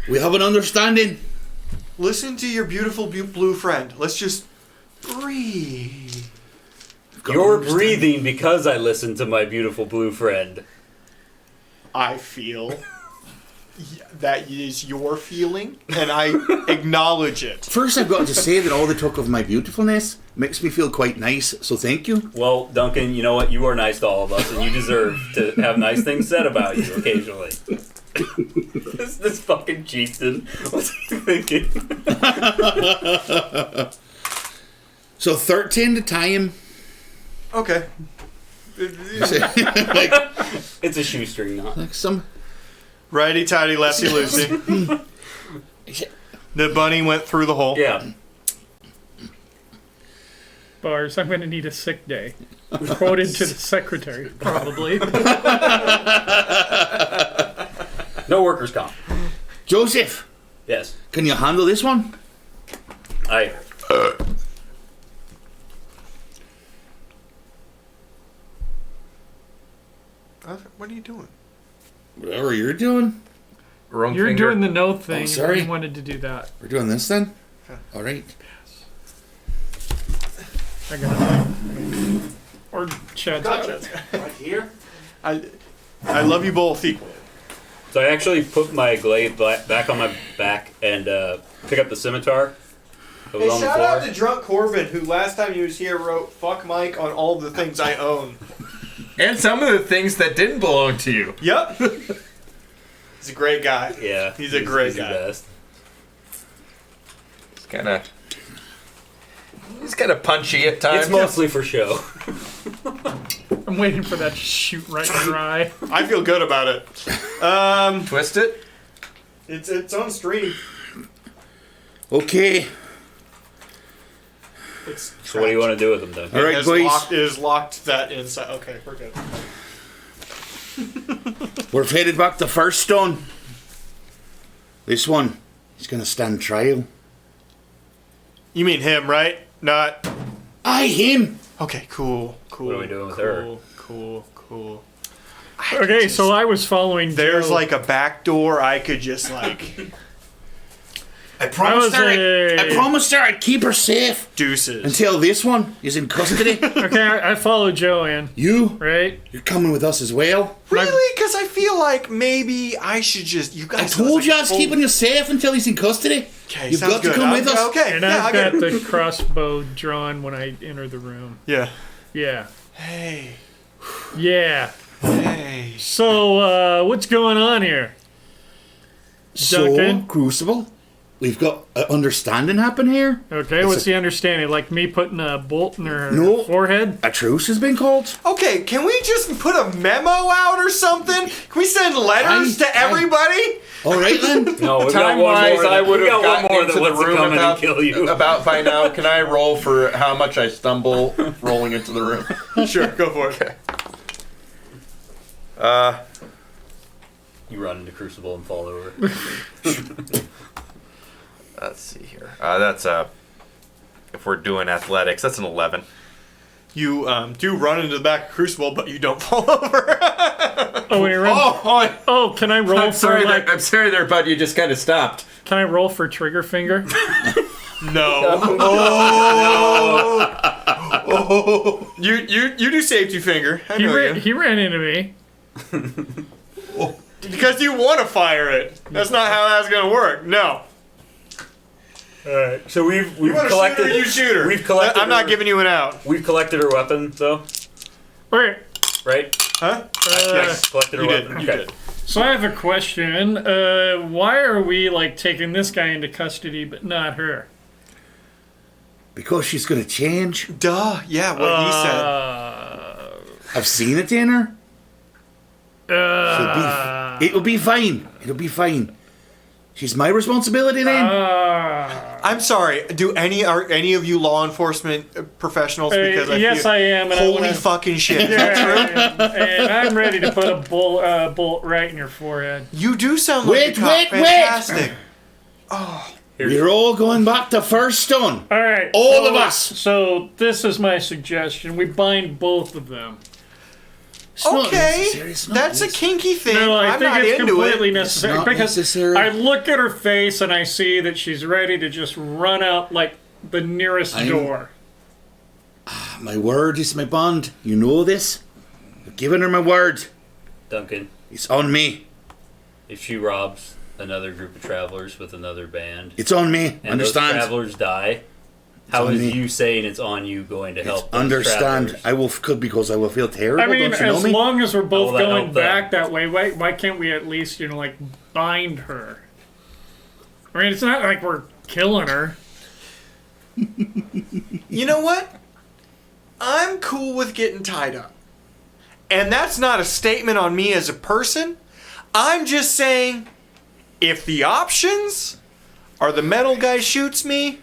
Speaker 4: We have an understanding.
Speaker 2: Listen to your beautiful blue friend. Let's just breathe.
Speaker 1: You're breathing because I listened to my beautiful blue friend.
Speaker 2: I feel that is your feeling, and I acknowledge it.
Speaker 4: First, I've got to say that all the talk of my beautifulness makes me feel quite nice. So thank you.
Speaker 1: Well, Duncan, you know what? You are nice to all of us, and you deserve to have nice things said about you occasionally. this fucking chieftain. What's he thinking?
Speaker 4: So 13 to tie him.
Speaker 2: Okay.
Speaker 4: like,
Speaker 1: It's a shoestring knot.
Speaker 4: like some.
Speaker 2: Righty tighty, lefty loosey. The bunny went through the hole.
Speaker 1: Yeah.
Speaker 5: Bars, I'm going to need a sick day. Quoted to the secretary, probably.
Speaker 1: No workers' comp.
Speaker 4: Joseph,
Speaker 1: Yes.
Speaker 4: can you handle this one?
Speaker 2: What are you doing?
Speaker 4: Whatever you're doing.
Speaker 3: Wrong
Speaker 5: You're
Speaker 3: finger.
Speaker 5: doing the no thing.
Speaker 4: sorry.
Speaker 5: You wanted to do that.
Speaker 4: We're doing this then. All right.
Speaker 5: I got it. Or Chad's got
Speaker 2: Gotcha.
Speaker 5: it.
Speaker 1: Right here?
Speaker 2: I love you both equally.
Speaker 1: So I actually put my glaive back on my back and pick up the scimitar that was
Speaker 2: Hey,
Speaker 1: on the
Speaker 2: shout
Speaker 1: floor.
Speaker 2: out to Drunk Corbin, who last time he was here wrote "fuck Mike" on all the things I own.
Speaker 3: And some of the things that didn't belong to you.
Speaker 2: Yep. He's a great guy.
Speaker 1: Yeah.
Speaker 2: He's a great
Speaker 1: the
Speaker 2: guy.
Speaker 1: best.
Speaker 3: He's kind of punchy at times.
Speaker 1: It's mostly for show.
Speaker 5: I'm waiting for that to shoot right in your eye.
Speaker 2: I feel good about it.
Speaker 3: Twist it.
Speaker 2: It's on stream.
Speaker 4: Okay.
Speaker 2: It's
Speaker 1: So what do you want to do with them, then?
Speaker 4: All right, boys.
Speaker 2: It has locked that inside. Okay, we're good.
Speaker 4: We're headed back to First Stone. This one, he's gonna stand trial.
Speaker 2: You mean him, right? Not.
Speaker 4: Aye, him.
Speaker 2: Okay, cool.
Speaker 1: What are we doing with her?
Speaker 2: Cool.
Speaker 5: Okay, so I was following.
Speaker 2: There's
Speaker 5: Joe.
Speaker 2: like a back door I could just like
Speaker 4: I promised her I'd keep her safe
Speaker 2: deuces.
Speaker 4: until this one is in custody.
Speaker 5: Okay, I followed Joe in.
Speaker 4: You,
Speaker 5: Right?
Speaker 4: you're coming with us as well.
Speaker 2: Really? Because I feel like maybe I should just. You guys.
Speaker 4: I told you I was keeping you safe until he's in custody.
Speaker 2: Okay,
Speaker 4: You've
Speaker 2: sounds
Speaker 4: got
Speaker 2: good.
Speaker 4: to come with us.
Speaker 2: Okay,
Speaker 5: And
Speaker 2: yeah, I
Speaker 5: I've
Speaker 2: get
Speaker 5: got
Speaker 2: it.
Speaker 5: the crossbow drawn when I enter the room.
Speaker 2: Yeah.
Speaker 5: Yeah.
Speaker 2: Hey.
Speaker 5: Yeah.
Speaker 2: Hey.
Speaker 5: So, what's going on here?
Speaker 4: So,
Speaker 5: Duncan?
Speaker 4: Crucible, we've got an understanding happen here.
Speaker 5: Okay, what's the understanding? Like me putting a bolt in her
Speaker 4: No.
Speaker 5: forehead?
Speaker 4: A truce has been called.
Speaker 2: Okay, can we just put a memo out or something? Can we send letters to everybody?
Speaker 4: All right then.
Speaker 1: No, we got
Speaker 3: Time
Speaker 1: one
Speaker 3: wise,
Speaker 1: more.
Speaker 3: I would
Speaker 1: We
Speaker 3: have
Speaker 1: got one
Speaker 3: gotten
Speaker 1: more
Speaker 3: into
Speaker 1: that
Speaker 3: the
Speaker 1: wants to
Speaker 3: room
Speaker 1: come in and kill you.
Speaker 3: about by now. Can I roll for how much I stumble rolling into the room?
Speaker 2: Sure, go for it.
Speaker 3: Okay.
Speaker 1: You run into Crucible and fall over.
Speaker 3: Let's see here. That's if we're doing athletics, that's an 11.
Speaker 2: You do run into the back of Crucible, but you don't fall over.
Speaker 5: Oh, when you run. Oh, can I roll
Speaker 3: I'm
Speaker 5: for
Speaker 3: sorry,
Speaker 5: like?
Speaker 3: I'm sorry there, bud. You just kind of stopped.
Speaker 5: Can I roll for trigger finger?
Speaker 2: No. Oh. You do safety finger. I know you.
Speaker 5: He ran into me.
Speaker 2: Because you want to fire it. That's not how that's gonna work. No.
Speaker 1: Alright, so we've
Speaker 2: You want to shoot her, you shoot her.
Speaker 1: We've collected.
Speaker 2: I'm not
Speaker 1: her-
Speaker 2: giving you an out.
Speaker 1: We've collected her weapon, though,
Speaker 5: Wait.
Speaker 1: right?
Speaker 2: Huh?
Speaker 1: Yes, collected her
Speaker 2: You did.
Speaker 1: weapon.
Speaker 2: You
Speaker 1: Okay.
Speaker 2: did.
Speaker 5: So I have a question. Why are we like taking this guy into custody but not her?
Speaker 4: Because she's gonna change.
Speaker 2: Duh. Yeah, what he said.
Speaker 4: I've seen it in her. It'll be fine. It'll be fine. She's my responsibility then.
Speaker 2: I'm sorry. Are any of you law enforcement professionals? Because
Speaker 5: yes, I am. And
Speaker 2: Holy
Speaker 5: I wanna,
Speaker 2: fucking shit.
Speaker 5: and I'm ready to put a bolt right in your forehead.
Speaker 2: You do sound like
Speaker 4: Wait,
Speaker 2: a cop.
Speaker 4: wait.
Speaker 2: Fantastic.
Speaker 4: We're all going back to First Stone.
Speaker 5: All right,
Speaker 4: All of us.
Speaker 5: So this is my suggestion: we bind both of them.
Speaker 4: It's not
Speaker 2: Okay,
Speaker 4: necessary, it's not
Speaker 2: that's a
Speaker 4: necessary.
Speaker 2: kinky thing.
Speaker 5: No, I
Speaker 2: I'm
Speaker 5: think
Speaker 2: not
Speaker 5: it's
Speaker 2: into
Speaker 5: completely
Speaker 2: it.
Speaker 5: necessary
Speaker 4: not
Speaker 5: because
Speaker 4: necessary.
Speaker 5: I look at her face and I see that she's ready to just run out like the nearest door.
Speaker 4: My word is my bond. You know this. I've given her my word.
Speaker 1: Duncan,
Speaker 4: It's on me.
Speaker 1: if she robs another group of travelers with another band,
Speaker 4: It's on me.
Speaker 1: and
Speaker 4: Understand?
Speaker 1: those travelers die, how
Speaker 4: on
Speaker 1: is
Speaker 4: me.
Speaker 1: you saying it's on you going to help? those
Speaker 4: Understand?
Speaker 1: travelers?
Speaker 4: I will because I will feel terrible.
Speaker 5: I mean,
Speaker 4: don't you know
Speaker 5: as
Speaker 4: me?
Speaker 5: long as we're both
Speaker 1: will that
Speaker 5: going
Speaker 1: help them?
Speaker 5: back that way, why can't we at least, like, bind her? I mean, it's not like we're killing her.
Speaker 2: You know what? I'm cool with getting tied up. And that's not a statement on me as a person. I'm just saying, if the options are the metal guy shoots me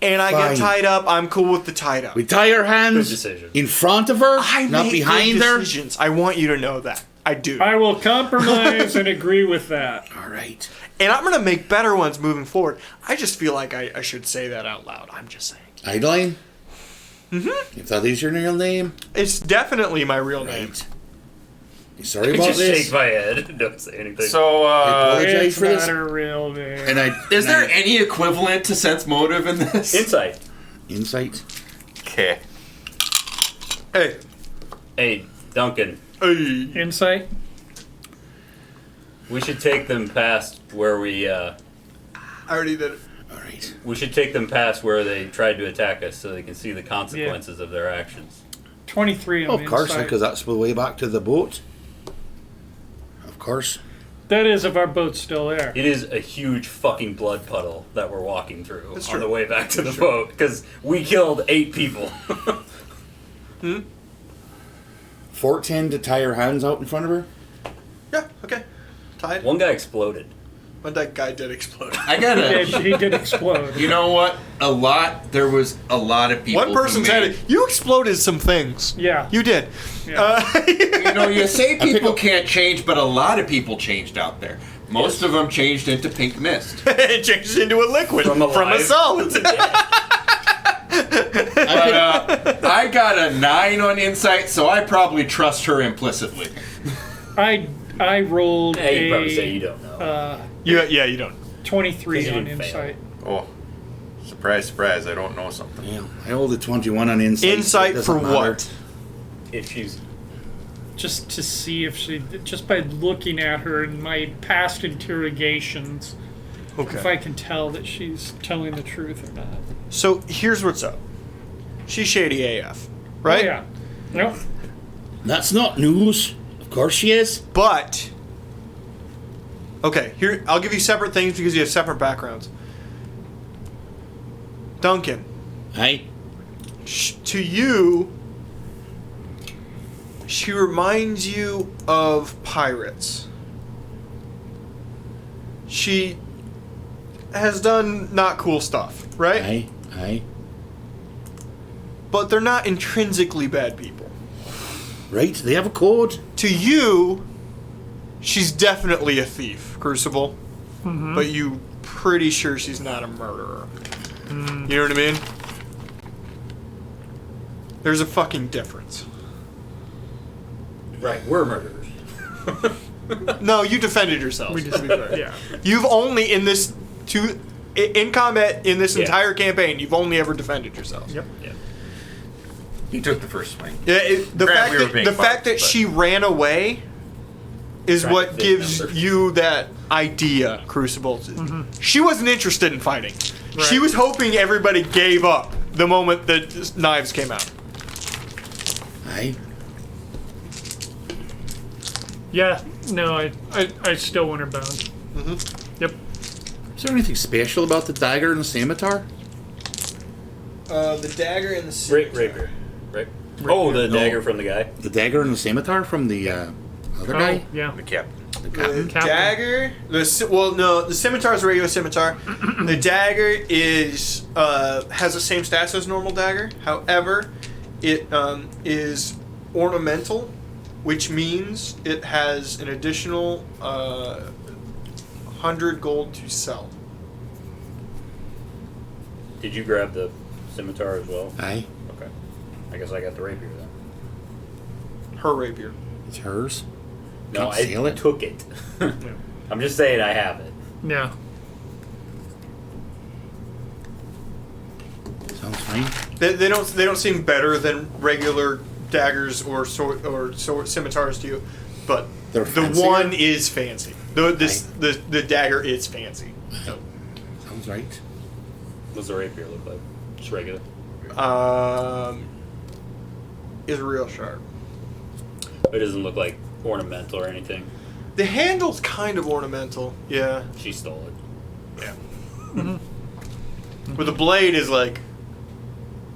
Speaker 2: and I
Speaker 4: Fine.
Speaker 2: get tied up, I'm cool with the tied up.
Speaker 4: We tie her
Speaker 1: Good
Speaker 4: hands
Speaker 1: decision.
Speaker 4: in front of her,
Speaker 2: I
Speaker 4: not
Speaker 2: make
Speaker 4: behind
Speaker 2: good
Speaker 4: her.
Speaker 2: decisions. I want you to know that. I do.
Speaker 5: I will compromise and agree with that.
Speaker 4: All right.
Speaker 2: And I'm going to make better ones moving forward. I just feel like I should say that out loud. I'm just saying.
Speaker 4: Eidline? Mm-hmm. If that is your real name,
Speaker 2: It's definitely my real name.
Speaker 4: right. You sorry
Speaker 1: I
Speaker 4: about
Speaker 1: just
Speaker 4: this?
Speaker 1: shake my head. Don't say anything.
Speaker 3: So,
Speaker 4: I apologize
Speaker 5: It's
Speaker 4: for
Speaker 5: not
Speaker 4: this.
Speaker 5: her real name.
Speaker 4: And
Speaker 3: is there any equivalent to sense motive in this?
Speaker 1: Insight.
Speaker 4: insight?
Speaker 3: Okay.
Speaker 2: Hey.
Speaker 1: Hey, Duncan.
Speaker 2: Hey.
Speaker 5: Insight?
Speaker 1: We should take them past where
Speaker 2: I already did it.
Speaker 4: All right.
Speaker 1: we should take them past where they tried to attack us, so they can see the consequences of their actions.
Speaker 5: 23 on
Speaker 4: Of course,
Speaker 5: insight.
Speaker 4: because that's the way back to the boat. Of course.
Speaker 5: That is if our boat's still there.
Speaker 1: It is a huge fucking blood puddle that we're walking through
Speaker 2: That's
Speaker 1: on
Speaker 2: true.
Speaker 1: the way back to the boat because we killed 8 people.
Speaker 4: 14 to tie her hands out in front of her.
Speaker 2: Yeah, okay. Tied.
Speaker 1: One guy exploded.
Speaker 2: But that guy did explode.
Speaker 3: I gotta.
Speaker 5: He did explode.
Speaker 3: You know what? There was a lot of people.
Speaker 2: One person said it. You exploded some things.
Speaker 5: Yeah.
Speaker 2: You did.
Speaker 5: Yeah.
Speaker 3: You say people can't change, but a lot of people changed out there. Most of them changed into pink mist.
Speaker 2: It changed into a liquid from a solid.
Speaker 3: But I got a 9 on insight, so I probably trust her implicitly.
Speaker 5: I rolled
Speaker 1: Yeah, you probably
Speaker 5: a
Speaker 1: say you don't know.
Speaker 2: Yeah, you don't.
Speaker 5: 23
Speaker 1: 'Cause you
Speaker 5: on
Speaker 1: didn't fail.
Speaker 5: insight.
Speaker 3: Oh, surprise, surprise! I don't know something.
Speaker 4: Yeah, I hold a 21 on insight.
Speaker 2: Insight
Speaker 4: It doesn't
Speaker 2: for
Speaker 4: matter.
Speaker 2: what?
Speaker 1: If she's
Speaker 5: Just to see if just by looking at her in my past interrogations, if
Speaker 2: Okay.
Speaker 5: I can tell that she's telling the truth or not.
Speaker 2: So here's what's up. She's shady AF, right?
Speaker 5: Oh, yeah. Nope.
Speaker 4: That's not news. Of course she is.
Speaker 2: But okay, here I'll give you separate things because you have separate backgrounds. Duncan,
Speaker 4: Aye.
Speaker 2: to you, she reminds you of pirates. She has done not cool stuff, right?
Speaker 4: Aye. Aye.
Speaker 2: But they're not intrinsically bad people.
Speaker 4: Right, they have a code.
Speaker 2: To you, she's definitely a thief, Crucible. But you pretty sure she's not a murderer. You know what I mean? There's a fucking difference.
Speaker 1: right, we're murderers.
Speaker 2: No, you defended yourself.
Speaker 5: We
Speaker 2: to
Speaker 5: just,
Speaker 2: be fair.
Speaker 5: yeah.
Speaker 2: You've only in combat in this
Speaker 1: Yeah.
Speaker 2: entire campaign, you've only ever defended yourself.
Speaker 5: Yep.
Speaker 1: Yeah.
Speaker 3: He took the first swing.
Speaker 2: Yeah, the
Speaker 3: Grant,
Speaker 2: fact
Speaker 3: we were
Speaker 2: that
Speaker 3: being
Speaker 2: the fact that
Speaker 3: fucked, but-
Speaker 2: she ran away is
Speaker 1: Trying
Speaker 2: what
Speaker 1: to fit
Speaker 2: gives
Speaker 1: numbers.
Speaker 2: you that idea, Crucible. She wasn't interested in fighting. She
Speaker 5: Right.
Speaker 2: was hoping everybody gave up the moment the knives came out.
Speaker 4: Aye.
Speaker 5: Yeah. No, I still want her bound. Yep.
Speaker 4: Is there anything special about the dagger and the scimitar?
Speaker 2: The dagger and the
Speaker 1: Rapier. Right? Oh, the
Speaker 4: No.
Speaker 1: dagger from the guy.
Speaker 4: The dagger and the scimitar from the other
Speaker 5: Oh,
Speaker 4: guy?
Speaker 5: yeah.
Speaker 3: The cap.
Speaker 4: The
Speaker 2: The
Speaker 4: captain?
Speaker 5: Captain.
Speaker 2: dagger. The scimitar is a regular scimitar. The dagger is has the same stats as normal dagger. However, it is ornamental, which means it has an additional 100 gold to sell.
Speaker 1: Did you grab the scimitar as well?
Speaker 4: Aye.
Speaker 1: Okay. I guess I got the rapier then.
Speaker 2: Her rapier.
Speaker 4: It's hers.
Speaker 1: No,
Speaker 4: Can't
Speaker 1: I
Speaker 4: steal it?
Speaker 1: took it. I'm just saying I have it.
Speaker 5: Yeah.
Speaker 4: Sounds fine.
Speaker 2: They don't seem better than regular daggers or scimitars to you, but
Speaker 4: They're
Speaker 2: the
Speaker 4: fancier?
Speaker 2: one is fancy. The dagger is fancy.
Speaker 4: Sounds right.
Speaker 1: What's the rapier look like? Just regular.
Speaker 2: Is real sharp.
Speaker 1: It doesn't look like ornamental or anything.
Speaker 2: The handle's kind of ornamental. Yeah.
Speaker 1: She stole it.
Speaker 2: Yeah. But the blade is like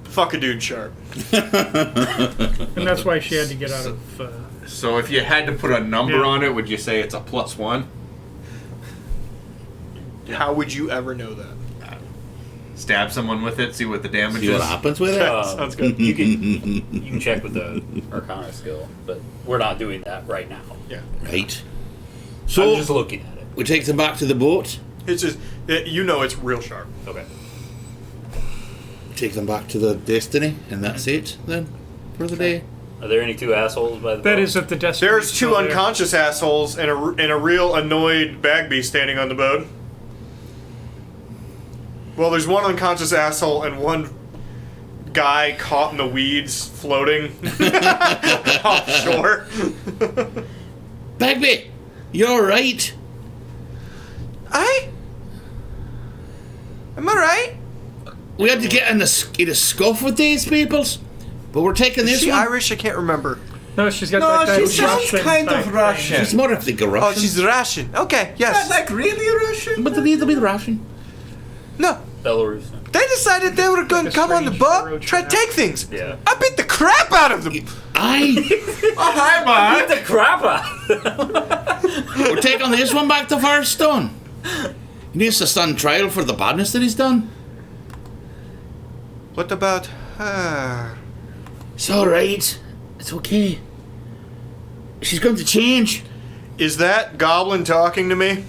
Speaker 2: fuck a dude sharp.
Speaker 5: And that's why she had to get out of.
Speaker 3: So if you had to put a number
Speaker 5: Yeah.
Speaker 3: on it, would you say it's a +1?
Speaker 2: How would you ever know that?
Speaker 3: Stab someone with it, see what the damage
Speaker 4: See what
Speaker 3: is.
Speaker 4: happens with it?
Speaker 2: Sounds good.
Speaker 1: You can check with the Arcana skill, but we're not doing that right now.
Speaker 2: Yeah.
Speaker 4: Right.
Speaker 1: I'm
Speaker 4: So,
Speaker 1: just looking at it.
Speaker 4: we take them back to the boat.
Speaker 2: It's just it's real sharp.
Speaker 1: Okay.
Speaker 4: Take them back to the Destiny, and that's it then for the day.
Speaker 1: Are there any two assholes by the
Speaker 5: That
Speaker 1: boat?
Speaker 5: is at the Destiny.
Speaker 2: There's two
Speaker 5: still there.
Speaker 2: unconscious assholes and a real annoyed Bagby standing on the boat. Well, there's one unconscious asshole and one guy caught in the weeds floating offshore.
Speaker 4: Bagby, you alright?
Speaker 2: Am I right?
Speaker 4: We had to get in a scuff with these peoples, but we're taking
Speaker 2: Is
Speaker 4: this
Speaker 2: she
Speaker 4: one.
Speaker 2: Irish? I can't remember.
Speaker 5: No, she's got
Speaker 3: No,
Speaker 5: that kind
Speaker 3: she
Speaker 5: of
Speaker 3: sounds
Speaker 5: Russian
Speaker 3: kind
Speaker 5: type
Speaker 3: of
Speaker 5: thing.
Speaker 3: Russian.
Speaker 4: She's more of the
Speaker 2: Oh,
Speaker 4: Russian.
Speaker 2: she's Russian. Okay, yes.
Speaker 3: Like really Russian?
Speaker 4: But they need to be the Russian.
Speaker 2: No,
Speaker 1: Belarus.
Speaker 2: they decided they were going to
Speaker 5: Like a
Speaker 2: come on the
Speaker 5: strange
Speaker 2: boat,
Speaker 5: Euro
Speaker 2: try to
Speaker 5: trap.
Speaker 2: take things.
Speaker 1: Yeah.
Speaker 2: I beat the crap out of them.
Speaker 4: Aye.
Speaker 3: Oh, hi, man.
Speaker 1: The crap out.
Speaker 4: We're taking this one back to Firestone. He needs to stand trial for the badness that he's done.
Speaker 2: What about her?
Speaker 4: It's alright. It's okay. She's going to change.
Speaker 2: Is that goblin talking to me?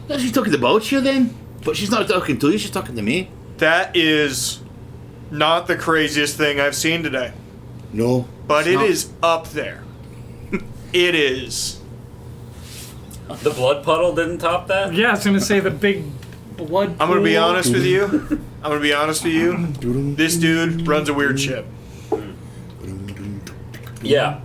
Speaker 4: Well, she's talking about you then. But she's not talking to you, she's talking to me.
Speaker 2: That is not the craziest thing I've seen today.
Speaker 4: No.
Speaker 2: But
Speaker 4: it's
Speaker 2: it
Speaker 4: not.
Speaker 2: is up there. It is.
Speaker 1: The blood puddle didn't top that?
Speaker 5: Yeah, I was gonna say the big blood.
Speaker 2: I'm gonna be
Speaker 5: pool.
Speaker 2: honest with you. I'm gonna be honest with you. This dude runs a weird ship.
Speaker 1: Yeah.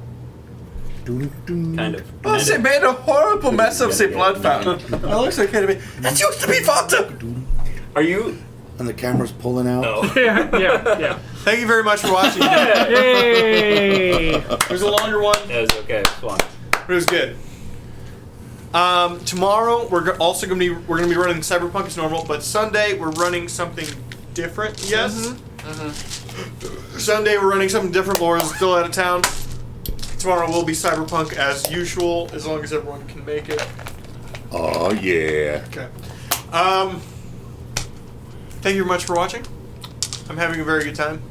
Speaker 1: Kind of.
Speaker 8: Oh, they made a horrible mess of the blood fountain. It looks like it. That used to be fountain.
Speaker 1: Are you?
Speaker 4: And the camera's pulling out.
Speaker 1: Oh.
Speaker 5: Yeah.
Speaker 2: Thank you very much for watching.
Speaker 5: Yay!
Speaker 2: It was a longer one,
Speaker 1: That was okay. It's fun.
Speaker 2: but it was good. Tomorrow we're also gonna be running Cyberpunk as normal, but Sunday we're running something different. Yes. Sunday we're running something different. Laura's still out of town. Tomorrow will be Cyberpunk as usual, as long as everyone can make it.
Speaker 4: Oh, yeah.
Speaker 2: Okay. Thank you very much for watching. I'm having a very good time.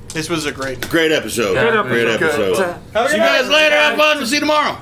Speaker 2: This was a great.
Speaker 4: Great episode.
Speaker 5: Good episode.
Speaker 4: Great episode.
Speaker 2: Have a
Speaker 4: See
Speaker 2: good
Speaker 4: you guys
Speaker 2: night.
Speaker 4: later. Have fun. We'll see you tomorrow.